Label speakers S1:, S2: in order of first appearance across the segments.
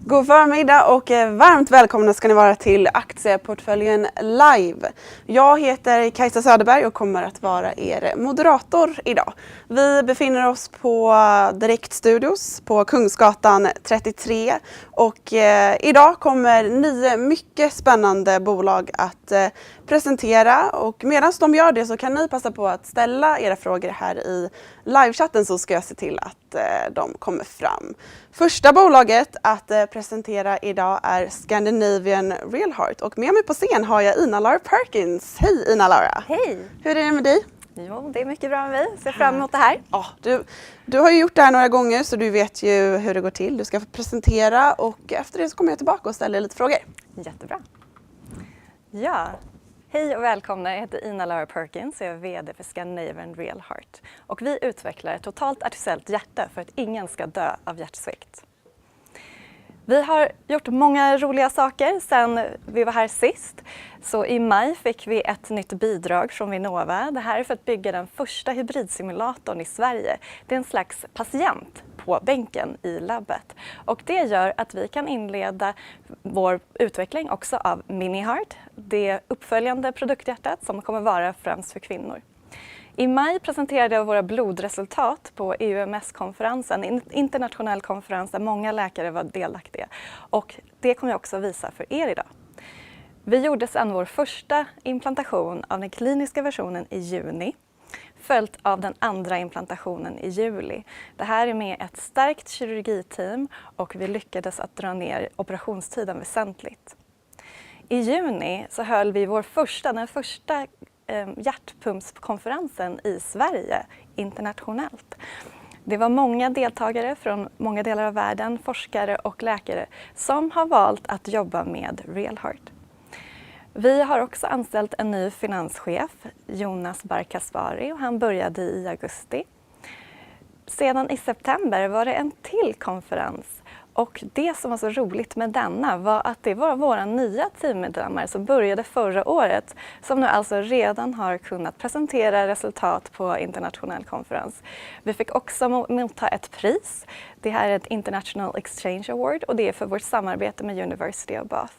S1: God förmiddag och varmt välkomna ska ni vara till Aktieportföljen live. Jag heter Kajsa Söderberg och kommer att vara er moderator idag. Vi befinner oss på Direkt.studios på Kungsgatan 33 och idag kommer 9 mycket spännande bolag att presentera, och medan de gör det så kan ni passa på att ställa era frågor här i livechatten, så ska jag se till att de kommer fram. Första bolaget att presentera idag är Scandinavian Realheart, och med mig på scen har jag Ina Perkins. Hej Ina-Lara!
S2: Hej!
S1: Hur är det med dig?
S2: Jo, det är mycket bra med mig. Ser fram emot det här.
S1: Ja, du har ju gjort det här några gånger så du vet ju hur det går till. Du ska få presentera och efter det så kommer jag tillbaka och ställer lite frågor.
S2: Jättebra. Ja, hej och välkomna. Jag heter Ina Perkins och jag är VD för Scandinavian Realheart. Och vi utvecklar ett totalt artificiellt hjärta för att ingen ska dö av hjärtsvikt. Vi har gjort många roliga saker sedan vi var här sist. Så i maj fick vi ett nytt bidrag från Vinnova. Det här är för att bygga den första hybridsimulatorn i Sverige. Det är en slags patient på bänken i labbet. Och det gör att vi kan inleda vår utveckling också av Mini-Heart, det uppföljande produkthjärtat som kommer vara främst för kvinnor. I maj presenterade jag våra blodresultat på EUMS-konferensen, en internationell konferens där många läkare var delaktiga. Och det kommer jag också visa för er idag. Vi gjorde sedan vår första implantation av den kliniska versionen i juni, följt av den andra implantationen i juli. Det här är med ett starkt kirurgiteam och vi lyckades att dra ner operationstiden väsentligt. I juni så höll vi den första hjärtpumpskonferensen i Sverige internationellt. Det var många deltagare från många delar av världen, forskare och läkare som har valt att jobba med Realheart. Vi har också anställt en ny finanschef, Jonas Barkasvari, och han började i augusti. Sedan i september var det en till konferens. Och det som var så roligt med denna var att det var våra nya teammedlemmar som började förra året som nu alltså redan har kunnat presentera resultat på internationell konferens. Vi fick också motta ett pris. Det här är ett International Exchange Award och det är för vårt samarbete med University of Bath.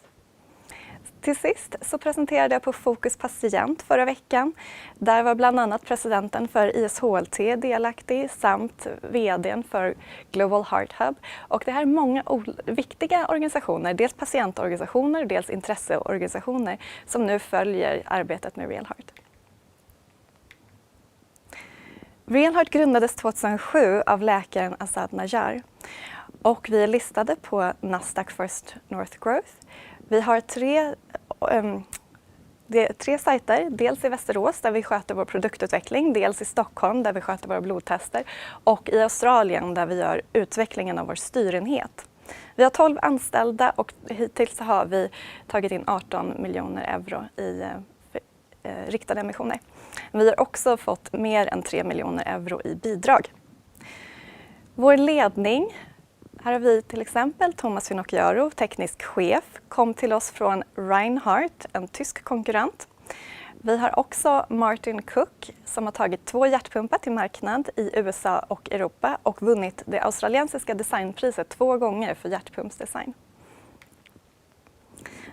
S2: Till sist så presenterade jag på Fokus patient förra veckan. Där var bland annat presidenten för ISHLT delaktig samt vdn för Global Heart Hub. Och det här är många viktiga organisationer, dels patientorganisationer, dels intresseorganisationer som nu följer arbetet med Realheart. Realheart grundades 2007 av läkaren Asad Najjar och vi är listade på Nasdaq First North Growth. Vi har tre sajter, dels i Västerås där vi sköter vår produktutveckling, dels i Stockholm där vi sköter våra blodtester och i Australien där vi gör utvecklingen av vår styrenhet. Vi har 12 anställda och hittills har vi tagit in 18 miljoner euro i riktade emissioner. Vi har också fått mer än 3 miljoner euro i bidrag. Vår ledning. Här har vi till exempel Thomas Finocchiaro, teknisk chef, kom till oss från Realheart, en tysk konkurrent. Vi har också Martin Cook som har tagit 2 hjärtpumpar till marknad i USA och Europa och vunnit det australiensiska designpriset 2 gånger för hjärtpumpsdesign.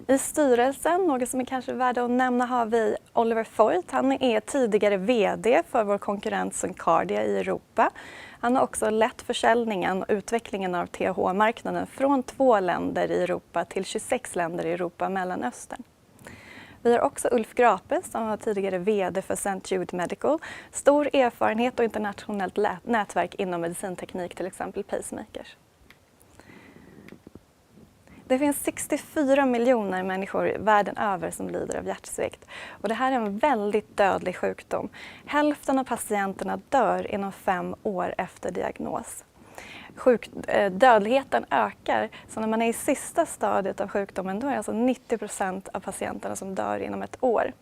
S2: I styrelsen, något som är kanske värd att nämna, har vi Oliver Voigt. Han är tidigare VD för vår konkurrent Syncardia i Europa. Han har också lett försäljningen och utvecklingen av TH-marknaden från 2 länder i Europa till 26 länder i Europa och Mellanöstern. Vi har också Ulf Grape som var tidigare VD för St. Jude Medical. Stor erfarenhet och internationellt nätverk inom medicinteknik, till exempel pacemakers. Det finns 64 miljoner människor världen över som lider av hjärtsvikt. Och det här är en väldigt dödlig sjukdom. Hälften av patienterna dör inom 5 år efter diagnos. Dödligheten ökar, så när man är i sista stadiet av sjukdomen då är det alltså 90% av patienterna som dör inom ett år.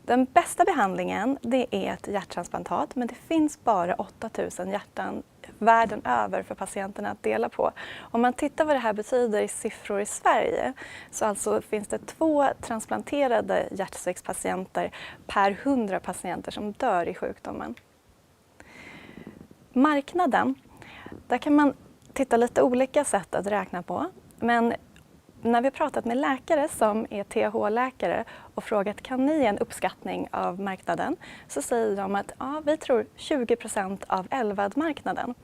S2: Den bästa behandlingen det är ett hjärttransplantat, men det finns bara 8000 hjärtan världen över för patienterna att dela på. Om man tittar vad det här betyder i siffror i Sverige så alltså finns det 2 transplanterade hjärtsviktspatienter per 100 patienter som dör i sjukdomen. Marknaden, där kan man titta lite olika sätt att räkna på. Men när vi pratat med läkare som är TH-läkare och frågat kan ni ge en uppskattning av marknaden, så säger de att vi tror 20% av LVAD-marknaden.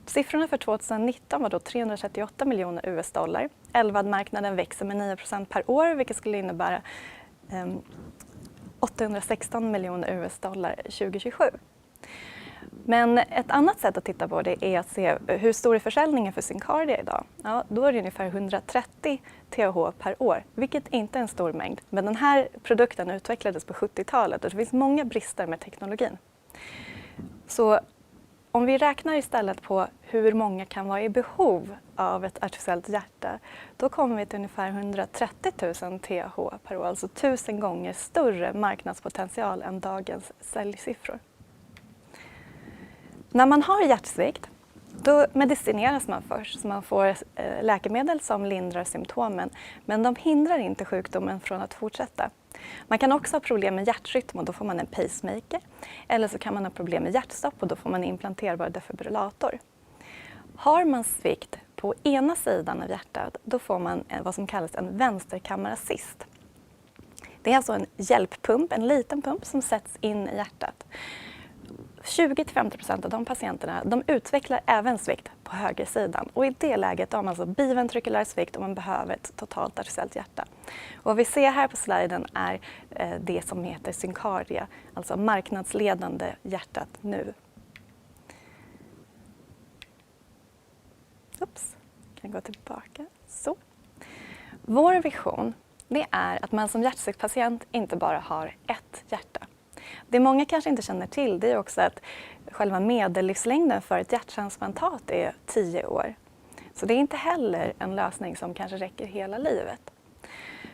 S2: Siffrorna för 2019 var då 338 miljoner US-dollar. LVAD-marknaden växer med 9% per år, vilket skulle innebära 816 miljoner US-dollar 2027. Men ett annat sätt att titta på det är att se hur stor är försäljningen för Syncardia idag. Ja, då är det ungefär 130 TH per år, vilket inte är en stor mängd. Men den här produkten utvecklades på 70-talet och det finns många brister med teknologin. Så om vi räknar istället på hur många kan vara i behov av ett artificiellt hjärta, då kommer vi till ungefär 130 000 TH per år, alltså 1000 gånger större marknadspotential än dagens säljsiffror. När man har hjärtsvikt, då medicineras man först, så man får läkemedel som lindrar symptomen, men de hindrar inte sjukdomen från att fortsätta. Man kan också ha problem med hjärtrytm och då får man en pacemaker, eller så kan man ha problem med hjärtstopp och då får man en implanterbar defibrillator. Har man svikt på ena sidan av hjärtat, då får man vad som kallas en vänsterkammarassist. Det är alltså en hjälppump, en liten pump som sätts in i hjärtat. 20-50% av de patienterna, de utvecklar även svikt på högersidan, och i det läget har man alltså biventrikulär svikt och man behöver ett totalt artificiellt hjärta. Och vad vi ser här på sliden är det som heter Syncardia, alltså marknadsledande hjärtat nu. Kan gå tillbaka. Så. Vår vision, det är att man som hjärtsviktspatient inte bara har ett hjärta. Det många kanske inte känner till, det är också att själva medellivslängden för ett hjärttransplantat är 10 år. Så det är inte heller en lösning som kanske räcker hela livet.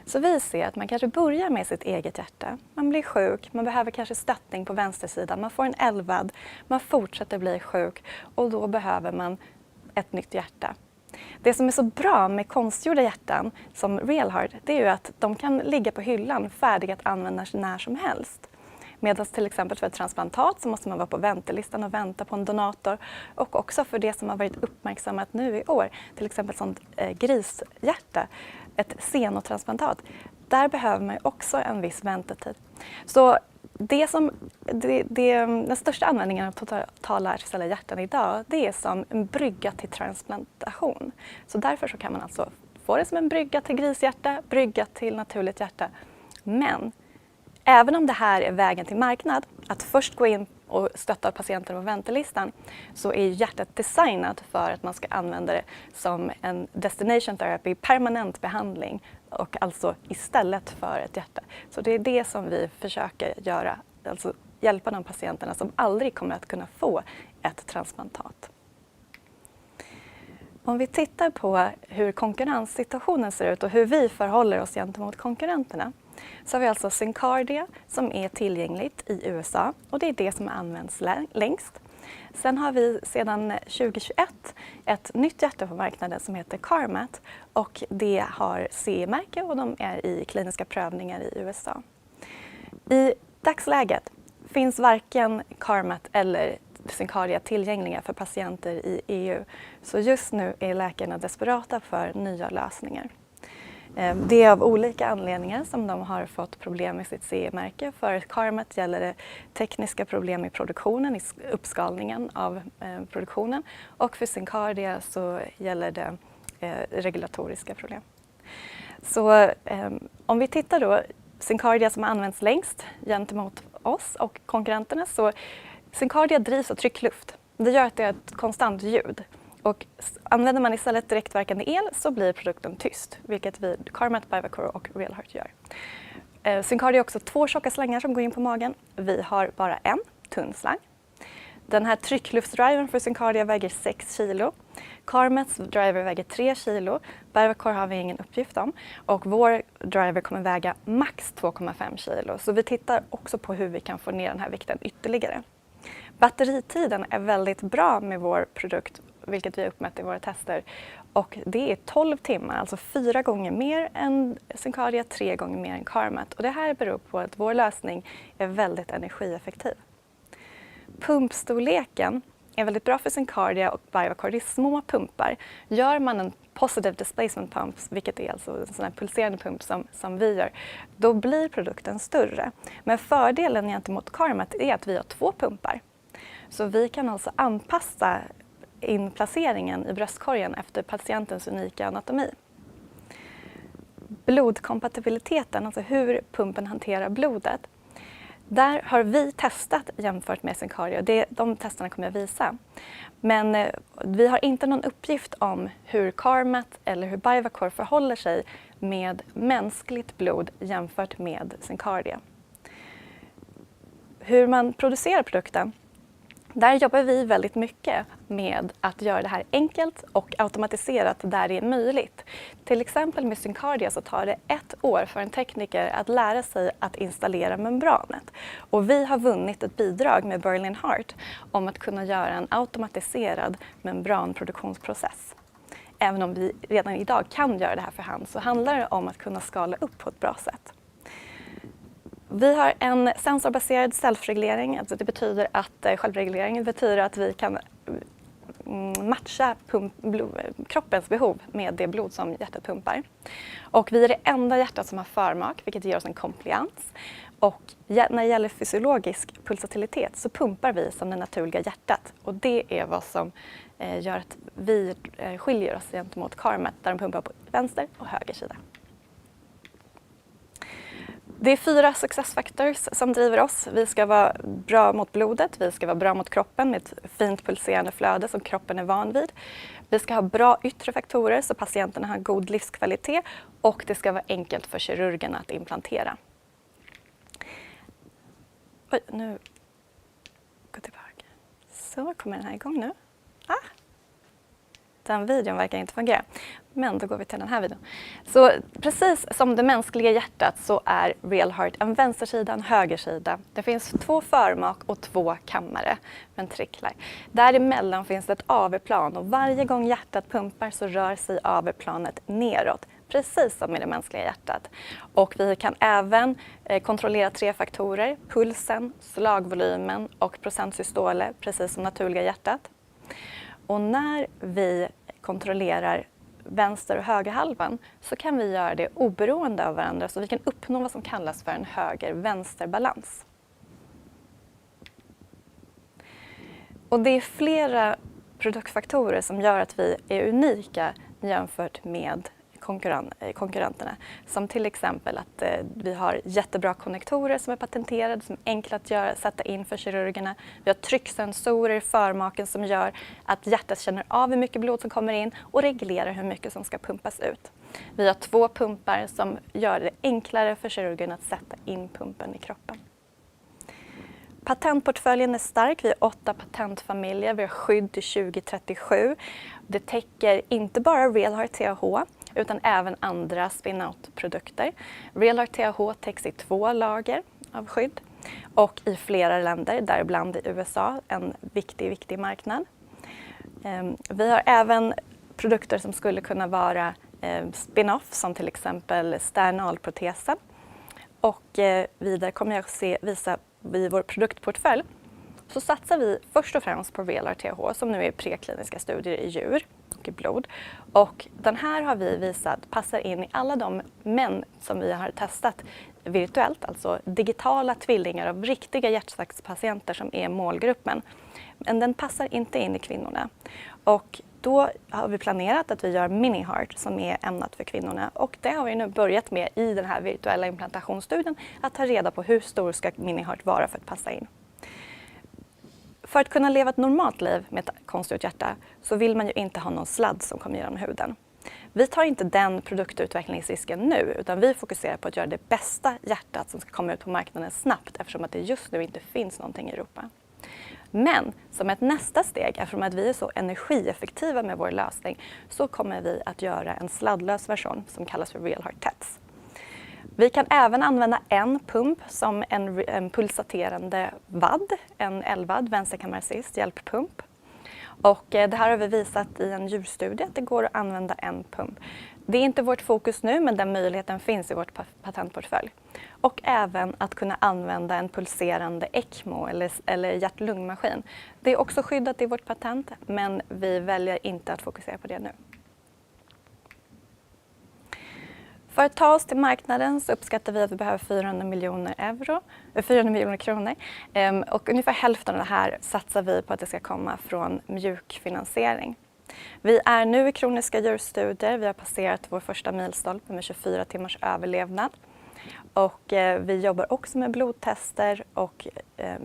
S2: Så vi ser att man kanske börjar med sitt eget hjärta. Man blir sjuk, man behöver kanske stöttning på vänstersidan, man får en LVAD, man fortsätter bli sjuk och då behöver man ett nytt hjärta. Det som är så bra med konstgjorda hjärtan som Realheart, det är ju att de kan ligga på hyllan färdiga att användas när som helst. Medan till exempel för ett transplantat så måste man vara på väntelistan och vänta på en donator. Och också för det som har varit uppmärksammat nu i år, till exempel sånt grishjärta, ett senotransplantat. Där behöver man också en viss väntetid. Så den största användningen av totala artificiella hjärtan idag, det är som en brygga till transplantation. Så därför så kan man alltså få det som en brygga till grishjärta, brygga till naturligt hjärta. Men även om det här är vägen till marknad, att först gå in och stötta patienter på väntelistan, så är hjärtat designat för att man ska använda det som en destination therapy, permanent behandling, och alltså istället för ett hjärta. Så det är det som vi försöker göra, alltså hjälpa de patienterna som aldrig kommer att kunna få ett transplantat. Om vi tittar på hur konkurrenssituationen ser ut och hur vi förhåller oss gentemot konkurrenterna, så har vi alltså Syncardia som är tillgängligt i USA och det är det som används längst. Sen har vi sedan 2021 ett nytt hjärta på marknaden som heter CarMat och det har CE-märke och de är i kliniska prövningar i USA. I dagsläget finns varken CarMat eller Syncardia tillgängliga för patienter i EU. Så just nu är läkarna desperata för nya lösningar. Det är av olika anledningar som de har fått problem med sitt CE-märke. För CarMat gäller det tekniska problem i produktionen, i uppskalningen av produktionen. Och för Syncardia så gäller det regulatoriska problem. Så om vi tittar då, Syncardia som används längst gentemot oss och konkurrenterna, så Syncardia drivs av tryckluft. Det gör att det är ett konstant ljud. Och använder man istället direktverkande el så blir produkten tyst, vilket vi, CarMat, Bivacor och Realheart gör. Syncardia har också 2 tjocka slangar som går in på magen. Vi har bara en tunn slang. Den här tryckluftsdrivern för Syncardia väger 6 kilo. CarMats driver väger 3 kilo. Bivacor har vi ingen uppgift om. Och vår driver kommer väga max 2,5 kilo. Så vi tittar också på hur vi kan få ner den här vikten ytterligare. Batteritiden är väldigt bra med vår produkt, vilket vi har uppmätt i våra tester. Och det är 12 timmar, alltså 4 gånger mer än Syncardia, 3 gånger mer än CarMat. Och det här beror på att vår lösning är väldigt energieffektiv. Pumpstorleken är väldigt bra för Syncardia och Bivacor. Det är små pumpar. Gör man en positive displacement pump, vilket är alltså en sån här pulserande pump som vi gör, då blir produkten större. Men fördelen gentemot Carmat är att vi har 2 pumpar. Så vi kan alltså anpassa inplaceringen i bröstkorgen efter patientens unika anatomi. Blodkompatibiliteten, alltså hur pumpen hanterar blodet, där har vi testat jämfört med Syncardia. De testerna kommer jag visa. Men vi har inte någon uppgift om hur Carmat eller hur Bivacor förhåller sig med mänskligt blod jämfört med Syncardia. Hur man producerar produkten, där jobbar vi väldigt mycket med att göra det här enkelt och automatiserat där det är möjligt. Till exempel med Syncardia så tar det 1 år för en tekniker att lära sig att installera membranet. Och vi har vunnit ett bidrag med Realheart om att kunna göra en automatiserad membranproduktionsprocess. Även om vi redan idag kan göra det här för hand så handlar det om att kunna skala upp på ett bra sätt. Vi har en sensorbaserad self-reglering, alltså det betyder att självregleringen betyder att vi kan matcha kroppens behov med det blod som hjärtat pumpar. Och vi är det enda hjärtat som har förmak, vilket ger oss en komplians. Och när det gäller fysiologisk pulsatilitet så pumpar vi som det naturliga hjärtat. Och det är vad som gör att vi skiljer oss gentemot Carmat där de pumpar på vänster och höger sida. Det är 4 success factors som driver oss. Vi ska vara bra mot blodet, vi ska vara bra mot kroppen med ett fint pulserande flöde som kroppen är van vid. Vi ska ha bra yttre faktorer så patienterna har god livskvalitet och det ska vara enkelt för kirurgerna att implantera. Oj, nu går tillbaka. Så kommer den här igång nu. Den videon verkar inte fungera. Men då går vi till den här videon. Så precis som det mänskliga hjärtat så är Realheart en vänstersida och en högersida. Det finns 2 förmak och 2 kammare, ventriklar. Däremellan finns det ett AV-plan och varje gång hjärtat pumpar så rör sig AV-planet neråt. Precis som i det mänskliga hjärtat. Och vi kan även kontrollera 3 faktorer. Pulsen, slagvolymen och procentsystole, precis som naturliga hjärtat. Och när vi kontrollerar vänster- och högerhalvan så kan vi göra det oberoende av varandra så vi kan uppnå vad som kallas för en höger-vänster-balans. Och det är flera produktfaktorer som gör att vi är unika jämfört med konkurrenterna. Som till exempel att vi har jättebra konnektorer som är patenterade, som är enkla att sätta in för kirurgerna. Vi har trycksensorer i förmaken som gör att hjärtat känner av hur mycket blod som kommer in och reglerar hur mycket som ska pumpas ut. Vi har 2 pumpar som gör det enklare för kirurgerna att sätta in pumpen i kroppen. Patentportföljen är stark, vi har 8 patentfamiljer, vi har skydd till 2037. Det täcker inte bara Realheart THH utan även andra spin-out-produkter. Realheart THH täcks i 2 lager av skydd och i flera länder, däribland i USA, en viktig marknad. Vi har även produkter som skulle kunna vara spin-off som till exempel sternalprotesen. Och vidare kommer jag visa i vår produktportfölj så satsar vi först och främst på Realheart THH som nu är prekliniska studier i djur och i blod. Och den här har vi visat passar in i alla de män som vi har testat virtuellt, alltså digitala tvillingar av riktiga hjärtsaktspatienter som är målgruppen. Men den passar inte in i kvinnorna. Och då har vi planerat att vi gör mini-heart som är ämnat för kvinnorna och det har vi nu börjat med i den här virtuella implantationsstudien att ta reda på hur stor ska mini-heart vara för att passa in. För att kunna leva ett normalt liv med ett konstgjort hjärta så vill man ju inte ha någon sladd som kommer genom huden. Vi tar inte den produktutvecklingsrisken nu utan vi fokuserar på att göra det bästa hjärtat som ska komma ut på marknaden snabbt eftersom att det just nu inte finns någonting i Europa. Men som ett nästa steg, eftersom att vi är så energieffektiva med vår lösning, så kommer vi att göra en sladdlös version som kallas för Realheart TETS. Vi kan även använda en pump som en pulsaterande vadd, en L-vadd, vänsterkammarcyst, hjälppump. Och det här har vi visat i en djurstudie att det går att använda en pump. Det är inte vårt fokus nu men den möjligheten finns i vårt patentportfölj. och även att kunna använda en pulserande ECMO eller hjärt-lungmaskin. Det är också skyddat i vårt patent, men vi väljer inte att fokusera på det nu. För att ta oss till marknaden så uppskattar vi att vi behöver 400 miljoner kronor. Och ungefär hälften av det här satsar vi på att det ska komma från mjukfinansiering. Vi är nu i kroniska djurstudier. Vi har passerat vår första milstolpe med 24 timmars överlevnad. Och vi jobbar också med blodtester och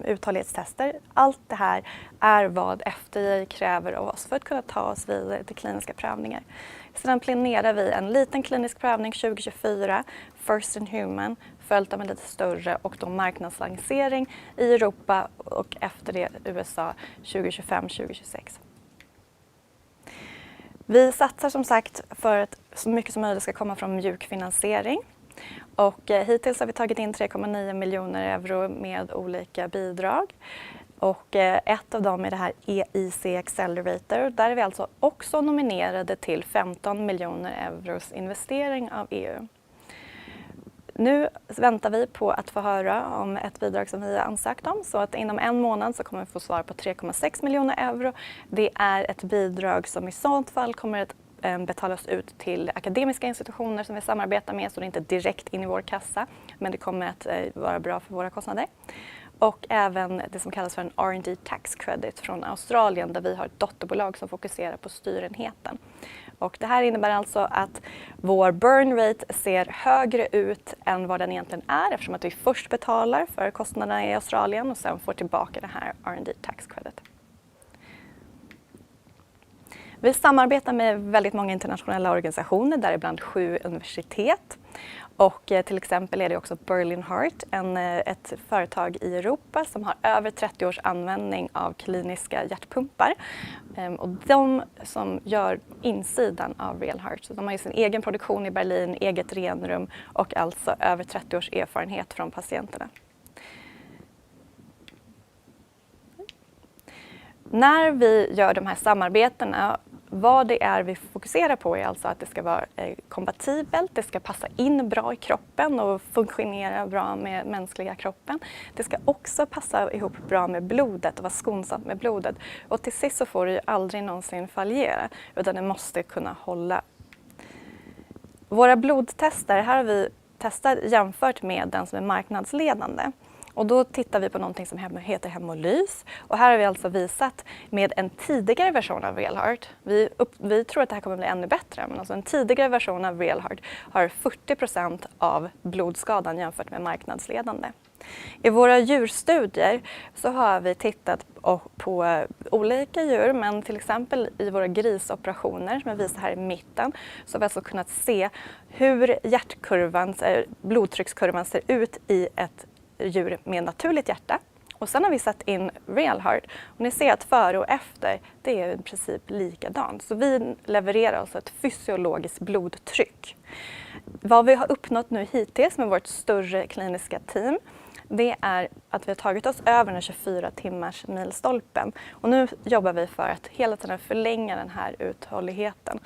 S2: uthållighetstester. Allt det här är vad FDA kräver av oss för att kunna ta oss vidare till kliniska prövningar. Sedan planerar vi en liten klinisk prövning 2024, First in Human, följt av en lite större och då marknadslansering i Europa och efter det USA 2025-2026. Vi satsar som sagt för att så mycket som möjligt ska komma från mjukfinansiering. Och hittills har vi tagit in 3,9 miljoner euro med olika bidrag. Och ett av dem är det här EIC Accelerator. Där är vi alltså också nominerade till 15 miljoner euros investering av EU. Nu väntar vi på att få höra om ett bidrag som vi har ansökt om. Så att inom en månad så kommer vi få svar på 3,6 miljoner euro. Det är ett bidrag som i sådant fall kommer att betalas ut till akademiska institutioner som vi samarbetar med. Så det är inte direkt in i vår kassa, men det kommer att vara bra för våra kostnader. Och även det som kallas för en R&D tax credit från Australien där vi har ett dotterbolag som fokuserar på styrenheten. Och det här innebär alltså att vår burn rate ser högre ut än vad den egentligen är eftersom att vi först betalar för kostnaderna i Australien och sen får tillbaka det här R&D tax credit. Vi samarbetar med väldigt många internationella organisationer, däribland 7 universitet. Och till exempel är det också Realheart, ett företag i Europa som har över 30 års användning av kliniska hjärtpumpar. Och de som gör insidan av Realheart, så de har ju sin egen produktion i Berlin, eget renrum och alltså över 30 års erfarenhet från patienterna. När vi gör de här samarbetena, vad det är vi fokuserar på är alltså att det ska vara kompatibelt, det ska passa in bra i kroppen och funktionera bra med mänskliga kroppen. Det ska också passa ihop bra med blodet och vara skonsamt med blodet. Och till sist så får det ju aldrig någonsin fallera, utan det måste kunna hålla. Våra blodtester, här har vi testat jämfört med den som är marknadsledande. Och då tittar vi på någonting som heter hemolys. Och här har vi alltså visat med en tidigare version av Realheart. Vi tror att det här kommer bli ännu bättre. Men alltså en tidigare version av Realheart har 40% av blodskadan jämfört med marknadsledande. I våra djurstudier så har vi tittat på olika djur, men till exempel i våra grisoperationer som jag visar här i mitten så har vi alltså kunnat se hur blodtryckskurvan ser ut i ett djur med naturligt hjärta. Och sen har vi satt in Realheart och ni ser att före och efter det är i princip likadant. Så vi levererar alltså ett fysiologiskt blodtryck. Vad vi har uppnått nu hittills med vårt större kliniska team, det är att vi har tagit oss över den 24 timmars milstolpen. Och nu jobbar vi för att hela tiden förlänga den här uthålligheten.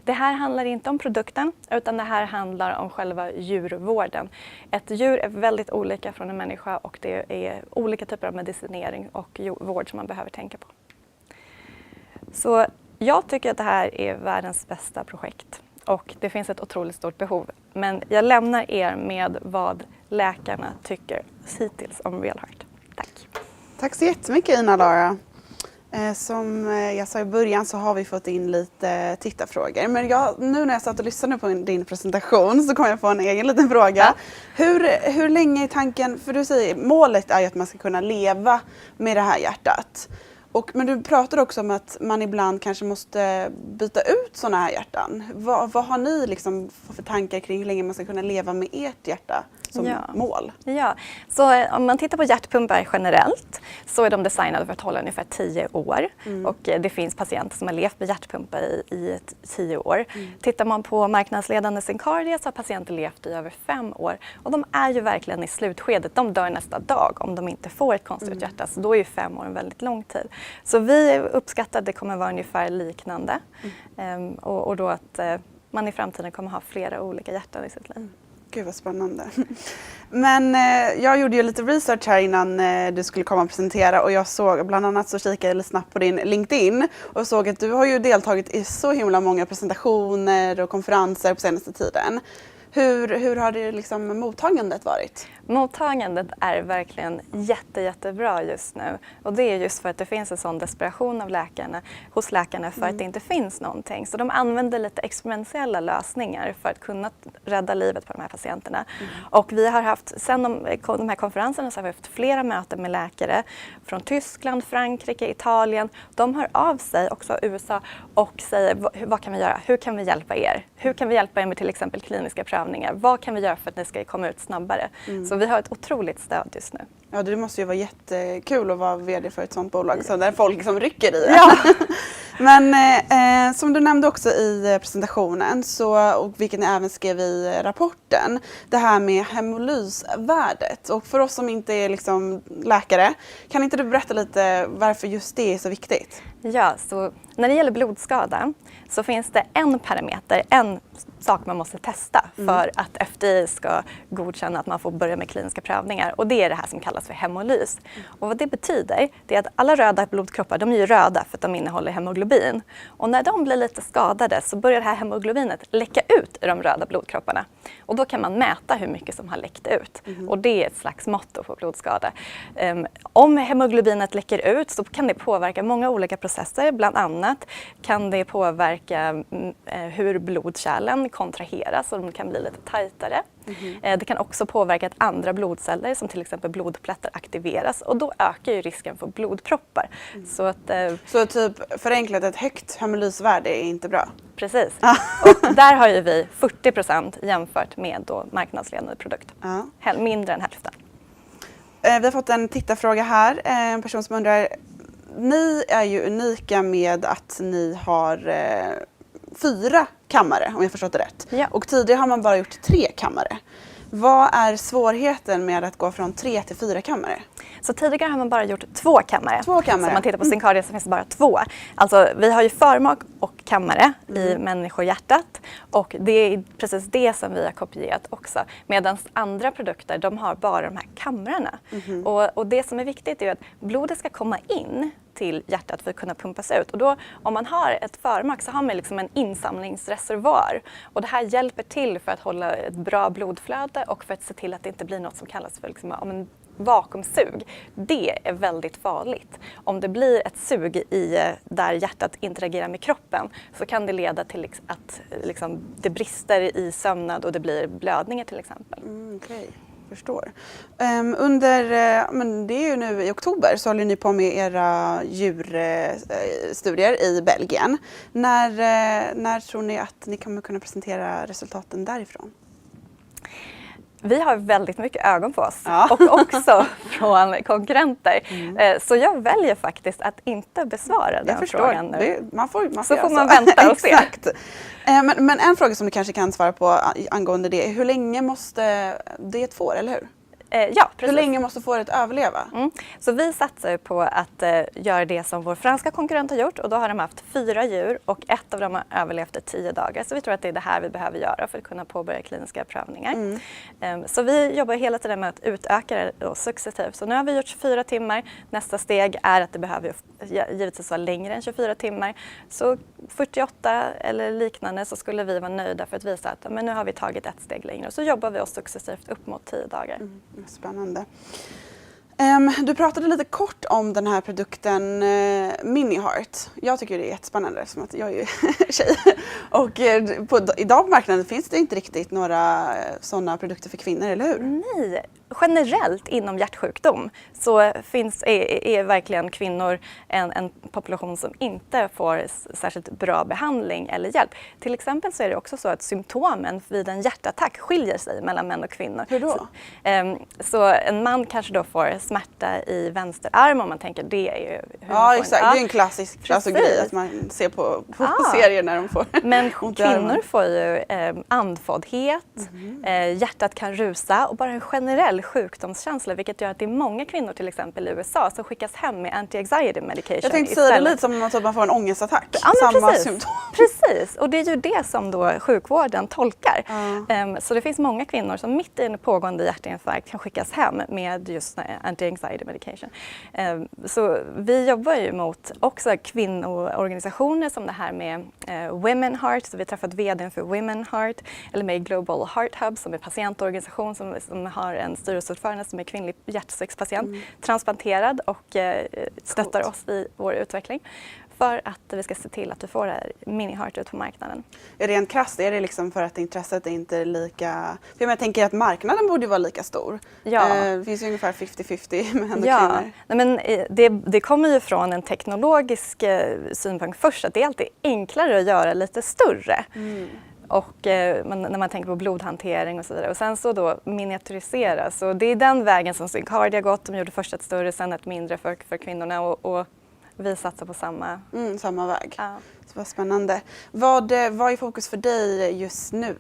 S2: Det här handlar inte om produkten, utan det här handlar om själva djurvården. Ett djur är väldigt olika från en människa och det är olika typer av medicinering och vård som man behöver tänka på. Så jag tycker att det här är världens bästa projekt. Och det finns ett otroligt stort behov. Men jag lämnar er med vad läkarna tycker hittills om Realheart. Tack.
S1: Tack så jättemycket Ina-Lara. Som jag sa i början så har vi fått in lite tittarfrågor. Men nu när jag satt och lyssnade på din presentation så kom jag få en egen liten fråga. Ja. Hur länge är tanken, för du säger målet är ju att man ska kunna leva med det här hjärtat. Men du pratade också om att man ibland kanske måste byta ut sådana här hjärtan. Vad har ni liksom för tankar kring hur länge man ska kunna leva med ert hjärta som mål? Ja,
S2: så om man tittar på hjärtpumpar generellt så är de designade för att hålla ungefär 10 år. Och det finns patienter som har levt med hjärtpumpar i 10 år. Tittar man på marknadsledande Syncardia så har patienter levt i över 5 år. Och de är ju verkligen i slutskedet. De dör nästa dag om de inte får ett konstgjort hjärta. Så då är ju 5 år en väldigt lång tid. Så vi uppskattar att det kommer vara ungefär liknande. Och då att man i framtiden kommer ha flera olika hjärtan i sitt liv.
S1: Gud vad spännande. Men jag gjorde ju lite research här innan du skulle komma och presentera och jag såg, bland annat så kikade jag lite snabbt på din LinkedIn och såg att du har ju deltagit i så himla många presentationer och konferenser på senaste tiden. Hur har det liksom mottagandet varit?
S2: Mottagandet är verkligen jättebra just nu. Och det är just för att det finns en sån desperation hos läkarna för att det inte finns någonting. Så de använder lite experimentella lösningar för att kunna rädda livet på de här patienterna. Och vi har haft, sen de här konferenserna så har vi haft flera möten med läkare från Tyskland, Frankrike, Italien. De hör av sig, också USA, och säger vad kan vi göra? Hur kan vi hjälpa er? Hur kan vi hjälpa er med till exempel kliniska prövningar? Vad kan vi göra för att ni ska komma ut snabbare? Så vi har ett otroligt stöd just nu.
S1: Ja, det måste ju vara jättekul att vara vd för ett sånt bolag så där folk liksom rycker i.
S2: Ja.
S1: Men som du nämnde också i presentationen och vilket ni även skrev i rapporten, det här med hemolysvärdet. Och för oss som inte är liksom läkare, kan inte du berätta lite varför just det är så viktigt?
S2: Ja, så när det gäller blodskada så finns det en parameter, en sak man måste testa för att FDA ska godkänna att man får börja med kliniska prövningar. Och det är det här som kallas för hemolys. Och vad det betyder, det är att alla röda blodkroppar, de är ju röda för att de innehåller hemoglobin. Och när de blir lite skadade så börjar det här hemoglobinet läcka ut i de röda blodkropparna. Och då kan man mäta hur mycket som har läckt ut. Och det är ett slags motto på blodskada. Om hemoglobinet läcker ut så kan det påverka många olika processer. Bland annat kan det påverka hur blodkärlen kontraheras och de kan bli lite tajtare. Det kan också påverka att andra blodceller som till exempel blodplättar aktiveras och då ökar ju risken för blodproppar.
S1: Så typ förenklat, ett högt hemolysvärde är inte bra?
S2: Precis. Och där har ju vi 40% jämfört med då marknadsledande produkt. Mindre än hälften.
S1: Vi har fått en tittarfråga här. En person som undrar, ni är ju unika med att ni har 4 kammare, om jag förstått det rätt.
S2: Ja.
S1: Och tidigare har man bara gjort 3 kammare. Vad är svårigheten med att gå från 3 till 4 kammare?
S2: Så tidigare har man bara gjort 2 kammare.
S1: 2 kammare.
S2: Så om man tittar på Syncardia så finns det bara 2. Alltså vi har ju förmak och kammare i människohjärtat och det är precis det som vi har kopierat också. Medan andra produkter, de har bara de här kamrarna. Och det som är viktigt är att blodet ska komma in till hjärtat för att kunna pumpas ut. Och då, om man har ett förmak så har man liksom en insamlingsreservoar. Och det här hjälper till för att hålla ett bra blodflöde och för att se till att det inte blir något som kallas för liksom, en vakuumsug. Det är väldigt farligt. Om det blir ett sug där hjärtat interagerar med kroppen så kan det leda till att liksom, det brister i sömnad och det blir blödningar till exempel.
S1: Okej. Förstår. Men det är ju nu i oktober så håller ni på med era djurstudier i Belgien. När tror ni att ni kommer kunna presentera resultaten därifrån?
S2: Vi har väldigt mycket ögon på oss och också från konkurrenter. Så jag väljer faktiskt att inte besvara den frågan nu.
S1: Så får man
S2: vänta och se.
S1: Exakt. Men en fråga som du kanske kan svara på angående det, hur länge måste det ett får, eller hur?
S2: Ja, precis.
S1: Hur länge måste fåret överleva?
S2: Så vi satsar på att göra det som vår franska konkurrent har gjort och då har de haft 4 djur och ett av dem har överlevt i 10 dagar. Så vi tror att det är det här vi behöver göra för att kunna påbörja kliniska prövningar. Så vi jobbar hela tiden med att utöka det successivt. Så nu har vi gjort 24 timmar. Nästa steg är att det behöver givetvis vara längre än 24 timmar. Så 48 eller liknande så skulle vi vara nöjda för att visa att men nu har vi tagit ett steg längre. Och så jobbar vi oss successivt upp mot 10 dagar.
S1: Spännande. Du pratade lite kort om den här produkten Mini-Heart. Jag tycker det är jättespännande som att jag är ju tjej. Och idag på marknaden finns det inte riktigt några sådana produkter för kvinnor, eller hur?
S2: Nej, generellt inom hjärtsjukdom så är verkligen kvinnor en population som inte får särskilt bra behandling eller hjälp. Till exempel så är det också så att symptomen vid en hjärtattack skiljer sig mellan män och kvinnor.
S1: Hur då?
S2: Så en man kanske då får smärta i vänster arm om man tänker det är ju
S1: hur exakt. Det är en klassisk grej att man ser på serier när de får.
S2: Men kvinnor får ju andfåddhet, hjärtat kan rusa och bara en generell sjukdomskänsla, vilket gör att det är många kvinnor till exempel i USA som skickas hem med anti-anxiety medication.
S1: Jag tänkte säga det lite som att man får en ångestattack.
S2: Ja,
S1: samma
S2: precis.
S1: symptom
S2: precis. Och det är ju det som då sjukvården tolkar. Så det finns många kvinnor som mitt i en pågående hjärtinfarkt kan skickas hem med just anti-anxiety medication. Så vi jobbar ju mot också kvinnoorganisationer som det här med Women Heart. Så vi har träffat vdn för Women Heart, eller med Global Heart Hub som är patientorganisation som har en styrelseordförande som är kvinnlig hjärtsäckspatient, transplanterad och stöttar oss i vår utveckling för att vi ska se till att vi får det här mini-heart ut på marknaden.
S1: Rent krasst, är det liksom för att intresset är inte lika... För jag tänker att marknaden borde vara lika stor.
S2: Ja.
S1: Det finns ju ungefär 50-50 män och kvinnor.
S2: Nej, men det kommer ju från en teknologisk synpunkt först, att det är alltid enklare att göra lite större. Och när man tänker på blodhantering och så vidare. Och sen så då miniatyrisera. Så det är den vägen som Syncardia gått. De gjorde först ett större, sen ett mindre för kvinnorna. Och vi satsar på samma
S1: väg.
S2: Ja.
S1: Så vad spännande. Vad är fokus för dig just nu?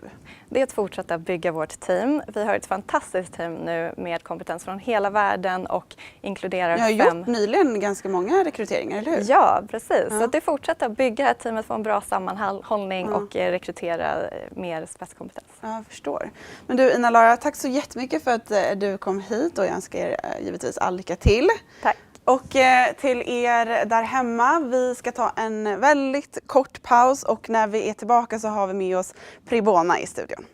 S2: Det är att fortsätta bygga vårt team. Vi har ett fantastiskt team nu med kompetens från hela världen och inkluderar
S1: Jag har gjort nyligen ganska många rekryteringar, eller hur?
S2: Ja, precis. Så att det fortsätter att bygga det här teamet, få en bra sammanhållning och rekrytera mer spetskompetens.
S1: Ja, jag förstår. Men du Ina-Lara, tack så jättemycket för att du kom hit och jag önskar er givetvis all lycka till.
S2: Tack.
S1: Och till er där hemma, vi ska ta en väldigt kort paus och när vi är tillbaka så har vi med oss Prebona i studion.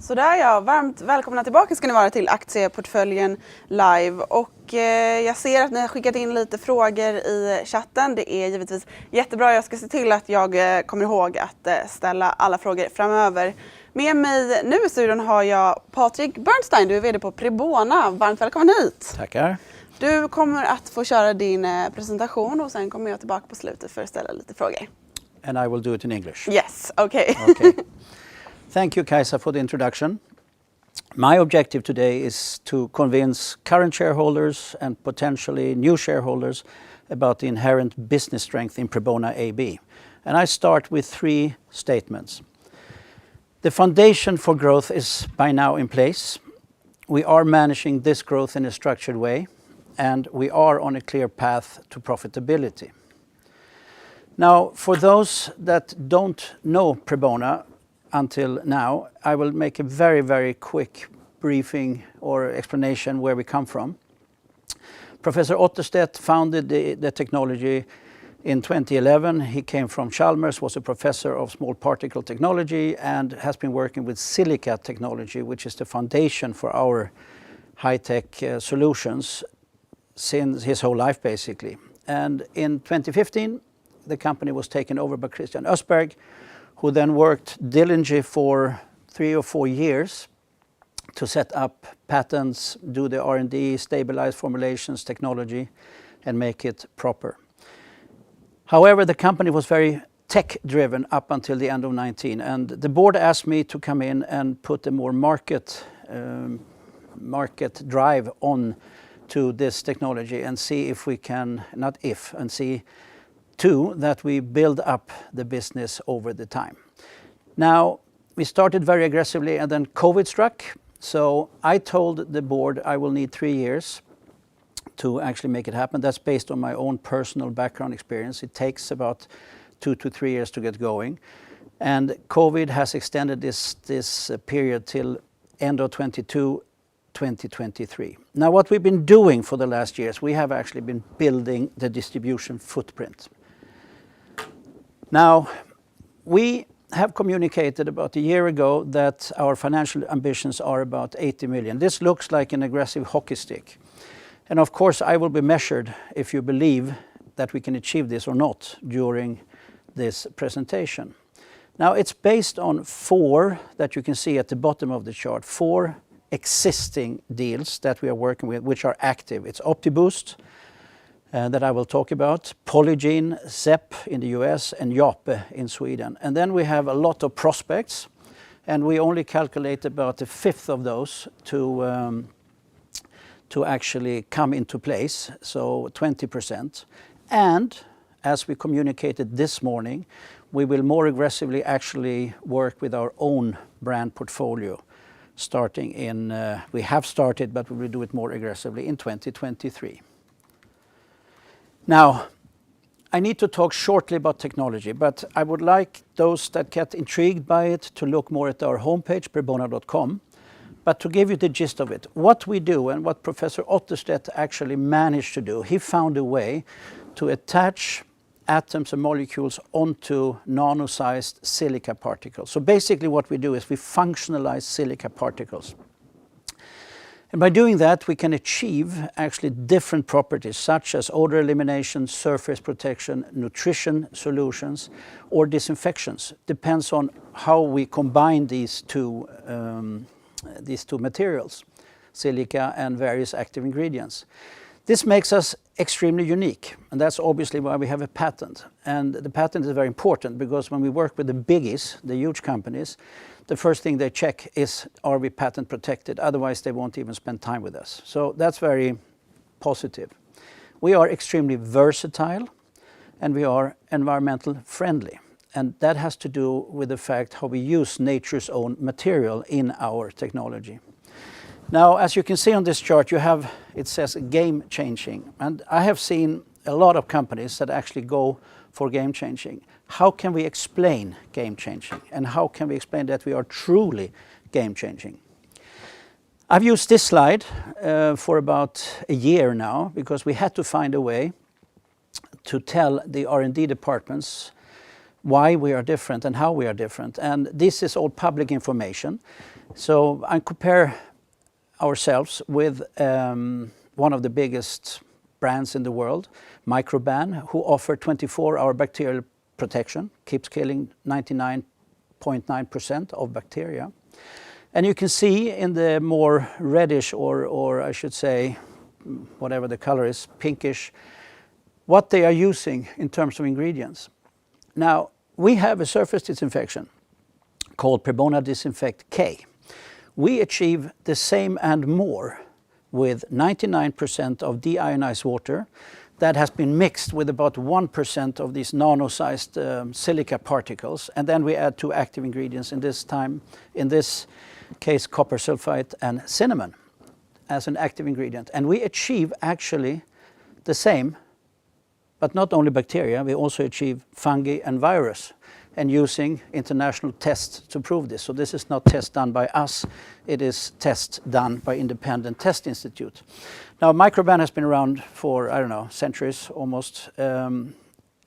S1: Sådär ja, varmt välkomna tillbaka ska ni vara till Aktieportföljen live. Och jag ser att ni har skickat in lite frågor i chatten. Det är givetvis jättebra. Jag ska se till att jag kommer ihåg att ställa alla frågor framöver. Med mig nu i studion har jag Patrik Bernstein, du är vd på Prebona. Varmt välkommen hit!
S3: Tackar!
S1: Du kommer att få köra din presentation och sen kommer jag tillbaka på slutet för att ställa lite frågor.
S3: And I will do it in English.
S1: Yes, okay.
S3: Okay. Thank you, Kajsa, for the introduction. My objective today is to convince current shareholders and potentially new shareholders about the inherent business strength in Prebona AB. And I start with 3 statements. The foundation for growth is by now in place. We are managing this growth in a structured way, and we are on a clear path to profitability. Now, for those that don't know Prebona until now, I will make a very, very quick briefing or explanation where we come from. Professor Otterstedt founded the technology in 2011. He came from Chalmers, was a professor of small particle technology, and has been working with silica technology, which is the foundation for our high-tech solutions since his whole life, basically. And in 2015, the company was taken over by Christian Östberg, who then worked diligently for 3 or 4 years to set up patents, do the R&D, stabilize formulations, technology, and make it proper. However, the company was very tech-driven up until the end of 2019, and the board asked me to come in and put a more market drive on to this technology and see if we can, not if, and see too that we build up the business over the time. Now, we started very aggressively and then COVID struck. So I told the board I will need 3 years to actually make it happen. That's based on my own personal background experience. It takes about 2 to 3 years to get going. And COVID has extended this period till end of 2023. Now, what we've been doing for the last years, we have actually been building the distribution footprint. Now, we have communicated about a year ago that our financial ambitions are about 80 million. This looks like an aggressive hockey stick. And of course, I will be measured if you believe that we can achieve this or not during this presentation. Now, it's based on 4 that you can see at the bottom of the chart, 4 existing deals that we are working with, which are active. It's OptiBoost, that I will talk about, Polygene, Zepp in the US, and Jape in Sweden. And then we have a lot of prospects, and we only calculate about a fifth of those to actually come into place, so 20%. And as we communicated this morning, we will more aggressively actually work with our own brand portfolio, starting in, we have started, but we will do it more aggressively in 2023. Now, I need to talk shortly about technology, but I would like those that get intrigued by it to look more at our homepage, prebona.com. But to give you the gist of it, what we do and what Professor Otterstedt actually managed to do, he found a way to attach atoms and molecules onto nano-sized silica particles. So basically what we do is we functionalize silica particles. And by doing that, we can achieve actually different properties such as odor elimination, surface protection, nutrition solutions, or disinfections. Depends on how we combine these two materials, silica and various active ingredients. This makes us extremely unique, and that's obviously why we have a patent. And the patent is very important because when we work with the biggies, the huge companies, the first thing they check is, are we patent protected? Otherwise, they won't even spend time with us. So that's very positive. We are extremely versatile, and we are environmental friendly. And that has to do with the fact how we use nature's own material in our technology. Now, as you can see on this chart, it says game changing. And I have seen a lot of companies that actually go for game changing. How can we explain game changing? And how can we explain that we are truly game changing? I've used this slide for about a year now because we had to find a way to tell the R&D departments why we are different and how we are different. And this is all public information. So I compare ourselves with one of the biggest brands in the world, Microban, who offer 24-hour bacterial protection, keeps killing 99.9% of bacteria. And you can see in the more reddish, or I should say, whatever the color is, pinkish, what they are using in terms of ingredients. Now, we have a surface disinfection called Prebona Disinfect K. We achieve the same and more with 99% of deionized water that has been mixed with about 1% of these nano-sized silica particles, and then we add 2 active ingredients, in this case copper sulfite and cinnamon as an active ingredient. And we achieve actually the same, but not only bacteria, we also achieve fungi and virus, and using international tests to prove this. So this is not test done by us, it is test done by independent test institute. Now, Microban has been around for, I don't know, centuries almost, and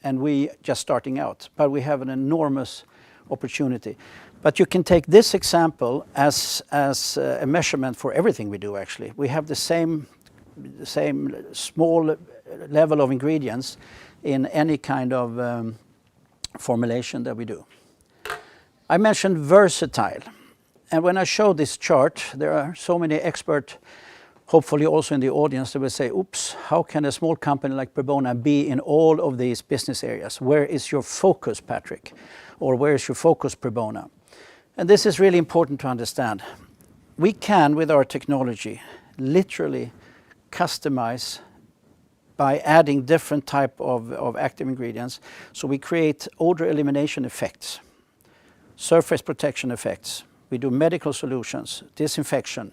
S3: we just starting out, but we have an enormous opportunity. But you can take this example as a measurement for everything we do, actually. We have the same small level of ingredients in any kind of formulation that we do. I mentioned versatile, and when I show this chart, there are so many experts, hopefully also in the audience, that will say, oops, how can a small company like Prebona be in all of these business areas? Where is your focus, Patrick? Or where is your focus, Prebona? And this is really important to understand. We can, with our technology, literally customize by adding different type of active ingredients. So we create odor elimination effects, surface protection effects. We do medical solutions, disinfection,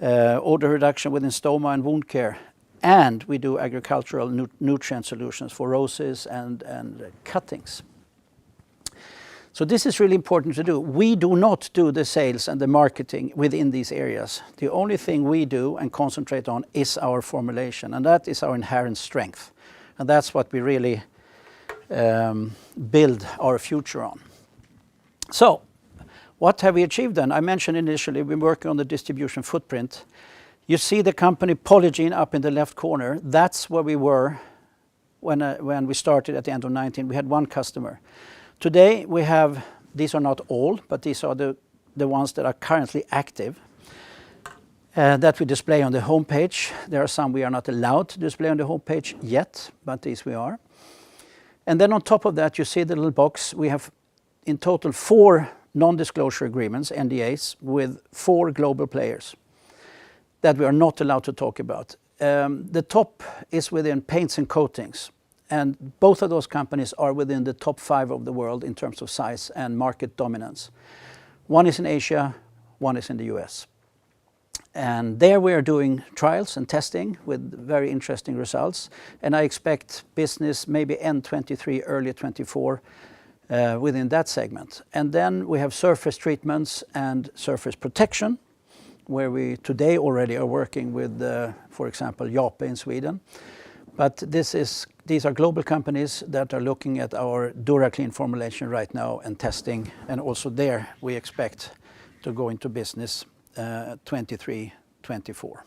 S3: odor reduction within stoma and wound care, and we do agricultural nutrient solutions for roses and cuttings. So this is really important to do. We do not do the sales and the marketing within these areas. The only thing we do and concentrate on is our formulation, and that is our inherent strength. And that's what we really build our future on. So, what have we achieved then? I mentioned initially we're working on the distribution footprint. You see the company Polygen up in the left corner. That's where we were when we started at the end of 2019. We had 1 customer. Today we have, these are not all, but these are the ones that are currently active that we display on the homepage. There are some we are not allowed to display on the homepage yet, but these we are. And then on top of that, you see the little box. We have in total 4 non-disclosure agreements, NDAs, with 4 global players that we are not allowed to talk about. The top is within paints and coatings. And both of those companies are within the top 5 of the world in terms of size and market dominance. 1 is in Asia, 1 is in the US. And there we are doing trials and testing with very interesting results. And I expect business maybe end 23, early 24 within that segment. And then we have surface treatments and surface protection, where we today already are working with, for example, Jape in Sweden. But these are global companies that are looking at our DuraClean formulation right now and testing, and also there we expect to go into business 23, 24.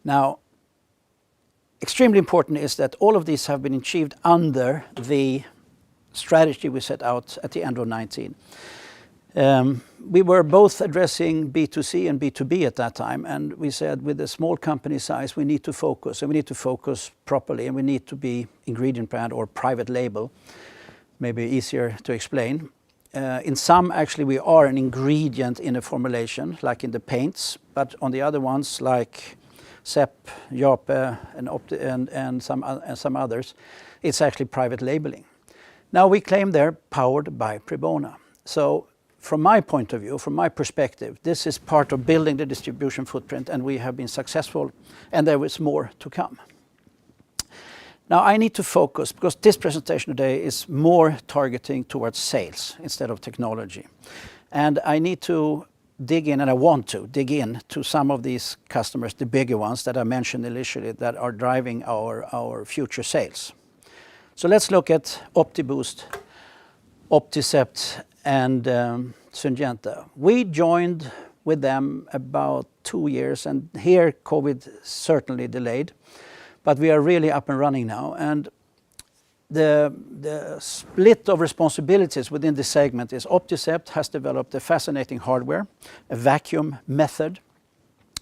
S3: Now, extremely important is that all of these have been achieved under the strategy we set out at the end of 2019. We were both addressing B2C and B2B at that time, and we said with a small company size we need to focus, and we need to focus properly, and we need to be ingredient brand or private label, maybe easier to explain. In some, actually, we are an ingredient in a formulation, like in the paints, but on the other ones, like Sepp, Jape, and some others, it's actually private labeling. Now we claim they're powered by Prebona. So from my point of view, from my perspective, this is part of building the distribution footprint, and we have been successful, and there is more to come. Now I need to focus, because this presentation today is more targeting towards sales instead of technology. And I need to dig in, and I want to dig in to some of these customers, the bigger ones that I mentioned initially, that are driving our future sales. So let's look at OptiBoost, OptiCept, and Syngenta. We joined with them about 2 years, and here COVID certainly delayed, but we are really up and running now. And the split of responsibilities within this segment is Opticept has developed a fascinating hardware, a vacuum method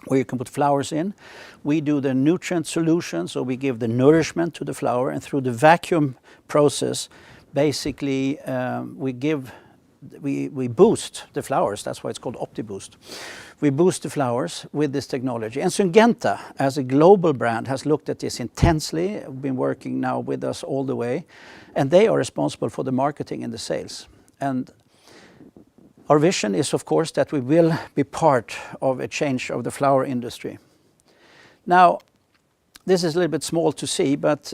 S3: where you can put flowers in. We do the nutrient solution, so we give the nourishment to the flower, and through the vacuum process, basically we boost the flowers. That's why it's called OptiBoost. We boost the flowers with this technology. And Syngenta, as a global brand, has looked at this intensely, been working now with us all the way, and they are responsible for the marketing and the sales. And our vision is, of course, that we will be part of a change of the flower industry. Now, this is a little bit small to see, but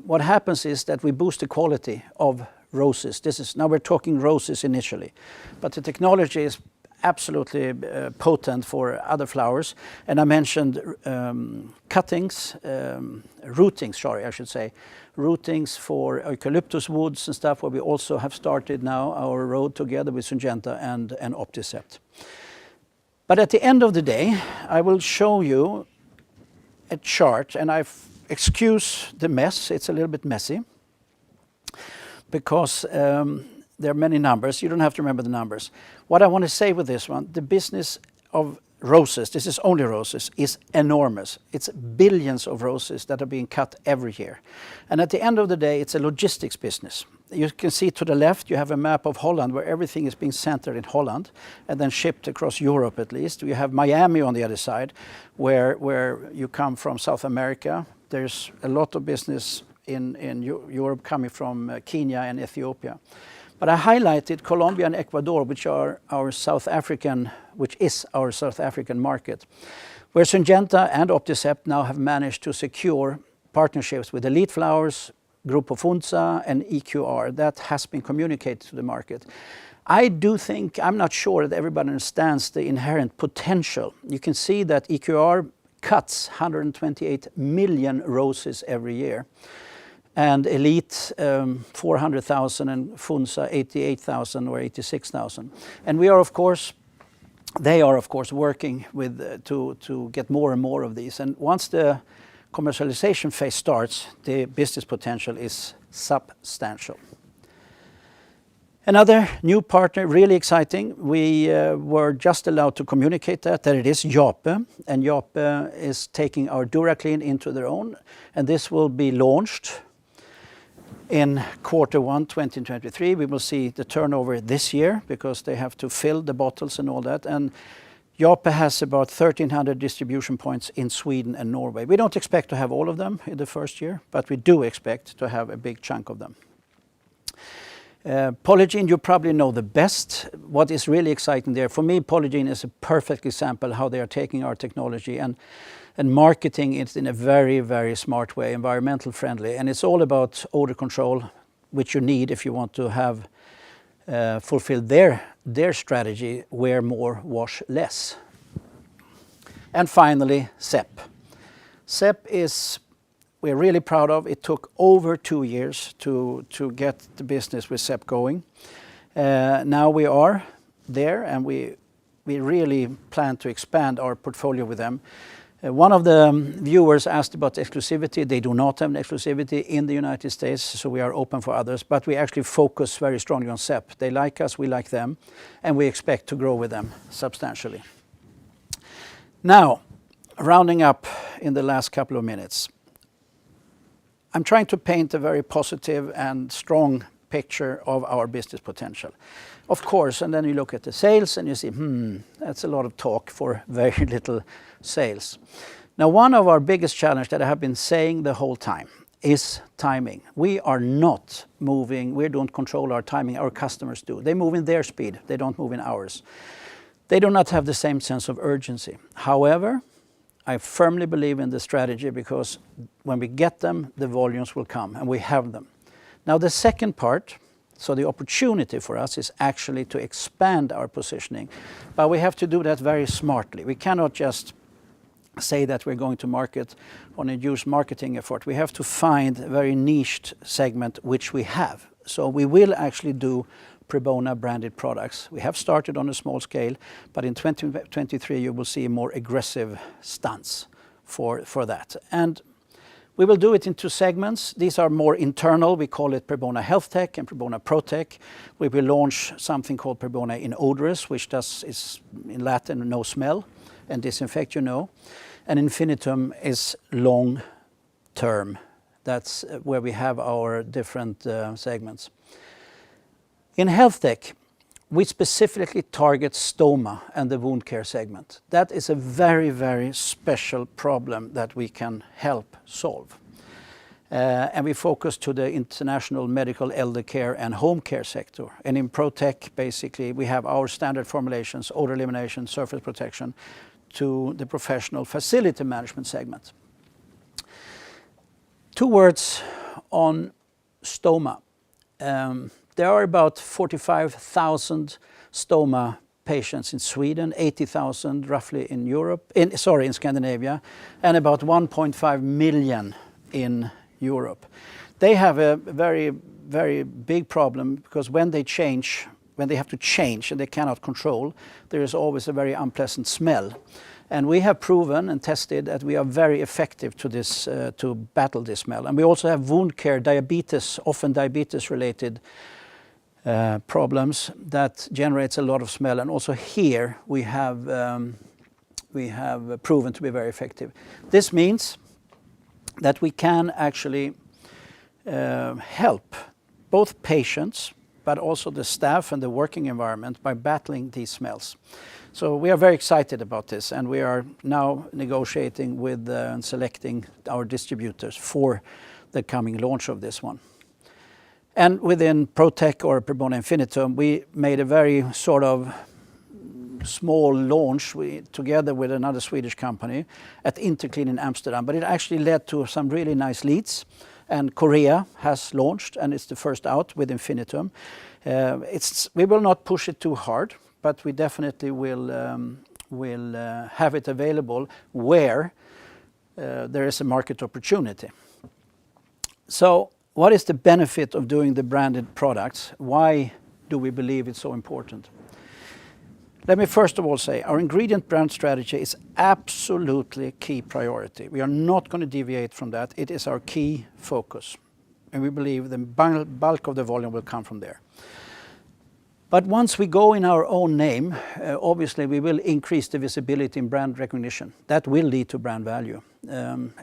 S3: what happens is that we boost the quality of roses. Now we're talking roses initially, but the technology is absolutely potent for other flowers. And I mentioned rootings for eucalyptus woods and stuff, where we also have started now our road together with Syngenta and Opticept. But at the end of the day, I will show you a chart, and excuse the mess, it's a little bit messy, because there are many numbers. You don't have to remember the numbers. What I want to say with this one, the business of roses, this is only roses, is enormous. It's billions of roses that are being cut every year. And at the end of the day, it's a logistics business. You can see to the left, you have a map of Holland where everything is being centered in Holland and then shipped across Europe at least. You have Miami on the other side, where you come from South America. There's a lot of business in Europe coming from Kenya and Ethiopia. But I highlighted Colombia and Ecuador, which is our South African market, where Syngenta and Opticept now have managed to secure partnerships with Elite Flowers, Grupo Funza, and EQR. That has been communicated to the market. I'm not sure that everybody understands the inherent potential. You can see that EQR cuts 128 million roses every year, and Elite 400,000, and Funza 88,000 or 86,000. And they are of course working with to get more and more of these. And once the commercialization phase starts, the business potential is substantial. Another new partner, really exciting. We were just allowed to communicate that it is Jape, and Jape is taking our DuraClean into their own, and this will be launched in Q1 2023. We will see the turnover this year because they have to fill the bottles and all that. And Jape has about 1,300 distribution points in Sweden and Norway. We don't expect to have all of them in the first year, but we do expect to have a big chunk of them. Polygiene, you probably know the best. What is really exciting there, for me, Polygiene is a perfect example how they are taking our technology and marketing it in a very, very smart way, environmental friendly. And it's all about odor control, which you need if you want to have fulfill their strategy, wear more, wash less. And finally, SEP. SEP is, we're really proud of. It took over 2 years to get the business with SEP going. Now we are there, and we really plan to expand our portfolio with them. One of the viewers asked about exclusivity. They do not have an exclusivity in the United States, so we are open for others, but we actually focus very strongly on SEP. They like us, we like them, and we expect to grow with them substantially. Now, rounding up in the last couple of minutes, I'm trying to paint a very positive and strong picture of our business potential. Of course, and then you look at the sales and you see, that's a lot of talk for very little sales. Now, one of our biggest challenges that I have been saying the whole time is timing. We are not moving, we don't control our timing, our customers do. They move in their speed, they don't move in ours. They do not have the same sense of urgency. However, I firmly believe in the strategy, because when we get them, the volumes will come, and we have them. Now, the second part, so the opportunity for us is actually to expand our positioning, but we have to do that very smartly. We cannot just say that we're going to market on a huge marketing effort. We have to find a very niched segment, which we have. So we will actually do Prebona branded products. We have started on a small scale, but in 2023 you will see a more aggressive stance for that. And we will do it in 2 segments. These are more internal. We call it Prebona Health Tech and Prebona ProTech. We will launch something called Prebona Inodorous, which is in Latin no smell and disinfect, you know. And Infinitum is long term. That's where we have our different segments. In health tech, we specifically target stoma and the wound care segment. That is a very, very special problem that we can help solve. And we focus to the international medical elder care and home care sector. And in ProTech, basically, we have our standard formulations, odor elimination, surface protection, to the professional facility management segment. 2 words on stoma. There are about 45,000 stoma patients in Sweden, 80,000 roughly in in Scandinavia, and about 1.5 million in Europe. They have a very, very big problem because when they have to change and they cannot control, there is always a very unpleasant smell. And we have proven and tested that we are very effective to battle this smell. And we also have wound care, diabetes, often diabetes-related problems that generates a lot of smell. And also here we have proven to be very effective. This means that we can actually help both patients but also the staff and the working environment by battling these smells. So we are very excited about this, and we are now negotiating with and selecting our distributors for the coming launch of this one. And within ProTech or Prebona Infinitum, we made a very sort of small launch together with another Swedish company at Interclean in Amsterdam, but it actually led to some really nice leads. And Korea has launched, and it's the first out with Infinitum. We will not push it too hard, but we definitely will have it available where there is a market opportunity. So what is the benefit of doing the branded products? Why do we believe it's so important? Let me first of all say our ingredient brand strategy is absolutely key priority. We are not going to deviate from that. It is our key focus. And we believe the bulk of the volume will come from there. But once we go in our own name, obviously we will increase the visibility in brand recognition. That will lead to brand value.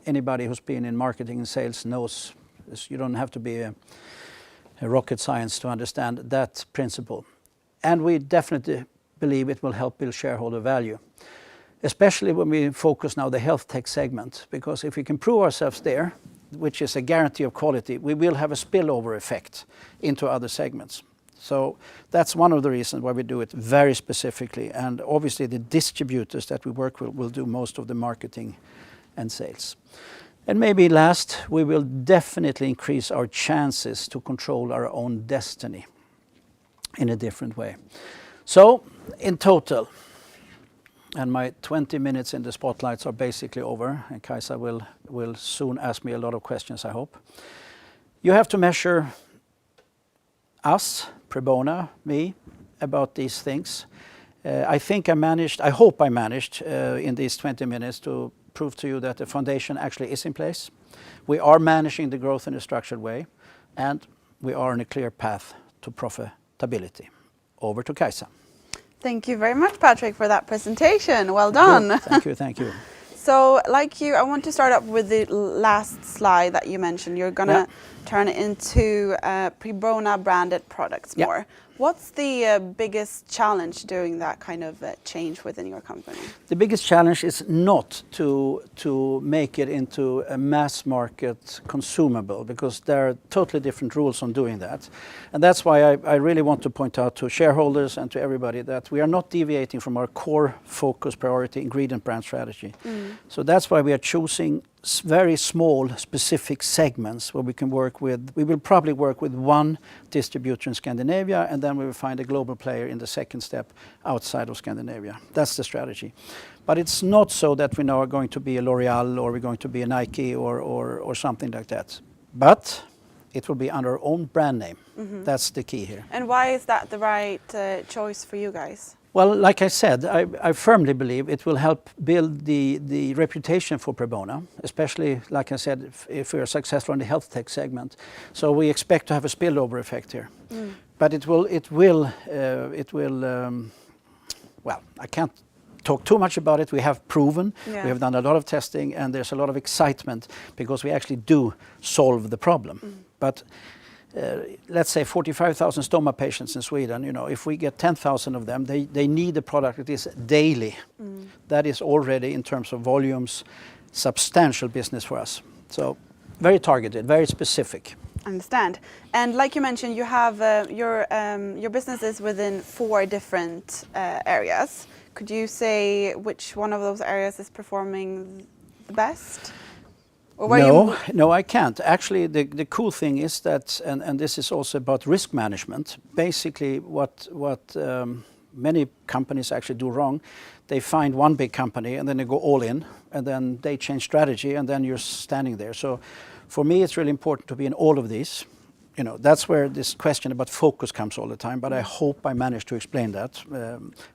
S3: Anybody who's been in marketing and sales knows this. You don't have to be a rocket science to understand that principle. And we definitely believe it will help build shareholder value, especially when we focus now the health tech segment, because if we can prove ourselves there, which is a guarantee of quality, we will have a spillover effect into other segments. So that's one of the reasons why we do it very specifically, and obviously the distributors that we work with will do most of the marketing and sales. And maybe last, we will definitely increase our chances to control our own destiny in a different way. So in total, and my 20 minutes in the spotlights are basically over, and Kajsa will soon ask me a lot of questions, I hope. You have to measure us, Prebona, me, about these things. I hope I managed in these 20 minutes to prove to you that the foundation actually is in place. We are managing the growth in a structured way, and we are on a clear path to profitability. Over to Kajsa.
S1: Thank you very much, Patrick, for that presentation. Well done.
S3: Good. Thank you, thank you.
S1: So, I want to start up with the last slide that you mentioned. You're going to turn it into Prebona branded products more. What's the biggest challenge doing that kind of change within your company?
S3: The biggest challenge is not to make it into a mass market consumable, because there are totally different rules on doing that. And that's why I really want to point out to shareholders and to everybody that we are not deviating from our core focus priority ingredient brand strategy. So that's why we are choosing very small specific segments where we can work with. We will probably work with one distributor in Scandinavia, and then we will find a global player in the second step outside of Scandinavia. That's the strategy. But it's not so that we now are going to be a L'Oreal or we're going to be a Nike or something like that. But it will be under our own brand name. That's the key here.
S1: And why is that the right choice for you guys?
S3: Well, like I said, I firmly believe it will help build the reputation for Prebona, especially, like I said, if we are successful in the health tech segment. So we expect to have a spillover effect here. But it will, well, I can't talk too much about it. We have proven, we have done a lot of testing, and there's a lot of excitement because we actually do solve the problem. But let's say 45,000 stoma patients in Sweden, you know, if we get 10,000 of them, they need a product that is daily. That is already, in terms of volumes, substantial business for us. So very targeted, very specific.
S1: Understand. And like you mentioned, you have your business is within 4 different areas. Could you say which one of those areas is performing the best? Or where
S3: No, I can't. Actually, the cool thing is that, and this is also about risk management. Basically, what many companies actually do wrong, they find one big company and then they go all in, and then they change strategy, and then you're standing there. So, for me, it's really important to be in all of these. You know, that's where this question about focus comes all the time. But I hope I managed to explain that,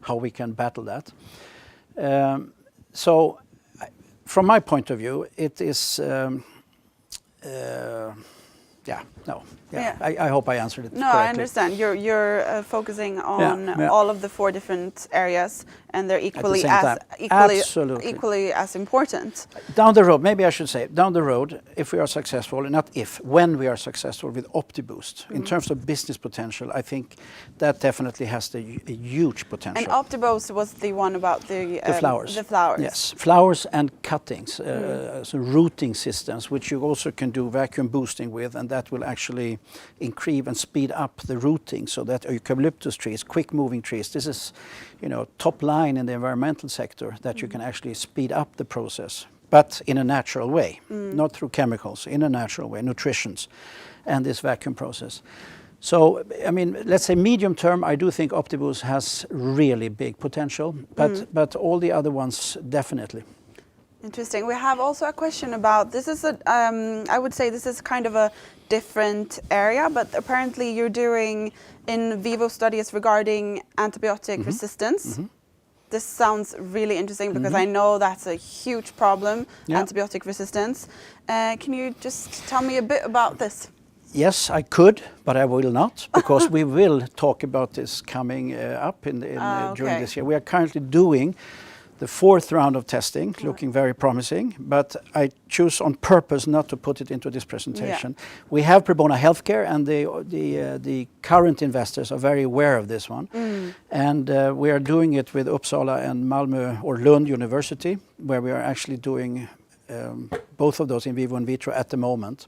S3: how we can battle that. So, from my point of view, it is. I hope I answered it correctly.
S1: I understand. You're focusing on all of the 4 different areas, and they're equally as important.
S3: Down the road, maybe I should say, down the road, if we are successful, not if, when we are successful with OptiBoost, in terms of business potential, I think that definitely has a huge potential.
S1: And OptiBoost was the one about the
S3: flowers.
S1: The flowers.
S3: Yes, flowers and cuttings, so rooting systems, which you also can do vacuum boosting with, and that will actually increase and speed up the rooting, so that eucalyptus trees, quick moving trees, this is, you know, top line in the environmental sector, that you can actually speed up the process, but in a natural way, not through chemicals, in a natural way, nutritions, and this vacuum process. So, I mean, let's say medium term, I do think OptiBoost has really big potential, but all the other ones definitely.
S1: Interesting. We have also a question about, this is I would say this is kind of a different area, but apparently you're doing in vivo studies regarding antibiotic resistance. This sounds really interesting because I know that's a huge problem, antibiotic resistance. Can you just tell me a bit about this?
S3: Yes, I could, but I will not, because we will talk about this coming up during this year. We are currently doing the 4th round of testing, looking very promising, but I choose on purpose not to put it into this presentation. We have Prebona Healthcare, and the current investors are very aware of this one. And we are doing it with Uppsala and Malmö or Lund University, where we are actually doing both of those in vivo and vitro at the moment.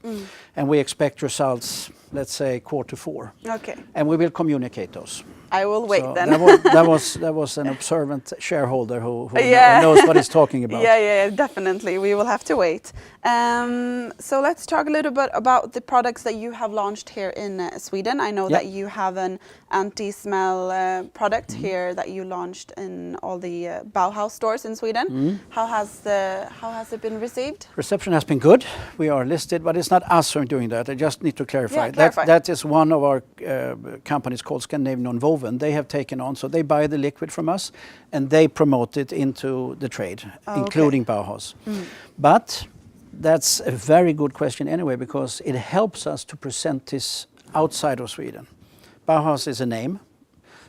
S3: And we expect results, let's say, Q4.
S1: Okay.
S3: And we will communicate those.
S1: I will wait then.
S3: That was an observant shareholder who knows what he's talking about.
S1: Yeah, definitely. We will have to wait. So let's talk a little bit about the products that you have launched here in Sweden. I know that you have an anti-smell product here that you launched in all the Bauhaus stores in Sweden. How has it been received?
S3: Reception has been good. We are listed, but it's not us who are doing that. I just need to clarify. That is one of our companies called Scandinavian. They have taken on, so they buy the liquid from us and they promote it into the trade, including Bauhaus. But that's a very good question anyway, because it helps us to present this outside of Sweden. Bauhaus is a name,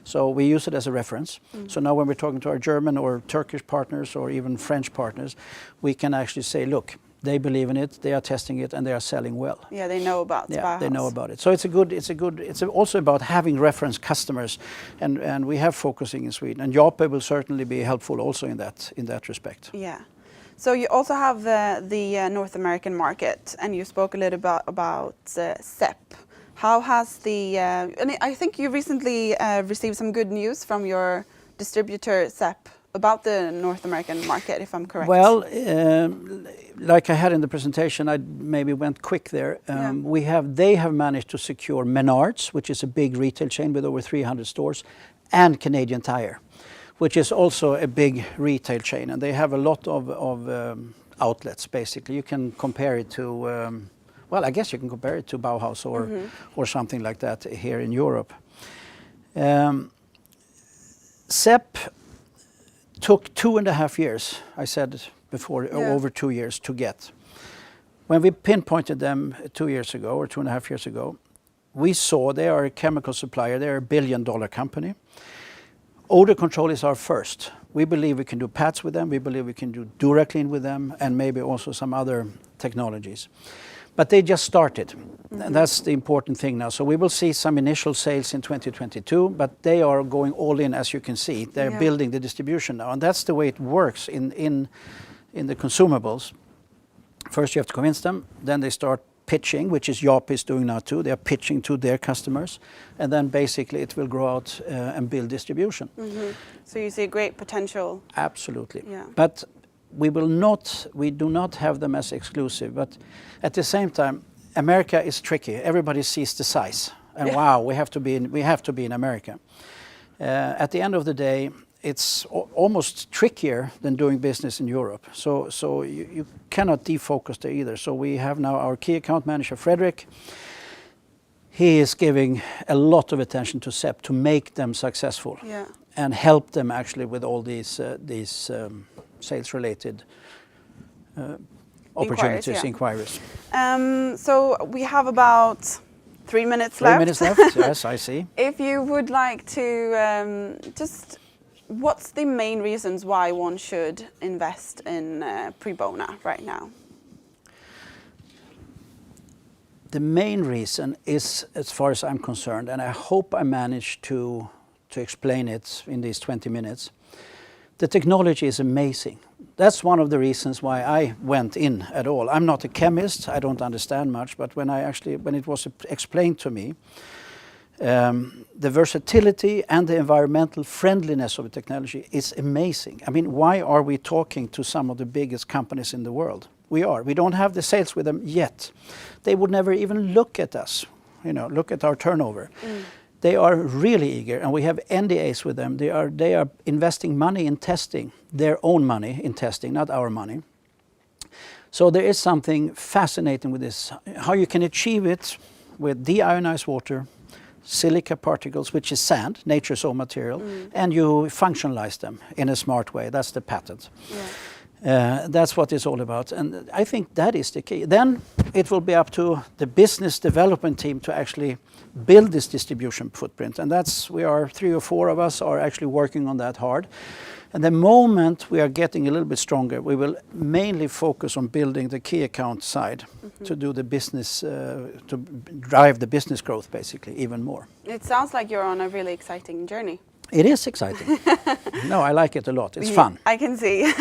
S3: so we use it as a reference. So now when we're talking to our German or Turkish partners or even French partners, we can actually say, look, they believe in it, they are testing it, and they are selling well.
S1: Yeah, they know about Bauhaus.
S3: They know about it. So it's also about having reference customers, and we have focusing in Sweden. And Jape will certainly be helpful also in that respect.
S1: Yeah. So you also have the North American market, and you spoke a little about CEP. How has and I think you recently received some good news from your distributor CEP about the North American market, if I'm correct.
S3: Well, like I had in the presentation, I maybe went quick there. They have managed to secure Menards, which is a big retail chain with over 300 stores, and Canadian Tire, which is also a big retail chain, and they have a lot of outlets. Basically, you can compare it to well, I guess you can compare it to Bauhaus or something like that here in Europe. SEP took 2.5 years, I said before, over 2 years to get. When we pinpointed them 2 years ago or 2.5 years ago, we saw they are a chemical supplier, they're a $1 billion company. Odor control is our first. We believe we can do pads with them, we believe we can do DuraClean with them, and maybe also some other technologies. But they just started. And that's the important thing now. So we will see some initial sales in 2022, but they are going all in, as you can see. They're building the distribution now, and that's the way it works in the consumables. First you have to convince them, then they start pitching, which is Jaap is doing now too. They are pitching to their customers, and then basically it will grow out and build distribution.
S1: So you see great potential.
S3: Absolutely.
S1: Yeah.
S3: But we do not have them as exclusive, but at the same time, America is tricky. Everybody sees the size, and wow, we have to be in America. At the end of the day, it's almost trickier than doing business in Europe. So you cannot defocus there either. So we have now our key account manager, Frederick. He is giving a lot of attention to SEP to make them successful and help them actually with all these sales-related opportunities, inquiries.
S1: So we have about 3 minutes left.
S3: 3 minutes left, yes, I see.
S1: If you would like to what's the main reasons why one should invest in Prebona right now?
S3: The main reason is, as far as I'm concerned, and I hope I managed to explain it in these 20 minutes, the technology is amazing. That's one of the reasons why I went in at all. I'm not a chemist, I don't understand much, but when it was explained to me, the versatility and the environmental friendliness of the technology is amazing. I mean, why are we talking to some of the biggest companies in the world? We don't have the sales with them yet. They would never even look at us, look at our turnover. They are really eager, and we have NDAs with them. They are investing money in testing, their own money in testing, not our money. So there is something fascinating with this, how you can achieve it with deionized water, silica particles, which is sand, nature's own material, and you functionalize them in a smart way. That's the patent. That's what it's all about, and I think that is the key. Then it will be up to the business development team to actually build this distribution footprint, and we are 3 or 4 of us are actually working on that hard. And the moment we are getting a little bit stronger, we will mainly focus on building the key account side to do the business, to drive the business growth basically even more.
S1: It sounds like you're on a really exciting journey.
S3: It is exciting. No, I like it a lot. It's fun.
S1: I can see.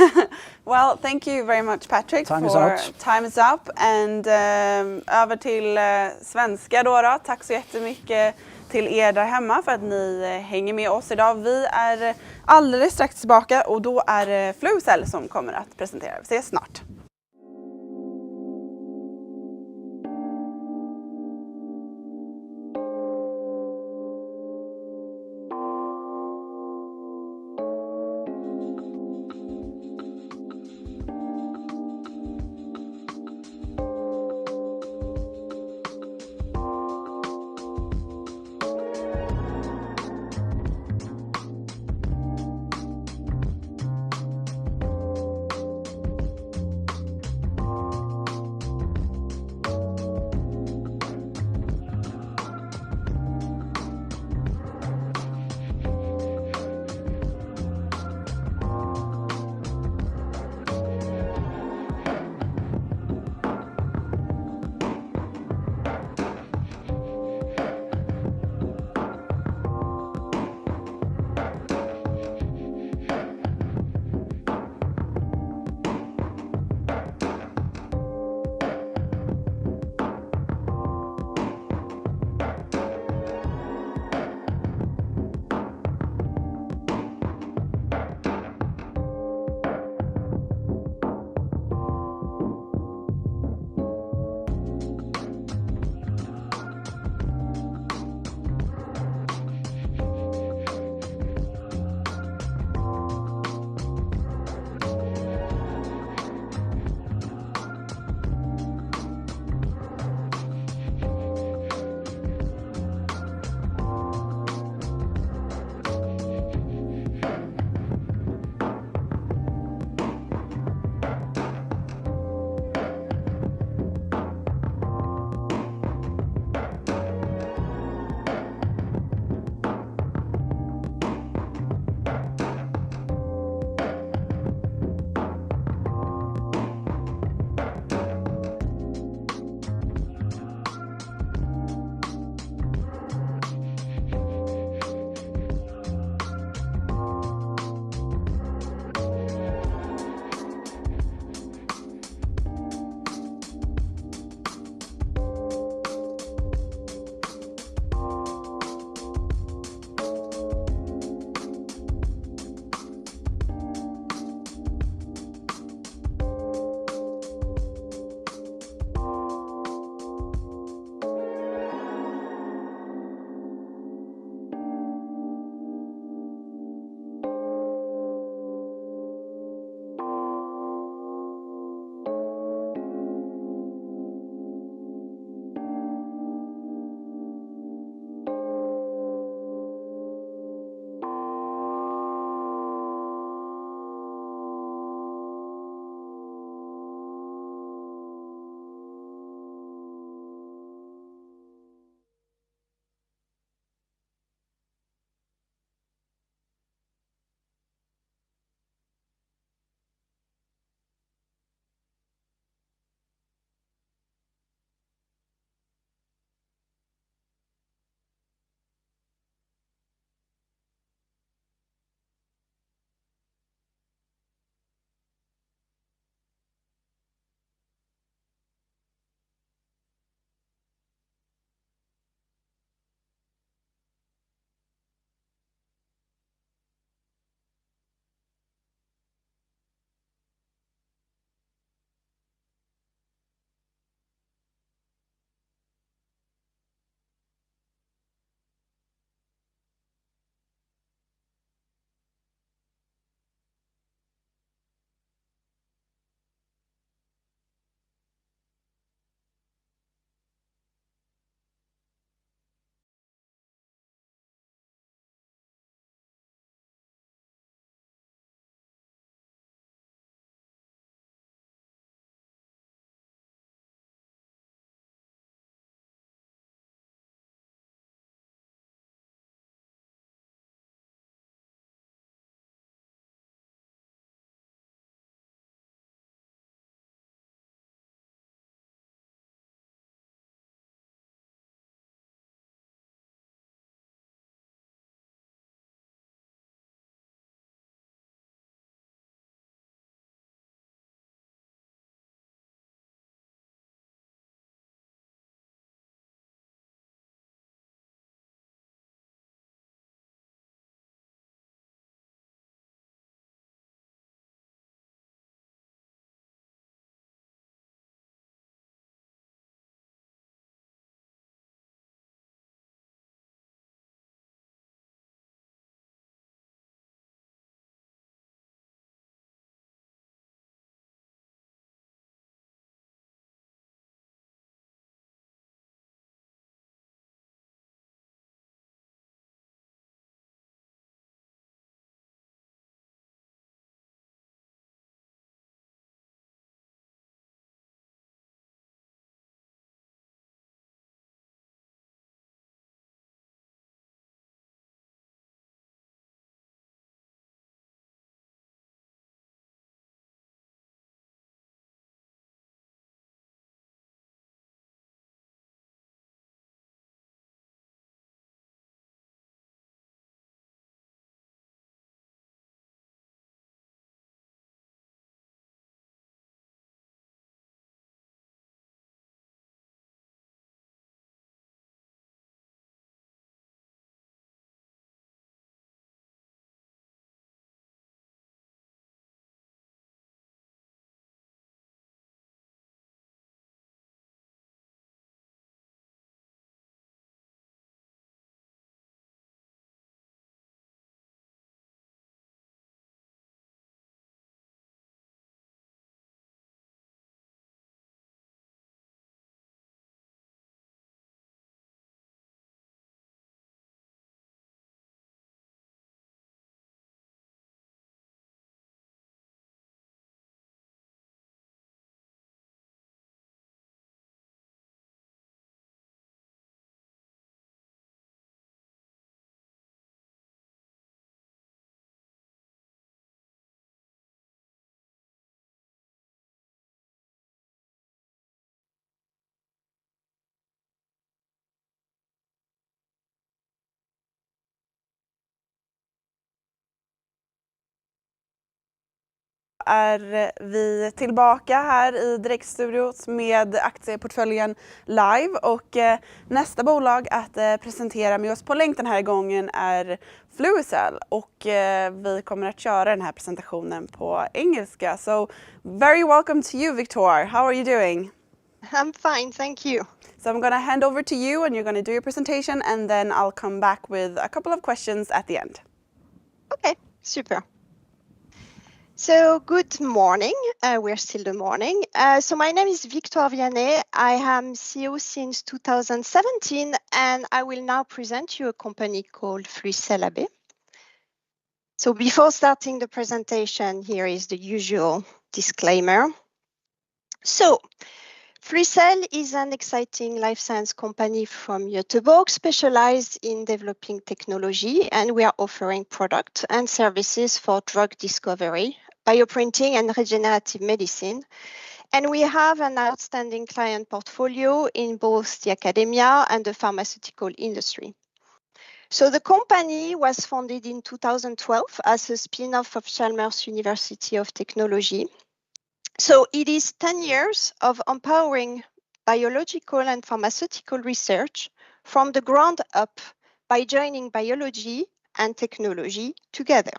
S1: Well, thank you very much, Patrick.
S3: Time is out.
S1: Time is up. And över till svenska då. Tack så jättemycket till er där hemma för att ni hänger med oss idag. Vi är alldeles strax tillbaka och då är det Fluicell som kommer att presentera. Vi ses snart. är vi tillbaka här i Direktstudios med Aktieportföljen live och nästa bolag att presentera med oss på länk den här gången är Fluicell och vi kommer att köra den här presentationen på engelska. So very welcome to you, Victor. How are you doing?
S4: I'm fine, thank you.
S1: So I'm going to hand over to you and you're going to do your presentation and then I'll come back with a couple of questions at the end.
S4: Okay, super. So good morning, we're still the morning. So my name is Victor Vianney. I am CEO since 2017 and I will now present you a company called Fluicell AB. So before starting the presentation, here is the usual disclaimer. So Fluicell is an exciting life science company from Göteborg specialized in developing technology, and we are offering products and services for drug discovery, bioprinting and regenerative medicine. And we have an outstanding client portfolio in both the academia and the pharmaceutical industry. So the company was founded in 2012 as a spin-off of Chalmers University of Technology. So it is 10 years of empowering biological and pharmaceutical research from the ground up by joining biology and technology together.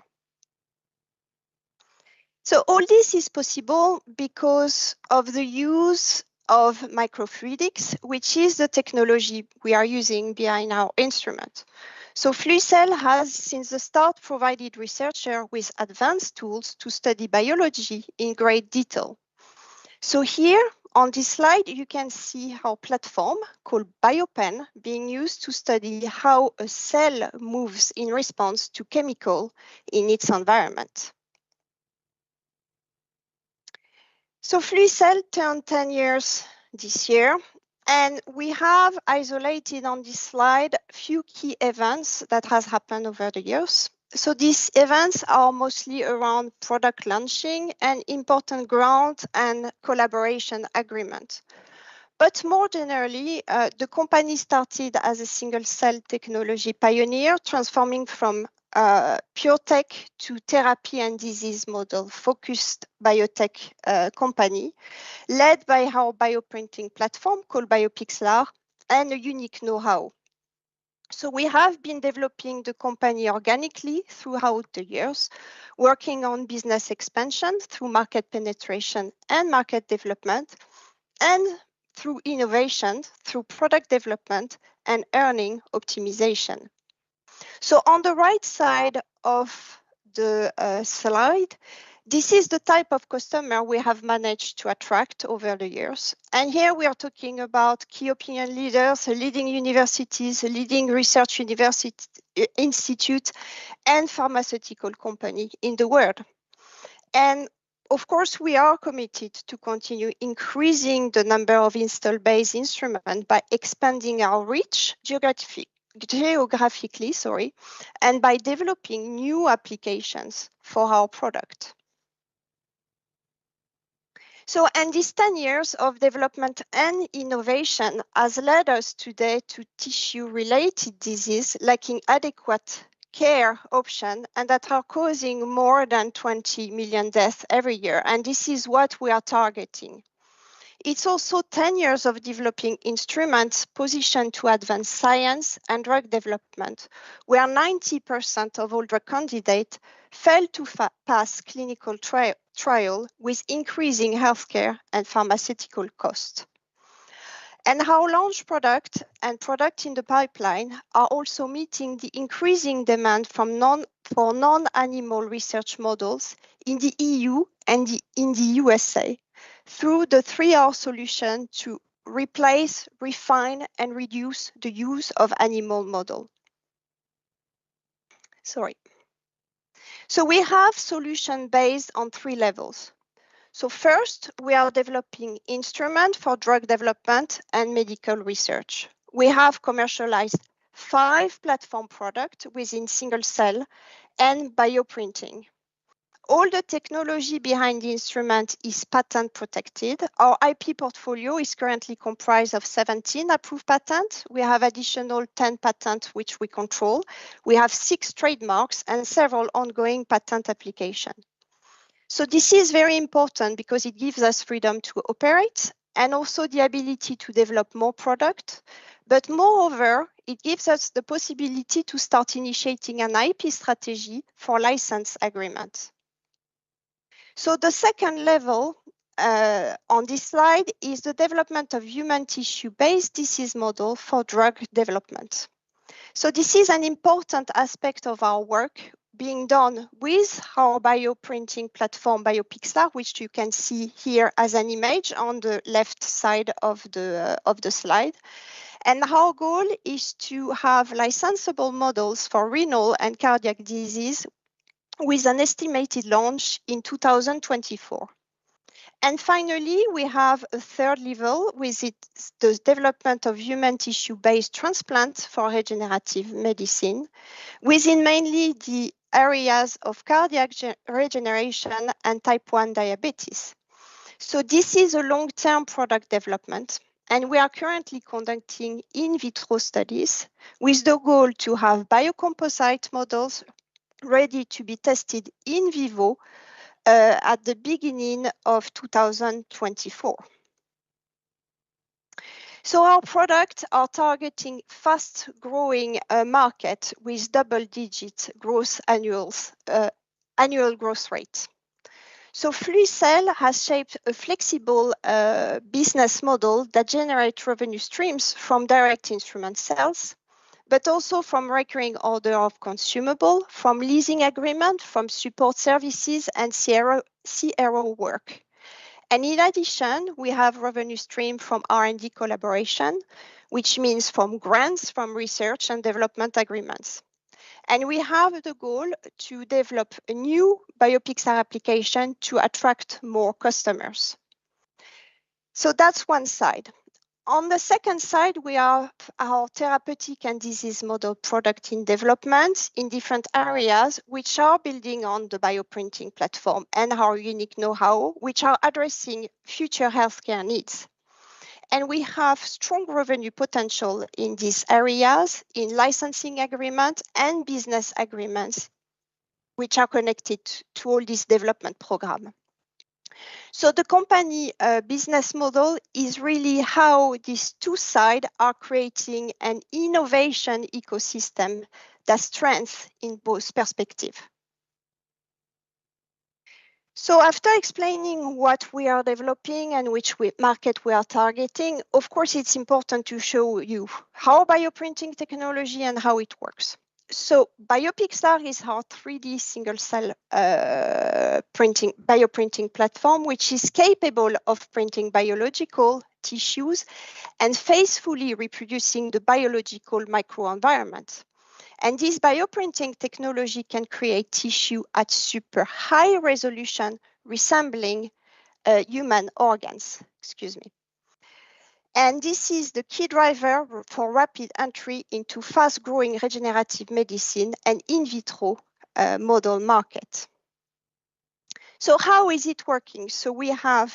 S4: So all this is possible because of the use of microfluidics, which is the technology we are using behind our instrument. So Fluicell has, since the start, provided researchers with advanced tools to study biology in great detail. So here on this slide, you can see our platform called BioPen being used to study how a cell moves in response to chemical in its environment. So Fluicell turned 10 years this year, and we have isolated on this slide a few key events that has happened over the years. So these events are mostly around product launching and important grant and collaboration agreement. But more generally, the company started as a single cell technology pioneer, transforming from pure tech to therapy and disease model focused biotech company, led by our bioprinting platform called BioPixlar and a unique know-how. So we have been developing the company organically throughout the years, working on business expansion through market penetration and market development, and through innovation, through product development and earning optimization. So on the right side of the slide, this is the type of customer we have managed to attract over the years. And here we are talking about key opinion leaders, leading universities, leading research institute, and pharmaceutical company in the world. And of course, we are committed to continue increasing the number of installed base instruments by expanding our reach geographically, and by developing new applications for our product. So, and these 10 years of development and innovation has led us today to tissue-related disease lacking adequate care option and that are causing more than 20 million deaths every year. And this is what we are targeting. It's also 10 years of developing instruments positioned to advance science and drug development, where 90% of all drug candidates fail to pass clinical trial with increasing healthcare and pharmaceutical costs. And our launch product and product in the pipeline are also meeting the increasing demand from non-animal research models in the EU and in the USA through the 3R solution to replace, refine, and reduce the use of animal model. So we have solution based on 3 levels. So first, we are developing instruments for drug development and medical research. We have commercialized 5 platform products within single cell and bioprinting. All the technology behind the instrument is patent protected. Our IP portfolio is currently comprised of 17 approved patents. We have additional 10 patents which we control. We have 6 trademarks and several ongoing patent applications. So this is very important because it gives us freedom to operate and also the ability to develop more product. But moreover, it gives us the possibility to start initiating an IP strategy for license agreement. So the second level on this slide is the development of human tissue-based disease model for drug development. So this is an important aspect of our work being done with our bioprinting platform, BioPixlar, which you can see here as an image on the left side of the slide. And our goal is to have licensable models for renal and cardiac disease with an estimated launch in 2024. And finally, we have a third level with the development of human tissue-based transplant for regenerative medicine, within mainly the areas of cardiac regeneration and type 1 diabetes. So this is a long-term product development, and we are currently conducting in vitro studies with the goal to have biocomposite models ready to be tested in vivo at the beginning of 2024. So our products are targeting fast-growing market with double-digit growth annual growth rate. So Fluicell has shaped a flexible business model that generates revenue streams from direct instrument sales, but also from recurring order of consumable, from leasing agreement, from support services and CRO work. And in addition, we have revenue stream from R&D collaboration, which means from grants, from research and development agreements. And we have the goal to develop a new BioPixlar application to attract more customers. So that's one side. On the second side, we have our therapeutic and disease model product in development in different areas, which are building on the bioprinting platform and our unique know-how, which are addressing future healthcare needs. And we have strong revenue potential in these areas, in licensing agreements and business agreements, which are connected to all this development program. So the company business model is really how these two sides are creating an innovation ecosystem that strengthens in both perspectives. So after explaining what we are developing and which market we are targeting, of course, it's important to show you how bioprinting technology and how it works. So BioPixlar is our 3D single-cell bioprinting platform, which is capable of printing biological tissues and faithfully reproducing the biological microenvironment. And this bioprinting technology can create tissue at super high resolution, resembling human organs. And this is the key driver for rapid entry into fast-growing regenerative medicine and in vitro model market. So how is it working? So we have,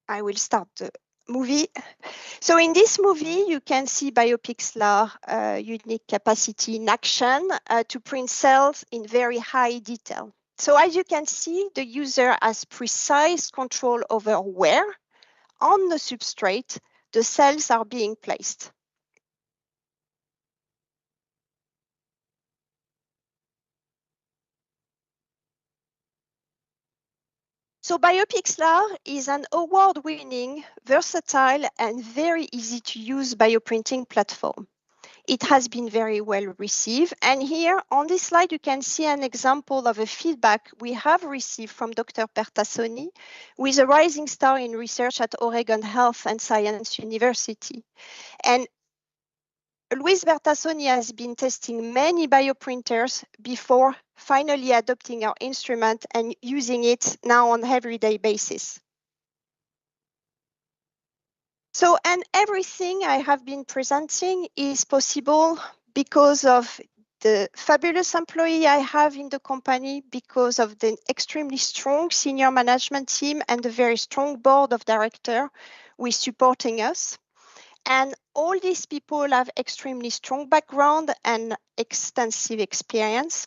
S4: I will start the movie. So in this movie, you can see BioPixlar unique capacity in action to print cells in very high detail. So as you can see, the user has precise control over where on the substrate the cells are being placed. So BioPixlar is an award-winning, versatile, and very easy-to-use bioprinting platform. It has been very well received. And here on this slide, you can see an example of a feedback we have received from Dr. Bertassoni, who is a rising star in research at Oregon Health and Science University. And Luis Bertassoni has been testing many bioprinters before finally adopting our instrument and using it now on an everyday basis. So, and everything I have been presenting is possible because of the fabulous employee I have in the company, because of the extremely strong senior management team and the very strong board of directors who is supporting us. And all these people have extremely strong background and extensive experience.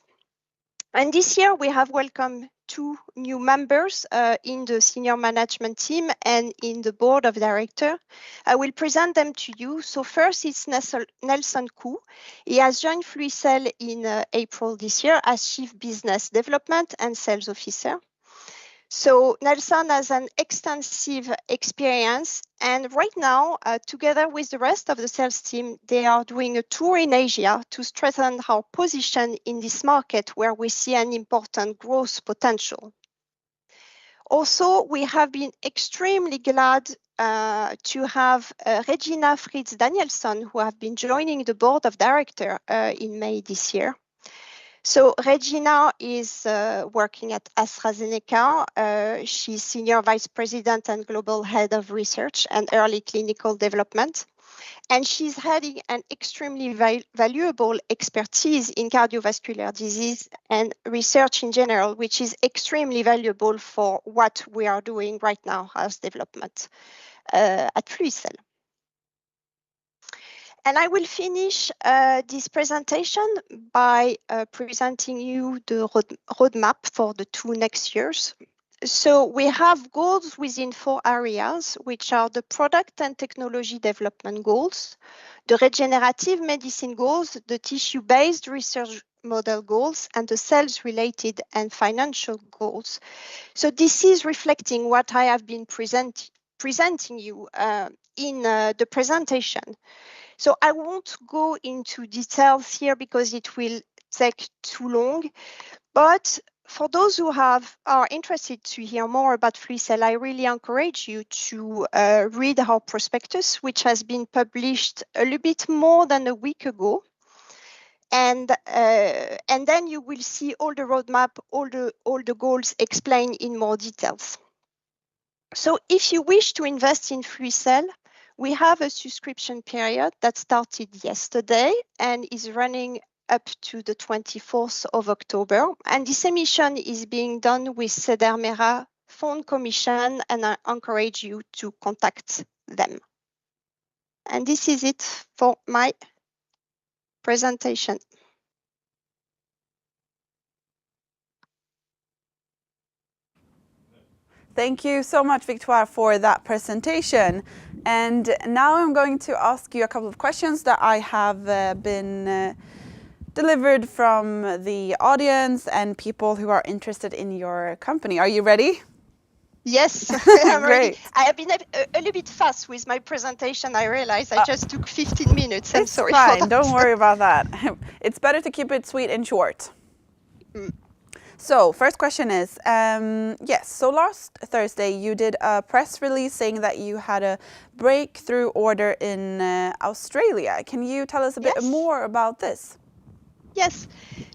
S4: And this year we have welcomed 2 new members in the senior management team and in the board of directors. I will present them to you. So first it's Nelson Koo. He has joined Fluicell in April this year as Chief Business Development and Sales Officer. So Nelson has an extensive experience, and right now, together with the rest of the sales team, they are doing a tour in Asia to strengthen our position in this market where we see an important growth potential. Also, we have been extremely glad to have Regina Fritz Danielsson, who have been joining the board of directors in May this year. So Regina is working at AstraZeneca. She's Senior Vice President and Global Head of Research and Early Clinical Development. And she's having an extremely valuable expertise in cardiovascular disease and research in general, which is extremely valuable for what we are doing right now as development at Fluicell. And I will finish this presentation by presenting you the roadmap for the 2 next years. So we have goals within 4 areas, which are the product and technology development goals, the regenerative medicine goals, the tissue-based research model goals, and the sales-related and financial goals. So this is reflecting what I have been presenting you in the presentation. So I won't go into details here because it will take too long, but for those who are interested to hear more about Fluicell, I really encourage you to read our prospectus, which has been published a little bit more than a week ago. And then you will see all the roadmap, all the goals explained in more details. So if you wish to invest in Fluicell, we have a subscription period that started yesterday and is running up to the 24th of October. And this emission is being done with Cedermera Phone Commission, and I encourage you to contact them. And this is it for my presentation.
S1: Thank you so much, Victoire, for that presentation. And now I'm going to ask you a couple of questions that I have been delivered from the audience and people who are interested in your company. Are you ready?
S4: Yes, I'm ready. I have been a little bit fast with my presentation. I realized I just took 15 minutes. I'm sorry for that.
S1: It's fine. Don't worry about that. It's better to keep it sweet and short. So first question is, yes, so last Thursday you did a press release saying that you had a breakthrough order in Australia. Can you tell us a bit more about this?
S4: Yes,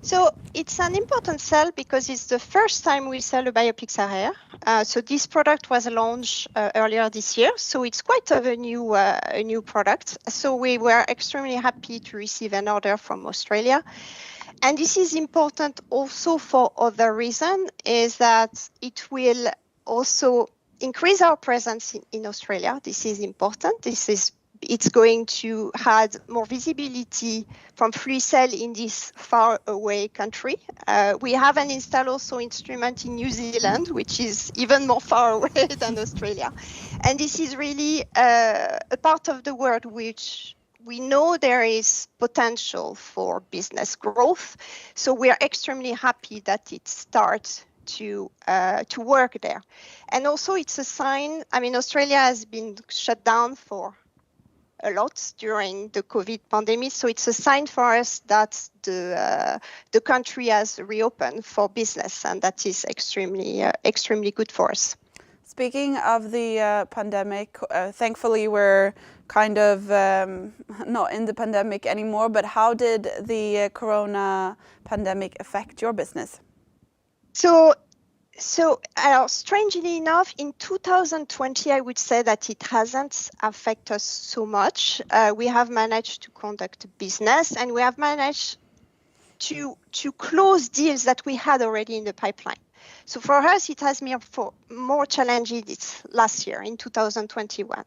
S4: so it's an important sell because it's the first time we sell a Biopixar Air. So this product was launched earlier this year, so it's quite a new product. So we were extremely happy to receive an order from Australia. And this is important also for other reason, is that it will also increase our presence in Australia. This is important. It's going to add more visibility from Fluicell in this far away country. We have an install also instrument in New Zealand, which is even more far away than Australia. And this is really a part of the world which we know there is potential for business growth. So we are extremely happy that it starts to work there. And also it's a sign, I mean, Australia has been shut down for a lot during the COVID pandemic. So it's a sign for us that the country has reopened for business, and that is extremely good for us.
S1: Speaking of the pandemic, thankfully we're kind of not in the pandemic anymore, but how did the corona pandemic affect your business? So strangely enough, in 2020, I would say that it hasn't affected us so much. We have managed to conduct business, and we have managed to close deals that we had already in the pipeline. So for us, it has been more challenging this last year in 2021.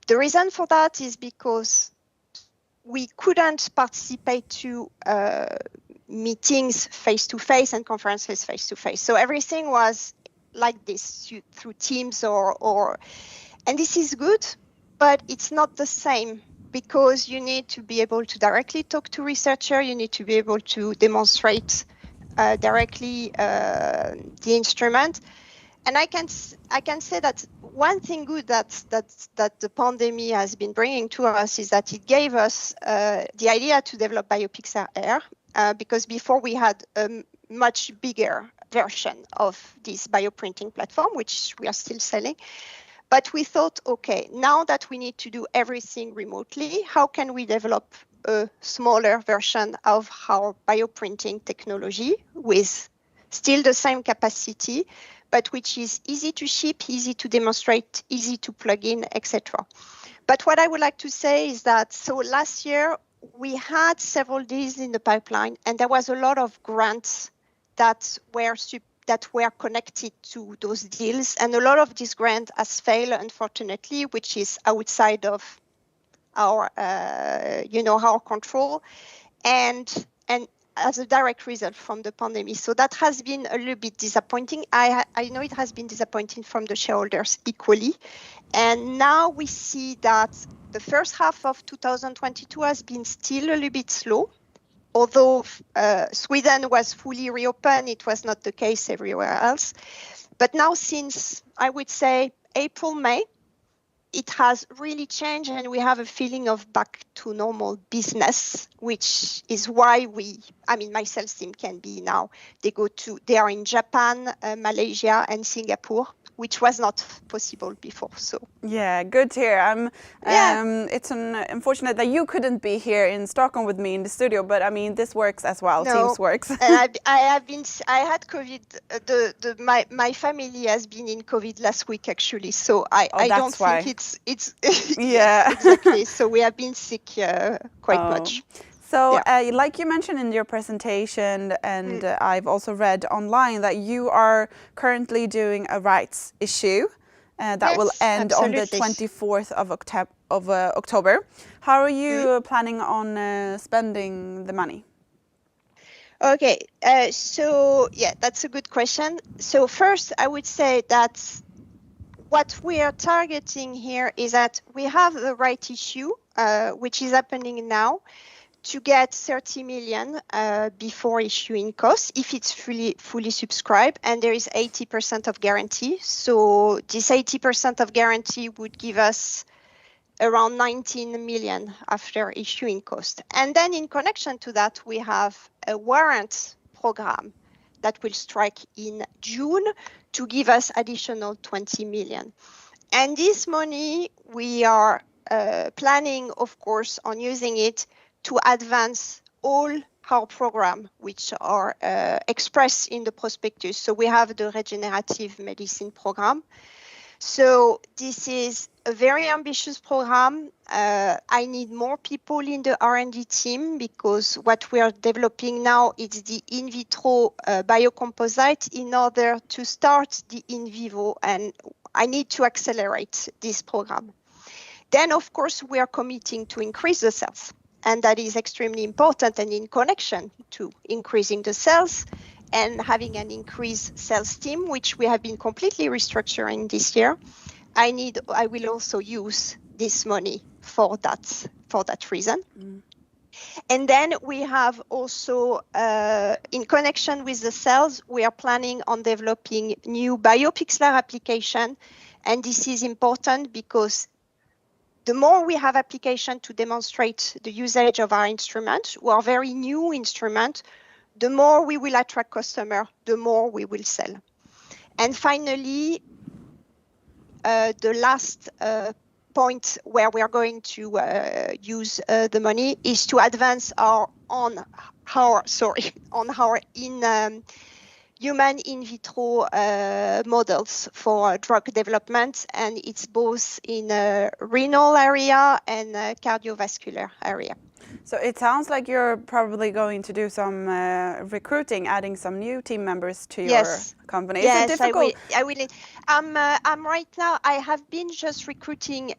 S1: The reason for that is because we couldn't participate to
S4: meetings face-to-face and conferences face-to-face. So everything was like this through Teams and this is good, but it's not the same because you need to be able to directly talk to researcher. You need to be able to demonstrate directly the instrument. And I can say that one thing good that the pandemic has been bringing to us is that it gave us the idea to develop BioPixel Air, because before we had a much bigger version of this bioprinting platform, which we are still selling. But we thought, okay, now that we need to do everything remotely, how can we develop a smaller version of our bioprinting technology with still the same capacity, but which is easy to ship, easy to demonstrate, easy to plug in, etc. But what I would like to say is that, so last year we had several deals in the pipeline, and there was a lot of grants that were connected to those deals, and a lot of these grants has failed, unfortunately, which is outside of our, our control, and as a direct result from the pandemic. So that has been a little bit disappointing. I know it has been disappointing from the shareholders equally. And now we see that the first half of 2022 has been still a little bit slow. Although Sweden was fully reopened, it was not the case everywhere else. But now since, I would say, April, May, it has really changed, and we have a feeling of back to normal business, which is why my sales team can be now, they are in Japan, Malaysia, and Singapore, which was not possible before. So
S1: yeah, good to hear. It's unfortunate that you couldn't be here in Stockholm with me in the studio, but I mean this works as well.
S4: No,
S1: Teams works.
S4: And I had COVID. My family has been in COVID last week actually, so I don't think it's
S1: yeah.
S4: Yes, exactly. So we have been sick quite much.
S1: So like you mentioned in your presentation, and I've also read online that you are currently doing a rights issue that will end
S4: absolutely.
S1: on the 24th of October. How are you planning on spending the money?
S4: Okay, so yeah, that's a good question. So first, I would say that what we are targeting here is that we have the right issue, which is happening now, to get 30 million before issuing costs if it's fully subscribed, and there is 80% of guarantee. So this 80% of guarantee would give us around 19 million after issuing cost. And then in connection to that, we have a warrant program that will strike in June to give us additional 20 million. And this money, we are planning, of course, on using it to advance all our program, which are expressed in the prospectus. So we have the regenerative medicine program. So this is a very ambitious program. I need more people in the R&D team because what we are developing now is the in vitro biocomposite in order to start the in vivo, and I need to accelerate this program. Then, of course, we are committing to increase the sales, and that is extremely important. And in connection to increasing the sales and having an increased sales team, which we have been completely restructuring this year, I will also use this money for that reason. And then we have also, in connection with the sales, we are planning on developing new BioPixel application. And this is important because the more we have application to demonstrate the usage of our instrument, or very new instrument, the more we will attract customer, the more we will sell. And finally, the last point where we are going to use the money is to advance on our human in vitro models for drug development, and it's both in renal area and cardiovascular area.
S1: So it sounds like you're probably going to do some recruiting, adding some new team members to your company. Is it difficult?
S4: I will. I'm right now. I have been just recruiting.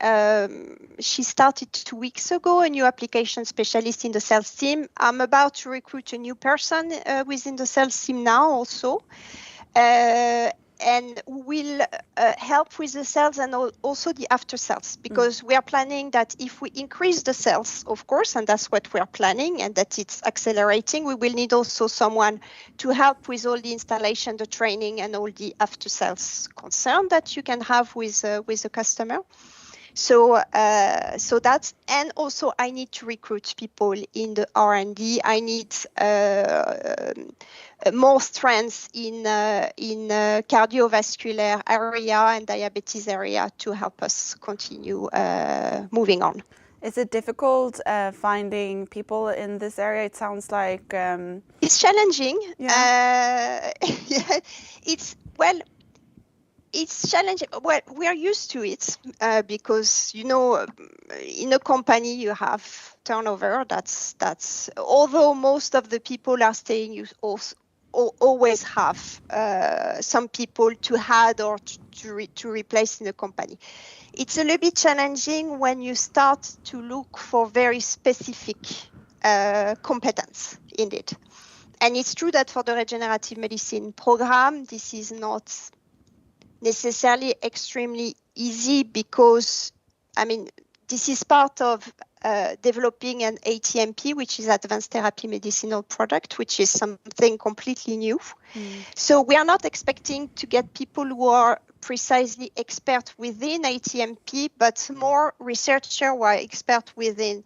S4: She started 2 weeks ago, a new application specialist in the sales team. I'm about to recruit a new person within the sales team now also. And will help with the sales and also the after sales, because we are planning that if we increase the sales, of course, and that's what we are planning, and that it's accelerating, we will need also someone to help with all the installation, the training, and all the after sales concern that you can have with the customer. So that's, and also I need to recruit people in the R&D. I need more strengths in cardiovascular area and diabetes area to help us continue moving on.
S1: Is it difficult finding people in this area? It sounds like
S4: it's challenging.
S1: Yeah.
S4: It's challenging. Well, we are used to it because, you know, in a company you have turnover. That's although most of the people are staying, you also always have some people to add or to replace in the company. It's a little bit challenging when you start to look for very specific competence in it. And it's true that for the regenerative medicine program, this is not necessarily extremely easy because, I mean, this is part of developing an ATMP, which is Advanced Therapy Medicinal Product, which is something completely new. So we are not expecting to get people who are precisely expert within ATMP, but more researcher who are expert within,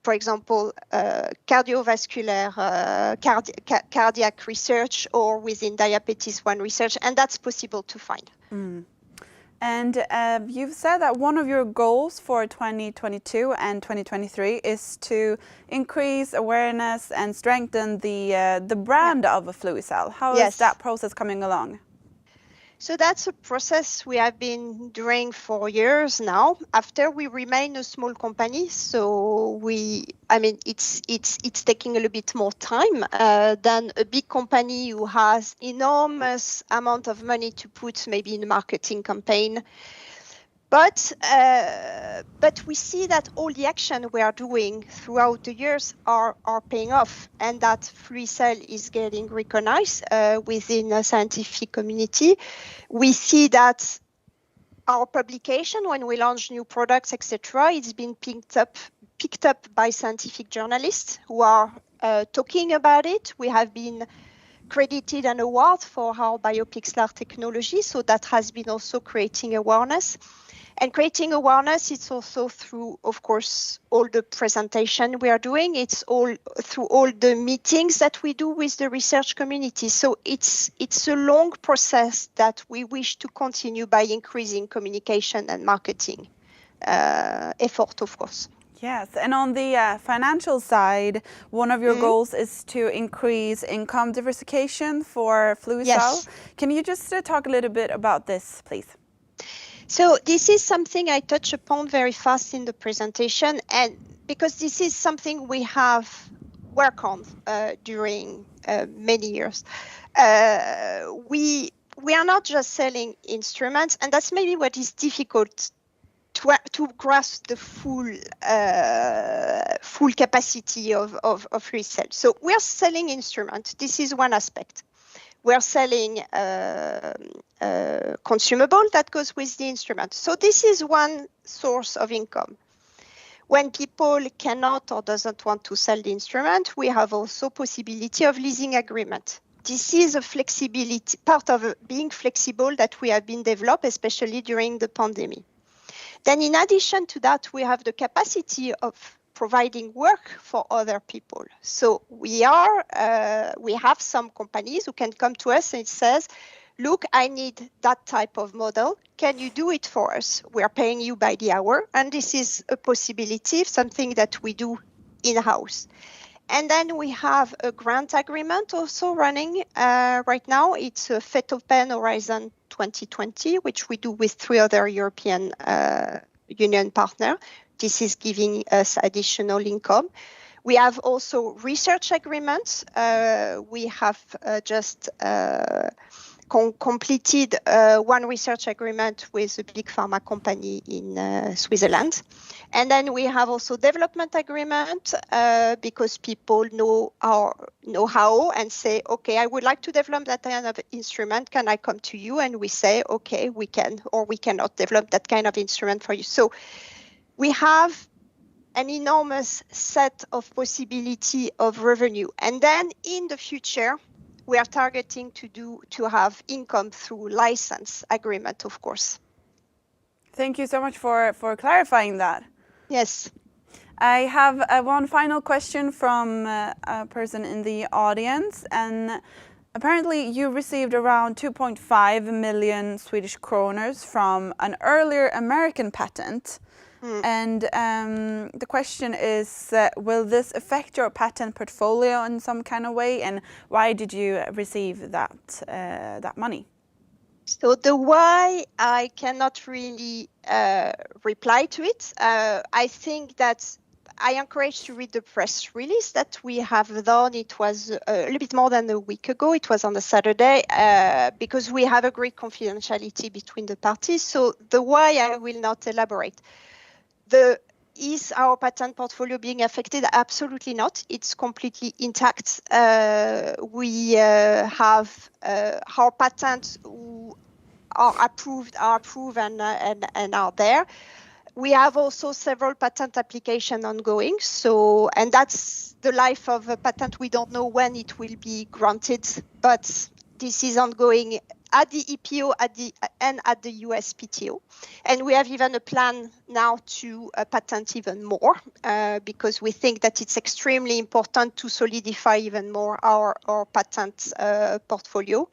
S4: for example, cardiovascular, cardiac research, or within diabetes 1 research, and that's possible to find.
S1: And you've said that one of your goals for 2022 and 2023 is to increase awareness and strengthen the brand of Fluicell. How is that process coming along?
S4: So that's a process we have been doing for years now. After we remain a small company, so it's taking a little bit more time than a big company who has enormous amount of money to put maybe in a marketing campaign. But we see that all the action we are doing throughout the years are paying off, and that Fluicell is getting recognized within the scientific community. We see that our publication, when we launch new products, etc., it's been picked up by scientific journalists who are talking about it. We have been credited an award for our BioPixlar technology, so that has been also creating awareness. And creating awareness, it's also through, of course, all the presentation we are doing. It's all through all the meetings that we do with the research community. So it's a long process that we wish to continue by increasing communication and marketing effort, of course.
S1: Yes, and on the financial side, one of your goals is to increase income diversification for Fluicell.
S4: Yes.
S1: Can you just talk a little bit about this, please?
S4: So this is something I touch upon very fast in the presentation, and because this is something we have worked on during many years. We are not just selling instruments, and that's maybe what is difficult to grasp the full capacity of Fluicell. So we are selling instruments. This is one aspect. We are selling consumable that goes with the instrument. So this is one source of income. When people cannot or doesn't want to sell the instrument, we have also possibility of leasing agreement. This is a flexibility, part of being flexible that we have been developed, especially during the pandemic. Then in addition to that, we have the capacity of providing work for other people. So we have some companies who can come to us and says, look, I need that type of model. Can you do it for us? We are paying you by the hour. And this is a possibility, something that we do in-house. And then we have a grant agreement also running right now. It's a FETOPEN Horizon 2020, which we do with 3 other European Union partners. This is giving us additional income. We have also research agreements. We have just completed one research agreement with a big pharma company in Switzerland. And then we have also development agreement because people know our know-how and say, okay, I would like to develop that kind of instrument. Can I come to you? And we say, okay, we can or we cannot develop that kind of instrument for you. So we have an enormous set of possibility of revenue. And then in the future, we are targeting to have income through license agreement, of course.
S1: Thank you so much for clarifying that.
S4: Yes.
S1: I have one final question from a person in the audience, and apparently you received around 2.5 million Swedish kroners from an earlier American patent. And the question is, will this affect your patent portfolio in some kind of way, and why did you receive that money?
S4: So the why, I cannot really reply to it. I think that I encourage to read the press release that we have done. It was a little bit more than a week ago. It was on a Saturday because we have a great confidentiality between the parties. So the why, I will not elaborate. Is our patent portfolio being affected? Absolutely not. It's completely intact. We have our patents are approved and are there. We have also several patent applications ongoing. So, and that's the life of a patent. We don't know when it will be granted, but this is ongoing at the EPO and at the USPTO. And we have even a plan now to patent even more because we think that it's extremely important to solidify even more our patent portfolio.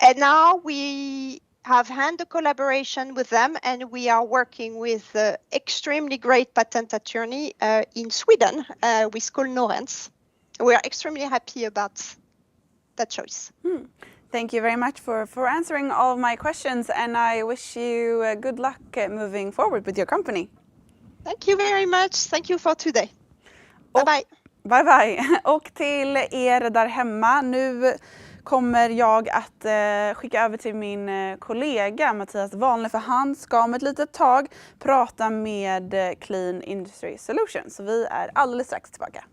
S4: And now we have had a collaboration with them, and we are working with extremely great patent attorney in Sweden, with called Norens. We are extremely happy about that choice.
S1: Thank you very much for answering all of my questions, and I wish you good luck moving forward with your company.
S4: Thank you very much. Thank you for today. Bye bye.
S1: Bye bye. Och till er där hemma, nu kommer jag att skicka över till min kollega Mattias Wanle, för han ska om ett litet tag prata med Clean Industry Solutions. Så vi är alldeles strax tillbaka.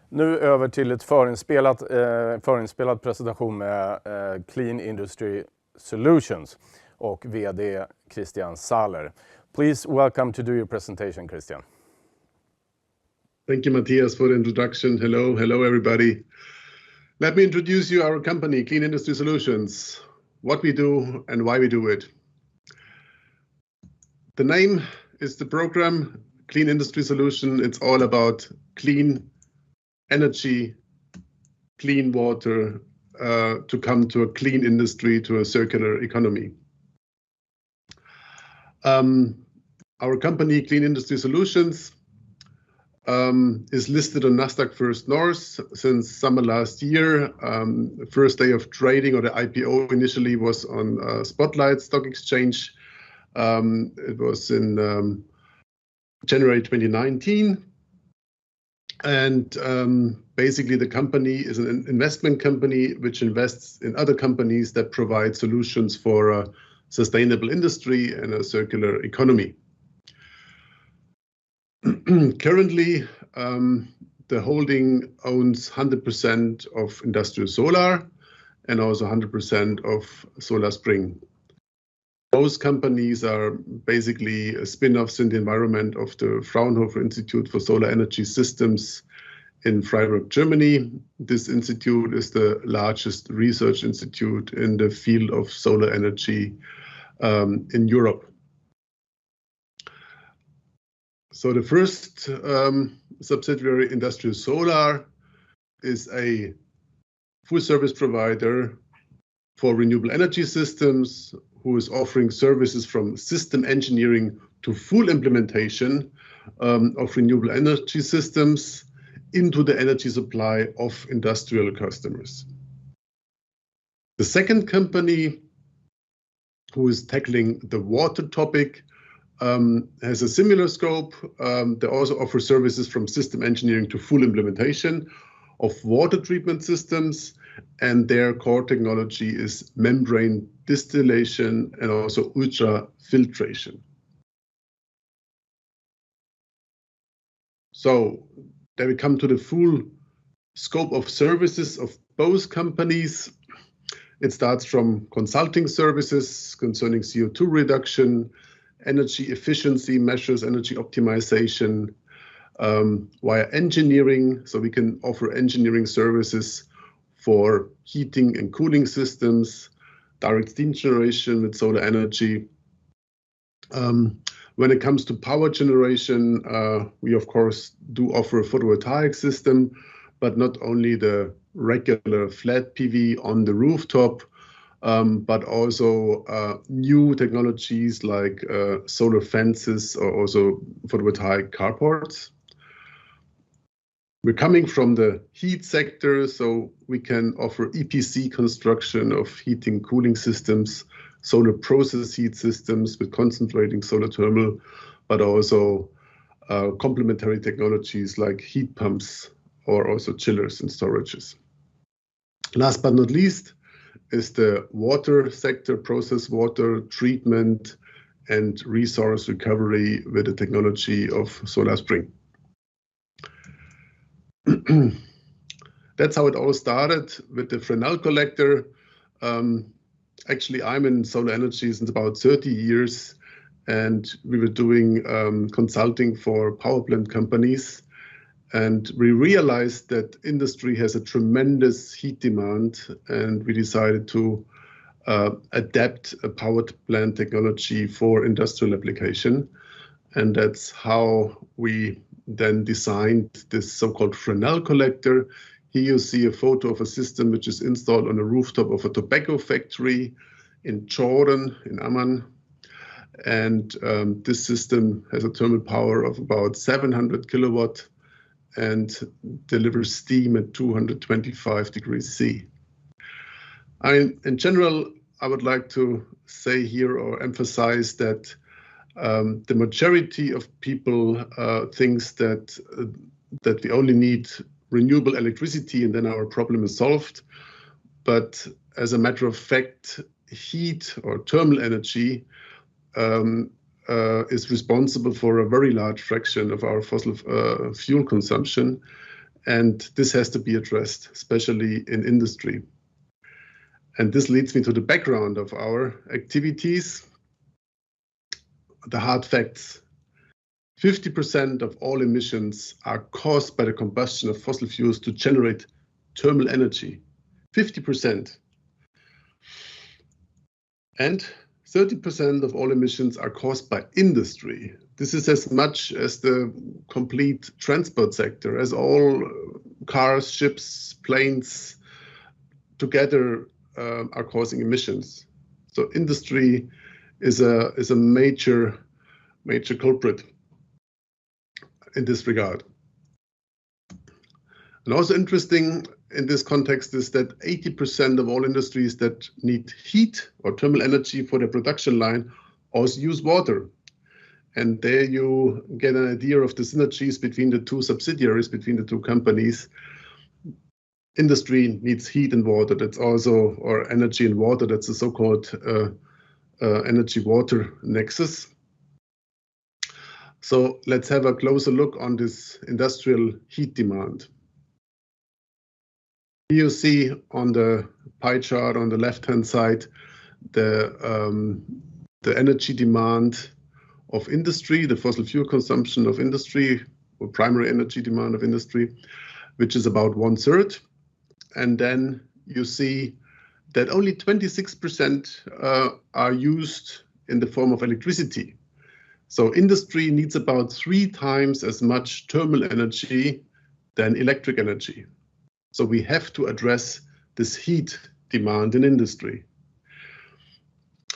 S5: Nu över till ett förinspelad presentation med Clean Industry Solutions och VD Christian Saller. Please welcome to do your presentation, Christian.
S6: Thank you, Matthias, for the introduction. Hello, everybody. Let me introduce you our company, Clean Industry Solutions, what we do and why we do it. The name is the program, Clean Industry Solution. It's all about clean energy, clean water, to come to a clean industry, to a circular economy. Our company, Clean Industry Solutions, is listed on Nasdaq First North since summer last year. First day of trading, or the IPO initially, was on Spotlight Stock Exchange. It was in January 2019. And basically the company is an investment company which invests in other companies that provide solutions for a sustainable industry and a circular economy. Currently, the holding owns 100% of Industrial Solar and also 100% of Solar Spring. Those companies are basically spin-offs in the environment of the Fraunhofer Institute for Solar Energy Systems in Freiburg, Germany. This institute is the largest research institute in the field of solar energy in Europe. So the first subsidiary, Industrial Solar, is a full service provider for renewable energy systems, who is offering services from system engineering to full implementation of renewable energy systems into the energy supply of industrial customers. The second company, who is tackling the water topic, has a similar scope. They also offer services from system engineering to full implementation of water treatment systems, and their core technology is membrane distillation and also ultrafiltration. So then we come to the full scope of services of both companies. It starts from consulting services concerning CO2 reduction, energy efficiency measures, energy optimization, via engineering. So we can offer engineering services for heating and cooling systems, direct steam generation with solar energy. When it comes to power generation, we of course do offer a photovoltaic system, but not only the regular flat PV on the rooftop, but also new technologies like solar fences or also photovoltaic carports. We're coming from the heat sector, so we can offer EPC construction of heating, cooling systems, solar process heat systems with concentrating solar thermal, but also complementary technologies like heat pumps or also chillers and storages. Last but not least is the water sector, process water treatment and resource recovery with the technology of Solar Spring. That's how it all started with the Fresnel collector. Actually, I'm in solar energy since about 30 years, and we were doing consulting for power plant companies. And we realized that industry has a tremendous heat demand, and we decided to adapt a power plant technology for industrial application. And that's how we then designed this so-called Fresnel collector. Here you see a photo of a system which is installed on the rooftop of a tobacco factory in Jordan, in Amman. And this system has a thermal power of about 700 kilowatt and delivers steam at 225 degrees C. In general, I would like to say here or emphasize that the majority of people thinks that we only need renewable electricity and then our problem is solved. But as a matter of fact, heat or thermal energy is responsible for a very large fraction of our fossil fuel consumption. And this has to be addressed, especially in industry. And this leads me to the background of our activities. The hard facts. 50% of all emissions are caused by the combustion of fossil fuels to generate thermal energy. 50%. And 30% of all emissions are caused by industry. This is as much as the complete transport sector, as all cars, ships, planes together are causing emissions. So industry is a major culprit in this regard. And also interesting in this context is that 80% of all industries that need heat or thermal energy for their production line also use water. And there you get an idea of the synergies between the two subsidiaries, between the two companies. Industry needs heat and water. That's also, or energy and water, that's the so-called energy-water nexus. So let's have a closer look on this industrial heat demand. Here you see on the pie chart on the left-hand side the energy demand of industry, the fossil fuel consumption of industry, or primary energy demand of industry, which is about 1/3. And then you see that only 26% are used in the form of electricity. So industry needs about 3 times as much thermal energy than electric energy. So we have to address this heat demand in industry.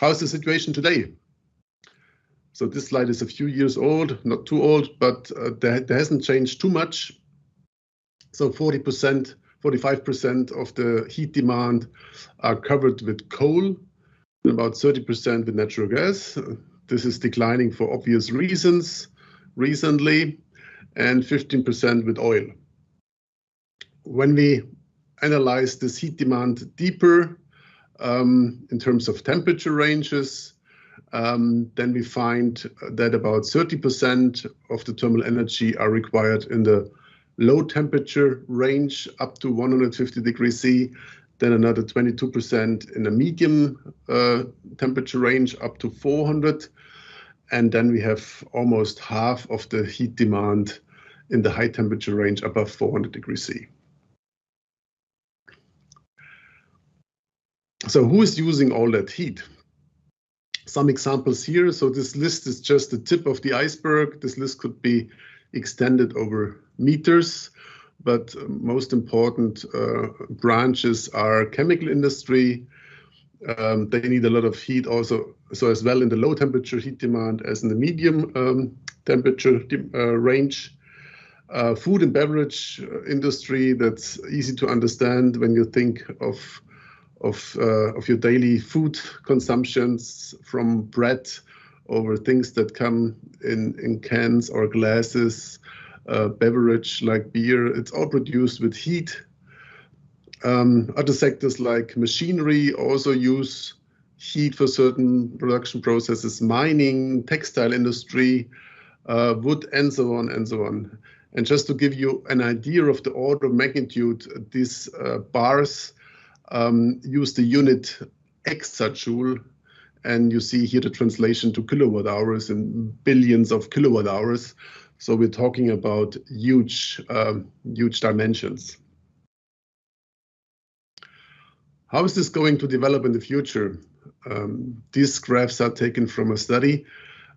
S6: How's the situation today? So this slide is a few years old, not too old, but there hasn't changed too much. So 40%, 45% of the heat demand are covered with coal, and about 30% with natural gas. This is declining for obvious reasons recently, and 15% with oil. When we analyze this heat demand deeper in terms of temperature ranges, then we find that about 30% of the thermal energy are required in the low temperature range up to 150 degrees C, then another 22% in the medium temperature range up to 400. And then we have almost half of the heat demand in the high temperature range above 400 degrees C. So who is using all that heat? Some examples here. So this list is just the tip of the iceberg. This list could be extended over meters, but most important branches are chemical industry. They need a lot of heat also, so as well in the low temperature heat demand as in the medium temperature range. Food and beverage industry, that's easy to understand when you think of your daily food consumptions, from bread over things that come in cans or glasses, beverage like beer. It's all produced with heat. Other sectors like machinery also use heat for certain production processes, mining, textile industry, wood, and so on and so on. And just to give you an idea of the order of magnitude, these bars use the unit exajoule, and you see here the translation to kilowatt hours in billions of kilowatt hours. So we're talking about huge dimensions. How is this going to develop in the future? These graphs are taken from a study,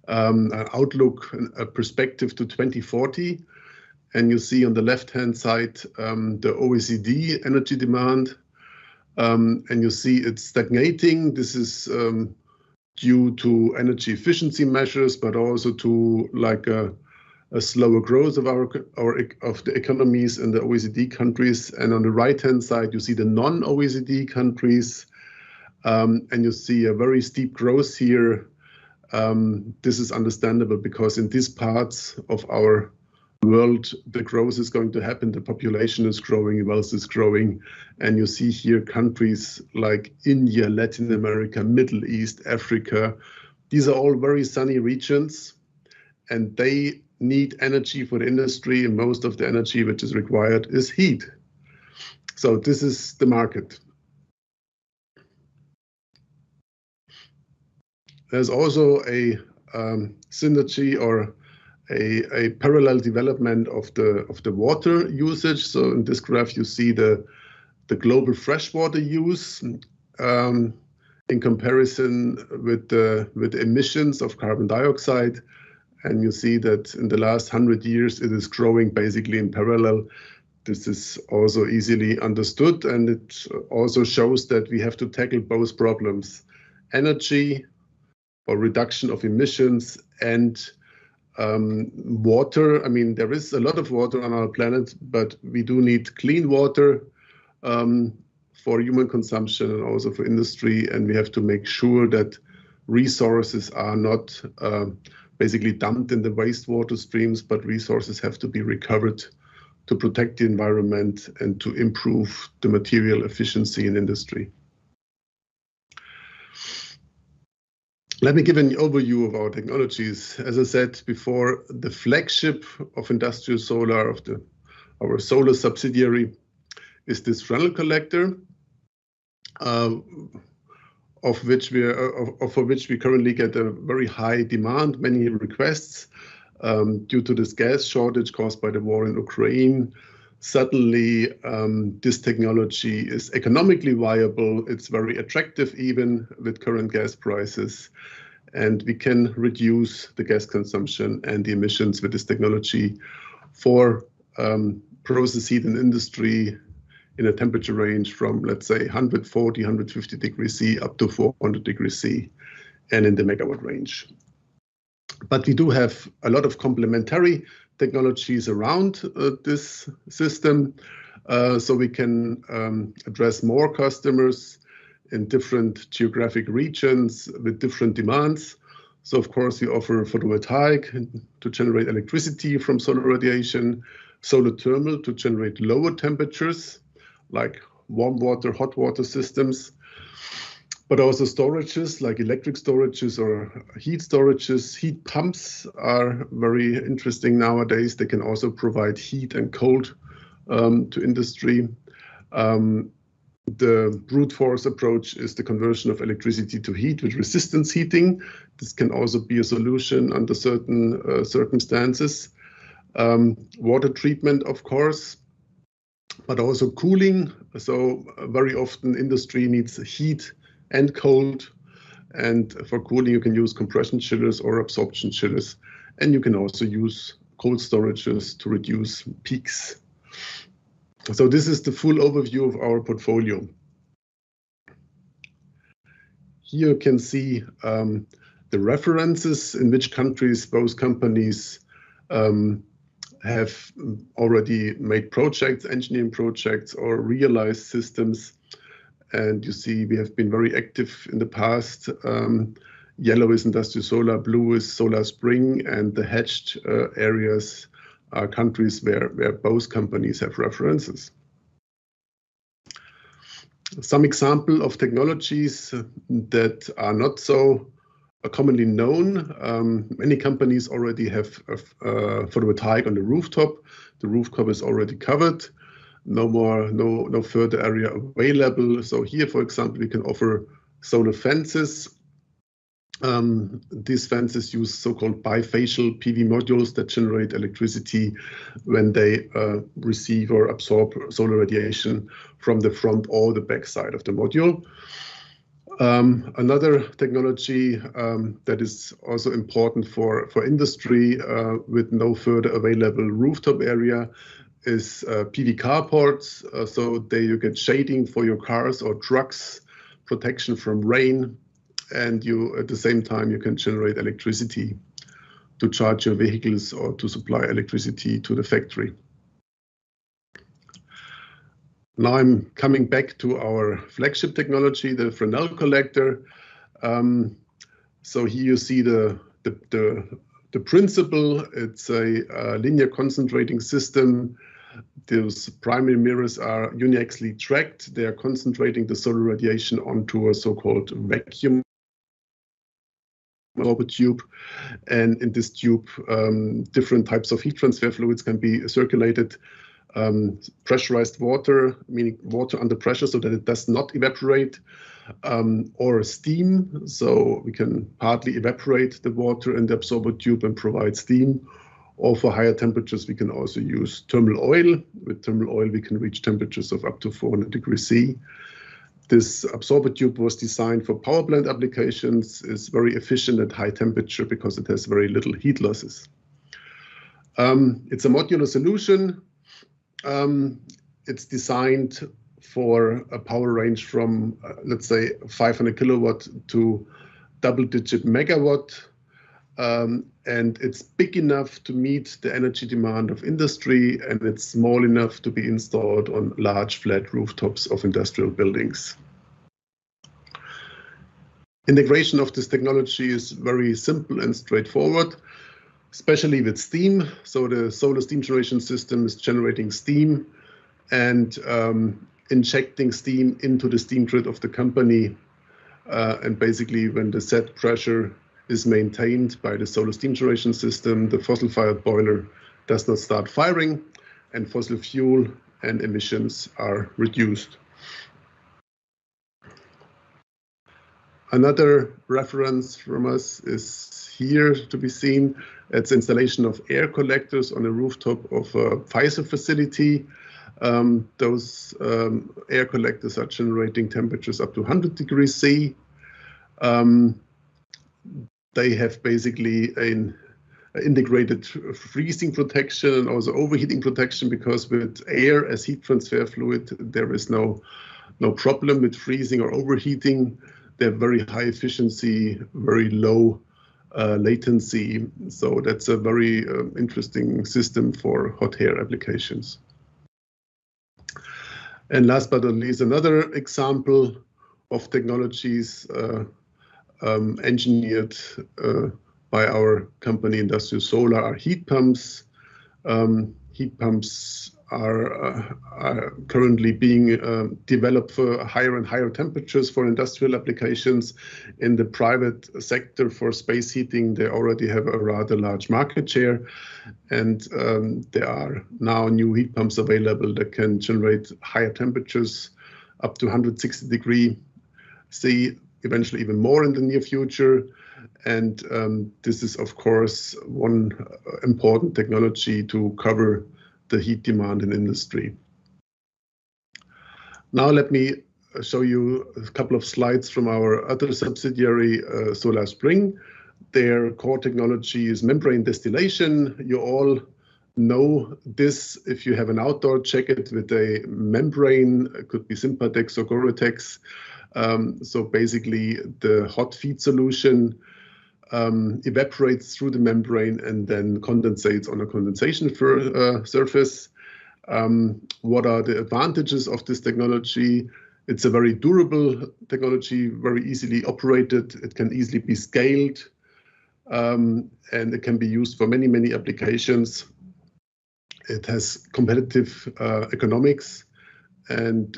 S6: an outlook, a perspective to 2040. And you see on the left-hand side the OECD energy demand. And you see it's stagnating. This is due to energy efficiency measures, but also to like a slower growth of the economies in the OECD countries. And on the right-hand side, you see the non-OECD countries, and you see a very steep growth here. This is understandable because in these parts of our world, the growth is going to happen. The population is growing, wealth is growing, and you see here countries like India, Latin America, Middle East, Africa. These are all very sunny regions, and they need energy for the industry, and most of the energy which is required is heat. So this is the market. There's also a synergy or a parallel development of the water usage. So in this graph, you see the global freshwater use in comparison with the emissions of carbon dioxide. And you see that in the last 100 years, it is growing basically in parallel. This is also easily understood, and it also shows that we have to tackle both problems: energy or reduction of emissions and water. I mean, there is a lot of water on our planet, but we do need clean water for human consumption and also for industry. And we have to make sure that resources are not basically dumped in the wastewater streams, but resources have to be recovered to protect the environment and to improve the material efficiency in industry. Let me give an overview of our technologies. As I said before, the flagship of industrial solar, our solar subsidiary, is this Fresnel collector, for which we currently get a very high demand, many requests due to this gas shortage caused by the war in Ukraine. Suddenly, this technology is economically viable. It's very attractive even with current gas prices. And we can reduce the gas consumption and the emissions with this technology for process heat and industry in a temperature range from, let's say, 140, 150 degrees C up to 400 degrees C, and in the megawatt range. But we do have a lot of complementary technologies around this system, so we can address more customers in different geographic regions with different demands. So of course we offer photovoltaic to generate electricity from solar radiation, solar thermal to generate lower temperatures like warm water, hot water systems, but also storages like electric storages or heat storages. Heat pumps are very interesting nowadays. They can also provide heat and cold to industry. The brute force approach is the conversion of electricity to heat with resistance heating. This can also be a solution under certain circumstances. Water treatment, of course, but also cooling. So very often industry needs heat and cold. And for cooling, you can use compression chillers or absorption chillers. And you can also use cold storages to reduce peaks. So this is the full overview of our portfolio. Here you can see the references in which countries both companies have already made projects, engineering projects, or realized systems. And you see we have been very active in the past. Yellow is industrial solar, blue is Solar Spring, and the hatched areas are countries where both companies have references. Some example of technologies that are not so commonly known. Many companies already have photovoltaic on the rooftop. The rooftop is already covered. No further area available. So here, for example, we can offer solar fences. These fences use so-called bifacial PV modules that generate electricity when they receive or absorb solar radiation from the front or the back side of the module. Another technology that is also important for industry with no further available rooftop area is PV carports. So there you get shading for your cars or trucks, protection from rain, and you at the same time you can generate electricity to charge your vehicles or to supply electricity to the factory. Now I'm coming back to our flagship technology, the Fresnel collector. So here you see the principle. It's a linear concentrating system. Those primary mirrors are uniaxially tracked. They are concentrating the solar radiation onto a so-called vacuum absorber tube. And in this tube, different types of heat transfer fluids can be circulated. Pressurized water, meaning water under pressure so that it does not evaporate, or steam, so we can partly evaporate the water in the absorber tube and provide steam. Or for higher temperatures, we can also use thermal oil. With thermal oil, we can reach temperatures of up to 400 degrees C. This absorber tube was designed for power plant applications, is very efficient at high temperature because it has very little heat losses. It's a modular solution. It's designed for a power range from, let's say, 500 kilowatt to double-digit megawatt. And it's big enough to meet the energy demand of industry, and it's small enough to be installed on large flat rooftops of industrial buildings. Integration of this technology is very simple and straightforward, especially with steam. So the solar steam generation system is generating steam and injecting steam into the steam grid of the company. And basically, when the set pressure is maintained by the solar steam generation system, the fossil-fired boiler does not start firing, and fossil fuel and emissions are reduced. Another reference from us is here to be seen. It's installation of air collectors on the rooftop of a Pfizer facility. Those air collectors are generating temperatures up to 100 degrees C. They have basically an integrated freezing protection and also overheating protection, because with air as heat transfer fluid, there is no problem with freezing or overheating. They have very high efficiency, very low latency. So that's a very interesting system for hot air applications. And last but not least, another example of technologies engineered by our company Industrial Solar are heat pumps. Heat pumps are currently being developed for higher and higher temperatures for industrial applications. In the private sector for space heating, they already have a rather large market share. And there are now new heat pumps available that can generate higher temperatures up to 160 degrees C, eventually even more in the near future. And this is, of course, one important technology to cover the heat demand in industry. Now let me show you a couple of slides from our other subsidiary, Solar Spring. Their core technology is membrane distillation. You all know this if you have an outdoor jacket with a membrane. It could be Sympatex or Gore-Tex. So basically the hot feed solution evaporates through the membrane and then condensates on a condensation surface. What are the advantages of this technology? It's a very durable technology, very easily operated. It can easily be scaled, and it can be used for many, many applications. It has competitive economics, and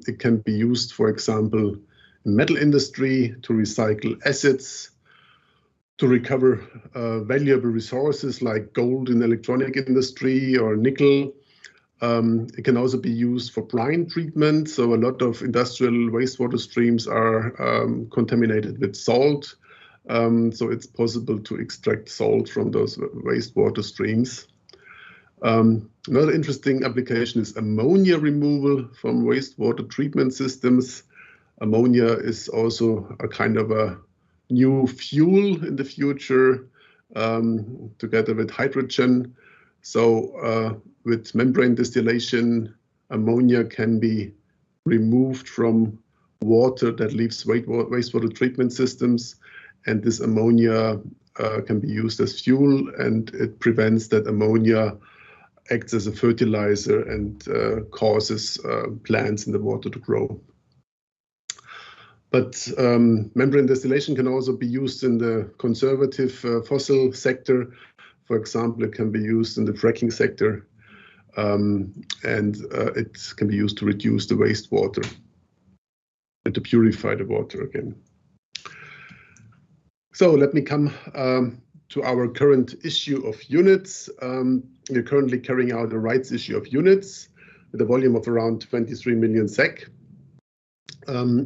S6: it can be used, for example, in metal industry to recycle acids, to recover valuable resources like gold in electronic industry or nickel. It can also be used for brine treatment. So a lot of industrial wastewater streams are contaminated with salt. So it's possible to extract salt from those wastewater streams. Another interesting application is ammonia removal from wastewater treatment systems. Ammonia is also a kind of a new fuel in the future, together with hydrogen. So with membrane distillation, ammonia can be removed from water that leaves wastewater treatment systems, and this ammonia can be used as fuel, and it prevents that ammonia acts as a fertilizer and causes plants in the water to grow. But membrane distillation can also be used in the conservative fossil sector. For example, it can be used in the fracking sector, and it can be used to reduce the wastewater and to purify the water again. So let me come to our current issue of units. We're currently carrying out a rights issue of units with a volume of around 23 million SEK.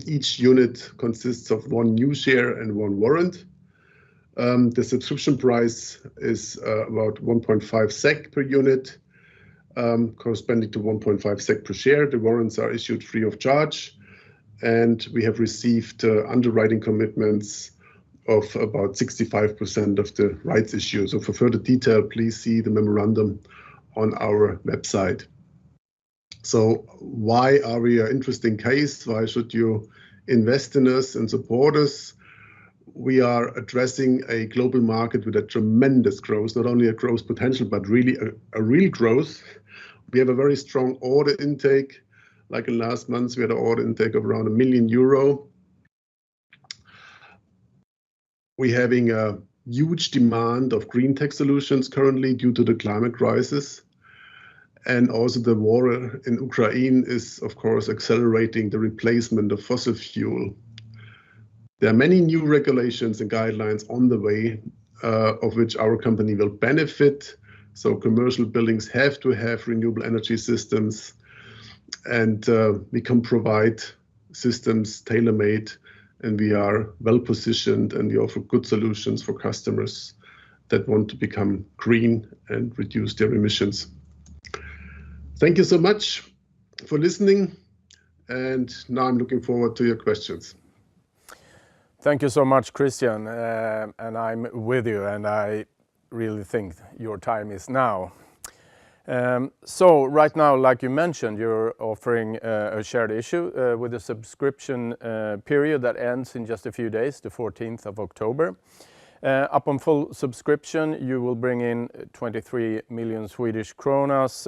S6: Each unit consists of 1 new share and 1 warrant. The subscription price is about 1.5 SEK per unit, corresponding to 1.5 SEK per share. The warrants are issued free of charge, and we have received underwriting commitments of about 65% of the rights issue. So for further detail, please see the memorandum on our website. So why are we an interesting case? Why should you invest in us and support us? We are addressing a global market with a tremendous growth, not only a growth potential, but really a real growth. We have a very strong order intake. Like in last months, we had an order intake of around €1 million. We're having a huge demand of green tech solutions currently due to the climate crisis. And also the war in Ukraine is, of course, accelerating the replacement of fossil fuel. There are many new regulations and guidelines on the way, of which our company will benefit. So commercial buildings have to have renewable energy systems, and we can provide systems tailor-made, and we are well positioned, and we offer good solutions for customers that want to become green and reduce their emissions. Thank you so much for listening, and now I'm looking forward to your questions.
S5: Thank you so much, Christian, and I'm with you, and I really think your time is now. So right now, like you mentioned, you're offering a shared issue with a subscription period that ends in just a few days, the 14th of October. Upon full subscription, you will bring in 23 million Swedish kronas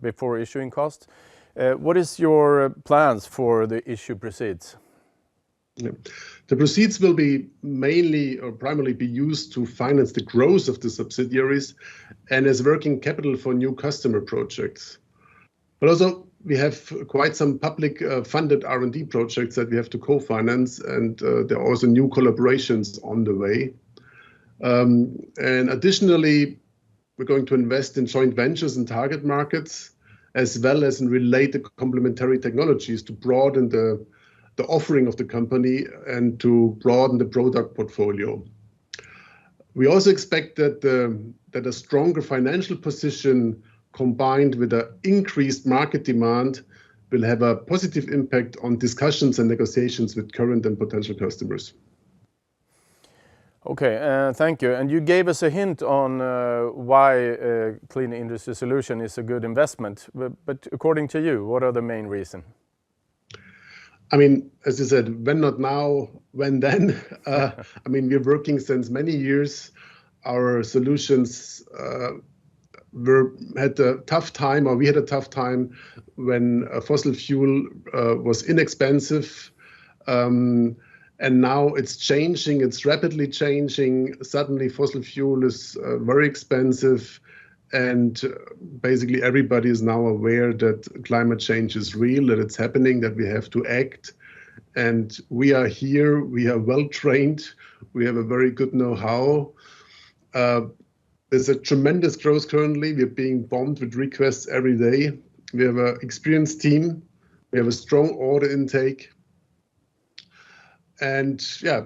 S5: before issuing costs. What is your plans for the issue proceeds?
S6: Yeah. The proceeds will be mainly or primarily be used to finance the growth of the subsidiaries and as working capital for new customer projects. But also we have quite some public funded R&D projects that we have to co-finance, and there are also new collaborations on the way. And additionally, we're going to invest in joint ventures and target markets, as well as in related complementary technologies to broaden the offering of the company and to broaden the product portfolio. We also expect that a stronger financial position combined with an increased market demand will have a positive impact on discussions and negotiations with current and potential customers.
S5: Okay, thank you. And you gave us a hint on why Clean Industry Solution is a good investment. But according to you, what are the main reasons?
S6: I mean, as you said, when not now, when then? I mean, we're working since many years. Our solutions had a tough time, or we had a tough time when fossil fuel was inexpensive. And now it's changing, it's rapidly changing. Suddenly fossil fuel is very expensive. And basically everybody is now aware that climate change is real, that it's happening, that we have to act. And we are here, we are well trained, we have a very good know-how. There's a tremendous growth currently. We're being bombarded with requests every day. We have an experienced team. We have a strong order intake. And yeah,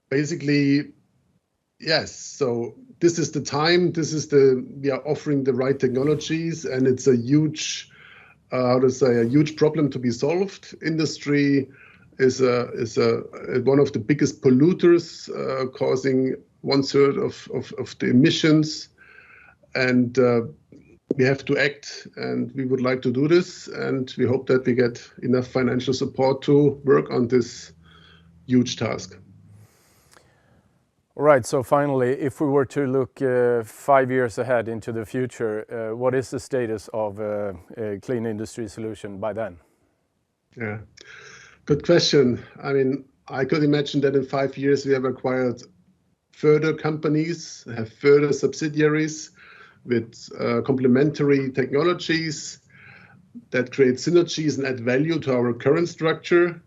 S6: basically, yes. So this is the time. We are offering the right technologies, and it's a huge, a huge problem to be solved. Industry is one of the biggest polluters, causing 1/3 of the emissions, and we have to act. And we would like to do this, and we hope that we get enough financial support to work on this huge task.
S5: All right, so finally, if we were to look 5 years ahead into the future, what is the status of Clean Industry Solution by then?
S6: Yeah, good question. I mean, I could imagine that in 5 years we have acquired further companies, have further subsidiaries with complementary technologies that create synergies and add value to our current structure.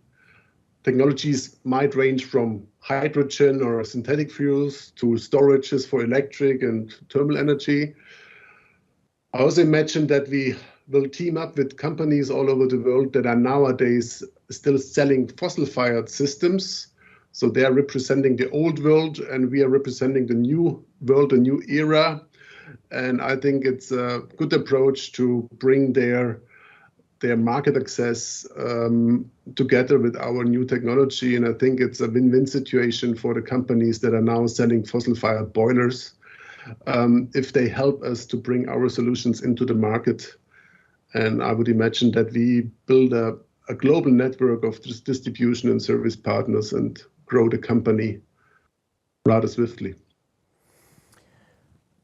S6: technologies might range from hydrogen or synthetic fuels to storages for electric and thermal energy. I also imagine that we will team up with companies all over the world that are nowadays still selling fossil-fired systems. So they are representing the old world, and we are representing the new world, a new era. And I think it's a good approach to bring their market access together with our new technology. And I think it's a win-win situation for the companies that are now selling fossil-fired boilers, if they help us to bring our solutions into the market. And I would imagine that we build a global network of distribution and service partners and grow the company rather swiftly.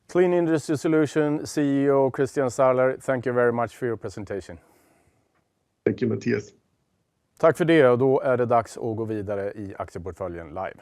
S5: Clean Industry Solution CEO Christian Saller, thank you very much for your presentation.
S6: Thank you, Mattias.
S5: Tack för det, och då är det dags att gå vidare i Aktieportföljen live.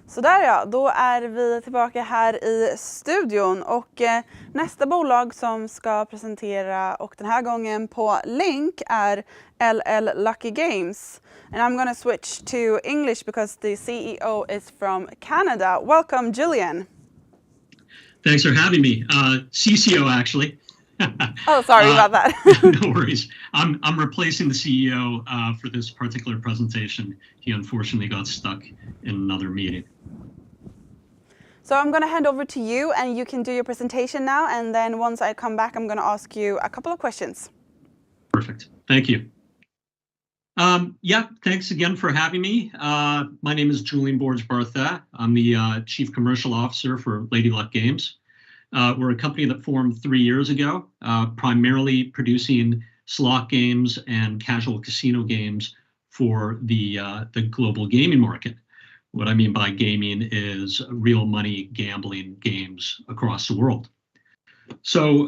S1: Så där ja, då är vi tillbaka här i studion och nästa bolag som ska presentera och den här gången på länk är LL Lucky Games. And I'm gonna switch to English because the CEO is from Canada. Welcome, Julian.
S7: Thanks for having me. CCO, actually.
S1: Oh, sorry about that.
S7: No worries. I'm replacing the CEO for this particular presentation. He unfortunately got stuck in another meeting.
S1: So I'm going to hand over to you and you can do your presentation now. And then once I come back, I'm going to ask you a couple of questions.
S7: Perfect. Thank you. Yeah, thanks again for having me. My name is Julian Borge-Bartha. I'm the Chief Commercial Officer for Lady Luck Games. We're a company that formed 3 years ago, primarily producing slot games and casual casino games for the global gaming market. What I mean by gaming is real money gambling games across the world. So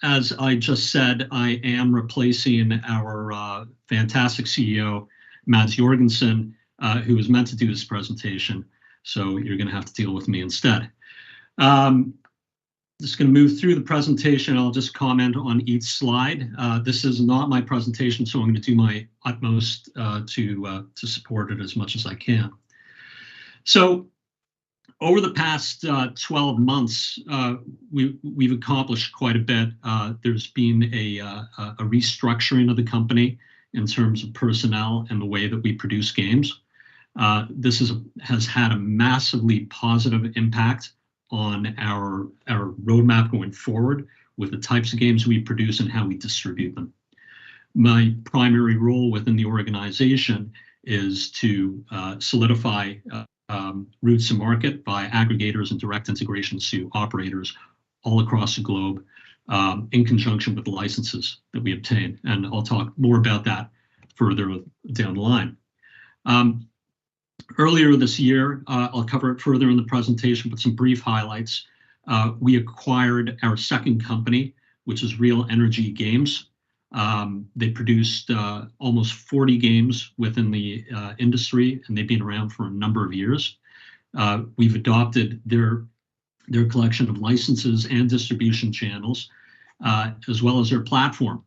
S7: as I just said, I am replacing our fantastic CEO, Mads Jorgensen, who was meant to do this presentation. So you're going to have to deal with me instead. Just going to move through the presentation. I'll just comment on each slide. This is not my presentation, so I'm going to do my utmost to support it as much as I can. So over the past 12 months, we've accomplished quite a bit. There's been a restructuring of the company in terms of personnel and the way that we produce games. This has had a massively positive impact on our roadmap going forward with the types of games we produce and how we distribute them. My primary role within the organization is to solidify routes to market by aggregators and direct integrations to operators all across the globe in conjunction with the licenses that we obtain. And I'll talk more about that further down the line. Earlier this year, I'll cover it further in the presentation, but some brief highlights. We acquired our second company, which is Real Energy Games. They produced almost 40 games within the industry, and they've been around for a number of years. We've adopted their collection of licenses and distribution channels, as well as their platform,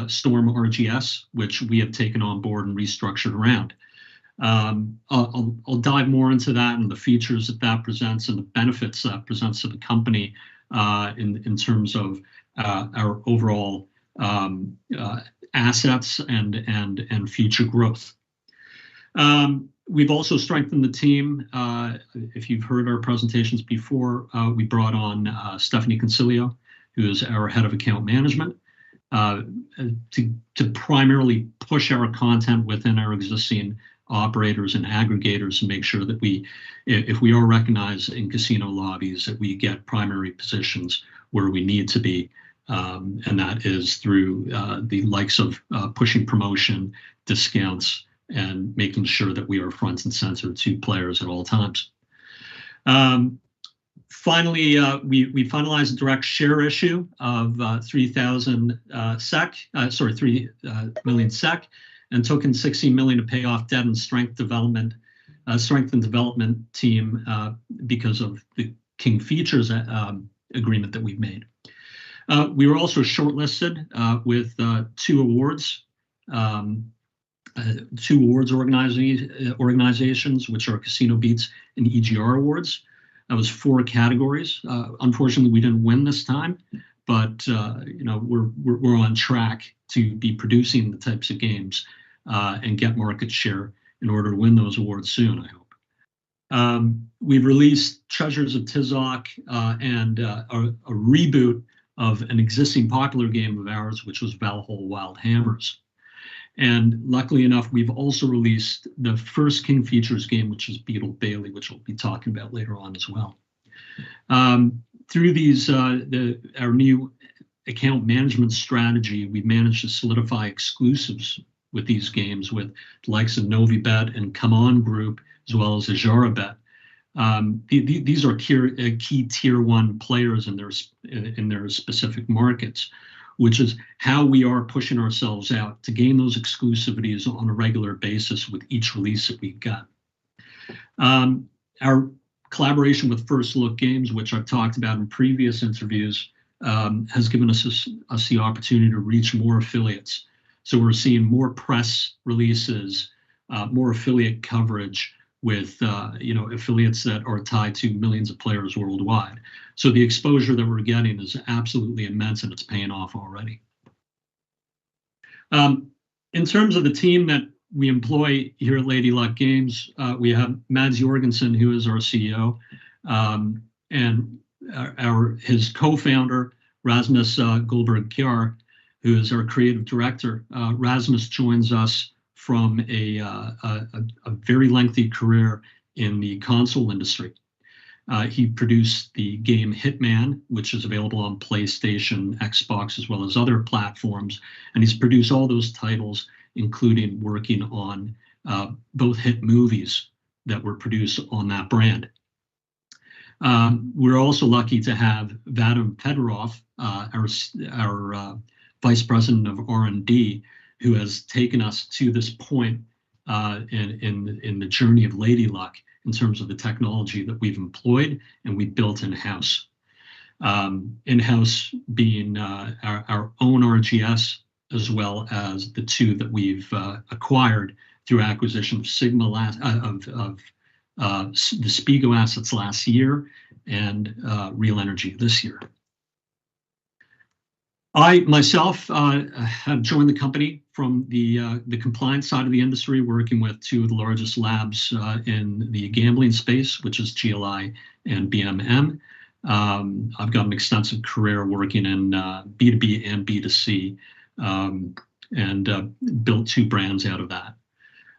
S7: Storm RGS, which we have taken on board and restructured around. I'll dive more into that and the features that presents and the benefits that presents to the company in terms of our overall assets and future growth. We've also strengthened the team. If you've heard our presentations before, we brought on Stephanie Concilio, who is our head of account management, to primarily push our content within our existing operators and aggregators and make sure that if we are recognized in casino lobbies, that we get primary positions where we need to be. And that is through the likes of pushing promotion, discounts, and making sure that we are front and center to players at all times. Finally, we finalized a direct share issue of 3 million SEK, and took in 16 million to pay off debt and strengthen development team because of the King Features agreement that we've made. We were also shortlisted with two awards organizations, which are Casino Beats and EGR awards. That was 4 categories. Unfortunately, we didn't win this time, but we're on track to be producing the types of games and get market share in order to win those awards soon, I hope. We've released Treasures of Tizoc and a reboot of an existing popular game of ours, which was Valhalla Wild Hammers. And luckily enough, we've also released the first King Features game, which is Beetle Bailey, which we'll be talking about later on as well. Through these, our new account management strategy, we've managed to solidify exclusives with these games with the likes of Novibet and Come On Group, as well as Ajarabet. These are key tier 1 players in their specific markets, which is how we are pushing ourselves out to gain those exclusivities on a regular basis with each release that we've got. Our collaboration with First Look Games, which I've talked about in previous interviews, has given us the opportunity to reach more affiliates. So we're seeing more press releases, more affiliate coverage with affiliates that are tied to millions of players worldwide. So the exposure that we're getting is absolutely immense, and it's paying off already. In terms of the team that we employ here at Lady Luck Games, we have Mads Jorgensen, who is our CEO, and his co-founder, Rasmus Goldberg Kjær, who is our creative director. Rasmus joins us from a very lengthy career in the console industry. He produced the game Hitman, which is available on PlayStation, Xbox, as well as other platforms. And he's produced all those titles, including working on both hit movies that were produced on that brand. We're also lucky to have Vadim Fedorov, our Vice President of R&D, who has taken us to this point in the journey of Lady Luck in terms of the technology that we've employed and we built in-house. In-house being our own RGS, as well as the two that we've acquired through acquisition of the Spigo assets last year and Real Energy this year. I myself have joined the company from the compliance side of the industry, working with two of the largest labs in the gambling space, which is GLI and BMM. I've got an extensive career working in B2B and B2C, and built two brands out of that.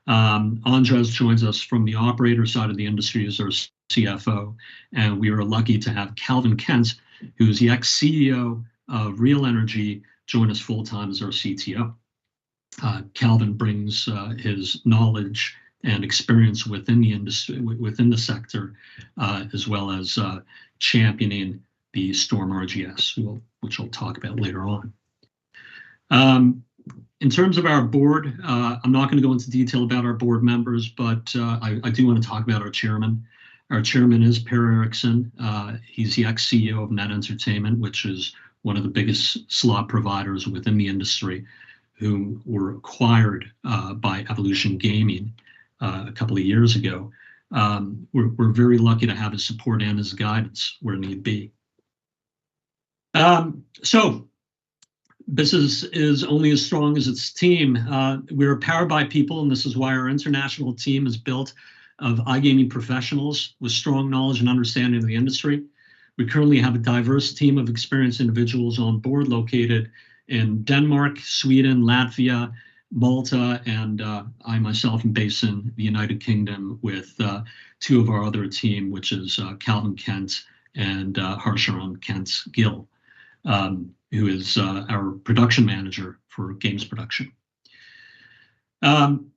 S7: Andres joins us from the operator side of the industry as our CFO, and we are lucky to have Calvin Kent, who's the ex-CEO of Real Energy, join us full-time as our CTO. Calvin brings his knowledge and experience within the industry, within the sector, as well as championing the Storm RGS, which I'll talk about later on. In terms of our board, I'm not going to go into detail about our board members, but I do want to talk about our chairman. Our chairman is Per Eriksson. He's the ex-CEO of Net Entertainment, which is one of the biggest slot providers within the industry, who were acquired by Evolution Gaming a couple of years ago. We're very lucky to have his support and his guidance where need be. So business is only as strong as its team. We're powered by people, and this is why our international team is built of iGaming professionals with strong knowledge and understanding of the industry. We currently have a diverse team of experienced individuals on board located in Denmark, Sweden, Latvia, Malta, and I myself am based in the United Kingdom with two of our other team, which is Calvin Kent and Harsharan Kent Gill, who is our production manager for games production. In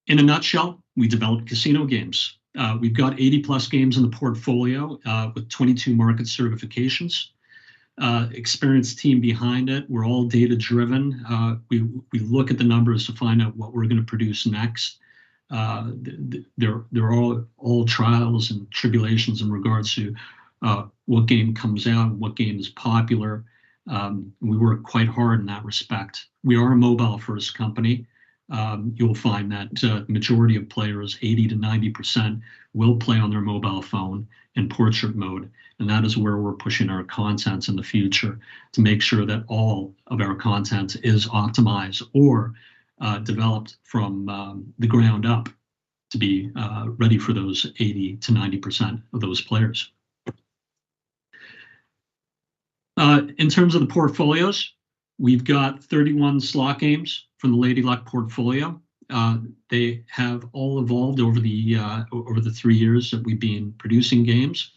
S7: a nutshell, we develop casino games. We've got 80 plus games in the portfolio with 22 market certifications. Experienced team behind it. We're all data driven. We look at the numbers to find out what we're going to produce next. There are all trials and tribulations in regards to what game comes out, what game is popular. We work quite hard in that respect. We are a mobile first company. You'll find that the majority of players, 80 to 90%, will play on their mobile phone in portrait mode. And that is where we're pushing our content in the future to make sure that all of our content is optimized or developed from the ground up to be ready for those 80 to 90% of those players. In terms of the portfolios, we've got 31 slot games from the Lady Luck portfolio. They have all evolved over the 3 years that we've been producing games.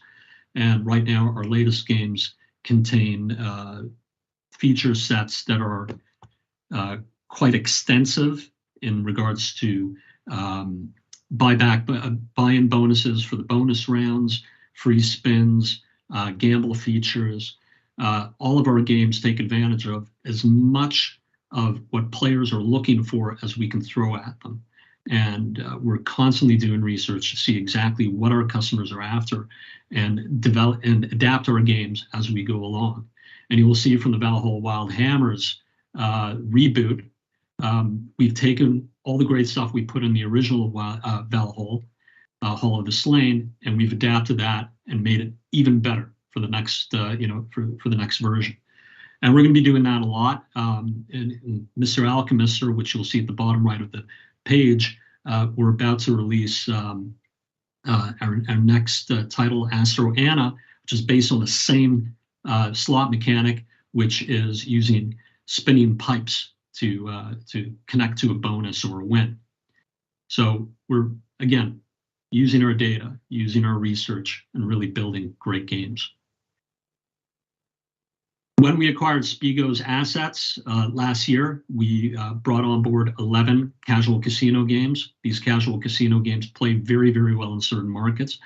S7: And right now, our latest games contain feature sets that are quite extensive in regards to buy-in bonuses for the bonus rounds, free spins, gamble features. All of our games take advantage of as much of what players are looking for as we can throw at them. And we're constantly doing research to see exactly what our customers are after and develop and adapt our games as we go along. And you will see from the Valhalla Wild Hammers reboot, we've taken all the great stuff we put in the original Valhalla, Hall of the Slain, and we've adapted that and made it even better for the next, for the next version. And we're going to be doing that a lot. In Mr. Alchemister, which you'll see at the bottom right of the page, we're about to release our next title, Astro Anna, which is based on the same slot mechanic, which is using spinning pipes to connect to a bonus or a win. So we're, again, using our data, using our research, and really building great games. When we acquired Spigo's assets last year, we brought on board 11 casual casino games. These casual casino games play very, very well in certain markets.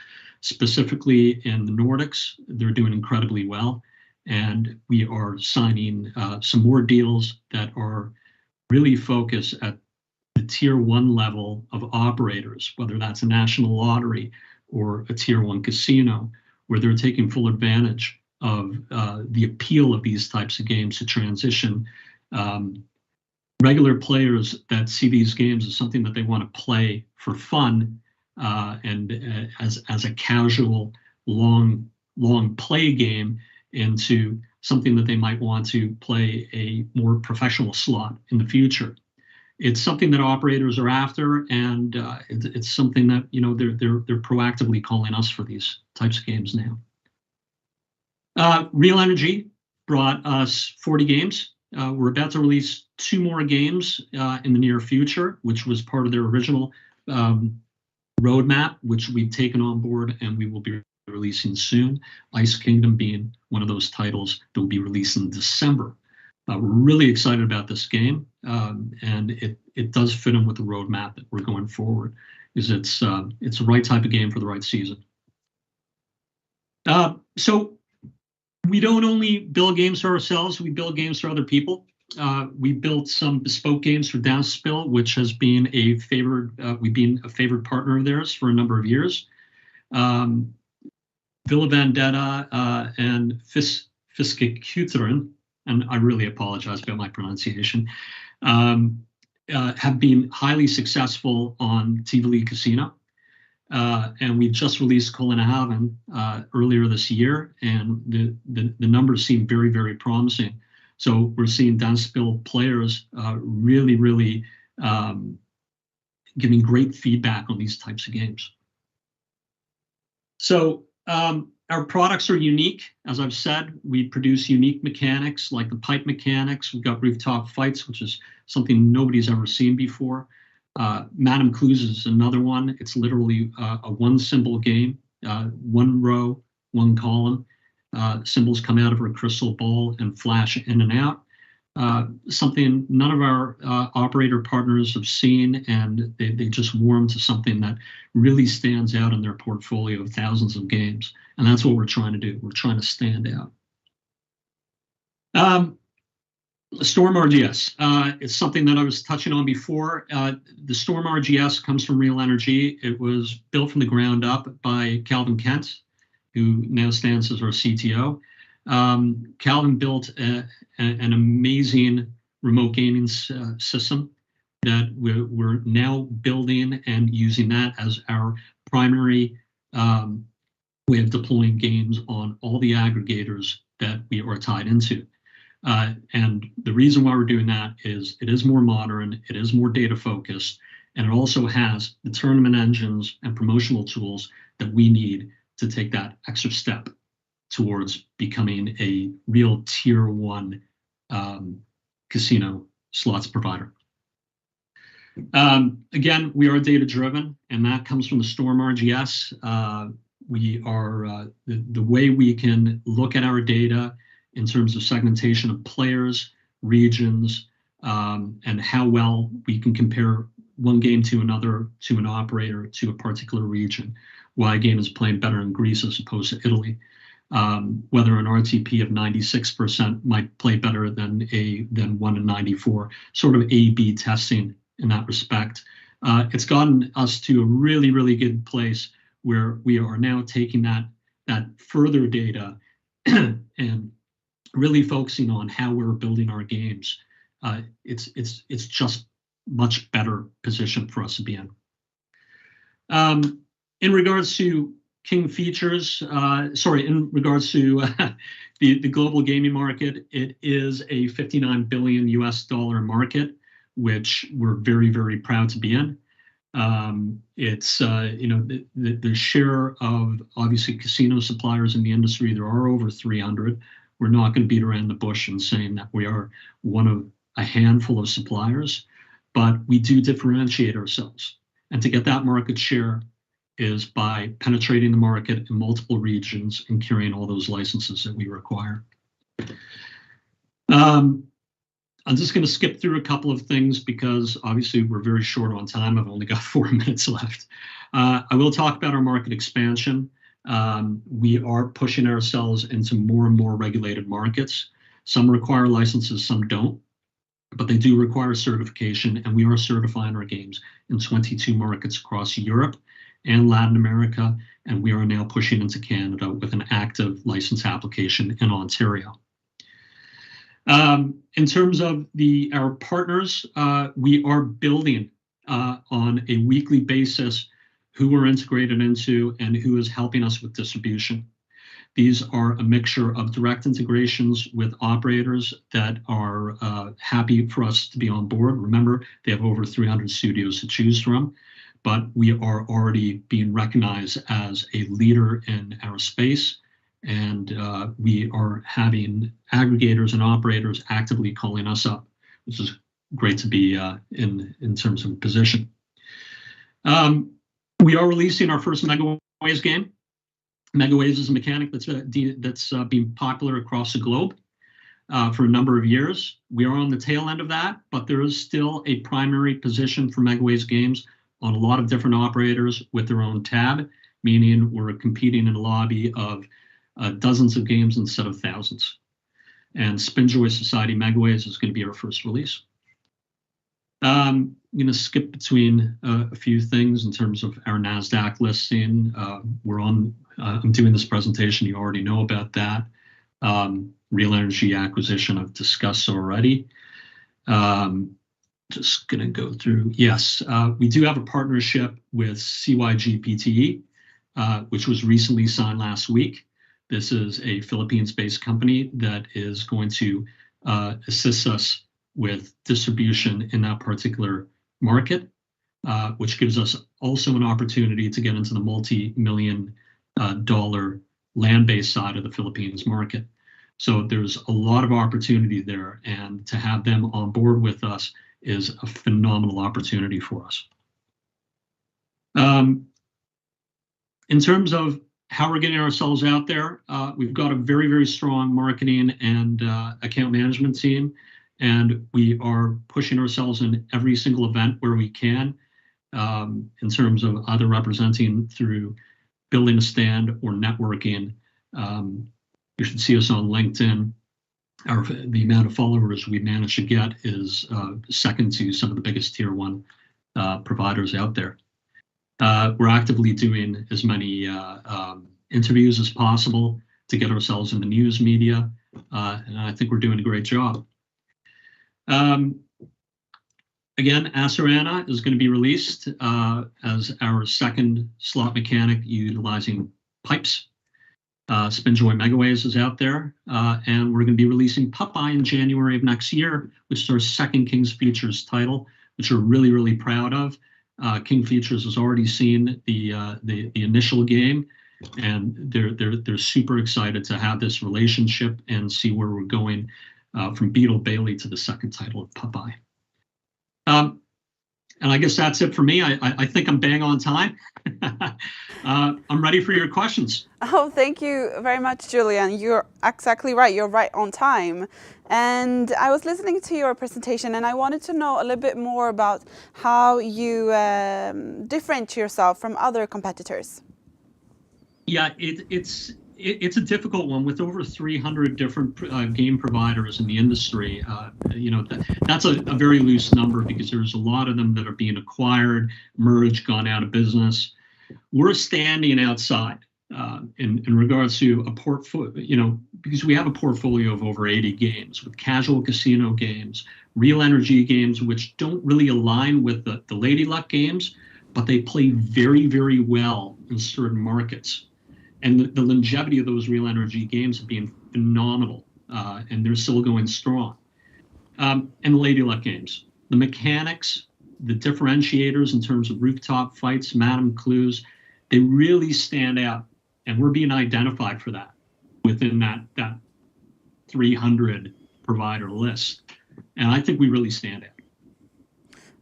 S7: Specifically in the Nordics, they're doing incredibly well. And we are signing some more deals that are really focused at the tier 1 level of operators, whether that's a national lottery or a tier 1 casino, where they're taking full advantage of the appeal of these types of games to transition regular players that see these games as something that they want to play for fun and as a casual, long play game into something that they might want to play a more professional slot in the future. It's something that operators are after, and it's something that they're proactively calling us for these types of games now. Real Energy brought us 40 games. We're about to release 2 more games in the near future, which was part of their original roadmap, which we've taken on board and we will be releasing soon. Ice Kingdom being one of those titles that will be released in December. We're really excited about this game, and it does fit in with the roadmap that we're going forward. It's the right type of game for the right season. So we don't only build games for ourselves, we build games for other people. We built some bespoke games for Downspill, which has been we've been a favored partner of theirs for a number of years. Villa Vendetta and Fiskekuteren, and I really apologize about my pronunciation, have been highly successful on Tivoli Casino. And we just released Kolinahaven earlier this year, and the numbers seem very, very promising. So we're seeing Downspill players really giving great feedback on these types of games. So our products are unique. As I've said, we produce unique mechanics like the pipe mechanics. We've got rooftop fights, which is something nobody's ever seen before. Madame Clues is another one. It's literally a 1 symbol game, 1 row, 1 column. Symbols come out of a crystal ball and flash in and out. Something none of our operator partners have seen, and they just warm to something that really stands out in their portfolio of thousands of games. And that's what we're trying to do. We're trying to stand out. Storm RGS. It's something that I was touching on before. The Storm RGS comes from Real Energy. It was built from the ground up by Calvin Kent, who now stands as our CTO. Calvin built an amazing remote gaming system that we're now building and using that as our primary way of deploying games on all the aggregators that we are tied into. And the reason why we're doing that is it is more modern, it is more data focused, and it also has the tournament engines and promotional tools that we need to take that extra step towards becoming a real tier 1 casino slots provider. Again, we are data driven, and that comes from the Storm RGS. We are the way we can look at our data in terms of segmentation of players, regions, and how well we can compare one game to another, to an operator, to a particular region. Why a game is playing better in Greece as opposed to Italy. Whether an RTP of 96% might play better than 1 in 94. Sort of A/B testing in that respect. It's gotten us to a really, really good place where we are now taking that further data and really focusing on how we're building our games. It's just much better position for us to be in. In regards to King Features, in regards to the global gaming market, it is a $59 billion US market, which we're very, very proud to be in. It's the share of obviously casino suppliers in the industry. There are over 300. We're not going to beat around the bush and saying that we are one of a handful of suppliers, but we do differentiate ourselves. And to get that market share is by penetrating the market in multiple regions and carrying all those licenses that we require. I'm just going to skip through a couple of things because obviously we're very short on time. I've only got 4 minutes left. I will talk about our market expansion. We are pushing ourselves into more and more regulated markets. Some require licenses, some don't, but they do require certification, and we are certifying our games in 22 markets across Europe and Latin America, and we are now pushing into Canada with an active license application in Ontario. In terms of our partners, we are building on a weekly basis who we're integrated into and who is helping us with distribution. These are a mixture of direct integrations with operators that are happy for us to be on board. Remember, they have over 300 studios to choose from, but we are already being recognized as a leader in our space. And we are having aggregators and operators actively calling us up, which is great to be in terms of position. We are releasing our first Megaways game. Megaways is a mechanic that's been popular across the globe for a number of years. We are on the tail end of that, but there is still a primary position for Megaways games on a lot of different operators with their own tab, meaning we're competing in a lobby of dozens of games instead of thousands. And Spinjoy Society Megaways is going to be our first release. I'm going to skip between a few things in terms of our NASDAQ listing. I'm doing this presentation, you already know about that. Real Energy acquisition I've discussed already. Just going to go through. Yes, we do have a partnership with CYGPTE, which was recently signed last week. This is a Philippines-based company that is going to assist us with distribution in that particular market, which gives us also an opportunity to get into the multi-million dollar land-based side of the Philippines market. So there's a lot of opportunity there, and to have them on board with us is a phenomenal opportunity for us. In terms of how we're getting ourselves out there, we've got a very, very strong marketing and account management team, and we are pushing ourselves in every single event where we can, in terms of either representing through building a stand or networking. You should see us on LinkedIn. The amount of followers we managed to get is second to some of the biggest tier 1 providers out there. We're actively doing as many interviews as possible to get ourselves in the news media, and I think we're doing a great job. Again, Asurana is going to be released as our second slot mechanic utilizing pipes. Spinjoy Megaways is out there, and we're going to be releasing Popeye in January of next year, which is our second King's Features title, which we're really, really proud of. King Features has already seen the initial game, and they're super excited to have this relationship and see where we're going from Beetle Bailey to the second title of Popeye. And I guess that's it for me. I think I'm bang on time. I'm ready for your questions.
S1: Oh, thank you very much, Julian. You're exactly right. You're right on time. And I was listening to your presentation, and I wanted to know a little bit more about how you differentiate yourself from other competitors.
S7: Yeah, it's it's a difficult one with over 300 different game providers in the industry. That's a very loose number because there's a lot of them that are being acquired, merged, gone out of business. We're standing outside in regards to a portfolio, because we have a portfolio of over 80 games with casual casino games, real energy games, which don't really align with the Lady Luck games, but they play very, very well in certain markets. And the longevity of those real energy games have been phenomenal, and they're still going strong. And the Lady Luck games, the mechanics, the differentiators in terms of rooftop fights, Madame Clues, they really stand out, and we're being identified for that within that 300 provider list. And I think we really stand out.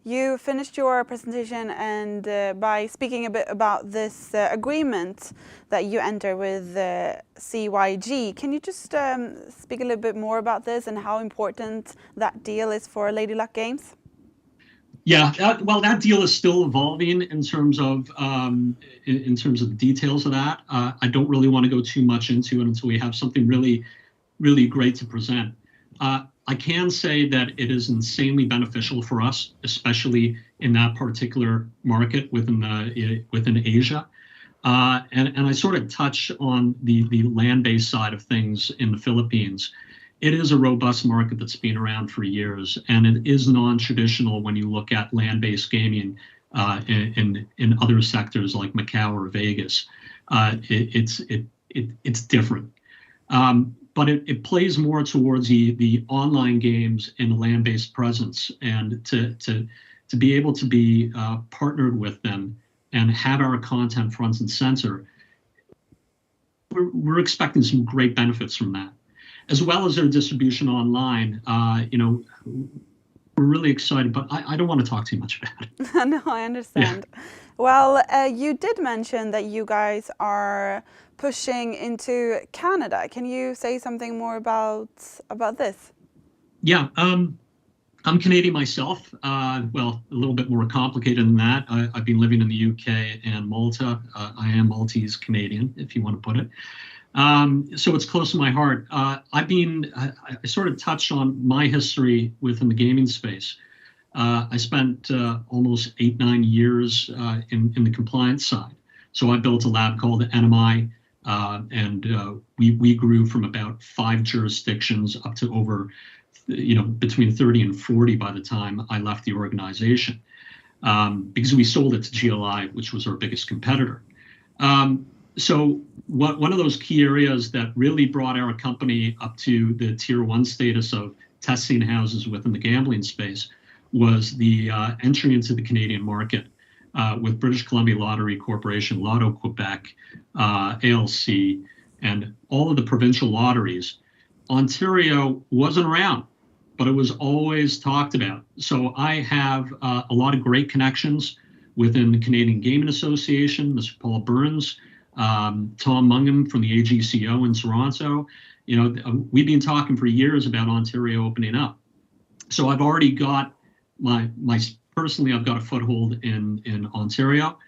S1: You finished your presentation and by speaking a bit about this agreement that you enter with CYG. Can you just speak a little bit more about this and how important that deal is for Lady Luck Games?
S7: Yeah, that deal is still evolving in terms of the details of that. I don't really want to go too much into it until we have something really, really great to present. I can say that it is insanely beneficial for us, especially in that particular market within Asia. And I sort of touch on the land-based side of things in the Philippines. It is a robust market that's been around for years, and it is non-traditional when you look at land-based gaming in other sectors like Macau or Vegas. It's different. But it plays more towards the online games and the land-based presence, and to be able to be partnered with them and have our content front and center, we're expecting some great benefits from that, as well as their distribution online. We're really excited, but I don't want to talk too much about it.
S1: No, I understand. Yeah. Well, you did mention that you guys are pushing into Canada. Can you say something more about this?
S7: Yeah, I'm Canadian myself. Well, a little bit more complicated than that. I've been living in the UK and Malta. I am Maltese Canadian, if you want to put it. So it's close to my heart. I sort of touched on my history within the gaming space. I spent almost 8-9 years in the compliance side. So I built a lab called NMI, and we grew from about 5 jurisdictions up to over, between 30 and 40 by the time I left the organization, because we sold it to GLI, which was our biggest competitor. So one of those key areas that really brought our company up to the tier 1 status of testing houses within the gambling space was the entry into the Canadian market with British Columbia Lottery Corporation, Lotto Quebec, ALC, and all of the provincial lotteries. Ontario wasn't around, but it was always talked about. So I have a lot of great connections within the Canadian Gaming Association, Mr. Paul Burns, Tom Mungham from the AGCO in Toronto. We've been talking for years about Ontario opening up. So I've already got personally, I've got a foothold in Ontario,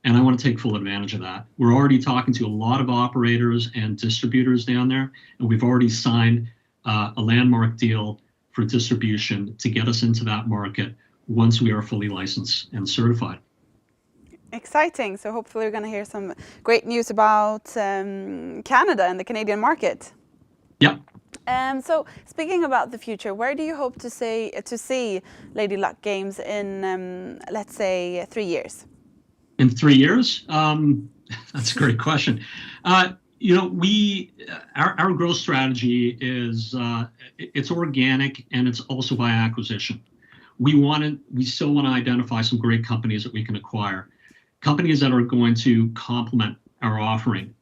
S7: and I want to take full advantage of that. We're already talking to a lot of operators and distributors down there, and we've already signed a landmark deal for distribution to get us into that market once we are fully licensed and certified.
S1: Exciting. So hopefully we're going to hear some great news about Canada and the Canadian market.
S7: Yeah.
S1: So speaking about the future, where do you hope to see Lady Luck Games in, let's say, 3 years?
S7: In 3 years? That's a great question. Our growth strategy is it's organic, and it's also by acquisition. We still want to identify some great companies that we can acquire, companies that are going to complement our offering.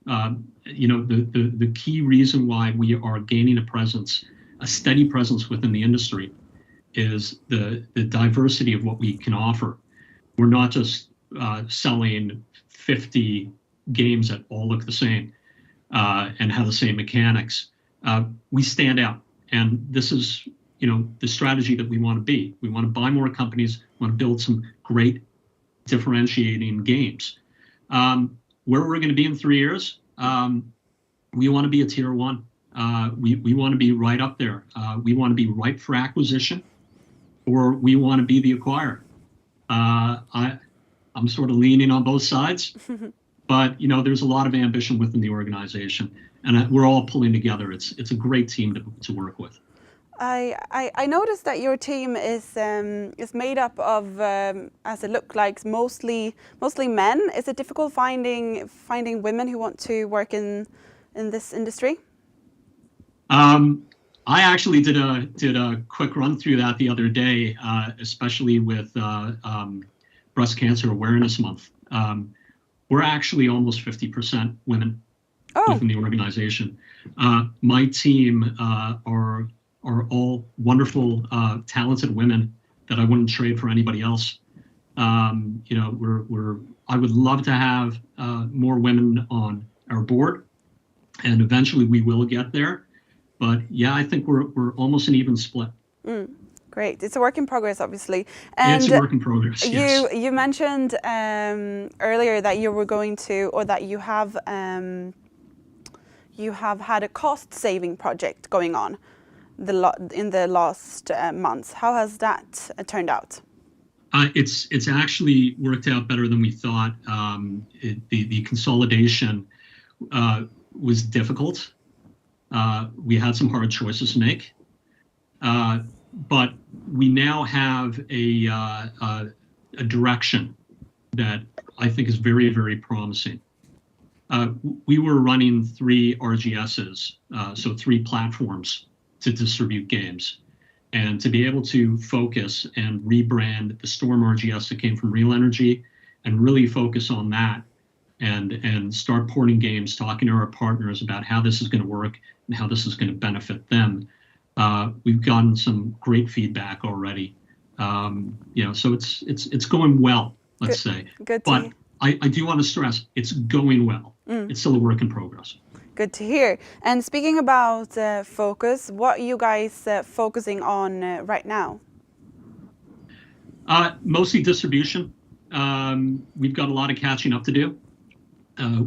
S7: The key reason why we are gaining a steady presence within the industry, is the diversity of what we can offer. We're not just selling 50 games that all look the same and have the same mechanics. We stand out, and this is the strategy that we want to be. We want to buy more companies, we want to build some great differentiating games. Where we're going to be in 3 years, we want to be a tier one. We want to be right up there. We want to be ripe for acquisition, or we want to be the acquirer. I'm sort of leaning on both sides, but there's a lot of ambition within the organization, and we're all pulling together. It's a great team to work with.
S1: I noticed that your team is made up of, as it looks like, mostly men. Is it difficult finding women who want to work in this industry?
S7: I actually did a quick run through that the other day, especially with Breast Cancer Awareness Month. We're actually almost 50% women within the organization. My team are all wonderful, talented women that I wouldn't trade for anybody else. I would love to have more women on our board, and eventually we will get there. But yeah, I think we're almost an even split.
S1: Great. It's a work in progress, obviously. And
S7: it's a work in progress. Yes.
S1: You mentioned earlier that you were going to, or that you have had a cost-saving project going on in the last months. How has that turned out?
S7: It's actually worked out better than we thought. The consolidation was difficult. We had some hard choices to make, but we now have a direction that I think is very, very promising. We were running 3 RGSs, so 3 platforms to distribute games, and to be able to focus and rebrand the Storm RGS that came from Real Energy and really focus on that and start porting games, talking to our partners about how this is going to work and how this is going to benefit them. We've gotten some great feedback already. So it's going well, let's say.
S1: Good.
S7: But I do want to stress it's going well. It's still a work in progress.
S1: Good to hear. And speaking about focus, what are you guys focusing on right now?
S7: Mostly distribution. We've got a lot of catching up to do.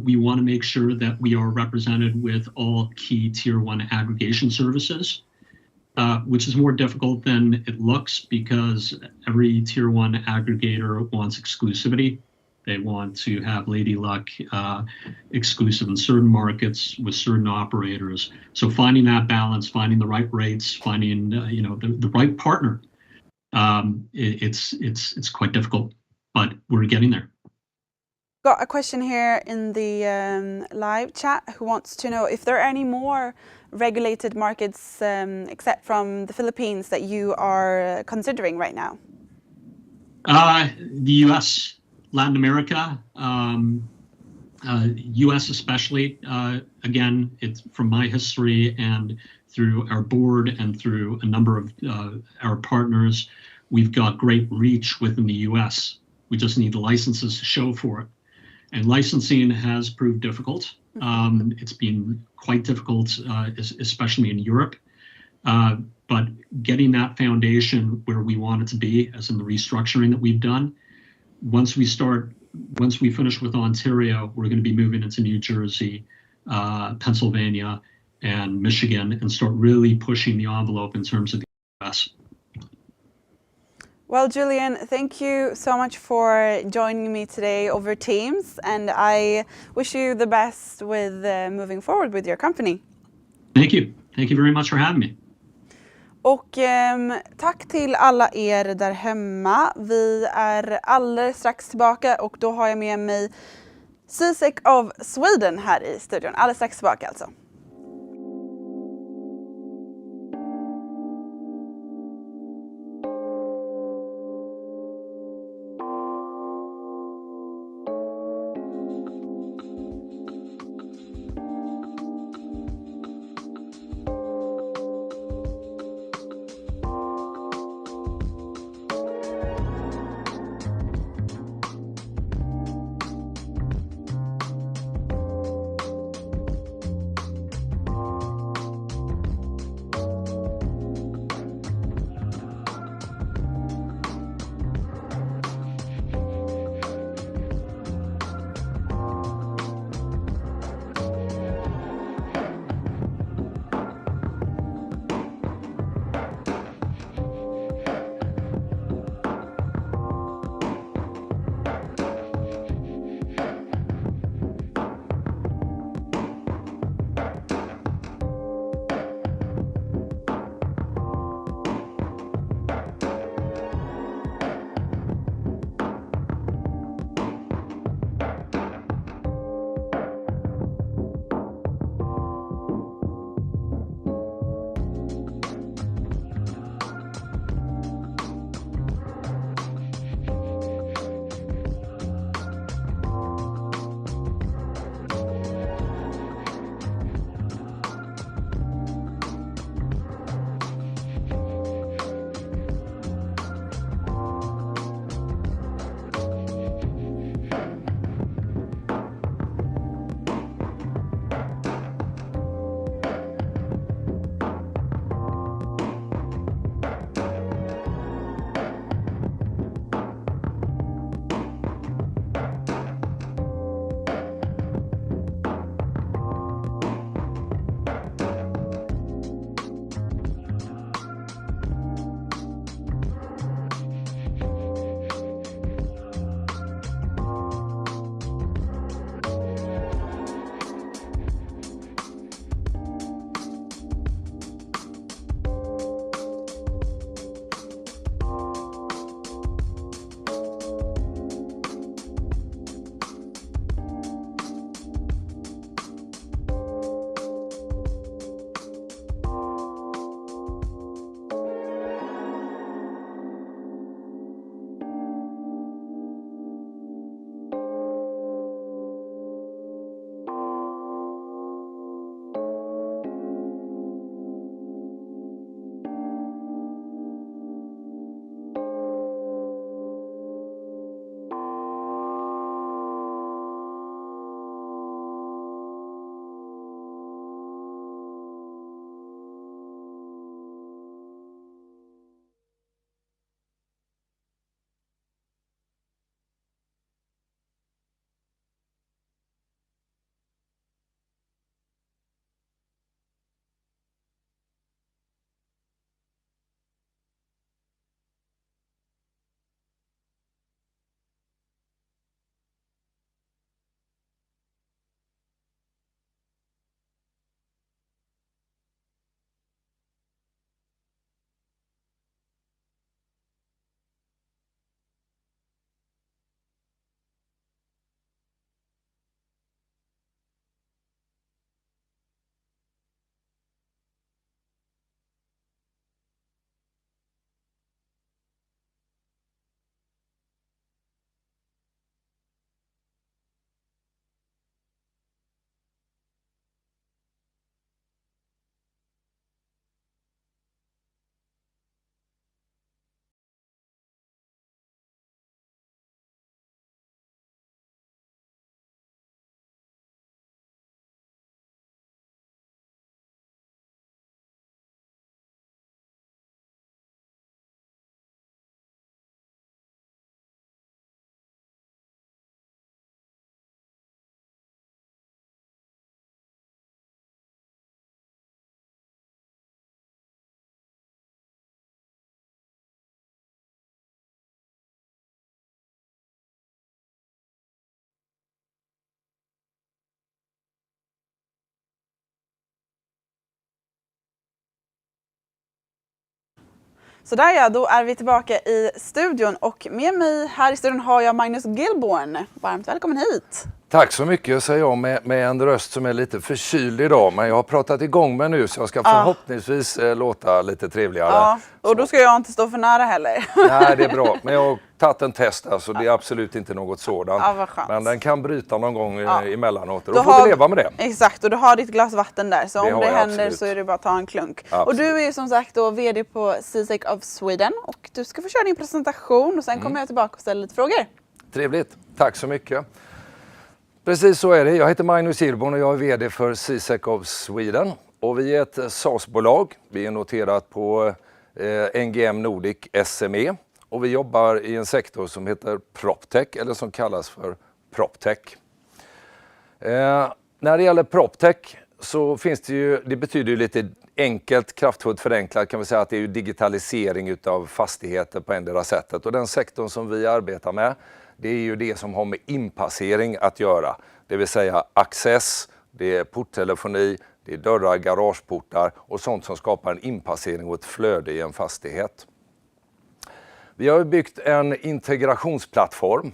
S7: We want to make sure that we are represented with all key tier 1 aggregation services, which is more difficult than it looks because every tier 1 aggregator wants exclusivity. They want to have Lady Luck exclusive in certain markets with certain operators. So finding that balance, finding the right rates, finding the right partner, it's quite difficult, but we're getting there.
S1: Got a question here in the live chat who wants to know if there are any more regulated markets except from the Philippines that you are considering right now.
S7: The U.S., Latin America, U.S. especially. Again, it's from my history and through our board and through a number of our partners, we've got great reach within the U.S. We just need the licenses to show for it. And licensing has proved difficult. It's been quite difficult, especially in Europe. But getting that foundation where we want it to be, as in the restructuring that we've done, once we finish with Ontario, we're going to be moving into New Jersey, Pennsylvania, and Michigan, and start really pushing the envelope in terms of the US.
S1: Well, Julian, thank you so much for joining me today over Teams, and I wish you the best with moving forward with your company.
S7: Thank you. Thank you very much for having me.
S1: Och tack till alla er där hemma. Vi är alldeles strax tillbaka och då har jag med mig Zeces of Sweden här i studion. Alldeles strax tillbaka alltså. Så där ja, då är vi tillbaka i studion och med mig här i studion har jag Magnus Gillborn. Varmt välkommen hit!
S8: Tack så mycket, säger jag med en röst som är lite förkyld idag, men jag har pratat igång mig nu så jag ska förhoppningsvis låta lite trevligare.
S1: Ja, och då ska jag inte stå för nära heller.
S8: Nej, det är bra, men jag har tagit en test så det är absolut inte något sådant.
S1: Ja, vad skönt.
S8: Men den kan bryta någon gång emellanåt och
S1: då
S8: då får vi leva med det.
S1: Exakt, och du har ditt glas vatten där, så om det händer
S8: absolut.
S1: så är det bara att ta en klunk.
S8: Absolut.
S1: Och du är ju som sagt då vd på Zeces of Sweden och du ska få köra din presentation och sen kommer jag tillbaka och ställa lite frågor.
S8: Trevligt, tack så mycket. Precis så är det. Jag heter Magnus Gillborn och jag är vd för Zeces of Sweden. Och vi är ett SaaS-bolag. Vi är noterat på NGM Nordic SME. Och vi jobbar i en sektor som heter PropTech eller som kallas för PropTech. När det gäller PropTech så finns det ju, det betyder ju lite enkelt, kraftfullt förenklat kan vi säga att det är ju digitalisering utav fastigheter på endera sättet. Och den sektorn som vi arbetar med, det är ju det som har med inpassering att göra. Det vill säga access, det är porttelefoni, det är dörrar, garageportar och sånt som skapar en inpassering och ett flöde i en fastighet. Vi har byggt en integrationsplattform.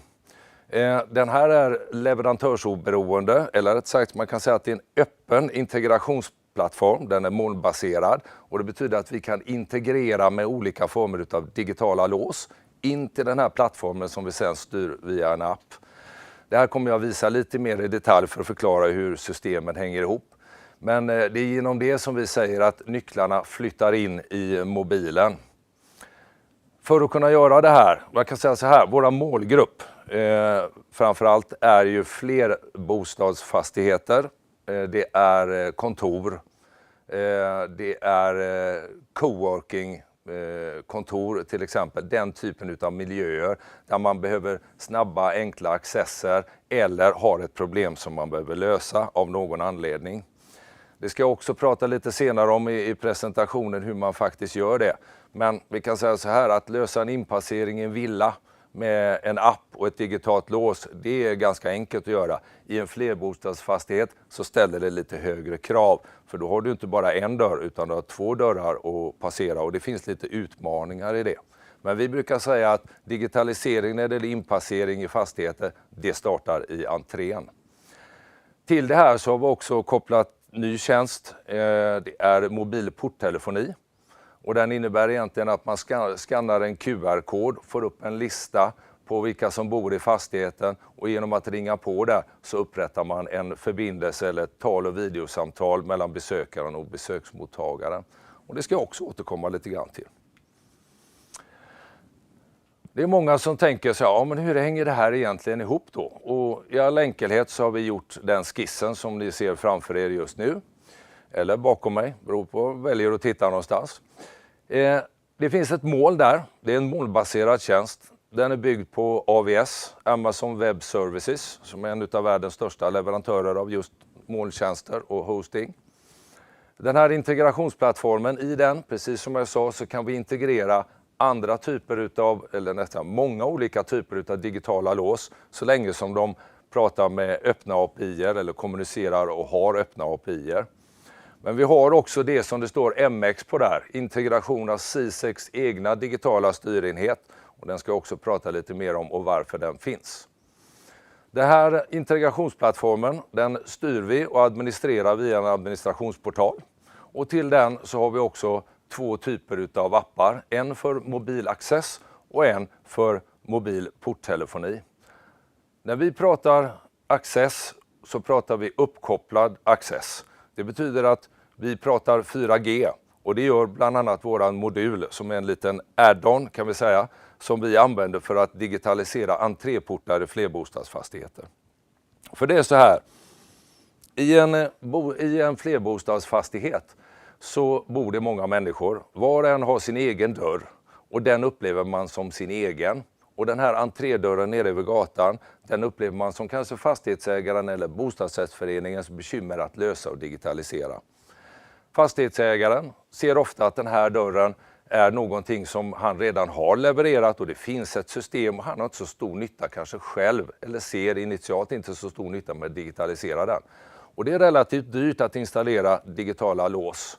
S8: Den här är leverantörsoberoende, eller rätt sagt man kan säga att det är en öppen integrationsplattform. Den är molnbaserad och det betyder att vi kan integrera med olika former av digitala lås in till den här plattformen som vi sedan styr via en app. Det här kommer jag visa lite mer i detalj för att förklara hur systemen hänger ihop. Men det är genom det som vi säger att nycklarna flyttar in i mobilen. För att kunna göra det här, jag kan säga så här, våra målgrupp framförallt är ju flerbostadsfastigheter, det är kontor, det är coworking, kontor till exempel, den typen av miljöer där man behöver snabba enkla accesser eller har ett problem som man behöver lösa av någon anledning. Det ska jag också prata lite senare om i presentationen hur man faktiskt gör det. Men vi kan säga så här att lösa en inpassering i en villa med en app och ett digitalt lås, det är ganska enkelt att göra. I en flerbostadsfastighet så ställer det lite högre krav. För då har du inte bara en dörr utan du har 2 dörrar att passera och det finns lite utmaningar i det. Men vi brukar säga att digitalisering när det är inpassering i fastigheter, det startar i entrén. Till det här så har vi också kopplat ny tjänst, det är mobil porttelefoni. Och den innebär egentligen att man skannar en QR-kod, får upp en lista på vilka som bor i fastigheten och genom att ringa på där så upprättar man en förbindelse eller ett tal- och videosamtal mellan besökaren och besöksmottagaren. Och det ska jag också återkomma lite grann till. Det är många som tänker så här, ja men hur hänger det här egentligen ihop då? Och i all enkelhet så har vi gjort den skissen som ni ser framför er just nu. Eller bakom mig, beror på väljer att titta någonstans. Det finns ett mål där, det är en molnbaserad tjänst. Den är byggd på AWS, Amazon Web Services, som är en av världens största leverantörer av just molntjänster och hosting. Den här integrationsplattformen, i den, precis som jag sa, så kan vi integrera andra typer utav, eller nästan många olika typer utav digitala lås, så länge som de pratar med öppna API:er eller kommunicerar och har öppna API:er. Men vi har också det som det står MX på där, integration av Zeces egna digitala styrenhet. Och den ska jag också prata lite mer om och varför den finns. Den här integrationsplattformen, den styr vi och administrerar via en administrationsportal. Och till den så har vi också 2 typer av appar. En för mobilaccess och en för mobil porttelefoni. När vi pratar access så pratar vi uppkopplad access. Det betyder att vi pratar 4G och det gör bland annat våran modul som är en liten add-on kan vi säga som vi använder för att digitalisera entréportar i flerbostadsfastigheter. För det är så här, i en flerbostadsfastighet så bor det många människor. Var och en har sin egen dörr och den upplever man som sin egen. Och den här entrédörren nere över gatan, den upplever man som kanske fastighetsägaren eller bostadsrättsföreningens bekymmer att lösa och digitalisera. Fastighetsägaren ser ofta att den här dörren är någonting som han redan har levererat och det finns ett system och han har inte så stor nytta kanske själv eller ser initialt inte så stor nytta med att digitalisera den. Och det är relativt dyrt att installera digitala lås.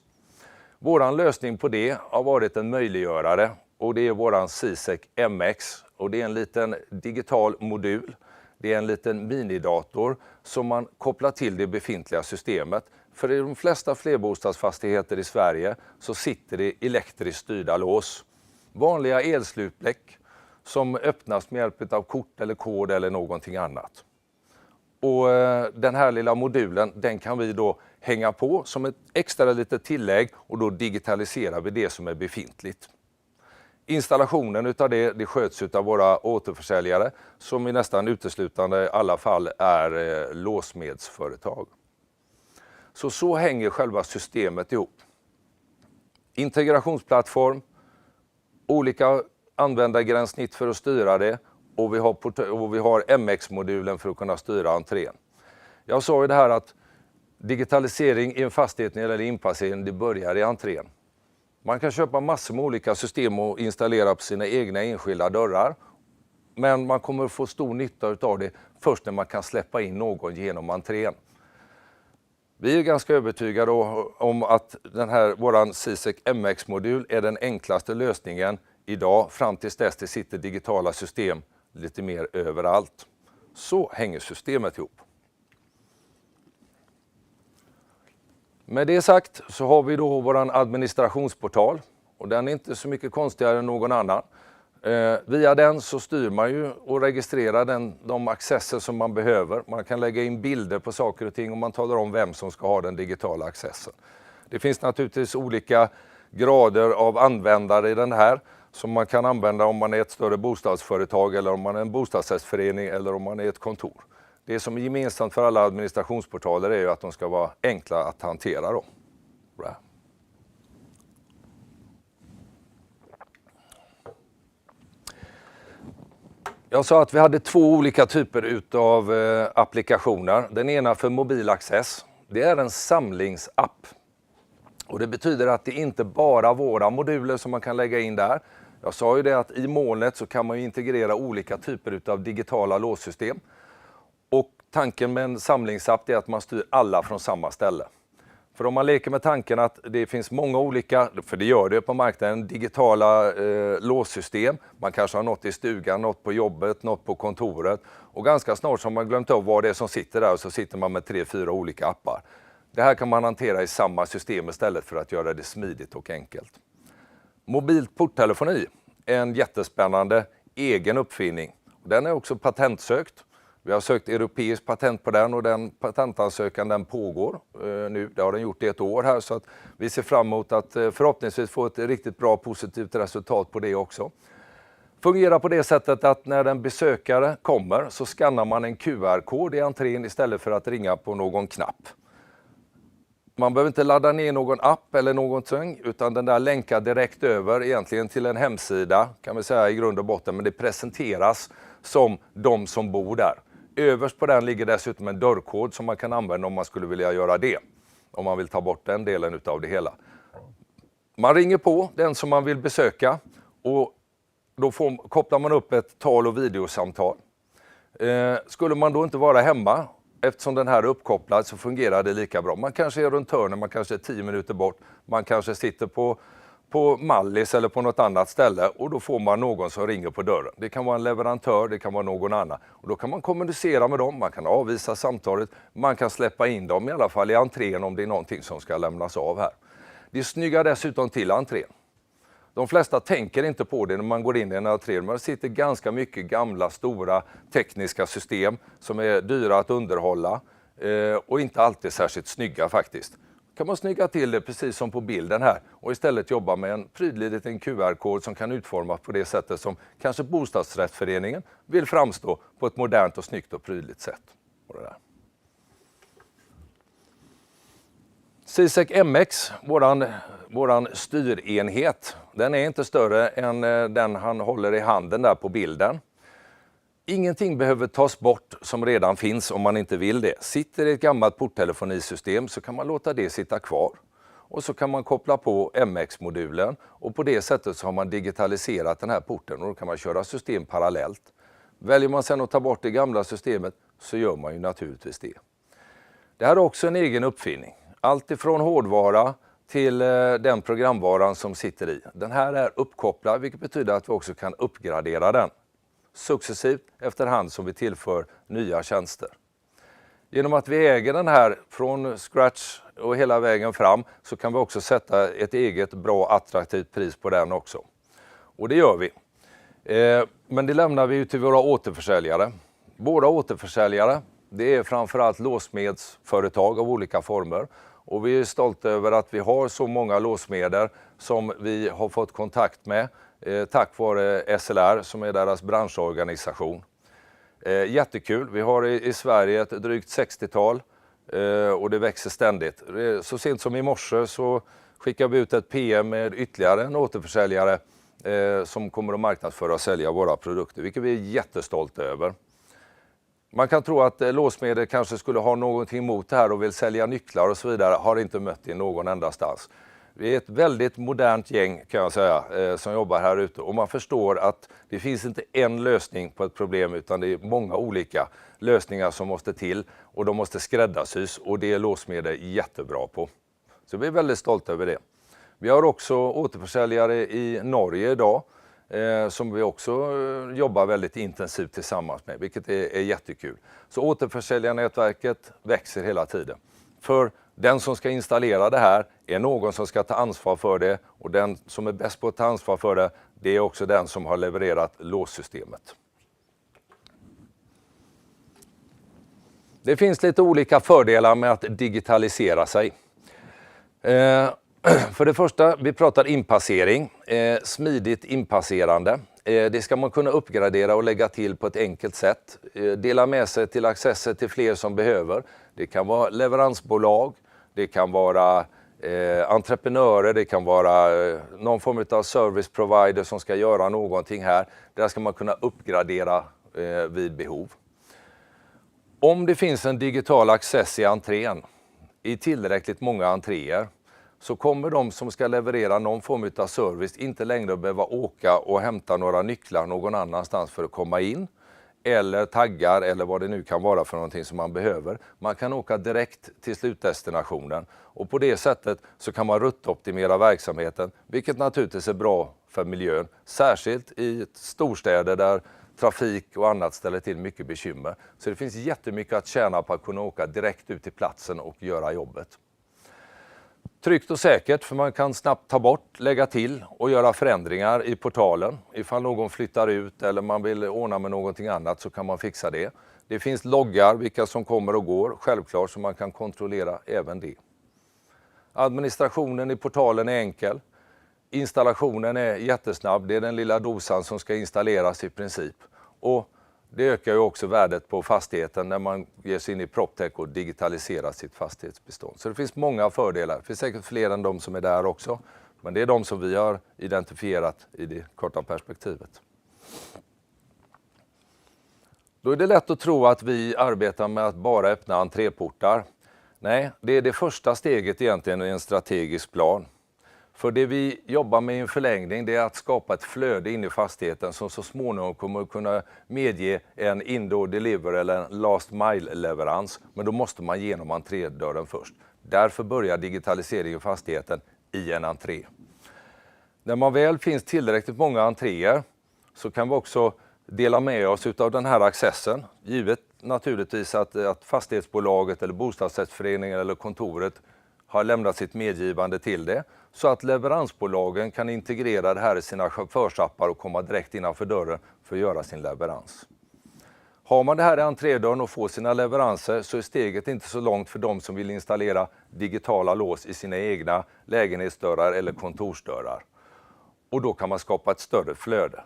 S8: Våran lösning på det har varit en möjliggörare och det är våran Zeces MX. Och det är en liten digital modul. Det är en liten minidator som man kopplar till det befintliga systemet. För i de flesta flerbostadsfastigheter i Sverige så sitter det elektriskt styrda lås. Vanliga elslutbläck som öppnas med hjälp av kort eller kod eller någonting annat. Och den här lilla modulen, den kan vi då hänga på som ett extra litet tillägg och då digitaliserar vi det som är befintligt. Installationen utav det sköts av våra återförsäljare som i nästan uteslutande i alla fall är låsmedsföretag. Så hänger själva systemet ihop. Integrationsplattform, olika användargränssnitt för att styra det och vi har MX-modulen för att kunna styra entrén. Jag sa ju det här att digitalisering i en fastighet när det gäller inpassering, det börjar i entrén. Man kan köpa massor med olika system och installera på sina egna enskilda dörrar. Men man kommer att få stor nytta av det först när man kan släppa in någon genom entrén. Vi är ganska övertygade om att våran Zeces MX-modul är den enklaste lösningen idag fram tills dess det sitter digitala system lite mer överallt. Så hänger systemet ihop. Med det sagt så har vi då våran administrationsportal och den är inte så mycket konstigare än någon annan. Via den så styr man ju och registrerar de accesser som man behöver. Man kan lägga in bilder på saker och ting och man talar om vem som ska ha den digitala accessen. Det finns naturligtvis olika grader av användare i den här som man kan använda om man är ett större bostadsföretag eller om man är en bostadsrättsförening eller om man är ett kontor. Det som är gemensamt för alla administrationsportaler är ju att de ska vara enkla att hantera då. Bra. Jag sa att vi hade två olika typer av applikationer. Den ena för mobilaccess. Det är en samlingsapp. Och det betyder att det inte bara våra moduler som man kan lägga in där. Jag sa ju det att i molnet så kan man ju integrera olika typer av digitala låssystem. Och tanken med en samlingsapp är att man styr alla från samma ställe. För om man leker med tanken att det finns många olika, för det gör det på marknaden, digitala låssystem. Man kanske har något i stugan, något på jobbet, något på kontoret. Och ganska snart så har man glömt av vad det är som sitter där och så sitter man med 3-4 olika appar. Det här kan man hantera i samma system istället för att göra det smidigt och enkelt. Mobilt porttelefoni är en jättespännande egen uppfinning. Den är också patentsökt. Vi har sökt europeiskt patent på den och den patentansökan den pågår nu. Det har den gjort i ett år här så att vi ser fram emot att förhoppningsvis få ett riktigt bra positivt resultat på det också. Fungerar på det sättet att när en besökare kommer så skannar man en QR-kod i entrén istället för att ringa på någon knapp. Man behöver inte ladda ner någon app eller någonting utan den där länkar direkt över egentligen till en hemsida kan vi säga i grund och botten, men det presenteras som de som bor där. Överst på den ligger dessutom en dörrkod som man kan använda om man skulle vilja göra det. Om man vill ta bort den delen av det hela. Man ringer på den som man vill besöka och då kopplar man upp ett tal- och videosamtal. Skulle man då inte vara hemma, eftersom den här är uppkopplad så fungerar det lika bra. Man kanske är runt hörnen, man kanske är 10 minuter bort, man kanske sitter på Mallis eller på något annat ställe och då får man någon som ringer på dörren. Det kan vara en leverantör, det kan vara någon annan. Och då kan man kommunicera med dem, man kan avvisa samtalet, man kan släppa in dem i alla fall i entrén om det är någonting som ska lämnas av här. Det snyggar dessutom till entrén. De flesta tänker inte på det när man går in i en entré. Man sitter ganska mycket gamla, stora tekniska system som är dyra att underhålla och inte alltid särskilt snygga faktiskt. Kan man snygga till det precis som på bilden här och istället jobba med en prydlig liten QR-kod som kan utformas på det sättet som kanske bostadsrättsföreningen vill framstå på ett modernt och snyggt och prydligt sätt. Zeces MX, våran styrenhet, den är inte större än den han håller i handen där på bilden. Ingenting behöver tas bort som redan finns om man inte vill det. Sitter i ett gammalt porttelefonisystem så kan man låta det sitta kvar. Och så kan man koppla på MX-modulen och på det sättet så har man digitaliserat den här porten och då kan man köra system parallellt. Väljer man sedan att ta bort det gamla systemet så gör man ju naturligtvis det. Det här är också en egen uppfinning. Allt ifrån hårdvara till den programvaran som sitter i. Den här är uppkopplad, vilket betyder att vi också kan uppgradera den successivt efterhand som vi tillför nya tjänster. Genom att vi äger den här från scratch och hela vägen fram så kan vi också sätta ett eget bra attraktivt pris på den också. Och det gör vi. Men det lämnar vi ju till våra återförsäljare. Våra återförsäljare, det är framförallt låsmedsföretag av olika former. Och vi är stolta över att vi har så många låsmeder som vi har fått kontakt med tack vare SLR som är deras branschorganisation. Jättekul. Vi har i Sverige ett drygt 60-tal och det växer ständigt. Så sent som i morse så skickar vi ut ett PM med ytterligare en återförsäljare som kommer att marknadsföra och sälja våra produkter, vilket vi är jättestolta över. Man kan tro att låsmedel kanske skulle ha någonting emot det här och vill sälja nycklar och så vidare. Har inte mött det någon endastans. Vi är ett väldigt modernt gäng kan jag säga som jobbar här ute och man förstår att det finns inte en lösning på ett problem utan det är många olika lösningar som måste till och de måste skräddarsys och det är låsmedel jättebra på. Så vi är väldigt stolta över det. Vi har också återförsäljare i Norge idag som vi också jobbar väldigt intensivt tillsammans med, vilket är jättekul. Så återförsäljarnätverket växer hela tiden. För den som ska installera det här är någon som ska ta ansvar för det och den som är bäst på att ta ansvar för det, det är också den som har levererat låssystemet. Det finns lite olika fördelar med att digitalisera sig. För det första, vi pratar inpassering, smidigt inpasserande. Det ska man kunna uppgradera och lägga till på ett enkelt sätt. Dela med sig till accesser till fler som behöver. Det kan vara leveransbolag, det kan vara entreprenörer, det kan vara någon form av service provider som ska göra någonting här. Där ska man kunna uppgradera vid behov. Om det finns en digital access i entrén, i tillräckligt många entréer, så kommer de som ska leverera någon form av service inte längre att behöva åka och hämta några nycklar någon annanstans för att komma in. Eller taggar eller vad det nu kan vara för någonting som man behöver. Man kan åka direkt till slutdestinationen och på det sättet så kan man ruttoptimera verksamheten, vilket naturligtvis är bra för miljön. Särskilt i storstäder där trafik och annat ställer till mycket bekymmer. Så det finns jättemycket att tjäna på att kunna åka direkt ut till platsen och göra jobbet. Tryggt och säkert för man kan snabbt ta bort, lägga till och göra förändringar i portalen. Ifall någon flyttar ut eller man vill ordna med någonting annat så kan man fixa det. Det finns loggar vilka som kommer och går, självklart så man kan kontrollera även det. Administrationen i portalen är enkel. Installationen är jättesnabb, det är den lilla dosan som ska installeras i princip. Och det ökar ju också värdet på fastigheten när man ger sig in i PropTech och digitaliserar sitt fastighetsbestånd. Så det finns många fördelar. Det finns säkert fler än de som är där också. Men det är de som vi har identifierat i det korta perspektivet. Då är det lätt att tro att vi arbetar med att bara öppna entréportar. Nej, det är det första steget egentligen i en strategisk plan. För det vi jobbar med i en förlängning det är att skapa ett flöde in i fastigheten som så småningom kommer att kunna medge en indoor deliver eller en last mile leverans. Men då måste man genom entrédörren först. Därför börjar digitalisering i fastigheten i en entré. När man väl finns tillräckligt många entréer så kan vi också dela med oss av den här accessen. Givet naturligtvis att fastighetsbolaget eller bostadsrättsföreningen eller kontoret har lämnat sitt medgivande till det. Så att leveransbolagen kan integrera det här i sina chaufförsappar och komma direkt innanför dörren för att göra sin leverans. Har man det här i entrédörren och får sina leveranser så är steget inte så långt för de som vill installera digitala lås i sina egna lägenhetsdörrar eller kontorsdörrar. Och då kan man skapa ett större flöde.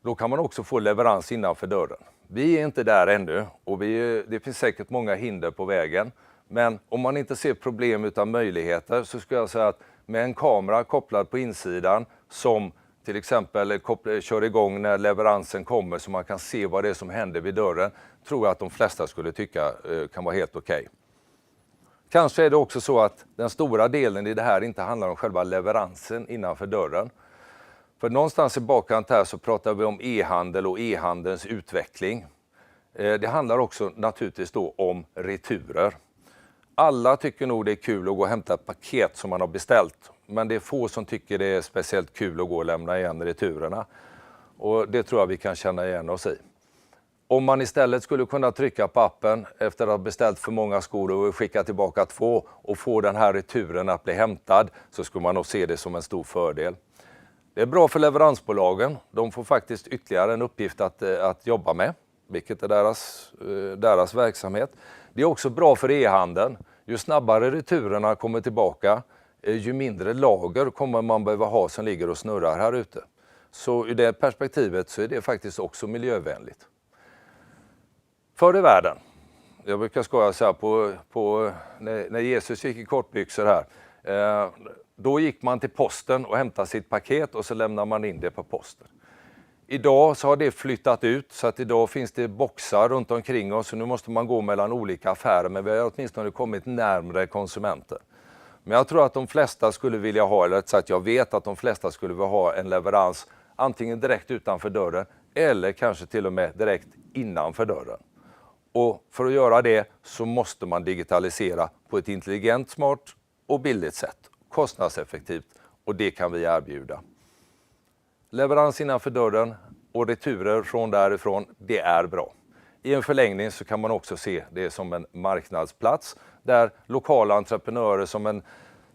S8: Då kan man också få leverans innanför dörren. Vi är inte där ännu och det finns säkert många hinder på vägen. Men om man inte ser problem utan möjligheter så skulle jag säga att med en kamera kopplad på insidan som till exempel kör igång när leveransen kommer så man kan se vad det är som händer vid dörren, tror jag att de flesta skulle tycka kan vara helt okej. Kanske är det också så att den stora delen i det här inte handlar om själva leveransen innanför dörren. För någonstans i bakkant här så pratar vi om e-handel och e-handelns utveckling. Det handlar också naturligtvis då om returer. Alla tycker nog det är kul att gå och hämta ett paket som man har beställt. Men det är få som tycker det är speciellt kul att gå och lämna igen returerna. Och det tror jag vi kan känna igen oss i. Om man istället skulle kunna trycka på appen efter att ha beställt för många skor och skicka tillbaka 2 och få den här returen att bli hämtad, så skulle man nog se det som en stor fördel. Det är bra för leveransbolagen. De får faktiskt ytterligare en uppgift att jobba med, vilket är deras verksamhet. Det är också bra för e-handeln. Ju snabbare returerna kommer tillbaka, ju mindre lager kommer man behöva ha som ligger och snurrar här ute. Så ur det perspektivet så är det faktiskt också miljövänligt. Förr i världen, jag brukar skoja så här när Jesus gick i kortbyxor här, då gick man till posten och hämtade sitt paket och så lämnar man in det på posten. Idag så har det flyttat ut så att idag finns det boxar runt omkring oss och nu måste man gå mellan olika affärer, men vi har åtminstone kommit närmare konsumenter. Men jag tror att de flesta skulle vilja ha, eller så att jag vet att de flesta skulle vilja ha en leverans antingen direkt utanför dörren eller kanske till och med direkt innanför dörren. Och för att göra det så måste man digitalisera på ett intelligent, smart och billigt sätt. Kostnadseffektivt, och det kan vi erbjuda. Leverans innanför dörren och returer från därifrån, det är bra. I en förlängning så kan man också se det som en marknadsplats där lokala entreprenörer som en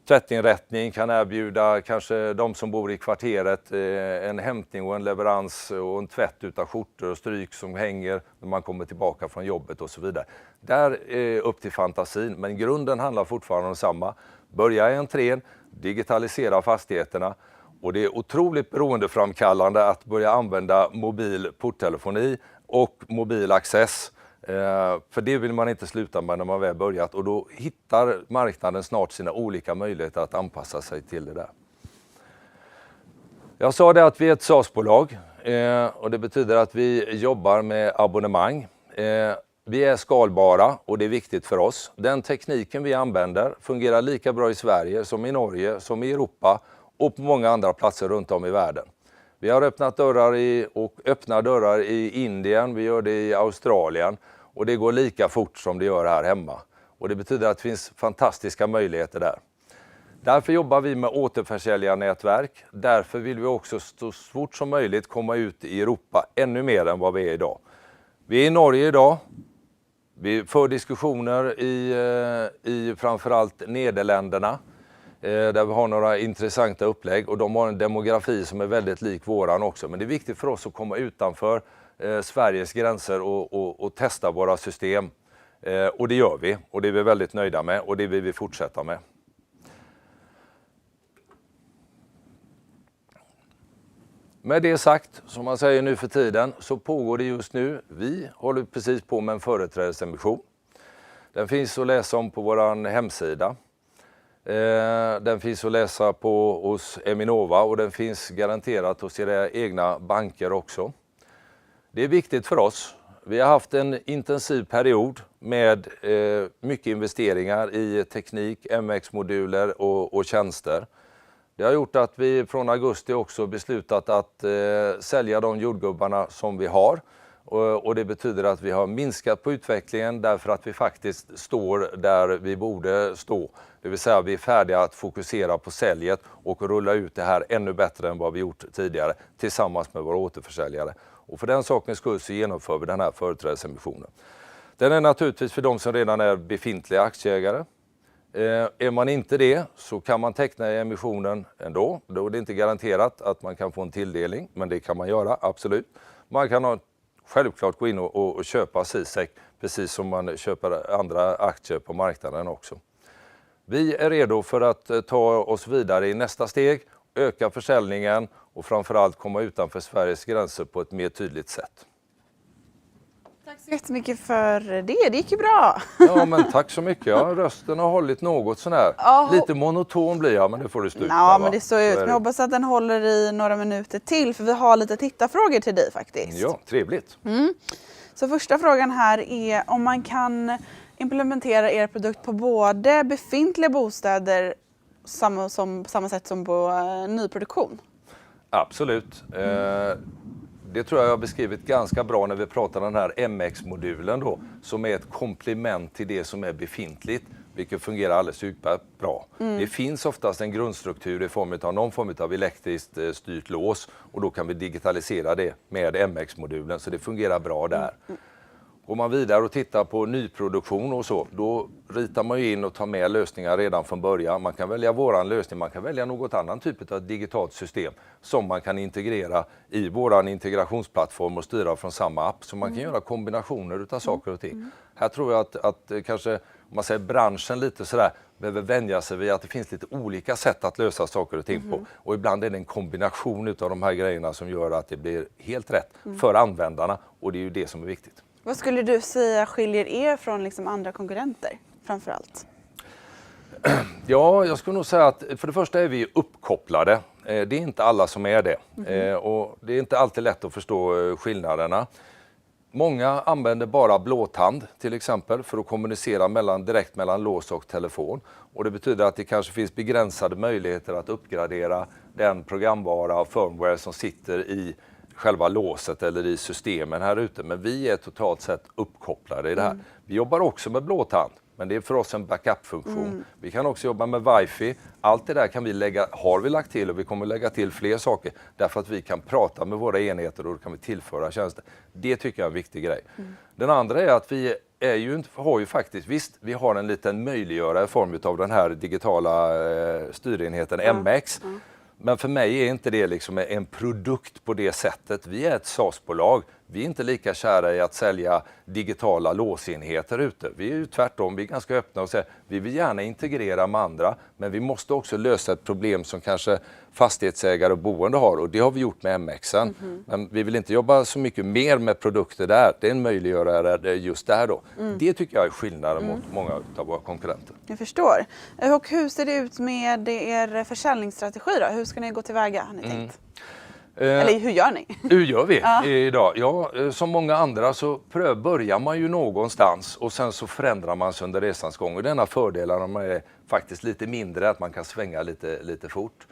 S8: tvättinrättning kan erbjuda kanske de som bor i kvarteret en hämtning och en leverans och en tvätt utav skjortor och stryk som hänger när man kommer tillbaka från jobbet och så vidare. Där är upp till fantasin, men grunden handlar fortfarande om samma. Börja i entrén, digitalisera fastigheterna, och det är otroligt beroendeframkallande att börja använda mobil porttelefoni och mobil access. För det vill man inte sluta med när man väl börjat, och då hittar marknaden snart sina olika möjligheter att anpassa sig till det där. Jag sa det att vi är ett SaaS-bolag och det betyder att vi jobbar med abonnemang. Vi är skalbara och det är viktigt för oss. Den tekniken vi använder fungerar lika bra i Sverige som i Norge, som i Europa och på många andra platser runt om i världen. Vi har öppnat dörrar och öppnar dörrar i Indien, vi gör det i Australien, och det går lika fort som det gör här hemma. Och det betyder att det finns fantastiska möjligheter där. Därför jobbar vi med återförsäljarnätverk. Därför vill vi också så fort som möjligt komma ut i Europa ännu mer än vad vi är idag. Vi är i Norge idag. Vi för diskussioner i framförallt Nederländerna. Där vi har några intressanta upplägg, och de har en demografi som är väldigt lik våran också. Men det är viktigt för oss att komma utanför Sveriges gränser och testa våra system. Och det gör vi, och det är vi väldigt nöjda med, och det vill vi fortsätta med. Med det sagt, som man säger nu för tiden, så pågår det just nu. Vi håller precis på med en företrädesemission. Den finns att läsa om på vår hemsida. Den finns att läsa hos Eminova, och den finns garanterat hos era egna banker också. Det är viktigt för oss. Vi har haft en intensiv period med mycket investeringar i teknik, MX-moduler och tjänster. Det har gjort att vi från augusti också beslutat att sälja de jordgubbarna som vi har. Och det betyder att vi har minskat på utvecklingen därför att vi faktiskt står där vi borde stå. Det vill säga vi är färdiga att fokusera på säljet och rulla ut det här ännu bättre än vad vi gjort tidigare tillsammans med våra återförsäljare. Och för den sakens skull så genomför vi den här företrädesemissionen. Den är naturligtvis för de som redan är befintliga aktieägare. Är man inte det så kan man teckna i emissionen ändå. Då är det inte garanterat att man kan få en tilldelning, men det kan man göra, absolut. Man kan självklart gå in och köpa Zeces precis som man köper andra aktier på marknaden också. Vi är redo för att ta oss vidare i nästa steg, öka försäljningen och framförallt komma utanför Sveriges gränser på ett mer tydligt sätt.
S1: Tack så jättemycket för det gick ju bra.
S8: Ja, men tack så mycket. Ja, rösten har hållit något sån här. Lite monoton blir jag, men det får du sluta.
S1: Ja, men det står ut. Jag hoppas att den håller i några minuter till, för vi har lite tittarfrågor till dig faktiskt.
S8: Ja, trevligt.
S1: Så första frågan här är om man kan implementera er produkt på både befintliga bostäder samma sätt som på nyproduktion.
S8: Absolut. Det tror jag har beskrivit ganska bra när vi pratar om den här MX-modulen då, som är ett komplement till det som är befintligt. vilket fungerar alldeles superbra. Det finns oftast en grundstruktur i form av någon form av elektriskt styrt lås och då kan vi digitalisera det med MX-modulen så det fungerar bra där. Går man vidare och tittar på nyproduktion och så, då ritar man ju in och tar med lösningar redan från början. Man kan välja våran lösning, man kan välja något annan typ av digitalt system som man kan integrera i våran integrationsplattform och styra från samma app. Så man kan göra kombinationer utav saker och ting. Här tror jag att kanske, om man säger branschen lite sådär, behöver vänja sig vid att det finns lite olika sätt att lösa saker och ting på. Och ibland är det en kombination utav de här grejerna som gör att det blir helt rätt för användarna och det är ju det som är viktigt.
S1: Vad skulle du säga skiljer er från liksom andra konkurrenter framför allt?
S8: Ja, jag skulle nog säga att för det första är vi uppkopplade. Det är inte alla som är det. Och det är inte alltid lätt att förstå skillnaderna. Många använder bara blåtand till exempel för att kommunicera direkt mellan lås och telefon. Och det betyder att det kanske finns begränsade möjligheter att uppgradera den programvara och firmware som sitter i själva låset eller i systemen här ute. Men vi är totalt sett uppkopplade i det här. Vi jobbar också med blåtand, men det är för oss en backup-funktion. Vi kan också jobba med wifi. Allt det där har vi lagt till och vi kommer lägga till fler saker därför att vi kan prata med våra enheter och då kan vi tillföra tjänster. Det tycker jag är en viktig grej. Den andra är att vi har en liten möjliggörare i form av den här digitala styrenheten MX. Men för mig är inte det liksom en produkt på det sättet. Vi är ett SaaS-bolag. Vi är inte lika kära i att sälja digitala låsenheter ute. Vi är ju tvärtom, vi är ganska öppna och säger vi vill gärna integrera med andra, men vi måste också lösa ett problem som kanske fastighetsägare och boende har och det har vi gjort med MXen. Men vi vill inte jobba så mycket mer med produkter där. Det är en möjliggörare just där då. Det tycker jag är skillnaden mot många av våra konkurrenter.
S1: Jag förstår. Och hur ser det ut med er försäljningsstrategi då? Hur ska ni gå tillväga har ni tänkt? Eller hur gör ni?
S8: Hur gör vi idag? Ja, som många andra så börjar man ju någonstans och sen så förändrar man sig under resans gång. Och denna fördelarna är faktiskt lite mindre, att man kan svänga lite fort.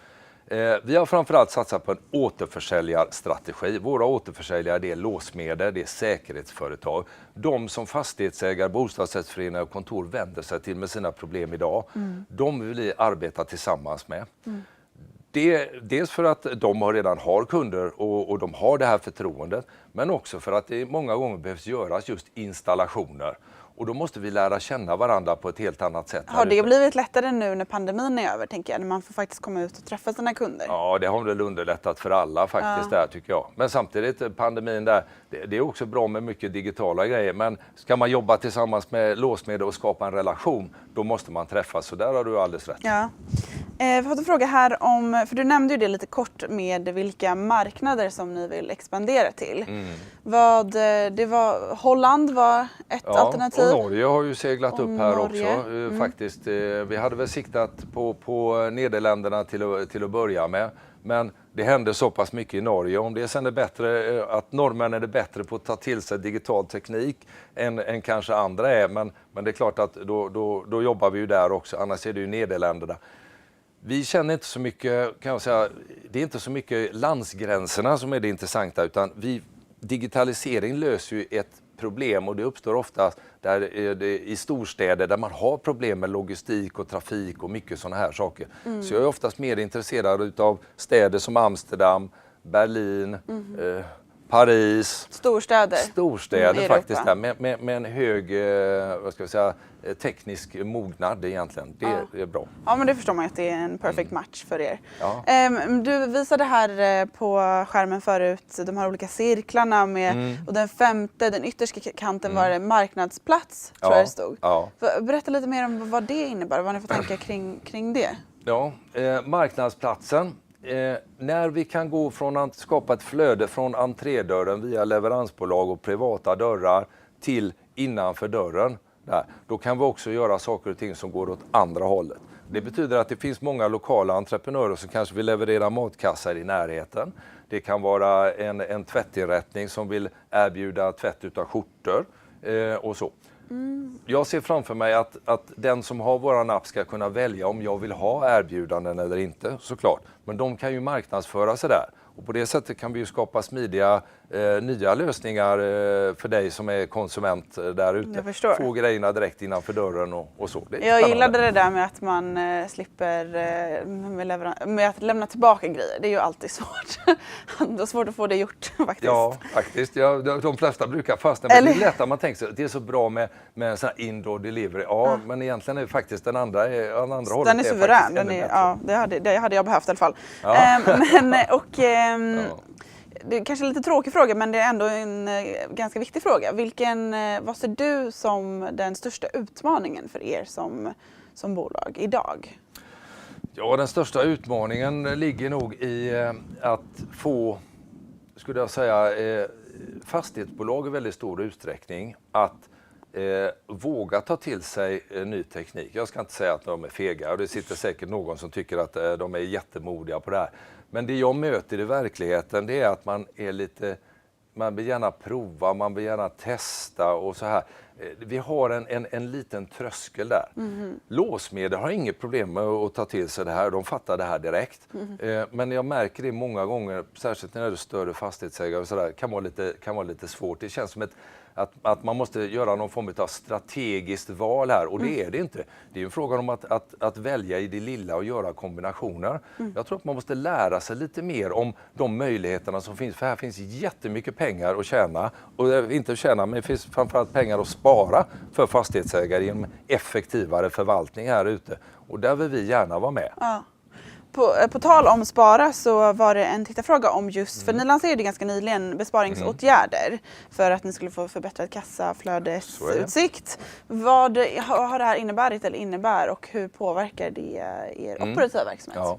S8: Vi har framförallt satsat på en återförsäljarstrategi. Våra återförsäljare det är låsmedel, det är säkerhetsföretag. De som fastighetsägare, bostadsrättsföreningar och kontor vänder sig till med sina problem idag. De vill vi arbeta tillsammans med. Dels för att de redan har kunder och de har det här förtroendet, men också för att det många gånger behövs göras just installationer. Och då måste vi lära känna varandra på ett helt annat sätt.
S1: Har det blivit lättare nu när pandemin är över, tänker jag, när man får faktiskt komma ut och träffa sina kunder?
S8: Ja, det har väl underlättat för alla faktiskt där tycker jag. Men samtidigt, pandemin där, det är också bra med mycket digitala grejer. Men ska man jobba tillsammans med låsmedel och skapa en relation, då måste man träffas. Så där har du alldeles rätt.
S1: Ja. Vi har fått en fråga här om, för du nämnde ju det lite kort med vilka marknader som ni vill expandera till. Holland var ett alternativ.
S8: Och Norge har ju seglat upp här också faktiskt. Vi hade väl siktat på Nederländerna till att börja med. Men det hände så pass mycket i Norge. Om det sen är bättre, att norrmännen är bättre på att ta till sig digital teknik än kanske andra är. Men det är klart att då jobbar vi ju där också. Annars är det ju Nederländerna. Vi känner inte så mycket, kan jag säga, det är inte så mycket landsgränserna som är det intressanta utan digitalisering löser ju ett problem och det uppstår ofta i storstäder där man har problem med logistik och trafik och mycket sådana här saker. Så jag är oftast mer intresserad av städer som Amsterdam, Berlin, Paris. Storstäder faktiskt där med en hög teknisk mognad egentligen. Det är bra.
S1: Ja, men det förstår man att det är en perfect match för er. Ja. Du visade här på skärmen förut de här olika cirklarna med och den yttersta kanten var det marknadsplats, tror jag det stod. Ja. Berätta lite mer om vad det innebär, vad ni får tänka kring det.
S8: Ja, marknadsplatsen. När vi kan gå från att skapa ett flöde från entrédörren via leveransbolag och privata dörrar till innanför dörren, då kan vi också göra saker och ting som går åt andra hållet. Det betyder att det finns många lokala entreprenörer som kanske vill leverera matkassar i närheten. Det kan vara en tvättinrättning som vill erbjuda tvätt utav skjortor och så. Jag ser framför mig att den som har våran app ska kunna välja om jag vill ha erbjudanden eller inte, såklart. Men de kan ju marknadsföra sig där. Och på det sättet kan vi ju skapa smidiga nya lösningar för dig som är konsument där ute. Få grejerna direkt innanför dörren och så.
S1: Jag gillade det där med att man slipper med att lämna tillbaka grejer. Det är ju alltid svårt. Det är svårt att få det gjort faktiskt.
S8: Ja, faktiskt. De flesta brukar fastna. Men det är lätt att man tänker sig att det är så bra med sån här indoor delivery. Ja, men egentligen är det faktiskt den andra hållet.
S1: Den är suverän. Det hade jag behövt i alla fall. Ja. Det är kanske en lite tråkig fråga, men det är ändå en ganska viktig fråga. Vad ser du som den största utmaningen för er som bolag idag?
S8: Ja, den största utmaningen ligger nog i att få, skulle jag säga, fastighetsbolag i väldigt stor utsträckning att våga ta till sig ny teknik. Jag ska inte säga att de är fega, och det sitter säkert någon som tycker att de är jättemodiga på det här. Men det jag möter i verkligheten, det är att man vill gärna prova, man vill gärna testa och så här. Vi har en liten tröskel där. Låsmedel har inget problem med att ta till sig det här, de fattar det här direkt. Men jag märker det många gånger, särskilt när det är större fastighetsägare och så där, kan vara lite svårt. Det känns som att man måste göra någon form av strategiskt val här, och det är det inte. Det är en fråga om att välja i det lilla och göra kombinationer. Jag tror att man måste lära sig lite mer om de möjligheterna som finns, för här finns jättemycket pengar att tjäna, och inte att tjäna, men det finns framförallt pengar att spara för fastighetsägare genom effektivare förvaltning här ute, och där vill vi gärna vara med.
S1: Ja. På tal om spara så var det en tittarfråga om just, för ni lanserade ganska nyligen besparingsåtgärder för att ni skulle få förbättrad kassaflödesutsikt. Vad har det här inneburit eller innebär, och hur påverkar det er operativa verksamhet?
S8: Ja.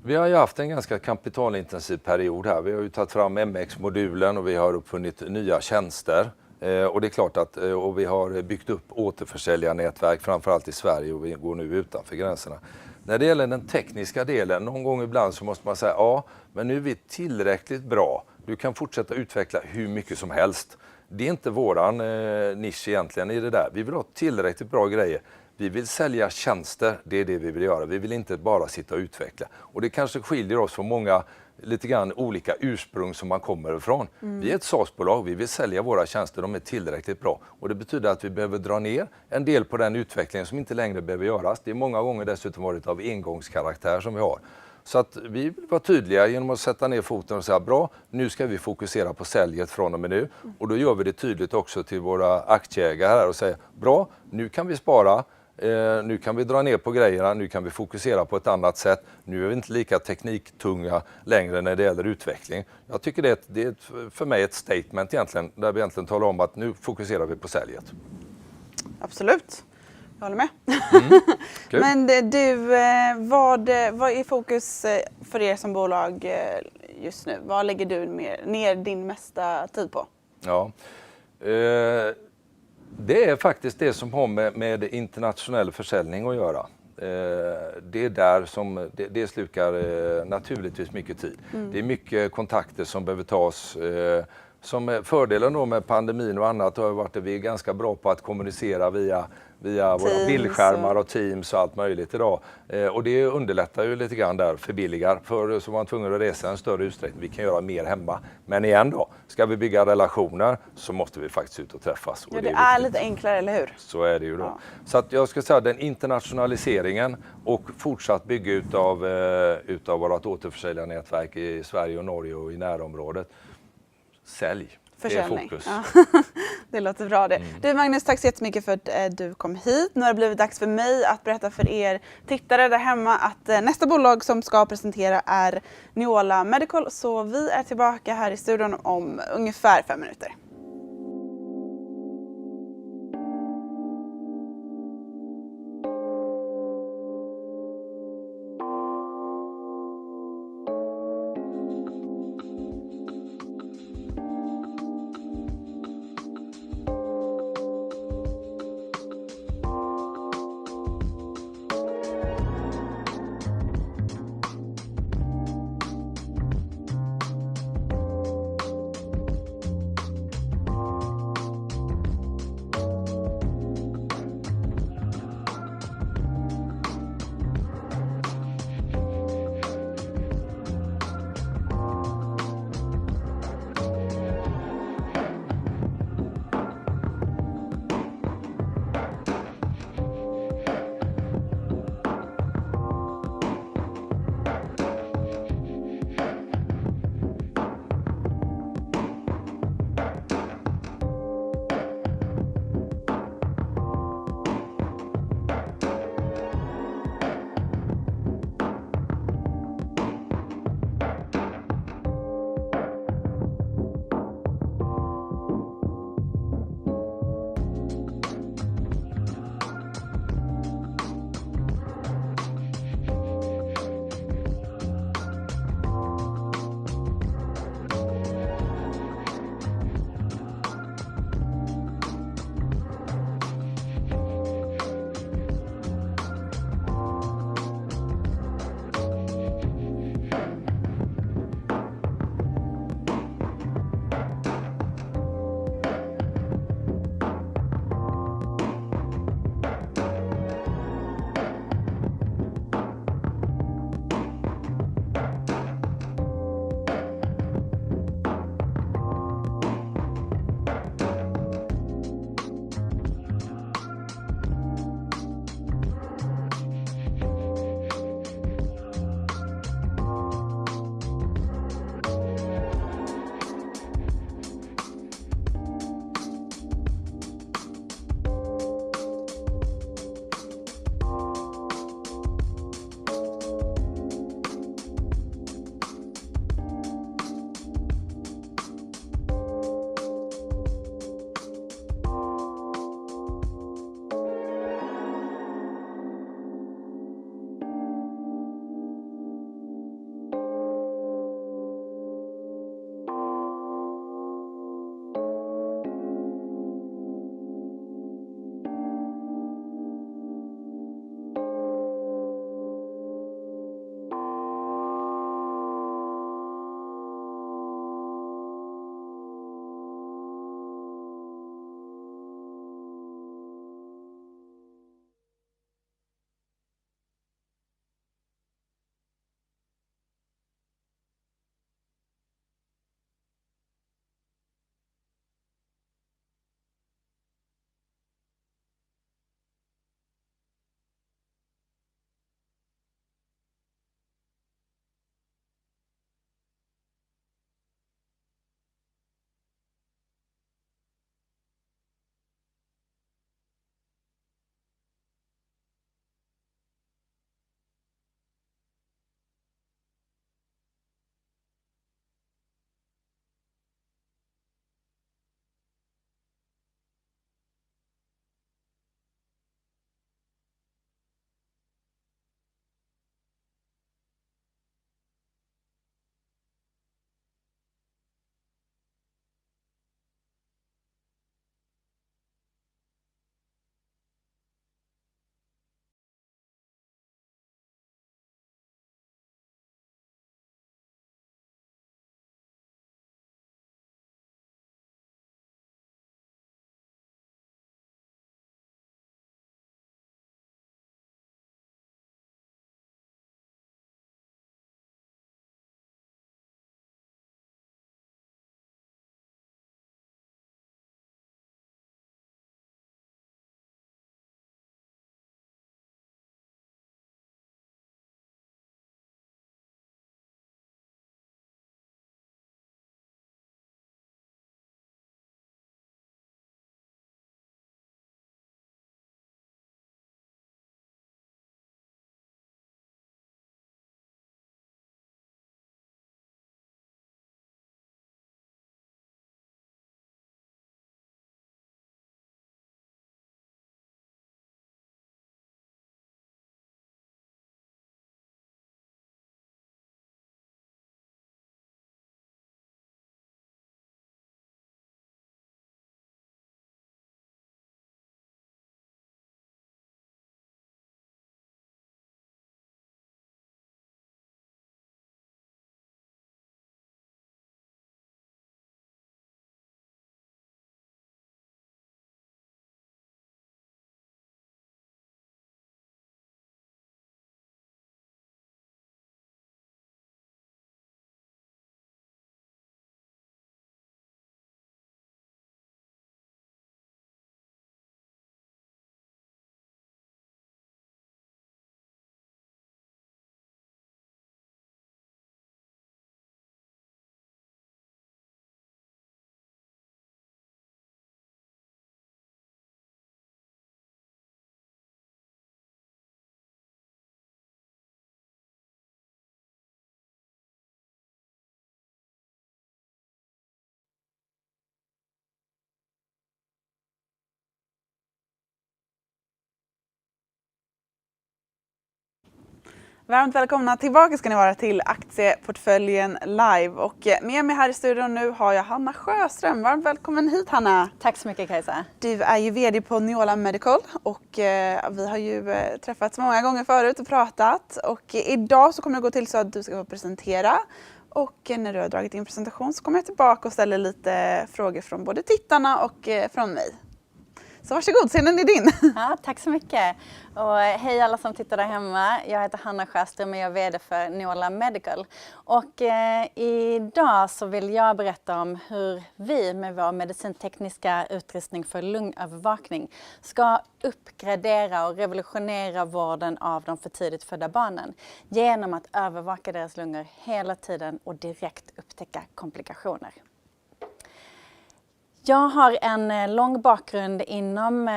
S8: Vi har ju haft en ganska kapitalintensiv period här. Vi har ju tagit fram MX-modulen och vi har uppfunnit nya tjänster. Och det är klart att och vi har byggt upp återförsäljarnätverk framförallt i Sverige, och vi går nu utanför gränserna. När det gäller den tekniska delen, någon gång ibland så måste man säga ja, men nu är vi tillräckligt bra. Du kan fortsätta utveckla hur mycket som helst. Det är inte våran nisch egentligen i det där. Vi vill ha tillräckligt bra grejer. Vi vill sälja tjänster, det är det vi vill göra. Vi vill inte bara sitta och utveckla. Och det kanske skiljer oss från många lite grann olika ursprung som man kommer ifrån. Vi är ett SaaS-bolag, vi vill sälja våra tjänster, de är tillräckligt bra. Och det betyder att vi behöver dra ner en del på den utvecklingen som inte längre behöver göras. Det är många gånger dessutom varit av engångskaraktär som vi har. Så att vi vill vara tydliga genom att sätta ner foten och säga bra, nu ska vi fokusera på säljet från och med nu. Och då gör vi det tydligt också till våra aktieägare här och säger bra, nu kan vi spara. Nu kan vi dra ner på grejerna, nu kan vi fokusera på ett annat sätt. Nu är vi inte lika tekniktunga längre när det gäller utveckling. Jag tycker det är för mig ett statement egentligen, där vi egentligen talar om att nu fokuserar vi på säljet.
S1: Jag håller med. Men du, vad är fokus för er som bolag just nu? Vad lägger du ner din mesta tid på?
S8: Ja, det är faktiskt det som har med internationell försäljning att göra. Det är där som det slukar naturligtvis mycket tid. Det är mycket kontakter som behöver tas. Som fördelen då med pandemin och annat har varit att vi är ganska bra på att kommunicera via våra bildskärmar och Teams och allt möjligt idag. Och det underlättar ju lite grann där, förbilligar. Förr så var man tvungen att resa en större utsträckning. Vi kan göra mer hemma. Men igen då, ska vi bygga relationer så måste vi faktiskt ut och träffas. Och
S1: det är lite enklare, eller hur?
S8: Så är det ju då. Ja. Så att jag ska säga den internationaliseringen och fortsatt bygga utav vårt återförsäljarnätverk i Sverige och Norge och i närområdet. Sälj.
S1: Försäljning. Det är fokus. Ja. Det låter bra det. Du Magnus, tack så jättemycket för att du kom hit. Nu har det blivit dags för mig att berätta för er tittare där hemma att nästa bolag som ska presentera är Neola Medical. Så vi är tillbaka här i studion om ungefär 5 minuter. Varmt välkomna tillbaka ska ni vara till Aktieportföljen live. Och med mig här i studion nu har jag Hanna Sjöström. Varmt välkommen hit Hanna.
S2: Tack så mycket Kajsa.
S1: Du är ju vd på Neola Medical och vi har ju träffats många gånger förut och pratat. Och idag så kommer det gå till så att du ska få presentera. Och när du har dragit din presentation så kommer jag tillbaka och ställer lite frågor från både tittarna och från mig. Så varsågod, scenen är din.
S2: Ja, tack så mycket. Och hej alla som tittar där hemma. Jag heter Hanna Sjöström och jag är vd för Neola Medical. Och idag så vill jag berätta om hur vi med vår medicintekniska utrustning för lungövervakning ska uppgradera och revolutionera vården av de för tidigt födda barnen genom att övervaka deras lungor hela tiden och direkt upptäcka komplikationer. Jag har en lång bakgrund inom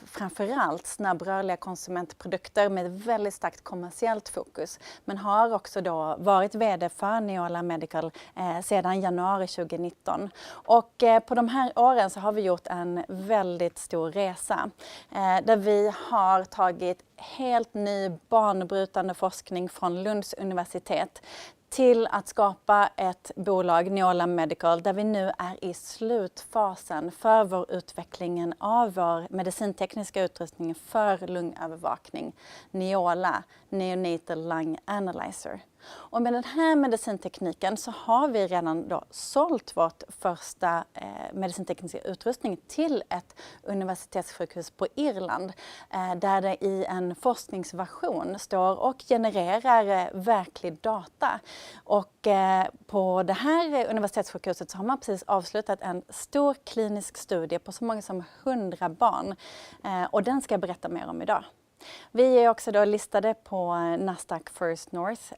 S2: framförallt snabbrörliga konsumentprodukter med väldigt starkt kommersiellt fokus. Men har också då varit vd för Neola Medical sedan januari 2019. Och på de här åren så har vi gjort en väldigt stor resa. Där vi har tagit helt ny banbrytande forskning från Lunds universitet till att skapa ett bolag, Neola Medical, där vi nu är i slutfasen för vår utvecklingen av vår medicintekniska utrustning för lungövervakning, Neola, neonatal lung analyzer. Och med den här medicintekniken så har vi redan då sålt vårt första medicintekniska utrustning till ett universitetssjukhus på Irland där det i en forskningsversion står och genererar verklig data. Och på det här universitetssjukhuset så har man precis avslutat en stor klinisk studie på så många som 100 barn och den ska jag berätta mer om idag. Vi är också då listade på Nasdaq First North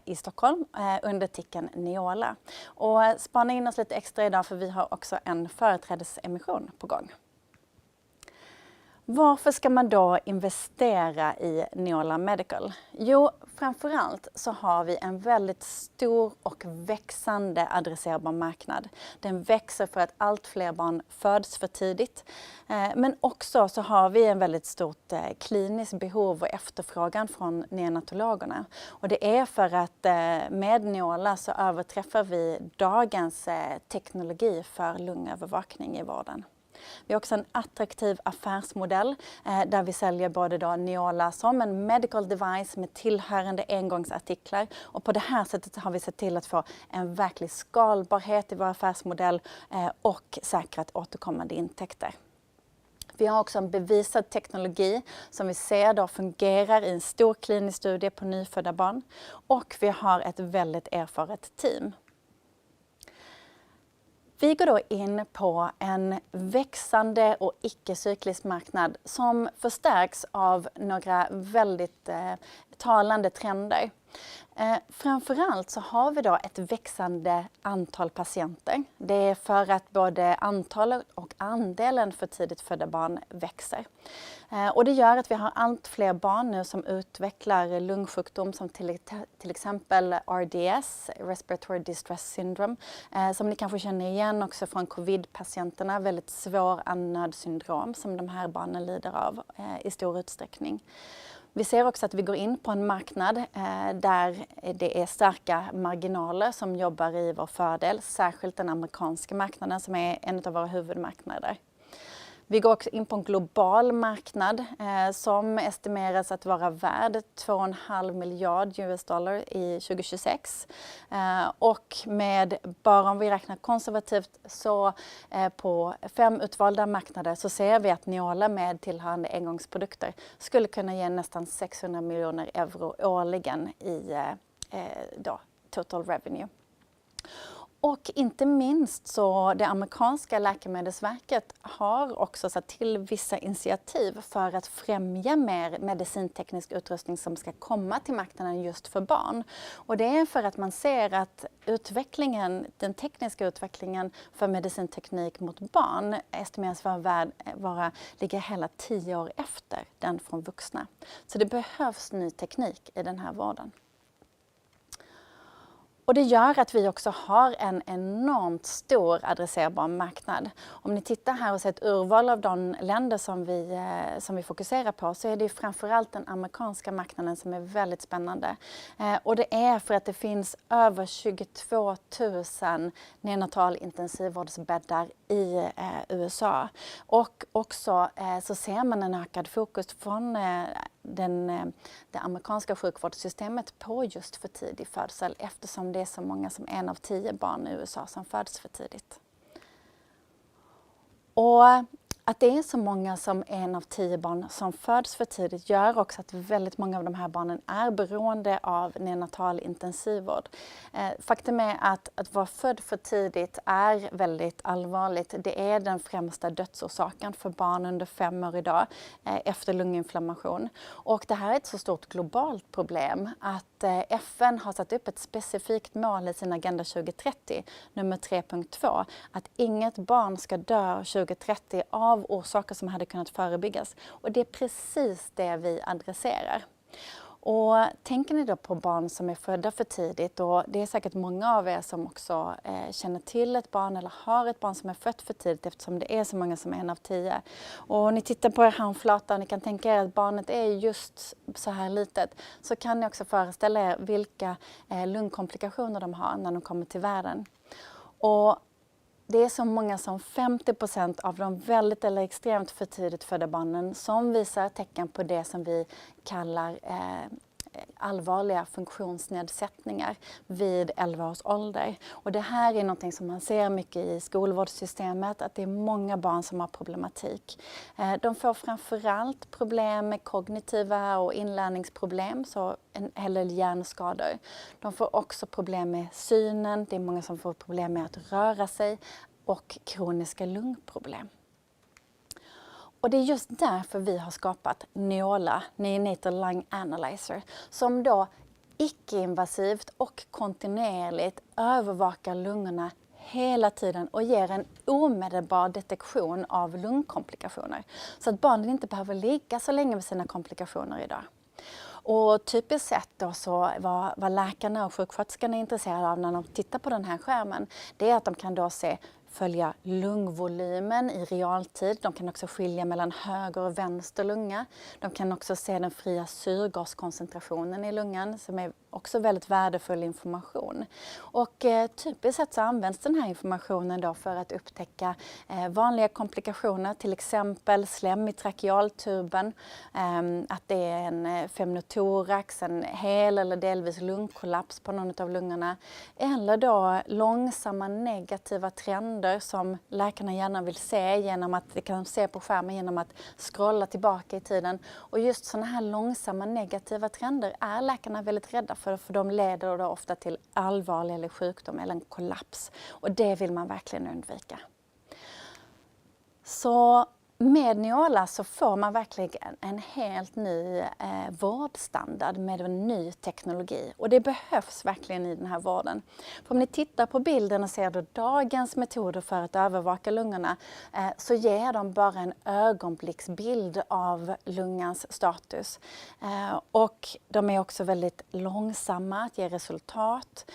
S2: i Stockholm under ticken Neola. Och spana in oss lite extra idag för vi har också en företrädesemission på gång. Varför ska man då investera i Neola Medical? Jo, framförallt så har vi en väldigt stor och växande adresserbar marknad. Den växer för att allt fler barn föds för tidigt. Men också så har vi en väldigt stort kliniskt behov och efterfrågan från neonatologerna. Och det är för att med Neola så överträffar vi dagens teknologi för lungövervakning i vården. Vi har också en attraktiv affärsmodell där vi säljer både då Neola som en medical device med tillhörande engångsartiklar. Och på det här sättet har vi sett till att få en verklig skalbarhet i vår affärsmodell och säkrat återkommande intäkter. Vi har också en bevisad teknologi som vi ser då fungerar i en stor klinisk studie på nyfödda barn. Och vi har ett väldigt erfaret team. Vi går då in på en växande och icke-cyklisk marknad som förstärks av några väldigt talande trender. Framförallt så har vi då ett växande antal patienter. Det är för att både antalet och andelen för tidigt födda barn växer. Och det gör att vi har allt fler barn nu som utvecklar lungsjukdom som till exempel RDS, Respiratory Distress Syndrome, som ni kanske känner igen också från covid-patienterna, väldigt svår andnödssyndrom som de här barnen lider av i stor utsträckning. Vi ser också att vi går in på en marknad där det är starka marginaler som jobbar i vår fördel, särskilt den amerikanska marknaden som är en av våra huvudmarknader. Vi går också in på en global marknad som estimeras att vara värd 2,5 miljard US-dollar i 2026. Och med, bara om vi räknar konservativt, så på 5 utvalda marknader så ser vi att Neola med tillhörande engångsprodukter skulle kunna ge nästan 600 miljoner euro årligen i total revenue. Och inte minst så det amerikanska läkemedelsverket har också satt till vissa initiativ för att främja mer medicinteknisk utrustning som ska komma till marknaden just för barn. Och det är för att man ser att den tekniska utvecklingen för medicinteknik mot barn estimeras ligga hela 10 år efter den från vuxna. Så det behövs ny teknik i den här vården. Och det gör att vi också har en enormt stor adresserbar marknad. Om ni tittar här och ser ett urval av de länder som vi fokuserar på, så är det framförallt den amerikanska marknaden som är väldigt spännande. Och det är för att det finns över 22 000 neonatal intensivvårdsbäddar i USA. Och också så ser man en ökad fokus från det amerikanska sjukvårdssystemet på just för tidig födsel, eftersom det är så många som 1 av 10 barn i USA som föds för tidigt. Och att det är så många som 1 av 10 barn som föds för tidigt gör också att väldigt många av de här barnen är beroende av neonatal intensivvård. Faktum är att vara född för tidigt är väldigt allvarligt. Det är den främsta dödsorsaken för barn under 5 år idag efter lunginflammation. Och det här är ett så stort globalt problem att FN har satt upp ett specifikt mål i sin Agenda 2030, nummer 3.2, att inget barn ska dö 2030 av orsaker som hade kunnat förebyggas. Och det är precis det vi adresserar. Och tänker ni då på barn som är födda för tidigt, och det är säkert många av er som också känner till ett barn eller har ett barn som är fött för tidigt, eftersom det är så många som 1 av 10. Och ni tittar på er handflata och ni kan tänka er att barnet är just så här litet, så kan ni också föreställa er vilka lungkomplikationer de har när de kommer till världen. Och det är så många som 50% av de väldigt eller extremt för tidigt födda barnen som visar tecken på det som vi kallar allvarliga funktionsnedsättningar vid 11 års ålder. Och det här är något som man ser mycket i skolvårdssystemet, att det är många barn som har problematik. De får framförallt problem med kognitiva och inlärningsproblem, så en hel del hjärnskador. De får också problem med synen, det är många som får problem med att röra sig och kroniska lungproblem. Och det är just därför vi har skapat Neola, Neonatal Lung Analyzer, som då icke-invasivt och kontinuerligt övervakar lungorna hela tiden och ger en omedelbar detektion av lungkomplikationer. Så att barnen inte behöver ligga så länge med sina komplikationer idag. Och typiskt sett då så vad läkarna och sjuksköterskorna är intresserade av när de tittar på den här skärmen, det är att de kan då följa lungvolymen i realtid. De kan också skilja mellan höger och vänster lunga. De kan också se den fria syrgaskoncentrationen i lungan, som är också väldigt värdefull information. Och typiskt sett så används den här informationen då för att upptäcka vanliga komplikationer, till exempel slem i trakealtuben, att det är en femnotorax, en hel eller delvis lungkollaps på någon av lungorna, eller då långsamma negativa trender som läkarna gärna vill se genom att de kan se på skärmen genom att scrolla tillbaka i tiden. Och just sådana här långsamma negativa trender är läkarna väldigt rädda för de leder då ofta till allvarlig eller sjukdom eller en kollaps. Och det vill man verkligen undvika. Så med Neola så får man verkligen en helt ny vårdstandard med en ny teknologi. Och det behövs verkligen i den här vården. För om ni tittar på bilden och ser då dagens metoder för att övervaka lungorna, så ger de bara en ögonblicksbild av lungans status. Och de är också väldigt långsamma att ge resultat.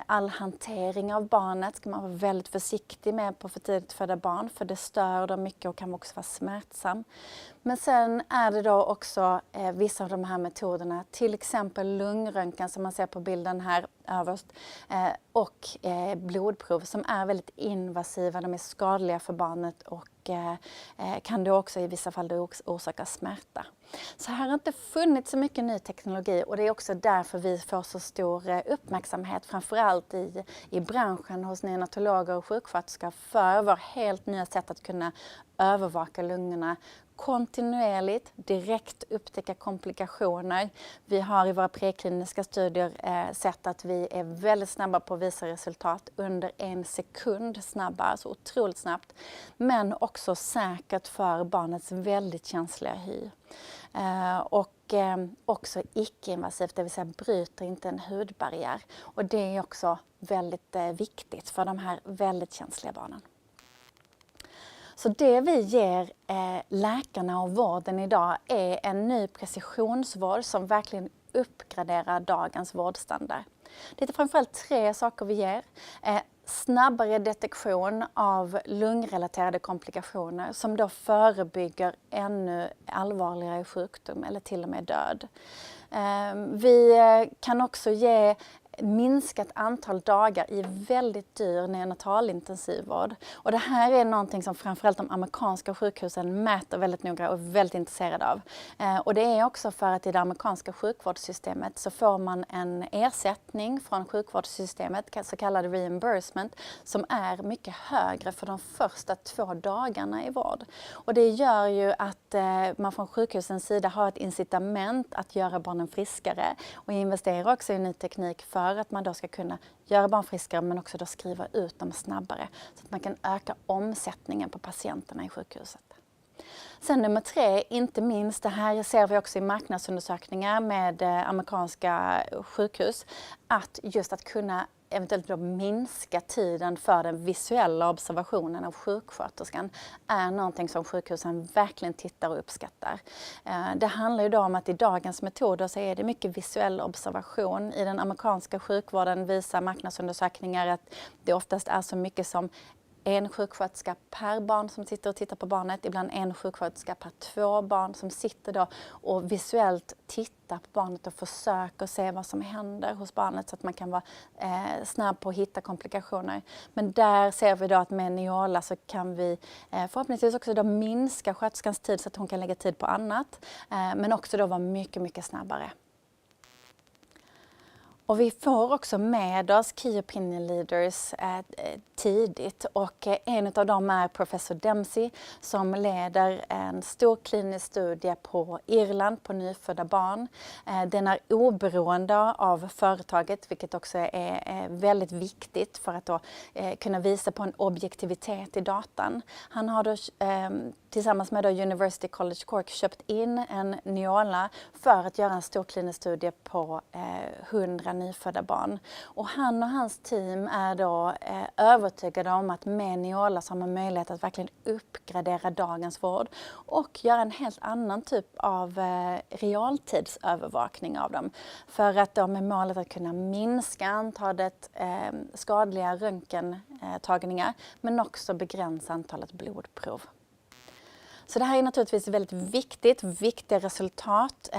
S2: All hantering av barnet ska man vara väldigt försiktig med på för tidigt födda barn, för det stör dem mycket och kan också vara smärtsam. Men sen är det då också vissa av de här metoderna, till exempel lungröntgen som man ser på bilden här överst, och blodprov som är väldigt invasiva, de är skadliga för barnet och kan då också i vissa fall då orsaka smärta. Så här har inte funnits så mycket ny teknologi, och det är också därför vi får så stor uppmärksamhet, framförallt i branschen hos neonatologer och sjuksköterskor, för vår helt nya sätt att kunna övervaka lungorna kontinuerligt, direkt upptäcka komplikationer. Vi har i våra prekliniska studier sett att vi är väldigt snabba på att visa resultat under 1 sekund snabbare, så otroligt snabbt. Men också säkert för barnets väldigt känsliga hy. Och också icke-invasivt, det vill säga bryter inte en hudbarriär. Och det är också väldigt viktigt för de här väldigt känsliga barnen. Så det vi ger läkarna och vården idag är en ny precisionsvård som verkligen uppgraderar dagens vårdstandard.
S9: Det är framförallt 3 saker vi ger. Snabbare detektion av lungrelaterade komplikationer som då förebygger ännu allvarligare sjukdom eller till och med död. Vi kan också ge minskat antal dagar i väldigt dyr neonatalintensivvård. Och det här är någonting som framförallt de amerikanska sjukhusen mäter väldigt noga och är väldigt intresserade av. Och det är också för att i det amerikanska sjukvårdssystemet så får man en ersättning från sjukvårdssystemet, så kallad reimbursement, som är mycket högre för de första 2 dagarna i vård. Och det gör ju att man från sjukhusens sida har ett incitament att göra barnen friskare och investera också i ny teknik för att man då ska kunna göra barn friskare men också då skriva ut dem snabbare så att man kan öka omsättningen på patienterna i sjukhuset. Sen nummer 3, inte minst, det här ser vi också i marknadsundersökningar med amerikanska sjukhus, att just att kunna eventuellt då minska tiden för den visuella observationen av sjuksköterskan är någonting som sjukhusen verkligen tittar och uppskattar. Det handlar ju då om att i dagens metoder så är det mycket visuell observation. I den amerikanska sjukvården visar marknadsundersökningar att det oftast är så mycket som en sjuksköterska per barn som sitter och tittar på barnet. Ibland en sjuksköterska per 2 barn som sitter då och visuellt tittar på barnet och försöker se vad som händer hos barnet så att man kan vara snabb på att hitta komplikationer. Men där ser vi då att med Neola så kan vi förhoppningsvis också då minska sköterskans tid så att hon kan lägga tid på annat. Men också då vara mycket, mycket snabbare. Och vi får också med oss Key Opinion Leaders tidigt och en av dem är professor Dempsey som leder en stor klinisk studie på Irland på nyfödda barn. Den är oberoende av företaget, vilket också är väldigt viktigt för att då kunna visa på en objektivitet i datan. Han har då tillsammans med University College Cork köpt in en Neola för att göra en stor klinisk studie på 100 nyfödda barn. Och han och hans team är då övertygade om att med Neola så har man möjlighet att verkligen uppgradera dagens vård och göra en helt annan typ av realtidsövervakning av dem. För att då med målet att kunna minska antalet skadliga röntgentagningar men också begränsa antalet blodprov. Så det här är naturligtvis väldigt viktiga resultat.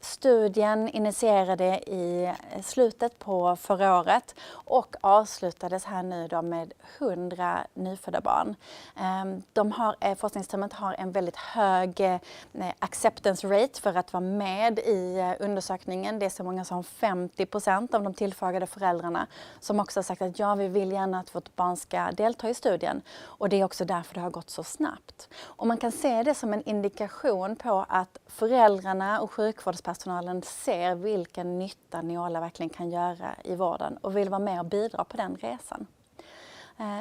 S9: Studien initierade i slutet på förra året och avslutades här nu då med 100 nyfödda barn. Forskningsteamet har en väldigt hög acceptance rate för att vara med i undersökningen. Det är så många som 50% av de tillfrågade föräldrarna som också har sagt att ja, vi vill gärna att vårt barn ska delta i studien. Och det är också därför det har gått så snabbt. Och man kan se det som en indikation på att föräldrarna och sjukvårdspersonalen ser vilken nytta Neola verkligen kan göra i vården och vill vara med och bidra på den resan.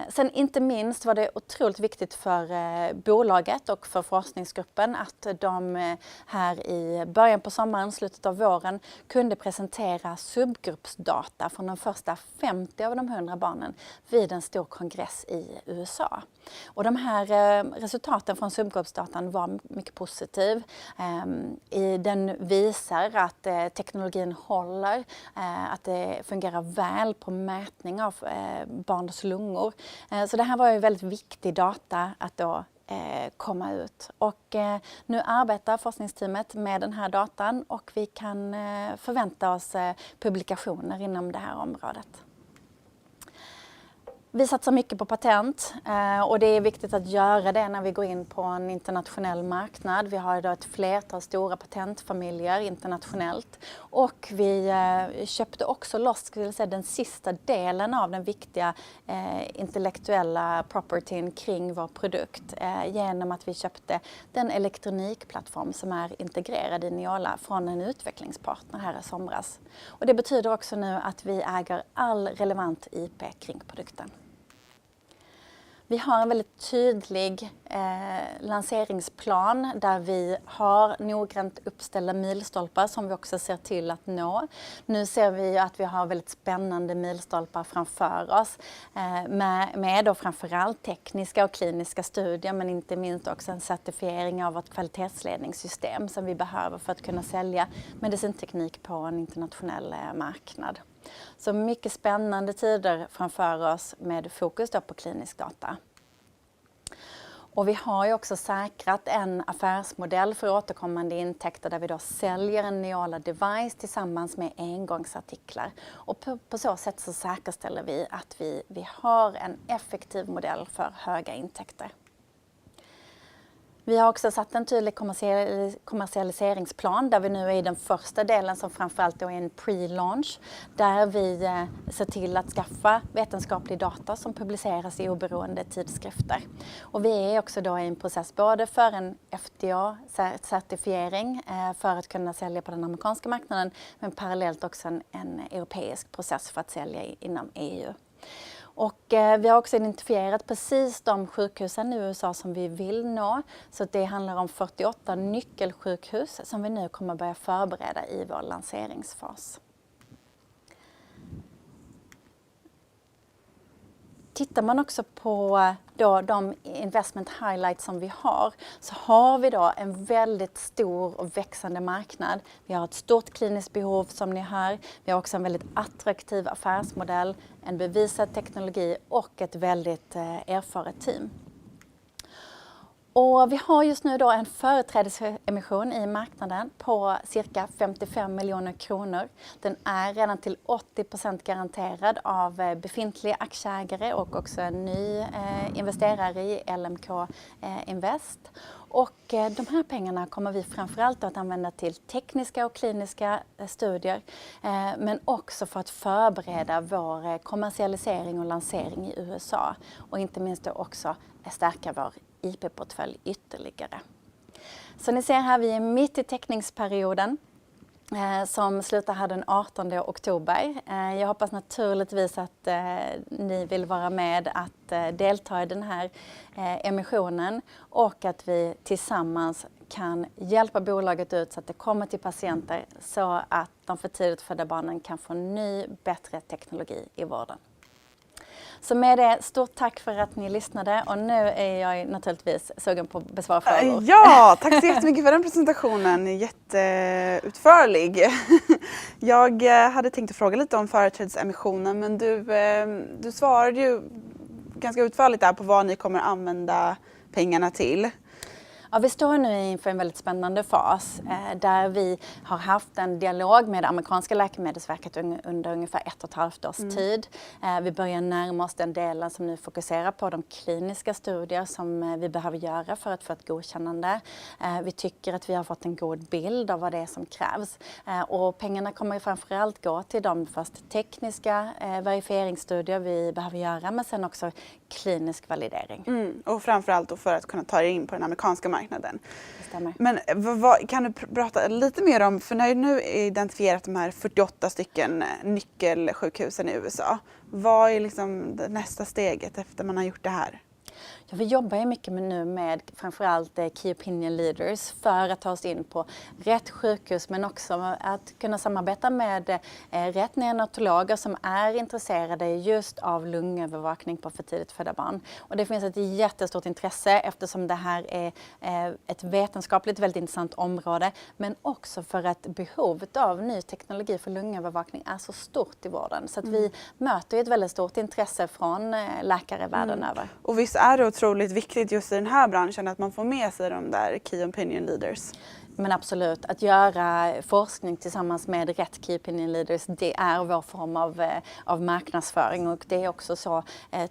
S9: Sen inte minst var det otroligt viktigt för bolaget och för forskningsgruppen att de här i början på sommaren, slutet av våren kunde presentera subgruppsdata från de första 50 av de 100 barnen vid en stor kongress i USA. Och de här resultaten från subgruppsdatan var mycket positiv. Den visar att teknologin håller, att det fungerar väl på mätning av barns lungor. Så det här var ju väldigt viktig data att då komma ut. Och nu arbetar forskningsteamet med den här datan och vi kan förvänta oss publikationer inom det här området. Vi satsar mycket på patent och det är viktigt att göra det när vi går in på en internationell marknad. Vi har idag ett flertal stora patentfamiljer internationellt och vi köpte också loss den sista delen av den viktiga intellektuella propertyn kring vår produkt genom att vi köpte den elektronikplattform som är integrerad i Neola från en utvecklingspartner här i somras. Och det betyder också nu att vi äger all relevant IP kring produkten. Vi har en väldigt tydlig lanseringsplan där vi har noggrant uppställda milstolpar som vi också ser till att nå. Nu ser vi att vi har väldigt spännande milstolpar framför oss med då framförallt tekniska och kliniska studier men inte minst också en certifiering av vårt kvalitetsledningssystem som vi behöver för att kunna sälja medicinteknik på en internationell marknad. Så mycket spännande tider framför oss med fokus då på klinisk data. Och vi har ju också säkrat en affärsmodell för återkommande intäkter där vi då säljer en Neola device tillsammans med engångsartiklar. Och på så sätt så säkerställer vi att vi har en effektiv modell för höga intäkter. Vi har också satt en tydlig kommersialiseringsplan där vi nu är i den första delen som framförallt då är en pre-launch. Där vi ser till att skaffa vetenskaplig data som publiceras i oberoende tidskrifter. Och vi är också då i en process både för en FDA-certifiering för att kunna sälja på den amerikanska marknaden, men parallellt också en europeisk process för att sälja inom EU. Och vi har också identifierat precis de sjukhusen i USA som vi vill nå. Så det handlar om 48 nyckelsjukhus som vi nu kommer börja förbereda i vår lanseringsfas. Tittar man också på då de investment highlights som vi har, så har vi då en väldigt stor och växande marknad. Vi har ett stort kliniskt behov som ni hör. Vi har också en väldigt attraktiv affärsmodell, en bevisad teknologi och ett väldigt erfaret team. Och vi har just nu då en företrädesemission i marknaden på cirka 55 miljoner kronor. Den är redan till 80% garanterad av befintliga aktieägare och också en ny investerare i LMK Invest. Och de här pengarna kommer vi framförallt att använda till tekniska och kliniska studier, men också för att förbereda vår kommersialisering och lansering i USA. Och inte minst då också stärka vår IP-portfölj ytterligare. Så ni ser här, vi är mitt i teckningsperioden som slutar här den 18 oktober. Jag hoppas naturligtvis att ni vill vara med att delta i den här emissionen och att vi tillsammans kan hjälpa bolaget ut så att det kommer till patienter så att de för tidigt födda barnen kan få ny, bättre teknologi i vården. Så med det, stort tack för att ni lyssnade och nu är jag naturligtvis sugen på att besvara frågor.
S1: Ja, tack så jättemycket för den presentationen, jätteutförlig. Jag hade tänkt att fråga lite om företrädesemissionen, men du svarade ju ganska utförligt där på vad ni kommer använda pengarna till.
S9: Ja, vi står nu inför en väldigt spännande fas där vi har haft en dialog med amerikanska läkemedelsverket under ungefär 1,5 års tid. Vi börjar närma oss den delen som nu fokuserar på de kliniska studier som vi behöver göra för att få ett godkännande. Vi tycker att vi har fått en god bild av vad det är som krävs. Och pengarna kommer ju framförallt gå till de först tekniska verifieringsstudier vi behöver göra, men sen också klinisk validering.
S1: Och framförallt då för att kunna ta er in på den amerikanska marknaden.
S9: Det stämmer.
S1: Men kan du prata lite mer om, för när du nu identifierat de här 48 stycken nyckelsjukhusen i USA, vad är liksom det nästa steget efter man har gjort det här?
S9: Ja, vi jobbar ju mycket nu med framförallt Key Opinion Leaders för att ta oss in på rätt sjukhus, men också att kunna samarbeta med rätt neonatologer som är intresserade just av lungövervakning på för tidigt födda barn. Och det finns ett jättestort intresse eftersom det här är ett vetenskapligt väldigt intressant område, men också för att behovet av ny teknologi för lungövervakning är så stort i vården. Så att vi möter ett väldigt stort intresse från läkare världen över.
S1: Och visst är det otroligt viktigt just i den här branschen att man får med sig de där Key Opinion Leaders?
S9: Men absolut, att göra forskning tillsammans med rätt Key Opinion Leaders, det är vår form av marknadsföring, och det är också så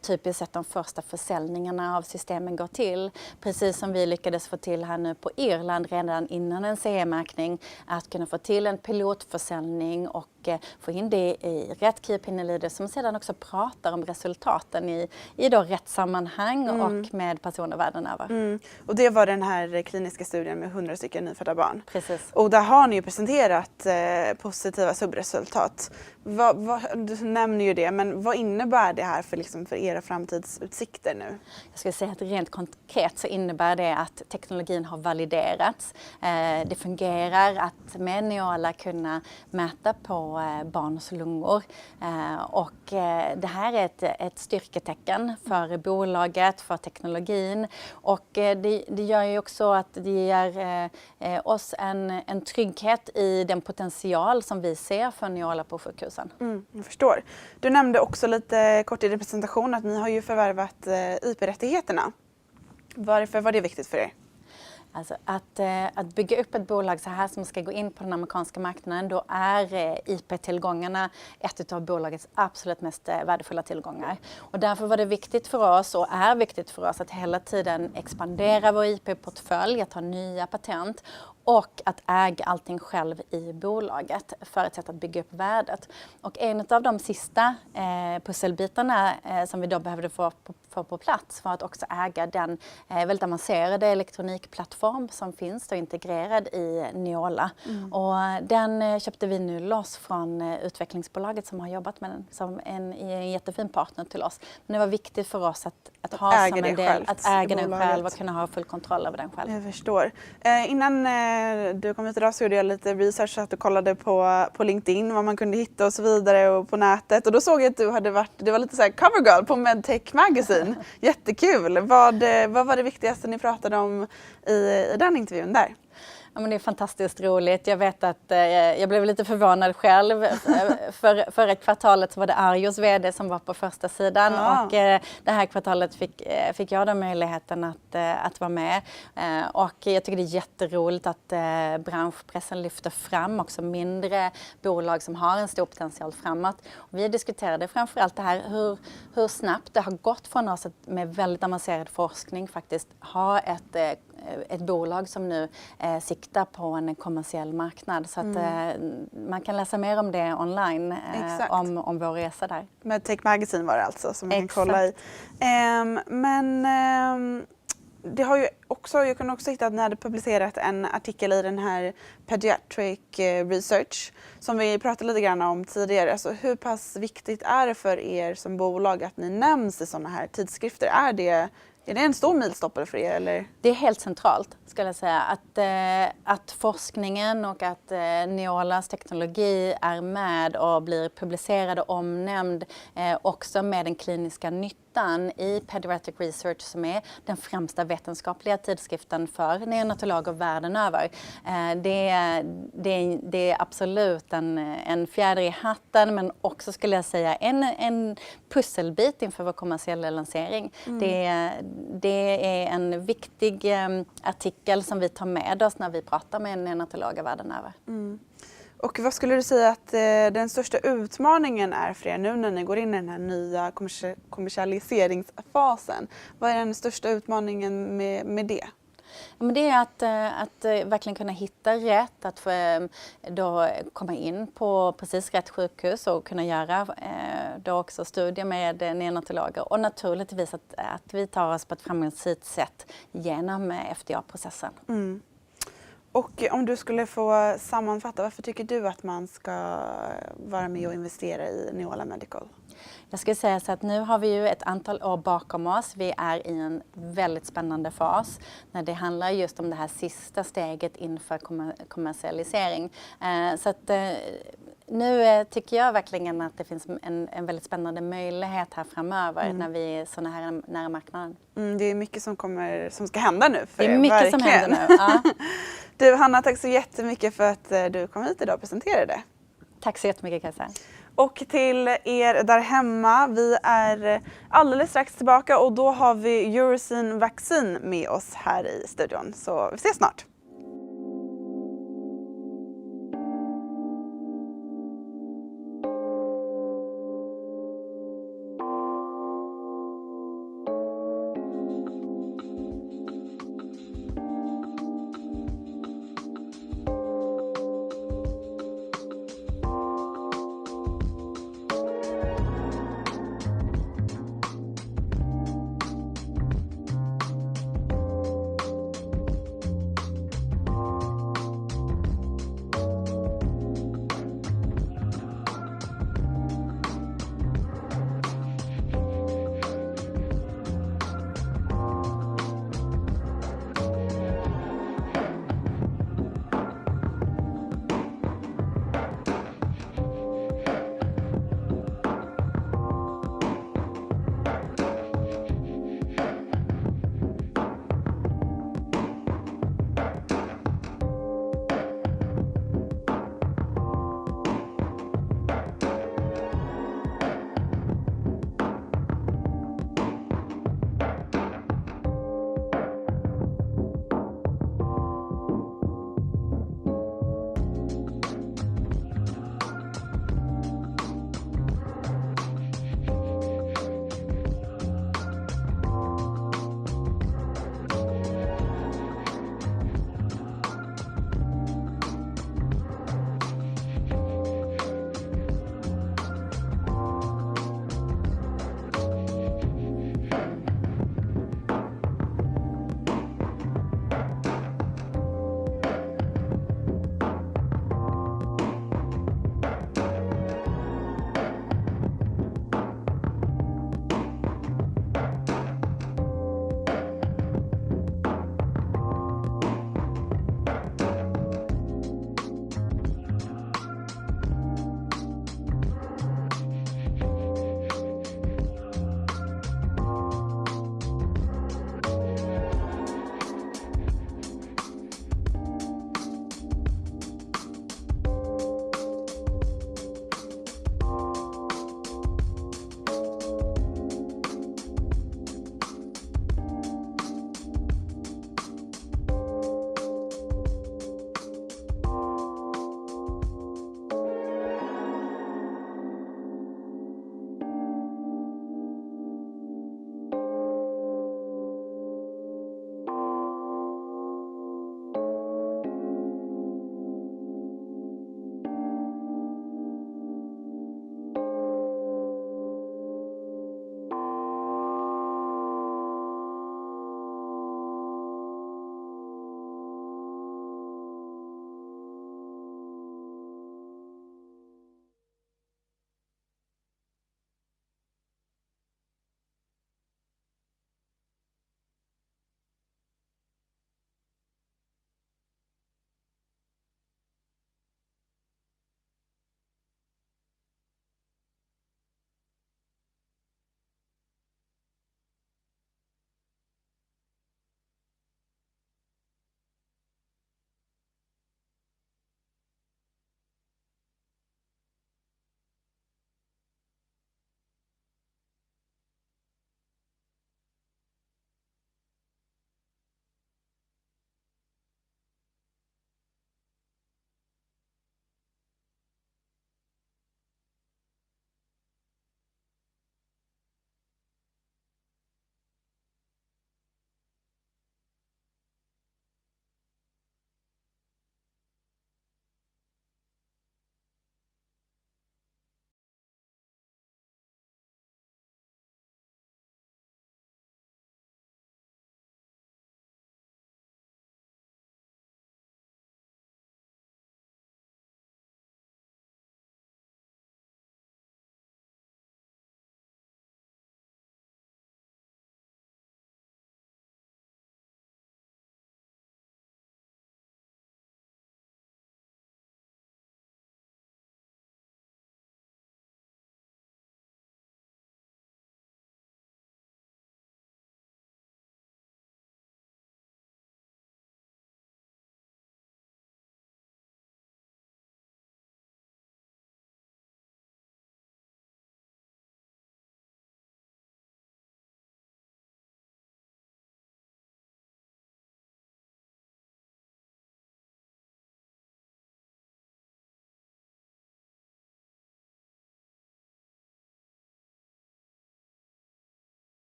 S9: typiskt sett de första försäljningarna av systemen går till. Precis som vi lyckades få till här nu på Irland redan innan en CE-märkning, att kunna få till en pilotförsäljning och få in det i rätt Key Opinion Leaders som sedan också pratar om resultaten i då rätt sammanhang och med personer världen över.
S1: Och det var den här kliniska studien med 100 stycken nyfödda barn.
S9: Precis.
S1: Och där har ni ju presenterat positiva subresultat. Du nämner ju det, men vad innebär det här för era framtidsutsikter nu?
S9: Jag skulle säga att rent konkret så innebär det att teknologin har validerats. Det fungerar att med Neola kunna mäta på barns lungor. Och det här är ett styrketecken för bolaget, för teknologin. Och det gör ju också att det ger oss en trygghet i den potential som vi ser för Neola på sjukhusen.
S1: Jag förstår. Du nämnde också lite kort i din presentation att ni har ju förvärvat IP-rättigheterna. Varför var det viktigt för er?
S9: Alltså att bygga upp ett bolag så här som ska gå in på den amerikanska marknaden, då är IP-tillgångarna ett av bolagets absolut mest värdefulla tillgångar. Och därför var det viktigt för oss och är viktigt för oss att hela tiden expandera vår IP-portfölj, att ha nya patent och att äga allting själv i bolaget för ett sätt att bygga upp värdet. Och en av de sista pusselbitarna som vi då behövde få på plats var att också äga den väldigt avancerade elektronikplattform som finns då integrerad i Neola. Och den köpte vi nu loss från utvecklingsbolaget som har jobbat med den som en jättefin partner till oss. Men det var viktigt för oss att ha som en del, att äga den själv och kunna ha full kontroll över den själv.
S1: Jag förstår. Innan du kom hit idag så gjorde jag lite research så att du kollade på LinkedIn vad man kunde hitta och så vidare och på nätet. Och då såg jag att du var lite så här cover girl på Medtech Magazine. Jättekul. Vad var det viktigaste ni pratade om i den intervjun där?
S9: Ja, men det är fantastiskt roligt. Jag vet att jag blev lite förvånad själv. Förra kvartalet så var det Arjos vd som var på första sidan och det här kvartalet fick jag den möjligheten att vara med. Och jag tycker det är jätteroligt att branschpressen lyfter fram också mindre bolag som har en stor potential framåt. Och vi diskuterade framförallt det här hur snabbt det har gått från oss att med väldigt avancerad forskning faktiskt ha ett bolag som nu siktar på en kommersiell marknad. Så att man kan läsa mer om det online om vår resa där.
S1: Medtech Magazine var det alltså som man kan kolla i. Det har ju också, jag kunde också hitta att ni hade publicerat en artikel i den här Pediatric Research som vi pratade lite grann om tidigare. Alltså, hur pass viktigt är det för er som bolag att ni nämns i sådana här tidskrifter? Är det en stor milstolpe för er? Eller?
S9: Det är helt centralt, skulle jag säga. Att forskningen och att Neolas teknologi är med och blir publicerad och omnämnd också med den kliniska nyttan i Pediatric Research som är den främsta vetenskapliga tidskriften för neonatologer världen över. Det är absolut en fjäder i hatten, men också skulle jag säga en pusselbit inför vår kommersiella lansering. Det är en viktig artikel som vi tar med oss när vi pratar med neonatologer världen över.
S1: Och vad skulle du säga att den största utmaningen är för er nu när ni går in i den här nya kommersialiseringsfasen? Vad är den största utmaningen med det?
S9: Men det är att verkligen kunna hitta rätt, att då komma in på precis rätt sjukhus och kunna göra då också studier med neonatologer och naturligtvis att vi tar oss på ett framgångsrikt sätt genom FDA-processen.
S1: Och om du skulle få sammanfatta, varför tycker du att man ska vara med och investera i Neola Medical?
S9: Jag skulle säga så att nu har vi ju ett antal år bakom oss. Vi är i en väldigt spännande fas när det handlar just om det här sista steget inför kommersialisering. Så att nu tycker jag verkligen att det finns en väldigt spännande möjlighet här framöver när vi är så nära marknaden.
S1: Det är mycket som ska hända nu för er.
S9: Det är mycket
S1: verkligen.
S9: som händer nu. Ja.
S1: Du Hanna, tack så jättemycket för att du kom hit idag och presenterade.
S9: Tack så jättemycket Kajsa.
S1: Och till er där hemma, vi är alldeles strax tillbaka och då har vi Eurocine Vaccines med oss här i studion. Så vi ses snart.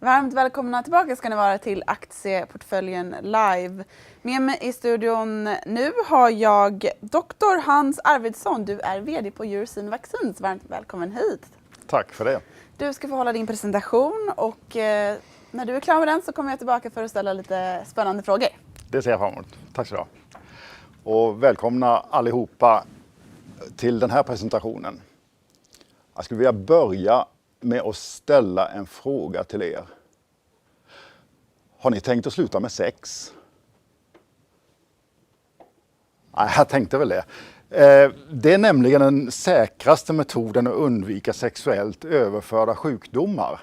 S1: Varmt välkomna tillbaka ska ni vara till Aktieportföljen live. Med mig i studion nu har jag Dr. Hans Arvidsson. Du är vd på Eurocine Vaccines. Varmt välkommen hit.
S10: Tack för det.
S1: Du ska få hålla din presentation och när du är klar med den så kommer jag tillbaka för att ställa lite spännande frågor.
S10: Det ser jag fram emot. Tack så du ha. Och välkomna allihopa till den här presentationen. Jag skulle vilja börja med att ställa en fråga till er. Har ni tänkt att sluta med sex? Nej, jag tänkte väl det. Det är nämligen den säkraste metoden att undvika sexuellt överförda sjukdomar.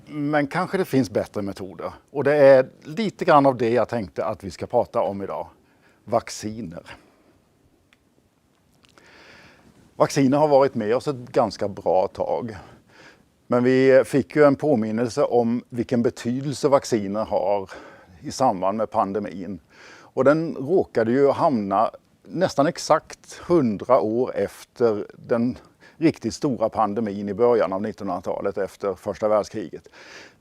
S10: Men kanske det finns bättre metoder. Och det är lite grann av det jag tänkte att vi ska prata om idag. Vacciner. Vacciner har varit med oss ett ganska bra tag. Men vi fick ju en påminnelse om vilken betydelse vacciner har i samband med pandemin. Och den råkade ju hamna nästan exakt 100 år efter den riktigt stora pandemin i början av 1900-talet efter första världskriget.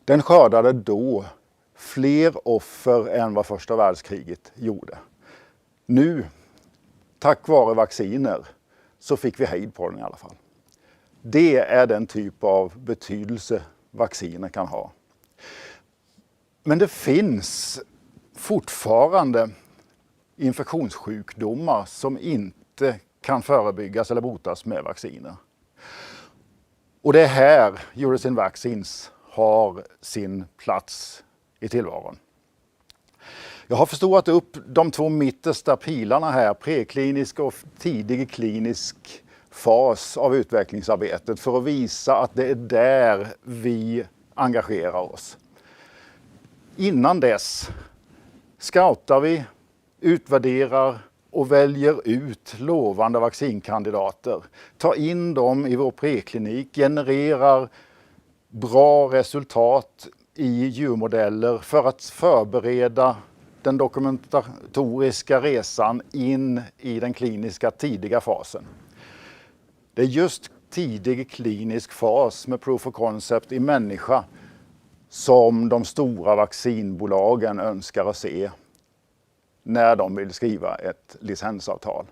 S10: Den skördade då fler offer än vad första världskriget gjorde. Nu, tack vare vacciner, så fick vi hejd på den i alla fall. Det är den typ av betydelse vacciner kan ha. Men det finns fortfarande infektionssjukdomar som inte kan förebyggas eller botas med vacciner. Och det är här Eurocine Vaccines har sin plats i tillvaron. Jag har förstorat upp de två mittersta pilarna här, preklinisk och tidig klinisk fas av utvecklingsarbetet för att visa att det är där vi engagerar oss. Innan dess scoutar vi, utvärderar och väljer ut lovande vaccinkandidater. Tar in dem i vår preklinik, genererar bra resultat i djurmodeller för att förbereda den dokumentatoriska resan in i den kliniska tidiga fasen. Det är just tidig klinisk fas med proof of concept i människa som de stora vaccinbolagen önskar att se när de vill skriva ett licensavtal.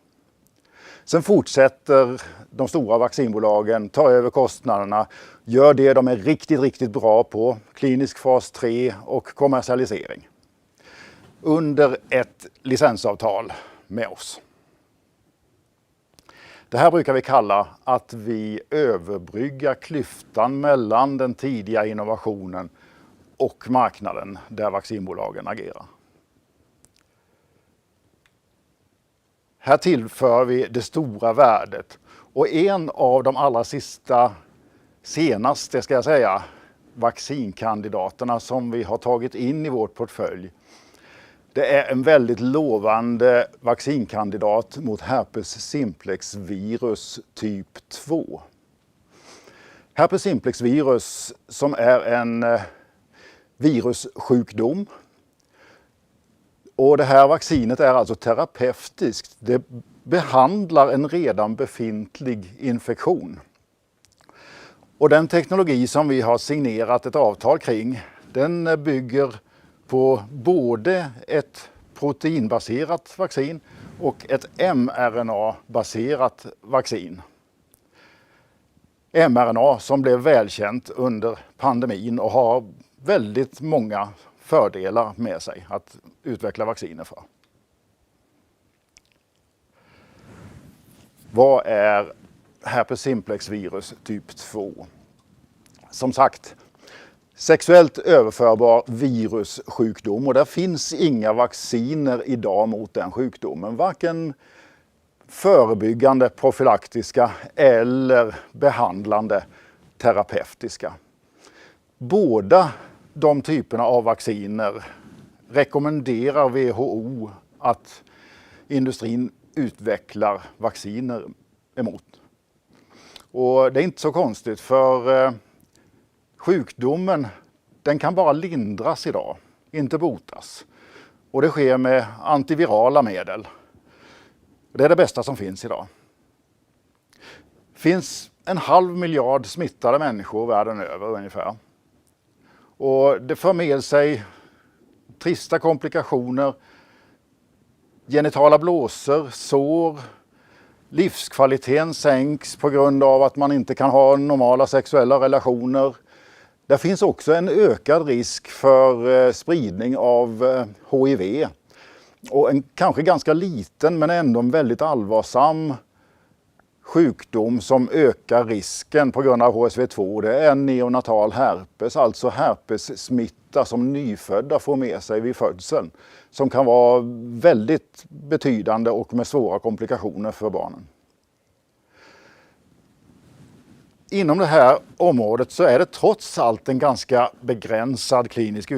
S10: Sen fortsätter de stora vaccinbolagen, tar över kostnaderna, gör det de är riktigt bra på, klinisk fas 3 och kommersialisering. Under ett licensavtal med oss. Det här brukar vi kalla att vi överbryggar klyftan mellan den tidiga innovationen och marknaden där vaccinbolagen agerar. Här tillför vi det stora värdet och en av de allra senaste ska jag säga, vaccinkandidaterna som vi har tagit in i vårt portfölj. Det är en väldigt lovande vaccinkandidat mot herpes simplex virus typ 2. Herpes simplex virus som är en virussjukdom. Och det här vaccinet är alltså terapeutiskt. Det behandlar en redan befintlig infektion. Och den teknologi som vi har signerat ett avtal kring, den bygger på både ett proteinbaserat vaccin och ett mRNA-baserat vaccin. mRNA som blev välkänt under pandemin och har väldigt många fördelar med sig att utveckla vacciner för. Vad är herpes simplex virus typ 2? Som sagt, sexuellt överförbar virussjukdom och där finns inga vacciner idag mot den sjukdomen. Varken förebyggande, profylaktiska eller behandlande terapeutiska. Båda de typerna av vacciner rekommenderar WHO att industrin utvecklar vacciner emot. Och det är inte så konstigt för sjukdomen den kan bara lindras idag, inte botas. Och det sker med antivirala medel. Det är det bästa som finns idag. Det finns 500 miljoner smittade människor världen över ungefär. Och det för med sig trista komplikationer, genitala blåsor, sår, livskvaliteten sänks på grund av att man inte kan ha normala sexuella relationer. Det finns också en ökad risk för spridning av HIV. Och en kanske ganska liten men ändå en väldigt allvarsam sjukdom som ökar risken på grund av HSV2. Det är neonatal herpes, alltså herpessmitta som nyfödda får med sig vid födseln. Som kan vara väldigt betydande och med svåra komplikationer för barnen. Inom det här området så är det trots allt en ganska begränsad klinisk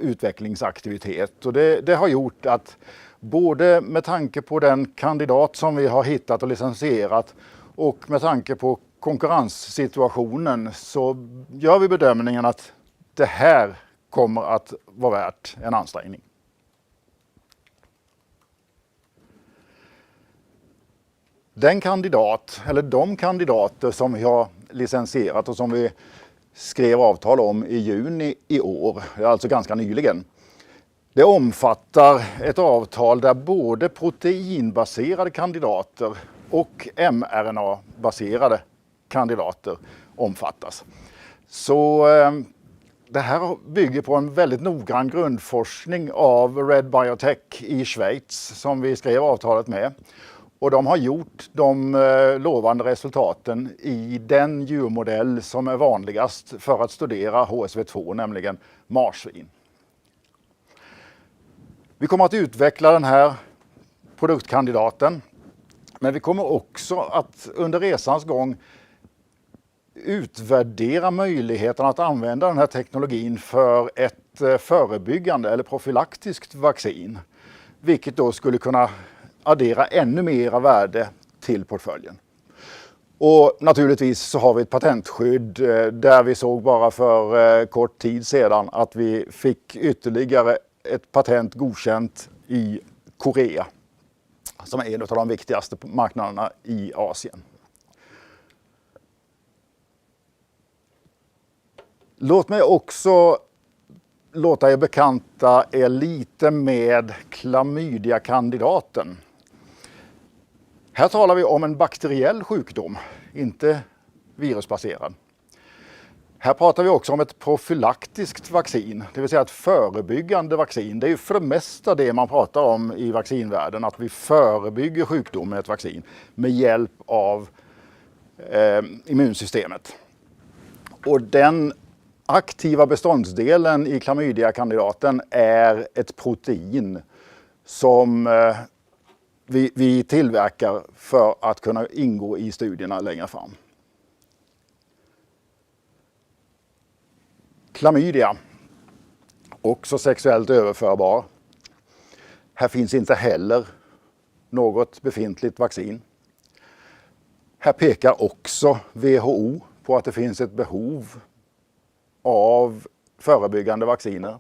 S10: utvecklingsaktivitet. Och det har gjort att både med tanke på den kandidat som vi har hittat och licensierat och med tanke på konkurrenssituationen så gör vi bedömningen att det här kommer att vara värt en ansträngning. Den kandidat, eller de kandidater som vi har licensierat och som vi skrev avtal om i juni i år, alltså ganska nyligen. Det omfattar ett avtal där både proteinbaserade kandidater och mRNA-baserade kandidater omfattas. Så det här bygger på en väldigt noggrann grundforskning av Red Biotech i Schweiz som vi skrev avtalet med. Och de har gjort de lovande resultaten i den djurmodell som är vanligast för att studera HSV2, nämligen marsvin. Vi kommer att utveckla den här produktkandidaten, men vi kommer också att under resans gång utvärdera möjligheten att använda den här teknologin för ett förebyggande eller profylaktiskt vaccin, vilket då skulle kunna addera ännu mera värde till portföljen. Och naturligtvis så har vi ett patentskydd där vi såg bara för kort tid sedan att vi fick ytterligare ett patent godkänt i Korea som är en av de viktigaste marknaderna i Asien. Låt mig också låta er bekanta er lite med klamydiakandidaten. Här talar vi om en bakteriell sjukdom, inte virusbaserad. Här pratar vi också om ett profylaktiskt vaccin, det vill säga ett förebyggande vaccin. Det är ju för det mesta det man pratar om i vaccinvärlden, att vi förebygger sjukdom med ett vaccin med hjälp av immunsystemet. Och den aktiva beståndsdelen i klamydiakandidaten är ett protein som vi tillverkar för att kunna ingå i studierna längre fram. Klamydia, också sexuellt överförbar. Här finns inte heller något befintligt vaccin. Här pekar också WHO på att det finns ett behov av förebyggande vacciner.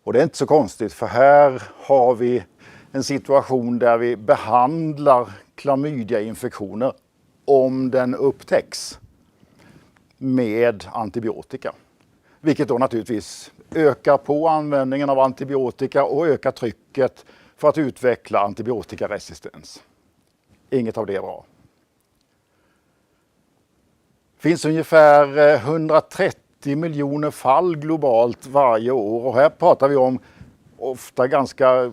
S10: Och det är inte så konstigt, för här har vi en situation där vi behandlar klamydiainfektioner om den upptäcks med antibiotika. Vilket då naturligtvis ökar på användningen av antibiotika och ökar trycket för att utveckla antibiotikaresistens. Inget av det är bra. Det finns ungefär 130 miljoner fall globalt varje år och här pratar vi om ofta ganska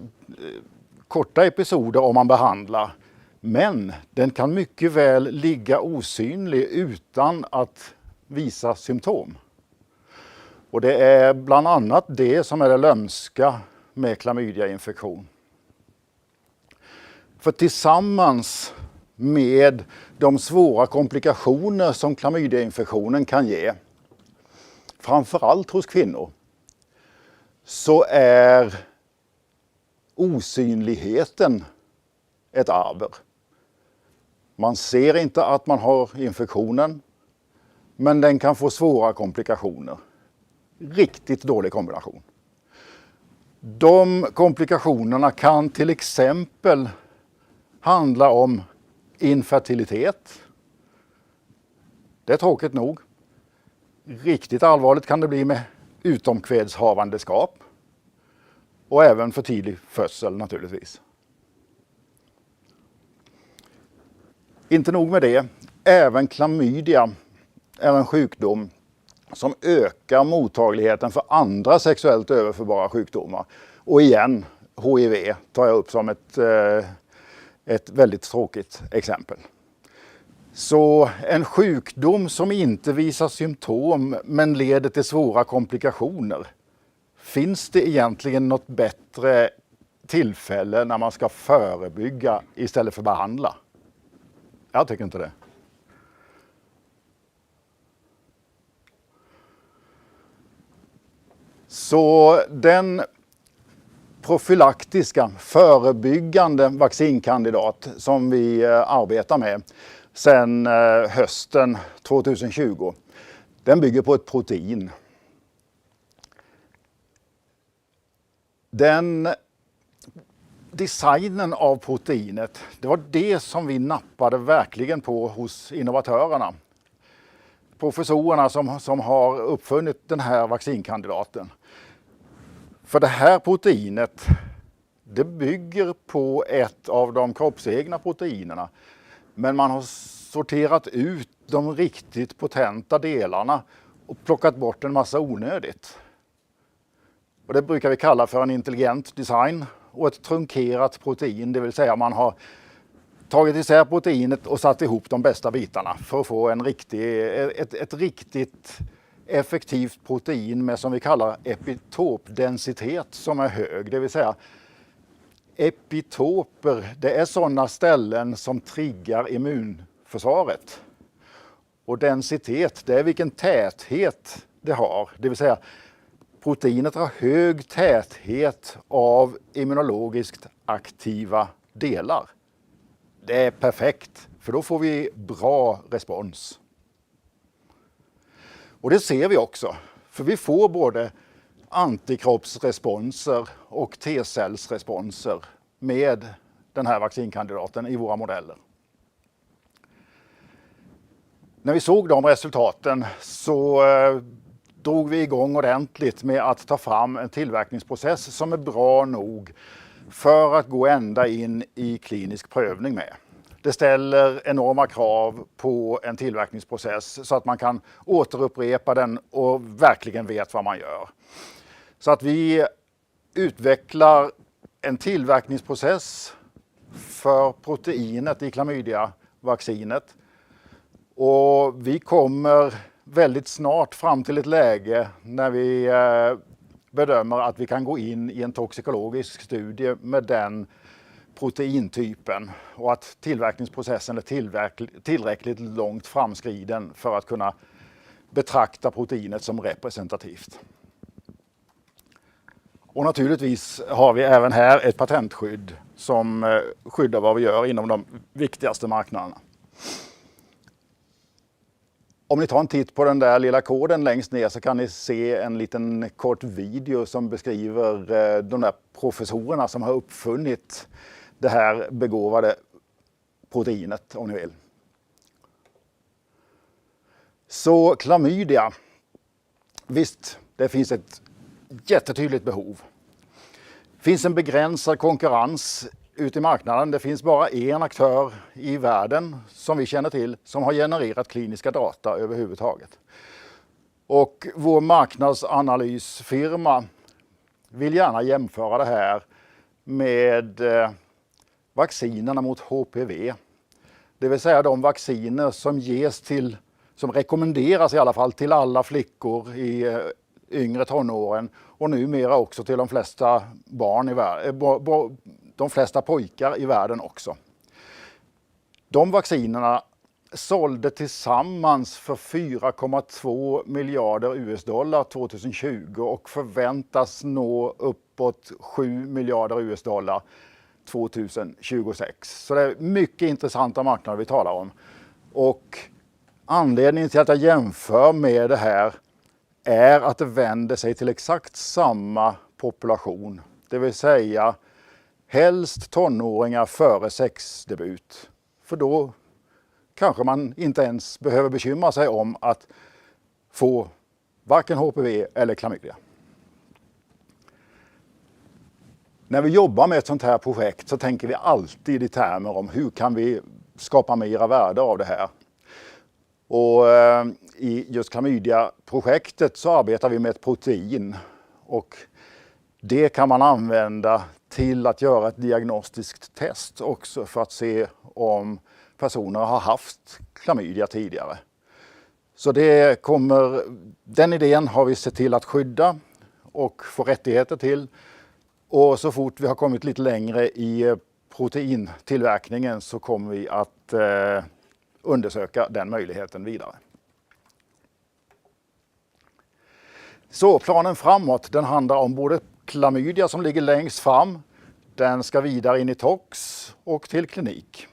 S10: korta episoder om man behandlar. Men den kan mycket väl ligga osynlig utan att visa symptom. Och det är bland annat det som är det lömska med klamydiainfektion. För tillsammans med de svåra komplikationer som klamydiainfektionen kan ge, framförallt hos kvinnor, så är osynligheten ett arver. Man ser inte att man har infektionen, men den kan få svåra komplikationer. Riktigt dålig kombination. De komplikationerna kan till exempel handla om infertilitet. Det är tråkigt nog. Riktigt allvarligt kan det bli med utomkvedshavandeskap och även för tidig födsel naturligtvis. Inte nog med det, även klamydia är en sjukdom som ökar mottagligheten för andra sexuellt överförbara sjukdomar. Och igen, HIV tar jag upp som ett väldigt tråkigt exempel. Så en sjukdom som inte visar symptom men leder till svåra komplikationer. Finns det egentligen något bättre tillfälle när man ska förebygga istället för behandla? Jag tycker inte det. Så den profylaktiska, förebyggande vaccinkandidat som vi arbetar med sedan hösten 2020, den bygger på ett protein. Den designen av proteinet, det var det som vi nappade verkligen på hos innovatörerna. Professorerna som har uppfunnit den här vaccinkandidaten. För det här proteinet, det bygger på ett av de kroppsegna proteinerna. Men man har sorterat ut de riktigt potenta delarna och plockat bort en massa onödigt. Och det brukar vi kalla för en intelligent design och ett trunkerat protein, det vill säga man har tagit isär proteinet och satt ihop de bästa bitarna för att få ett riktigt effektivt protein med som vi kallar epitopdensitet som är hög. Det vill säga epitoper, det är sådana ställen som triggar immunförsvaret. Och densitet, det är vilken täthet det har. Det vill säga proteinet har hög täthet av immunologiskt aktiva delar. Det är perfekt, för då får vi bra respons. Och det ser vi också, för vi får både antikroppsresponser och T-cellsresponser med den här vaccinkandidaten i våra modeller. När vi såg de resultaten så drog vi igång ordentligt med att ta fram en tillverkningsprocess som är bra nog för att gå ända in i klinisk prövning med. Det ställer enorma krav på en tillverkningsprocess så att man kan återupprepa den och verkligen vet vad man gör. Så att vi utvecklar en tillverkningsprocess för proteinet i klamydiavaccinet. Och vi kommer väldigt snart fram till ett läge när vi bedömer att vi kan gå in i en toxikologisk studie med den proteintypen och att tillverkningsprocessen är tillräckligt långt framskriden för att kunna betrakta proteinet som representativt. Och naturligtvis har vi även här ett patentskydd som skyddar vad vi gör inom de viktigaste marknaderna. Om ni tar en titt på den där lilla koden längst ner så kan ni se en liten kort video som beskriver de där professorerna som har uppfunnit det här begåvade proteinet, om ni vill. Så klamydia, visst, det finns ett jättetydligt behov. Det finns en begränsad konkurrens ute i marknaden. Det finns bara en aktör i världen som vi känner till som har genererat kliniska data överhuvudtaget. Och vår marknadsanalysfirma vill gärna jämföra det här med vaccinerna mot HPV. Det vill säga de vacciner som ges till, som rekommenderas i alla fall till alla flickor i yngre tonåren och numera också till de flesta barn i världen, de flesta pojkar i världen också. De vaccinerna sålde tillsammans för 4,2 miljarder US-dollar 2020 och förväntas nå uppåt 7 miljarder US-dollar 2026. Så det är mycket intressanta marknader vi talar om. Och anledningen till att jag jämför med det här är att det vänder sig till exakt samma population. Det vill säga helst tonåringar före sexdebut. För då kanske man inte ens behöver bekymra sig om att få varken HPV eller klamydia. När vi jobbar med ett sånt här projekt så tänker vi alltid i termer om hur kan vi skapa mera värde av det här. Och i just klamydia-projektet så arbetar vi med ett protein och det kan man använda till att göra ett diagnostiskt test också för att se om personer har haft klamydia tidigare. Så den idén har vi sett till att skydda och få rättigheter till. Och så fort vi har kommit lite längre i proteintillverkningen så kommer vi att undersöka den möjligheten vidare. Så planen framåt, den handlar om både klamydia som ligger längst fram. Den ska vidare in i tox och till klinik.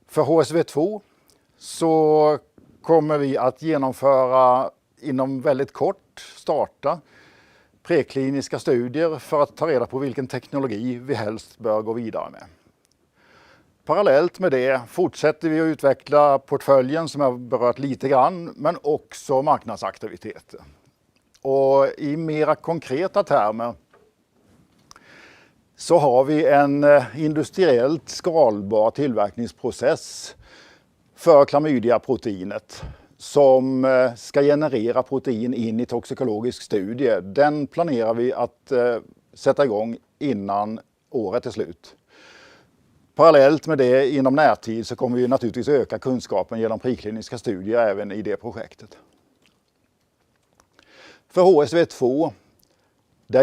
S10: För HSV2 så kommer vi att genomföra inom väldigt kort starta prekliniska studier för att ta reda på vilken teknologi vi helst bör gå vidare med. Parallellt med det fortsätter vi att utveckla portföljen som jag berört lite grann, men också marknadsaktiviteter. Och i mera konkreta termer så har vi en industriellt skalbar tillverkningsprocess för klamydiaproteinet som ska generera protein in i toxikologisk studie. Den planerar vi att sätta igång innan året är slut. Parallellt med det inom närtid så kommer vi naturligtvis öka kunskapen genom prekliniska studier även i det projektet. För HSV2 där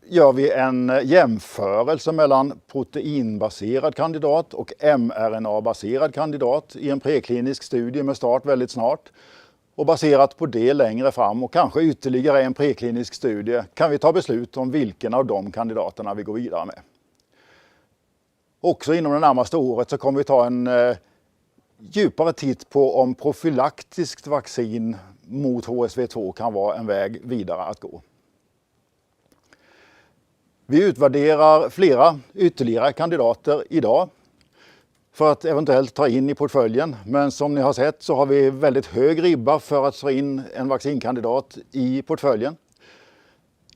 S10: gör vi en jämförelse mellan proteinbaserad kandidat och mRNA-baserad kandidat i en preklinisk studie med start väldigt snart. Och baserat på det längre fram och kanske ytterligare en preklinisk studie kan vi ta beslut om vilken av de kandidaterna vi går vidare med. Också inom det närmaste året så kommer vi ta en djupare titt på om profylaktiskt vaccin mot HSV2 kan vara en väg vidare att gå. Vi utvärderar flera ytterligare kandidater idag för att eventuellt ta in i portföljen. Men som ni har sett så har vi väldigt hög ribba för att ta in en vaccinkandidat i portföljen.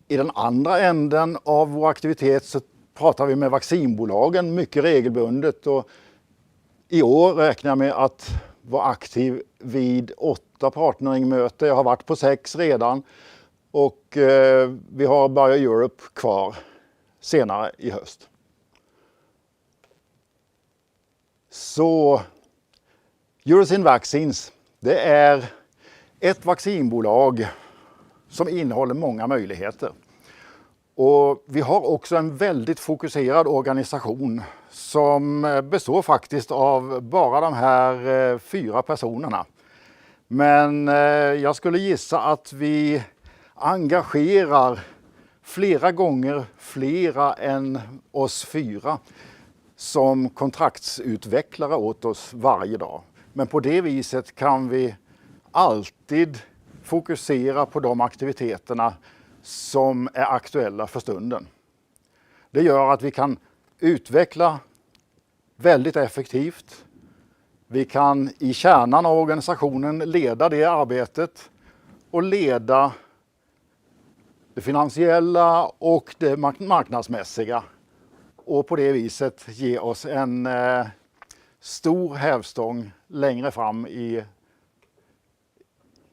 S10: I den andra änden av vår aktivitet så pratar vi med vaccinbolagen mycket regelbundet. Och i år räknar jag med att vara aktiv vid 8 partneringmöten. Jag har varit på 6 redan. Och vi har Berör Europe kvar senare i höst. Så Eurocine Vaccines, det är ett vaccinbolag som innehåller många möjligheter. Och vi har också en väldigt fokuserad organisation som består faktiskt av bara de här 4 personerna. Men jag skulle gissa att vi engagerar flera gånger flera än oss 4 som kontraktsutvecklare åt oss varje dag. Men på det viset kan vi alltid fokusera på de aktiviteterna som är aktuella för stunden. Det gör att vi kan utveckla väldigt effektivt. Vi kan i kärnan av organisationen leda det arbetet och leda det finansiella och det marknadsmässiga. Och på det viset ge oss en stor hävstång längre fram i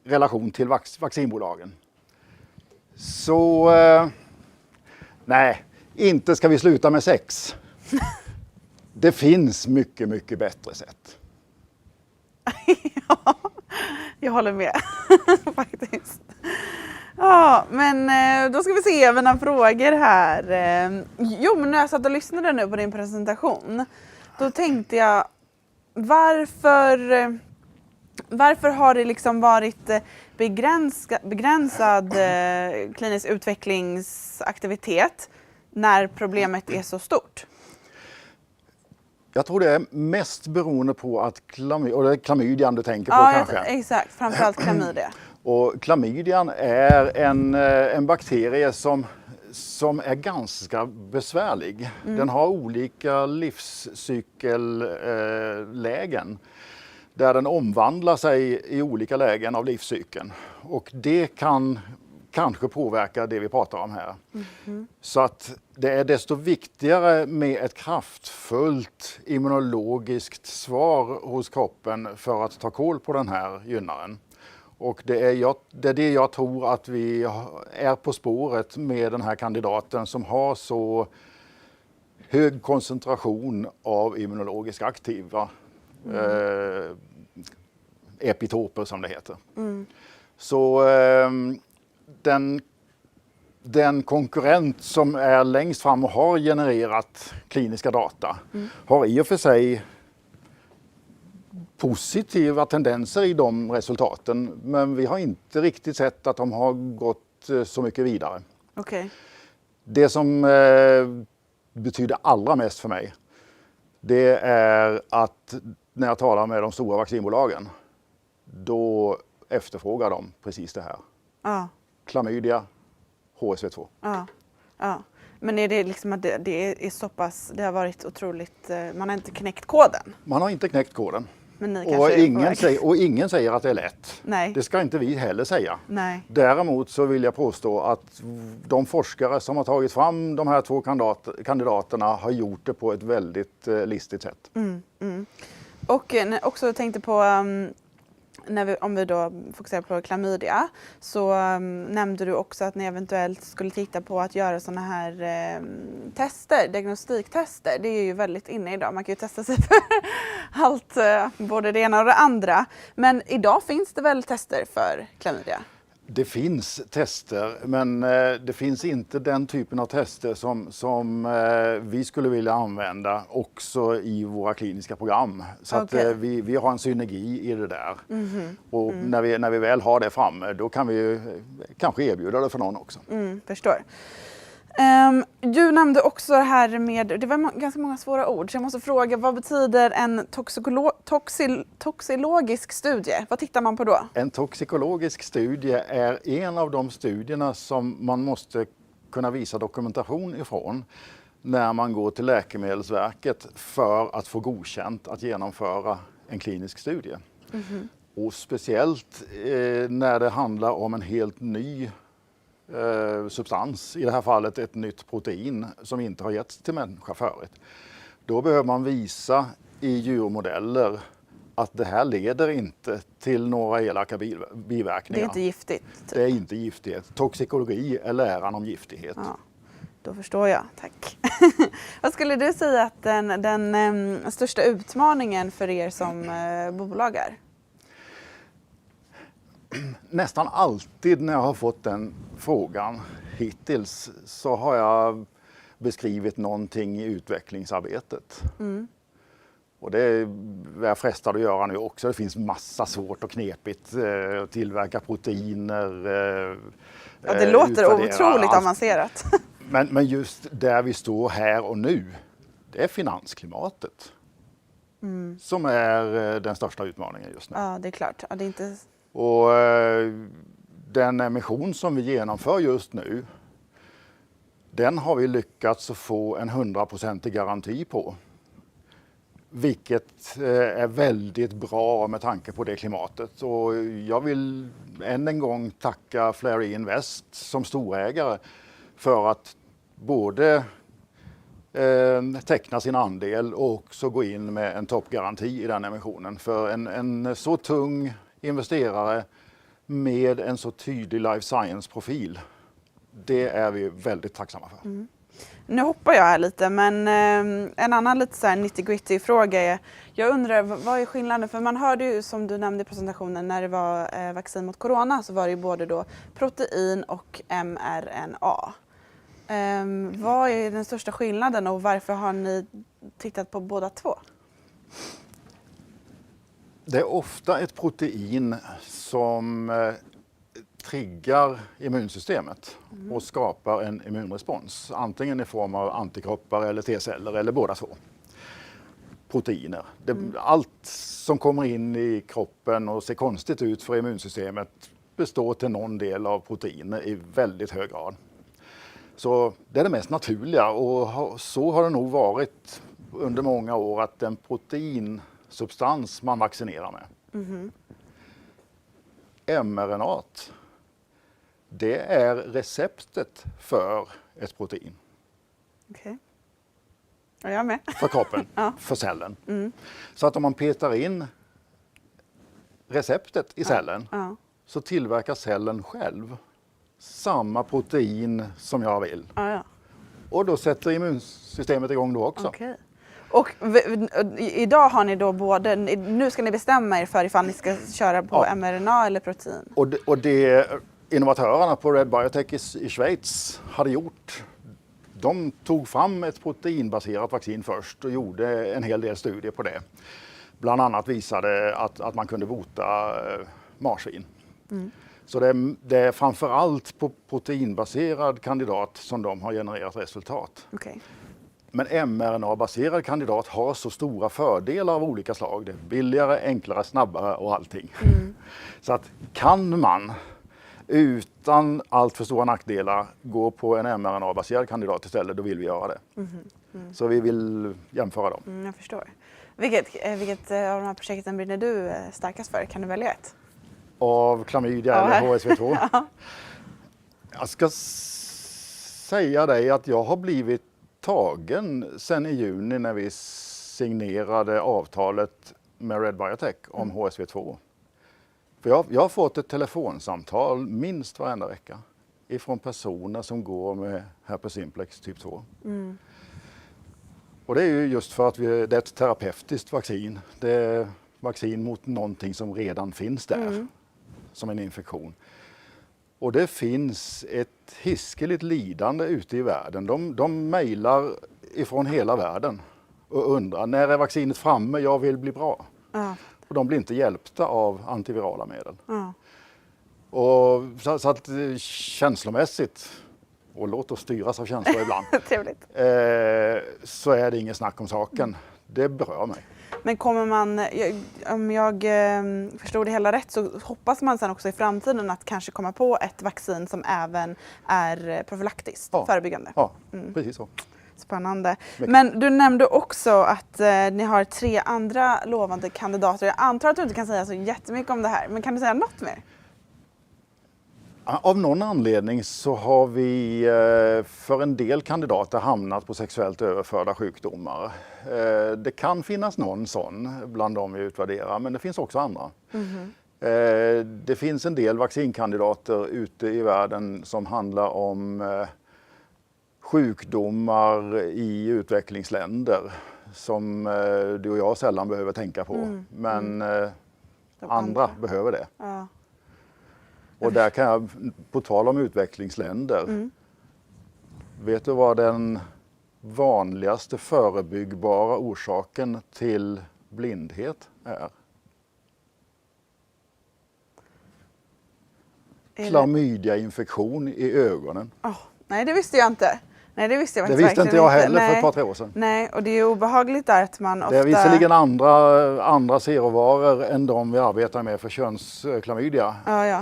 S10: relation till vaccinbolagen. Så nej, inte ska vi sluta med sex. Det finns mycket, mycket bättre sätt.
S1: Ja, jag håller med faktiskt. Ja, men då ska vi se mina frågor här. Jo, men när jag satt och lyssnade nu på din presentation, då tänkte jag, varför har det liksom varit begränsad klinisk utvecklingsaktivitet när problemet är så stort?
S10: Jag tror det är mest beroende på att och det är klamydian du tänker på kanske.
S1: Ja, exakt. Framförallt klamydia.
S10: Och klamydian är en bakterie som är ganska besvärlig. Den har olika livscykellägen. där den omvandlar sig i olika lägen av livscykeln. Och det kan kanske påverka det vi pratar om här. Så att det är desto viktigare med ett kraftfullt immunologiskt svar hos kroppen för att ta koll på den här gynnaren. Och det är det jag tror att vi är på spåret med den här kandidaten som har så hög koncentration av immunologiskt aktiva epitoper som det heter. Så den konkurrent som är längst fram och har genererat kliniska data har i och för sig positiva tendenser i de resultaten, men vi har inte riktigt sett att de har gått så mycket vidare.
S1: Okay.
S10: Det som betyder allra mest för mig, det är att när jag talar med de stora vaccinbolagen, då efterfrågar de precis det här. Klamydia, HSV2.
S1: Ja. Men är det liksom att det är så pass, det har varit otroligt, man har inte knäckt koden?
S10: Man har inte knäckt koden.
S1: Men
S10: Och ingen säger att det är lätt.
S1: Nej.
S10: Det ska inte vi heller säga.
S1: Nej.
S10: Däremot så vill jag påstå att de forskare som har tagit fram de här 2 kandidaterna har gjort det på ett väldigt listigt sätt.
S1: Och också tänkte på, om vi då fokuserar på klamydia, så nämnde du också att ni eventuellt skulle titta på att göra sådana här tester, diagnostiktester. Det är ju väldigt inne idag. Man kan ju testa sig för allt, både det ena och det andra. Men idag finns det väl tester för klamydia?
S10: Det finns tester, men det finns inte den typen av tester som vi skulle vilja använda också i våra kliniska program. Så att vi har en synergi i det där. Och när vi väl har det framme, då kan vi kanske erbjuda det för någon också.
S1: Förstår. Du nämnde också det här med, det var ganska många svåra ord, så jag måste fråga, vad betyder en toxikologisk studie? Vad tittar man på då?
S10: En toxikologisk studie är en av de studierna som man måste kunna visa dokumentation ifrån när man går till Läkemedelsverket för att få godkänt att genomföra en klinisk studie. Och speciellt när det handlar om en helt ny substans, i det här fallet ett nytt protein som inte har getts till människa förut. Då behöver man visa i djurmodeller att det här leder inte till några elaka biverkningar.
S1: Det är inte giftigt? Typ.
S10: Det är inte giftighet. Toxikologi är läran om giftighet.
S1: Ja, då förstår jag. Tack. Vad skulle du säga att den största utmaningen för er som bolag är?
S10: Nästan alltid när jag har fått den frågan hittills så har jag beskrivit någonting i utvecklingsarbetet. Och det är jag frestad att göra nu också. Det finns massa svårt och knepigt att tillverka proteiner.
S1: Ja, det låter otroligt avancerat.
S10: Men just där vi står här och nu, det är finansklimatet som är den största utmaningen just nu.
S1: Ja, det är klart. Ja, det är inte...
S10: Och den emission som vi genomför just nu, den har vi lyckats att få en 100% garanti på. Vilket är väldigt bra med tanke på det klimatet. Och jag vill än en gång tacka Flary Invest som storägare för att både teckna sin andel och också gå in med en toppgaranti i den emissionen. För en så tung investerare med en så tydlig life science-profil, det är vi väldigt tacksamma för.
S1: Nu hoppar jag här lite, men en annan lite så här nitty-gritty fråga är, jag undrar vad är skillnaden? För man hörde ju, som du nämnde i presentationen, när det var vaccin mot corona så var det ju både då protein och mRNA. Vad är den största skillnaden och varför har ni tittat på båda två?
S10: Det är ofta ett protein som triggar immunsystemet och skapar en immunrespons. Antingen i form av antikroppar eller T-celler eller båda två. Proteiner. Allt som kommer in i kroppen och ser konstigt ut för immunsystemet består till någon del av proteiner i väldigt hög grad. Så det är det mest naturliga och så har det nog varit under många år att den protein substans man vaccinerar med. mRNA, det är receptet för ett protein.
S1: Okej. Och jag med.
S10: För kroppen, för cellen. Så att om man petar in receptet i cellen så tillverkar cellen själv samma protein som jag vill. Och då sätter immunsystemet igång då också.
S1: Okej. Och idag har ni då både, nu ska ni bestämma er för ifall ni ska köra på mRNA eller protein.
S10: Och det innovatörerna på Red Biotech i Schweiz hade gjort, de tog fram ett proteinbaserat vaccin först och gjorde en hel del studier på det. Bland annat visade att man kunde bota marsvin. Så det är framförallt på proteinbaserad kandidat som de har genererat resultat.
S1: Okay.
S10: Men mRNA-baserad kandidat har så stora fördelar av olika slag. Det är billigare, enklare, snabbare och allting. Så att kan man utan allt för stora nackdelar gå på en mRNA-baserad kandidat istället, då vill vi göra det. Så vi vill jämföra dem.
S1: Jag förstår. Vilket av de här projekten brinner du starkast för? Kan du välja ett?
S10: Av klamydia eller HSV2? Jag ska säga dig att jag har blivit tagen sen i juni när vi signerade avtalet med Red Biotech om HSV2. För jag har fått ett telefonsamtal minst varenda vecka ifrån personer som går med herpes simplex typ 2. Och det är ju just för att det är ett terapeutiskt vaccin. Det är vaccin mot någonting som redan finns där, som en infektion. Och det finns ett hiskeligt lidande ute i världen. De mejlar ifrån hela världen och undrar, när är vaccinet framme? Jag vill bli bra. Och de blir inte hjälpta av antivirala medel. Och så att känslomässigt, och låt oss styras av känslor ibland, så är det ingen snack om saken. Det berör mig.
S1: Men kommer man, om jag förstod det hela rätt, så hoppas man sen också i framtiden att kanske komma på ett vaccin som även är profylaktiskt, förebyggande?
S10: Ja, precis så.
S1: Spännande. Men du nämnde också att ni har 3 andra lovande kandidater. Jag antar att du inte kan säga så jättemycket om det här, men kan du säga något mer?
S10: Av någon anledning så har vi för en del kandidater hamnat på sexuellt överförda sjukdomar. Det kan finnas någon sån bland dem vi utvärderar, men det finns också andra. Det finns en del vaccinkandidater ute i världen som handlar om sjukdomar i utvecklingsländer som du och jag sällan behöver tänka på, men andra behöver det. Och där kan jag, på tal om utvecklingsländer, vet du vad den vanligaste förebyggbara orsaken till blindhet är? Klamydiainfektion i ögonen.
S1: Nej, det visste jag inte. Nej, det visste jag
S10: faktiskt. Det visste inte jag heller för ett par 3 år sedan.
S1: Nej, och det är obehagligt där att man ofta...
S10: Det är visserligen andra serovaror än de vi arbetar med för könsklamydia.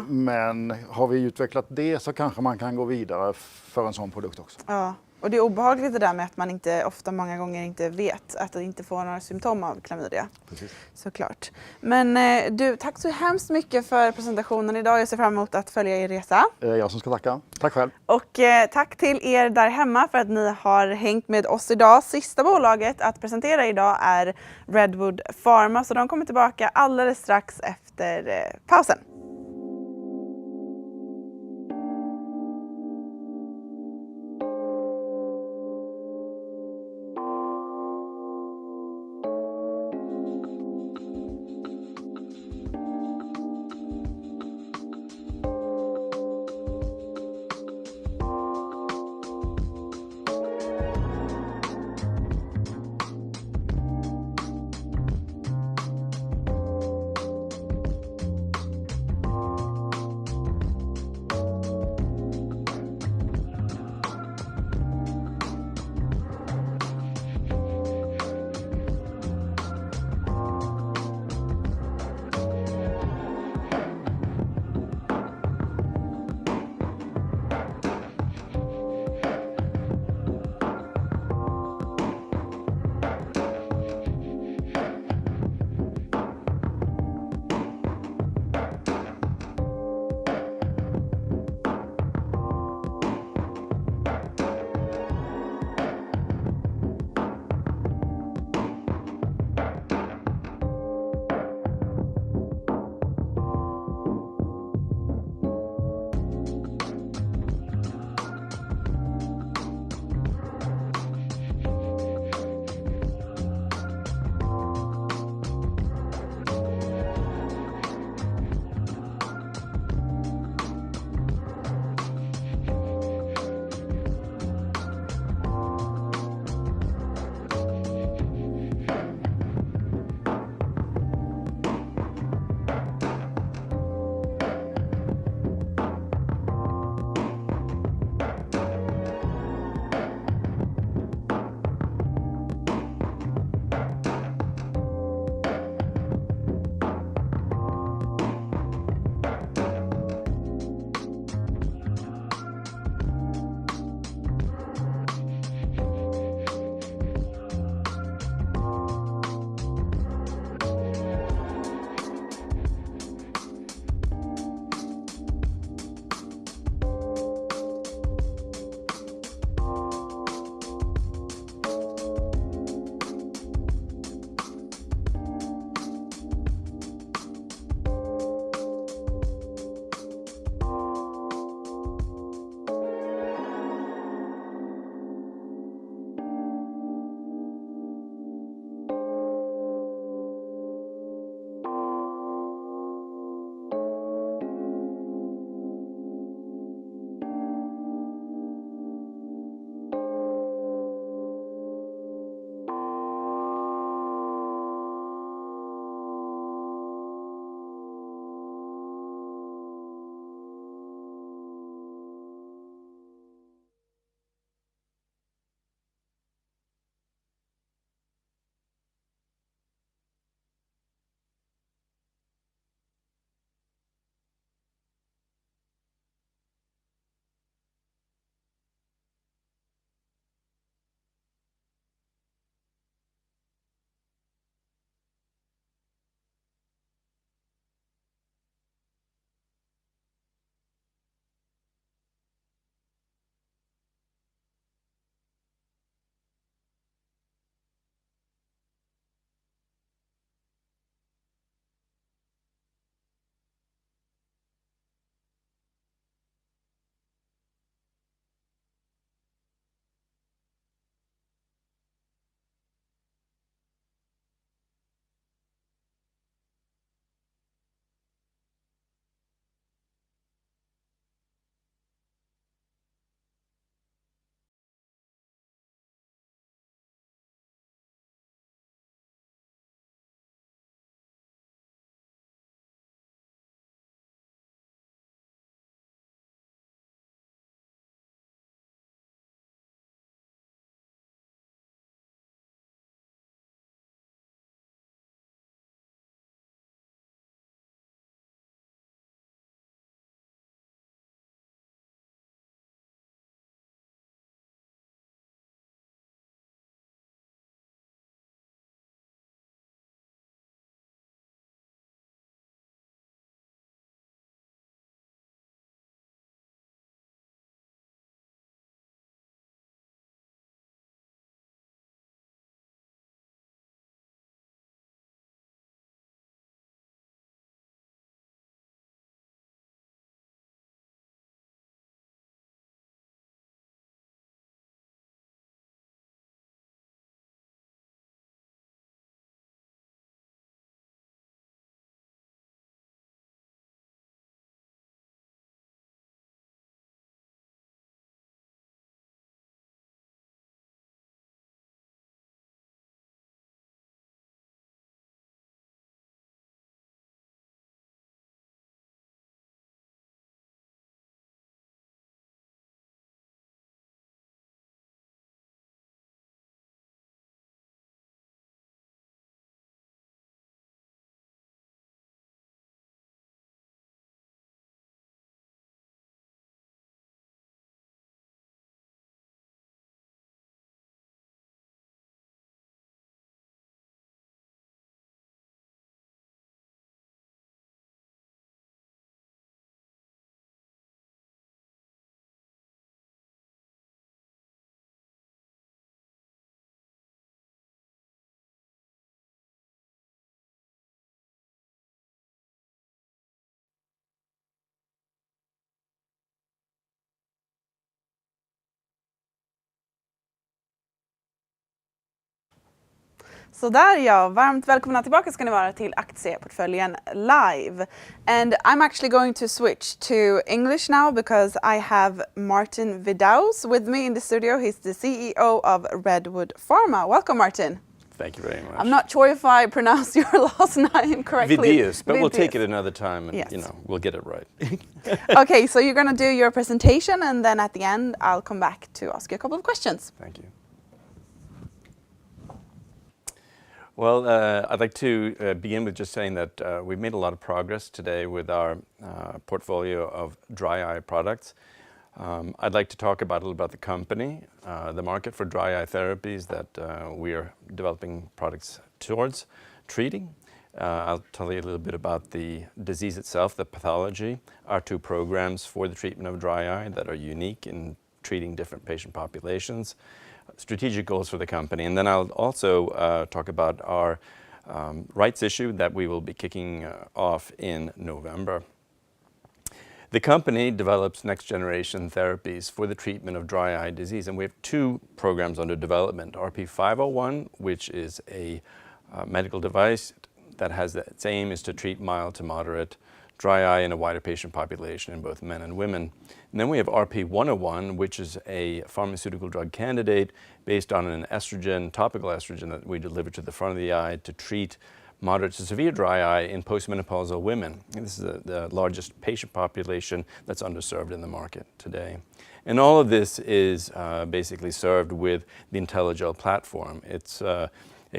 S10: Men har vi utvecklat det så kanske man kan gå vidare för en sån produkt också.
S1: Ja, och det är obehagligt det där med att man inte, ofta många gånger inte vet att det inte får några symptom av klamydia.
S10: Precis.
S1: Såklart. Men du, tack så hemskt mycket för presentationen idag. Jag ser fram emot att följa er resa.
S10: Jag som ska tacka. Tack själv.
S1: Och tack till er där hemma för att ni har hängt med oss idag. Sista bolaget att presentera idag är Redwood Pharma. Så de kommer tillbaka alldeles strax efter pausen. Så där ja, varmt välkomna tillbaka ska ni vara till Aktieportföljen live. And I'm actually going to switch to English now because I have Martin Vidaus with me in the studio. He's the CEO of Redwood Pharma. Welcome, Martin.
S11: Thank you very much.
S1: I'm not sure if I pronounced your last name correctly.
S11: Vidius, but we'll take it another time and
S1: Yes.
S11: we'll get it right.
S1: Okay, so you're going to do your presentation and then at the end I'll come back to ask you a couple of questions.
S11: Thank you. Well, I'd like to begin with just saying that we've made a lot of progress today with our portfolio of dry eye products. I'd like to talk a little about the company, the market for dry eye therapies that we are developing products towards treating. I'll tell you a little bit about the disease itself, the pathology, our 2 programs for the treatment of dry eye that are unique in treating different patient populations, strategic goals for the company, and then I'll also talk about our rights issue that we will be kicking off in November. The company develops next-generation therapies for the treatment of dry eye disease, and we have 2 programs under development. RP501, which is a medical device that has its aim is to treat mild to moderate dry eye in a wider patient population in both men and women. And then we have RP101, which is a pharmaceutical drug candidate based on an estrogen, topical estrogen that we deliver to the front of the eye to treat moderate to severe dry eye in postmenopausal women. And this is the largest patient population that's underserved in the market today. And all of this is basically served with the IntelliGel platform. It's a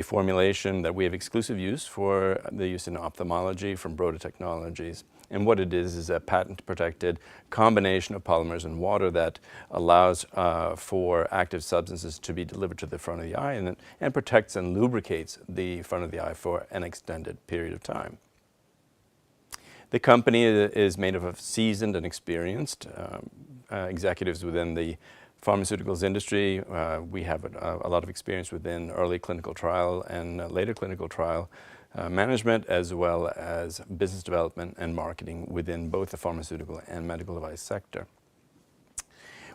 S11: formulation that we have exclusive use for the use in ophthalmology from Broda Technologies. And what it is a patent-protected combination of polymers and water that allows for active substances to be delivered to the front of the eye and protects and lubricates the front of the eye for an extended period of time. The company is made up of seasoned and experienced executives within the pharmaceuticals industry. We have a lot of experience within early clinical trial and later clinical trial management, as well as business development and marketing within both the pharmaceutical and medical device sector.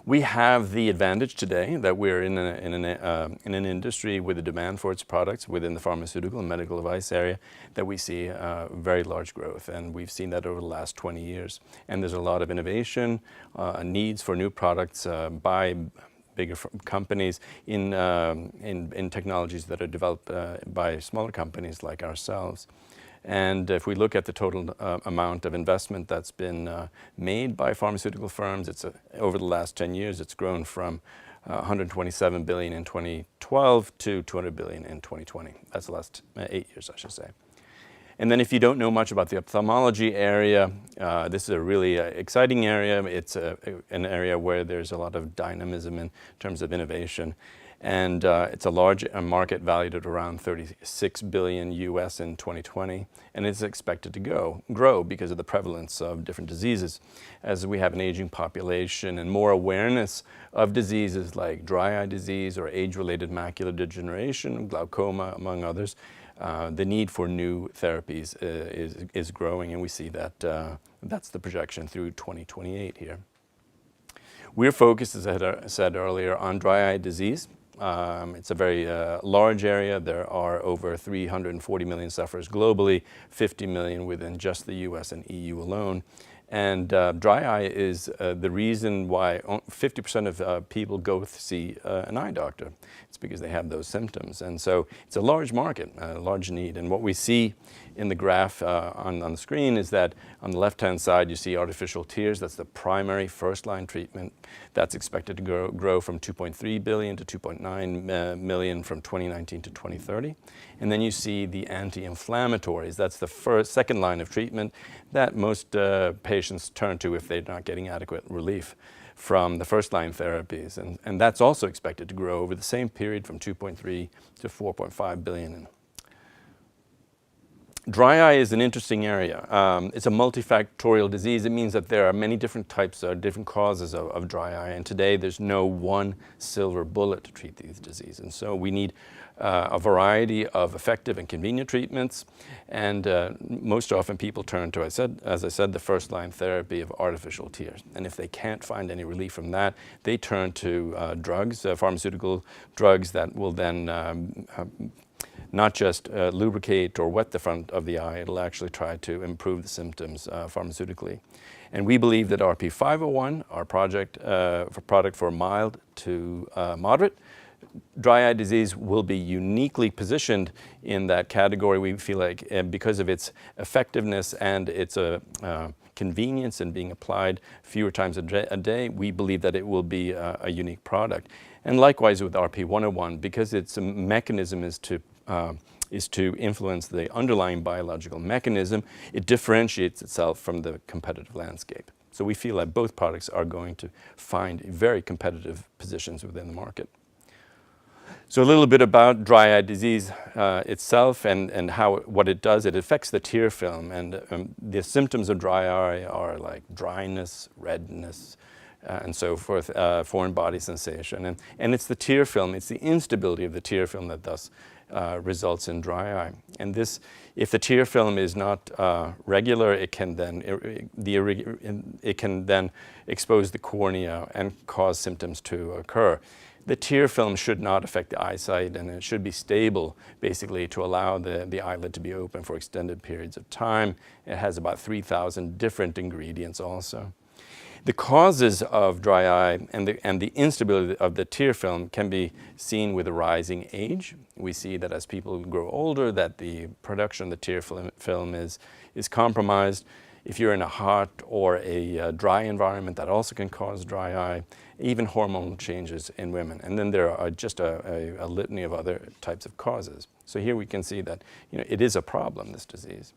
S11: We have the advantage today that we're in an industry with a demand for its products within the pharmaceutical and medical device area that we see very large growth, and we've seen that over the last 20 years. And there's a lot of innovation, needs for new products by bigger companies in technologies that are developed by smaller companies like ourselves. And if we look at the total amount of investment that's been made by pharmaceutical firms, over the last 10 years, it's grown from 127 billion in 2012 to 200 billion in 2020. That's the last 8 years, I should say. And then if you don't know much about the ophthalmology area, this is a really exciting area. It's an area where there's a lot of dynamism in terms of innovation. And it's a large market valued at around $36 billion US in 2020. And it's expected to grow because of the prevalence of different diseases. As we have an aging population and more awareness of diseases like dry eye disease or age-related macular degeneration, glaucoma, among others, the need for new therapies is growing, and we see that that's the projection through 2028 here. We're focused, as I said earlier, on dry eye disease. It's a very large area. There are over 340 million sufferers globally, 50 million within just the US and EU alone. And dry eye is the reason why 50% of people go see an eye doctor. It's because they have those symptoms. And so it's a large market, a large need. And what we see in the graph on the screen is that on the left-hand side you see artificial tears. That's the primary first-line treatment. That's expected to grow from 2.3 billion to 2.9 million from 2019 to 2030. And then you see the anti-inflammatories. That's the second line of treatment that most patients turn to if they're not getting adequate relief from the first-line therapies. And that's also expected to grow over the same period from 2.3 to 4.5 billion. Dry eye is an interesting area. It's a multifactorial disease. It means that there are many different types or different causes of dry eye. And today there's no one silver bullet to treat these diseases. And so we need a variety of effective and convenient treatments. And most often people turn to, as I said, the first-line therapy of artificial tears. And if they can't find any relief from that, they turn to drugs, pharmaceutical drugs that will then not just lubricate or wet the front of the eye, it'll actually try to improve the symptoms pharmaceutically. And we believe that RP501, our product for mild to moderate dry eye disease, will be uniquely positioned in that category. We feel like because of its effectiveness and its convenience in being applied fewer times a day, we believe that it will be a unique product. And likewise with RP101, because its mechanism is to influence the underlying biological mechanism, it differentiates itself from the competitive landscape. So we feel that both products are going to find very competitive positions within the market. So a little bit about dry eye disease itself and what it does. It affects the tear film, and the symptoms of dry eye are like dryness, redness, and so forth, foreign body sensation. And it's the tear film, it's the instability of the tear film that thus results in dry eye. And this, if the tear film is not regular, it can then expose the cornea and cause symptoms to occur. The tear film should not affect the eyesight, and it should be stable, basically, to allow the eyelid to be open for extended periods of time. It has about 3,000 different ingredients also. The causes of dry eye and the instability of the tear film can be seen with a rising age. We see that as people grow older, that the production of the tear film is compromised. If you're in a hot or a dry environment, that also can cause dry eye, even hormonal changes in women. And then there are just a litany of other types of causes. So here we can see that it is a problem, this disease.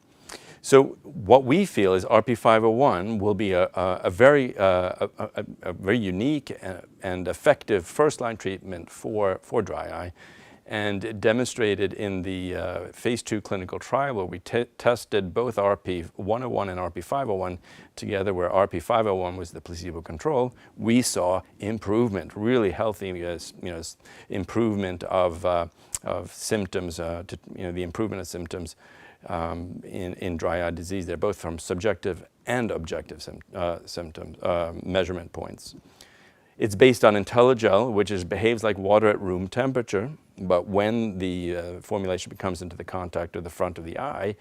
S11: So what we feel is RP501 will be a very unique and effective first-line treatment for dry eye, and demonstrated in the phase 2 clinical trial where we tested both RP101 and RP501 together, where RP501 was the placebo control. We saw improvement, really healthy improvement of symptoms, the improvement of symptoms in dry eye disease. They're both from subjective and objective symptom measurement points. It's based on IntelliGel, which behaves like water at room temperature, but when the formulation comes into the contact of the front of the eye,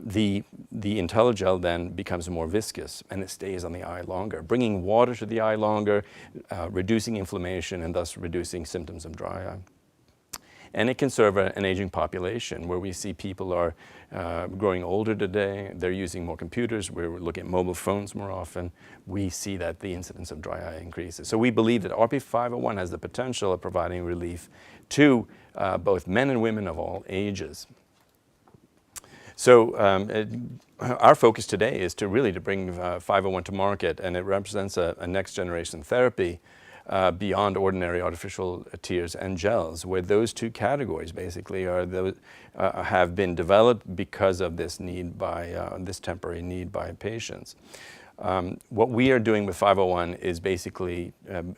S11: the IntelliGel then becomes more viscous and it stays on the eye longer, bringing water to the eye longer, reducing inflammation and thus reducing symptoms of dry eye. And it can serve an aging population where we see people are growing older today. They're using more computers. We're looking at mobile phones more often. We see that the incidence of dry eye increases. So we believe that RP501 has the potential of providing relief to both men and women of all ages. So our focus today is to bring 501 to market, and it represents a next generation therapy beyond ordinary artificial tears and gels, where those two categories basically have been developed because of this need this temporary need by patients. What we are doing with 501 is basically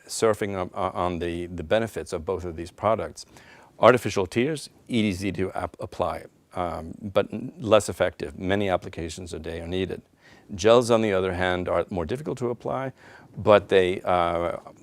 S11: surfing on the benefits of both of these products. Artificial tears, easy to apply, but less effective. Many applications a day are needed. Gels, on the other hand, are more difficult to apply, but they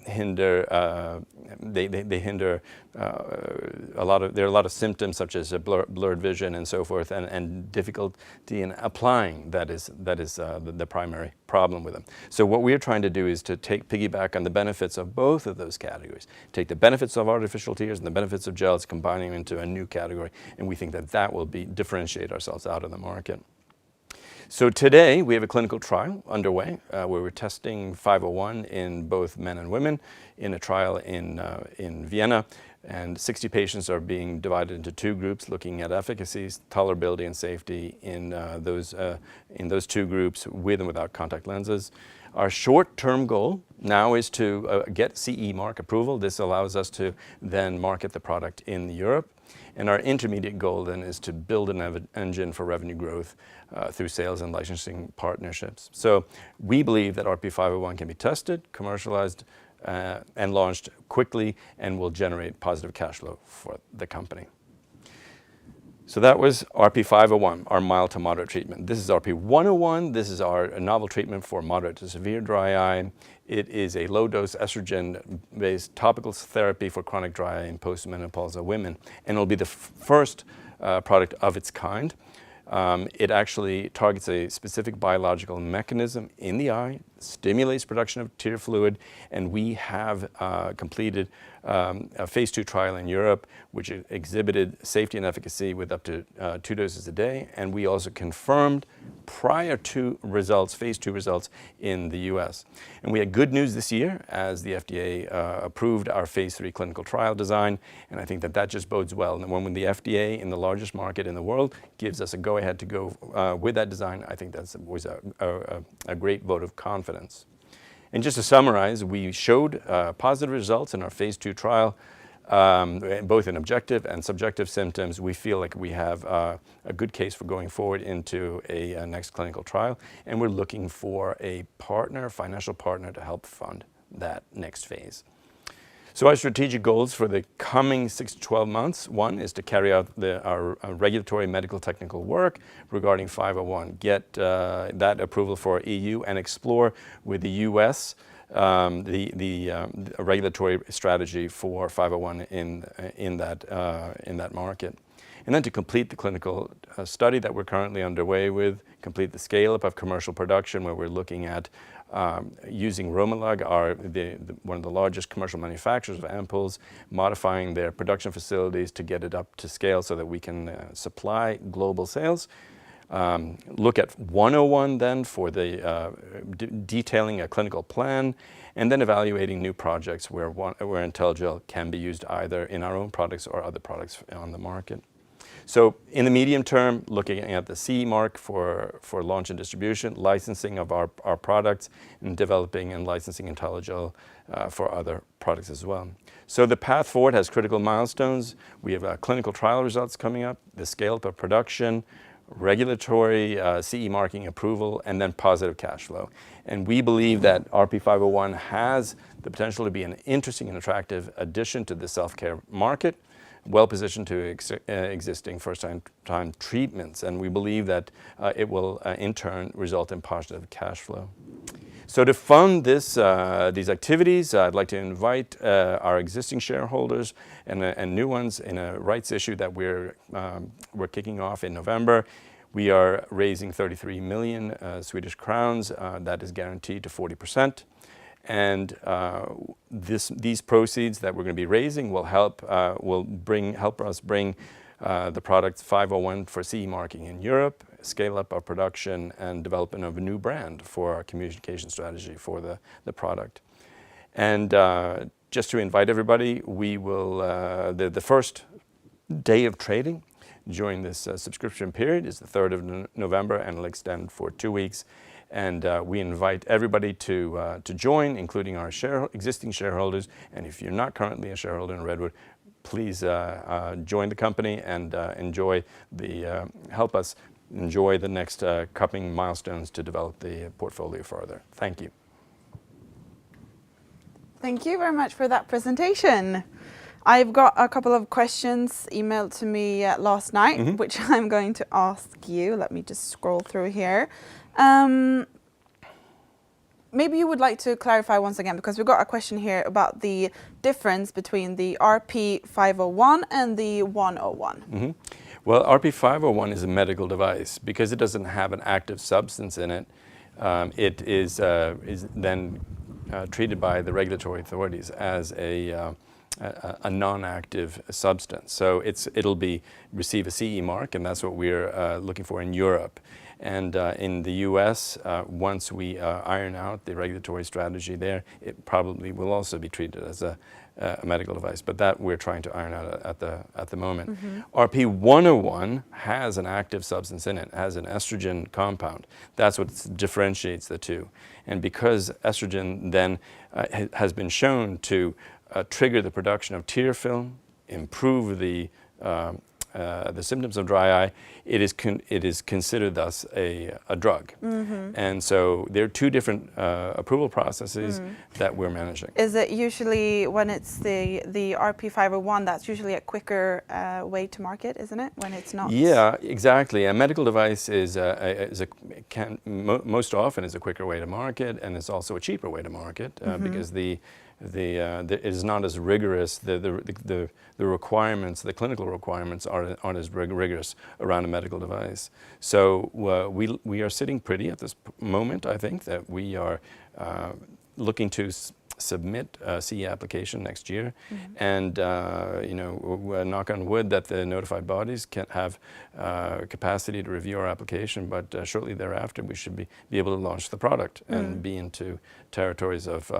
S11: hinder. They hinder a lot of. There are a lot of symptoms such as blurred vision and so forth, and difficulty in applying. That is the primary problem with them. So what we are trying to do is to piggyback on the benefits of both of those categories. Take the benefits of artificial tears and the benefits of gels, combining them into a new category, and we think that will differentiate ourselves out of the market. So today we have a clinical trial underway where we're testing 501 in both men and women in a trial in Vienna, and 60 patients are being divided into two groups looking at efficacy, tolerability, and safety in those two groups with and without contact lenses. Our short-term goal now is to get CE mark approval. This allows us to then market the product in Europe. And our intermediate goal then is to build an engine for revenue growth through sales and licensing partnerships. So we believe that RP501 can be tested, commercialized, and launched quickly, and will generate positive cash flow for the company. So that was RP501, our mild to moderate treatment. This is RP101. This is our novel treatment for moderate to severe dry eye. It is a low-dose estrogen-based topical therapy for chronic dry eye in postmenopausal women. And it'll be the first product of its kind. It actually targets a specific biological mechanism in the eye, stimulates production of tear fluid, and we have completed a phase 2 trial in Europe, which exhibited safety and efficacy with up to 2 doses a day. And we also confirmed prior to results, phase 2 results in the US. And we had good news this year as the FDA approved our phase 3 clinical trial design. And I think that that just bodes well. And when the FDA in the largest market in the world gives us a go-ahead to go with that design, I think that's always a great vote of confidence. And just to summarize, we showed positive results in our phase 2 trial, both in objective and subjective symptoms. We feel like we have a good case for going forward into a next clinical trial, and we're looking for a partner, financial partner, to help fund that next phase. So our strategic goals for the coming 6 to 12 months, one is to carry out our regulatory medical technical work regarding 501, get that approval for EU and explore with the US the regulatory strategy for 501 in that market. And then to complete the clinical study that we're currently underway with, complete the scale-up of commercial production where we're looking at using Romalag, one of the largest commercial manufacturers of ampoules, modifying their production facilities to get it up to scale so that we can supply global sales. Look at 101 then for the detailing a clinical plan, and then evaluating new projects where IntelliGel can be used either in our own products or other products on the market. So in the medium term, looking at the CE mark for launch and distribution, licensing of our products, and developing and licensing IntelliGel for other products as well. So the path forward has critical milestones. We have clinical trial results coming up, the scale-up of production, regulatory CE marking approval, and then positive cash flow. And we believe that RP501 has the potential to be an interesting and attractive addition to the self-care market, well positioned to existing first-time treatments, and we believe that it will in turn result in positive cash flow. So to fund these activities, I'd like to invite our existing shareholders and new ones in a rights issue that we're kicking off in November. We are raising 33 million Swedish crowns. That is guaranteed to 40%. And these proceeds that we're going to be raising will help us bring the product 501 for CE marking in Europe, scale up our production, and development of a new brand for our communication strategy for the product. And just to invite everybody, we will the first day of trading during this subscription period is the 3rd of November, and it'll extend for 2 weeks. And we invite everybody to join, including our existing shareholders. And if you're not currently a shareholder in Redwood, please join the company and help us enjoy the next coming milestones to develop the portfolio further. Thank you.
S1: Thank you very much for that presentation. I've got a couple of questions emailed to me last night, which I'm going to ask you. Let me just scroll through here. Maybe you would like to clarify once again, because we've got a question here about the difference between the RP501 and the 101.
S11: Well, RP501 is a medical device. Because it doesn't have an active substance in it, it is then treated by the regulatory authorities as a non-active substance. So it'll receive a CE mark, and that's what we're looking for in Europe. And in the US, once we iron out the regulatory strategy there, it probably will also be treated as a medical device. But that we're trying to iron out at the moment. RP101 has an active substance in it, has an estrogen compound. That's what differentiates the two. And because estrogen then has been shown to trigger the production of tear film, improve the the symptoms of dry eye, it is considered thus a drug. And so there are two different approval processes that we're managing.
S1: Is it usually when it's the RP501, that's usually a quicker way to market, isn't it? When it's not.
S11: Yeah, exactly. A medical device most often is a quicker way to market, and it's also a cheaper way to market because it is not as rigorous. The requirements, the clinical requirements, aren't as rigorous around a medical device. So we are sitting pretty at this moment. I think that we are looking to submit a CE application next year, and knock on wood that the notified bodies can have capacity to review our application, but shortly thereafter we should be able to launch the product and be into territories of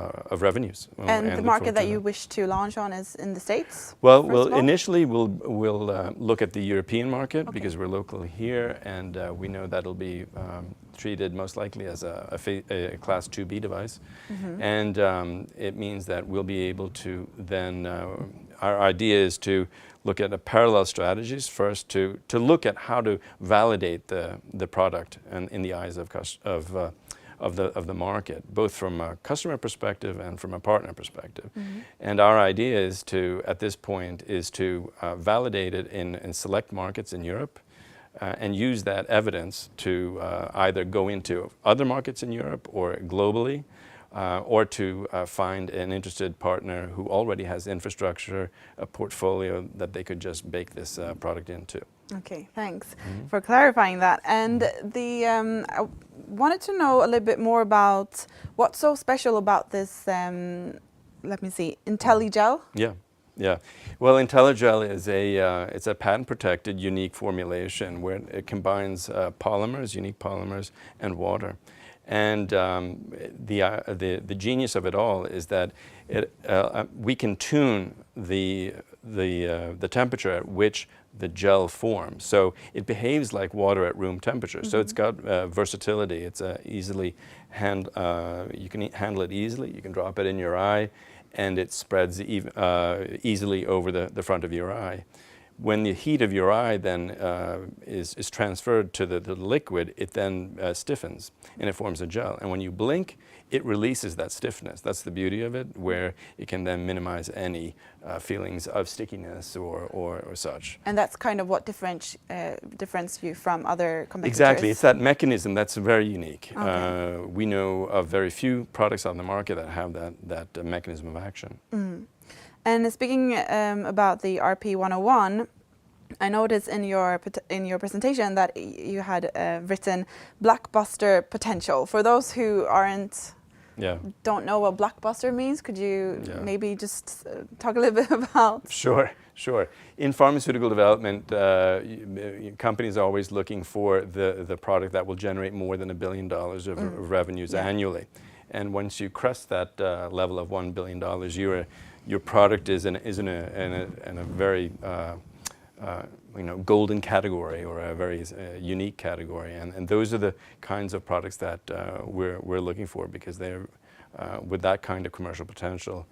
S11: revenues.
S1: And the market that you wish to launch on is in the States?
S11: Well, initially we'll look at the European market because we're local here, and we know that'll be treated most likely as a Class 2B device. And it means that we'll be able to then, our idea is to look at parallel strategies first to look at how to validate the product and in the eyes of the market, both from a customer perspective and from a partner perspective. And our idea is to, at this point, is to validate it in select markets in Europe, and use that evidence to either go into other markets in Europe or globally, or to find an interested partner who already has infrastructure, a portfolio that they could just bake this product into.
S1: Okay, thanks for clarifying that. And I wanted to know a little bit more about what's so special about this, let me see, IntelliGel?
S11: Yeah. Well, IntelliGel is it's a patent-protected, unique formulation where it combines unique polymers, and water. And the genius of it all is that we can tune the temperature at which the gel forms. So it behaves like water at room temperature. So it's got versatility. It's you can handle it easily. You can drop it in your eye, and it spreads easily over the front of your eye. When the heat of your eye then is transferred to the liquid, it then stiffens and it forms a gel. And when you blink, it releases that stiffness. That's the beauty of it, where it can then minimize any feelings of stickiness or such.
S1: And that's kind of what differentiates you from other competitors?
S11: Exactly. It's that mechanism that's very unique.
S1: Okay.
S11: We know of very few products on the market that have that mechanism of action.
S1: And speaking about the RP101, I noticed in your presentation that you had written blockbuster potential. For those who don't know what blockbuster means, could you maybe just talk a little bit about?
S11: Sure. In pharmaceutical development, companies are always looking for the product that will generate more than $1 billion of revenues annually. And once you crest that level of $1 billion, your product is in a very golden category, or a very unique category, and those are the kinds of products that we're looking for, because they're with that kind of commercial potential.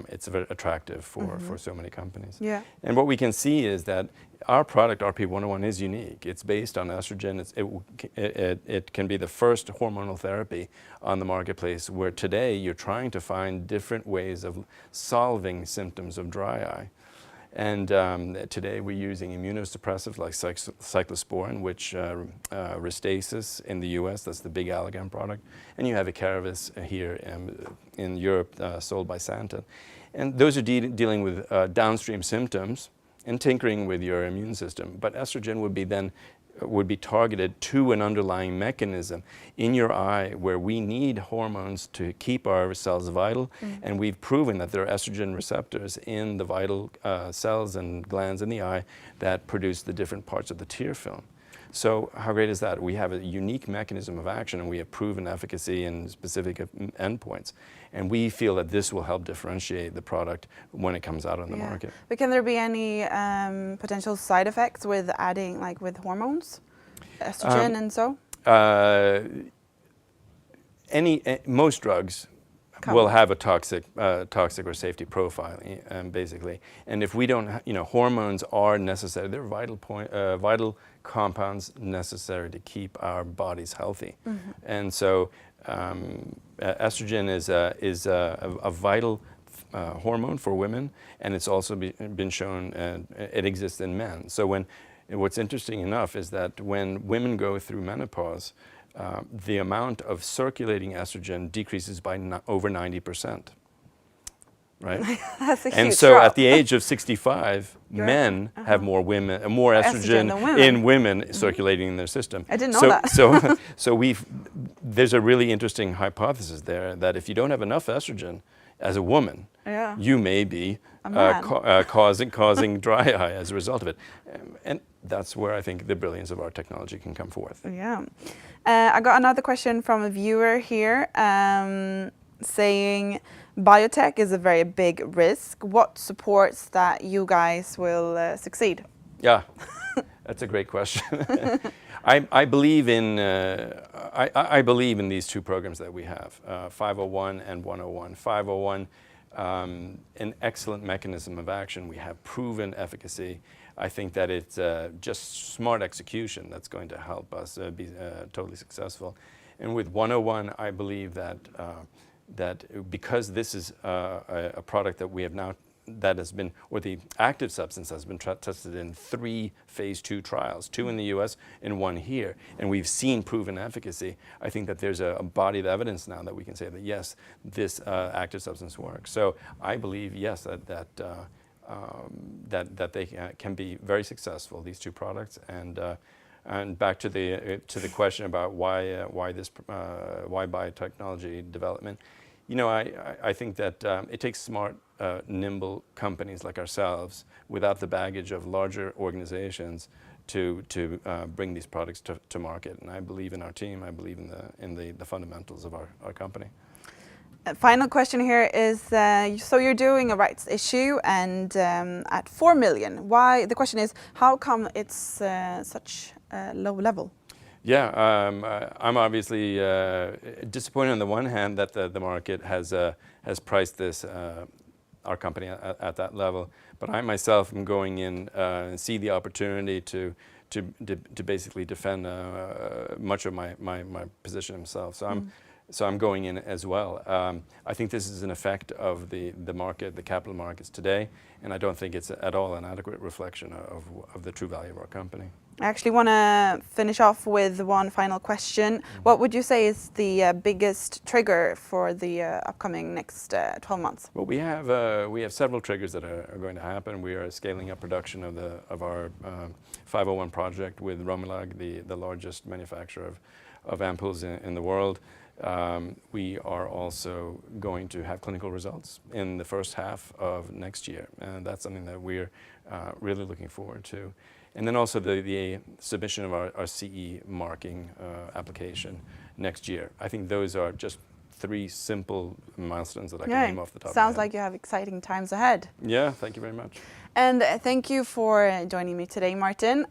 S11: It's very attractive for so many companies.
S1: Yeah.
S11: And what we can see is that our product, RP101, is unique. It's based on estrogen. It can be the first hormonal therapy on the marketplace, where today you're trying to find different ways of solving symptoms of dry eye. And today we're using immunosuppressives like cyclosporin, which Restasis in the US, that's the big Allergan product. And you have Icaris here in Europe, sold by Santen. And those are dealing with downstream symptoms and tinkering with your immune system. But estrogen would be targeted to an underlying mechanism in your eye, where we need hormones to keep our cells vital, and we've proven that there are estrogen receptors in the vital cells and glands in the eye that produce the different parts of the tear film. So how great is that? We have a unique mechanism of action, and we have proven efficacy in specific endpoints. And we feel that this will help differentiate the product when it comes out on the market.
S1: But can there be any potential side effects with adding, like with hormones, estrogen and so?
S11: Most drugs will have a toxic or safety profile, basically. And if we don't, hormones are necessary. They're vital compounds necessary to keep our bodies healthy. And so estrogen is a vital hormone for women, and it's also been shown it exists in men. So what's interesting enough is that when women go through menopause, the amount of circulating estrogen decreases by over 90%. Right?
S1: That's a huge
S11: and so
S1: drop.
S11: at the age of 65, men have more estrogen in women circulating in their system.
S1: I didn't know that.
S11: So there's a really interesting hypothesis there that if you don't have enough estrogen as a woman, you may be causing dry eye as a result of it. And that's where I think the brilliance of our technology can come forth.
S1: Yeah. I got another question from a viewer here saying biotech is a very big risk. What supports that you guys will succeed?
S11: Yeah, that's a great question. I believe in I believe in these two programs that we have, 501 and 101. 501, an excellent mechanism of action. We have proven efficacy. I think that it's just smart execution that's going to help us be totally successful. And with 101, I believe that that because this is a product that we have now, that has been, or the active substance has been tested in 3 phase 2 trials, 2 in the US and 1 here, and we've seen proven efficacy. I think that there's a body of evidence now that we can say that yes, this active substance works. So I believe, yes, that they can be very successful, these 2 products. And back to the question about why biotechnology development. I think that it takes smart, nimble companies like ourselves, without the baggage of larger organizations, to bring these products to market. And I believe in our team. I believe in the fundamentals of our company.
S1: Final question here is, so you're doing a rights issue and at 4 million. Why? The question is, how come it's such a low level?
S11: Yeah, I'm obviously disappointed on the one hand that the market has priced this our company at that level, but I myself am going in and see the opportunity to basically defend much of my position himself. So I'm going in as well. I think this is an effect of the market, the capital markets today, and I don't think it's at all an adequate reflection of the true value of our company.
S1: I actually want to finish off with one final question. What would you say is the biggest trigger for the upcoming next 12 months?
S11: Well, we have several triggers that are going to happen. We are scaling up production of our 501 project with Romelag, the largest manufacturer of ampoules in the world. We are also going to have clinical results in the first half of next year, and that's something that we're really looking forward to. And then also the submission of our CE marking application next year. I think those are just 3 simple milestones that I can name off the top of my head.
S1: Sounds like you have exciting times ahead.
S11: Yeah, thank you very much.
S1: And thank you for joining me today, Martin.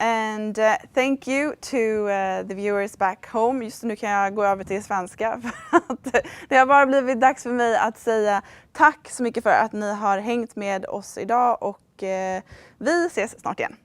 S1: And thank you to the viewers back home. Just nu kan jag gå över till svenska för att det har bara blivit dags för mig att säga tack så mycket för att ni har hängt med oss idag, och vi ses snart igen.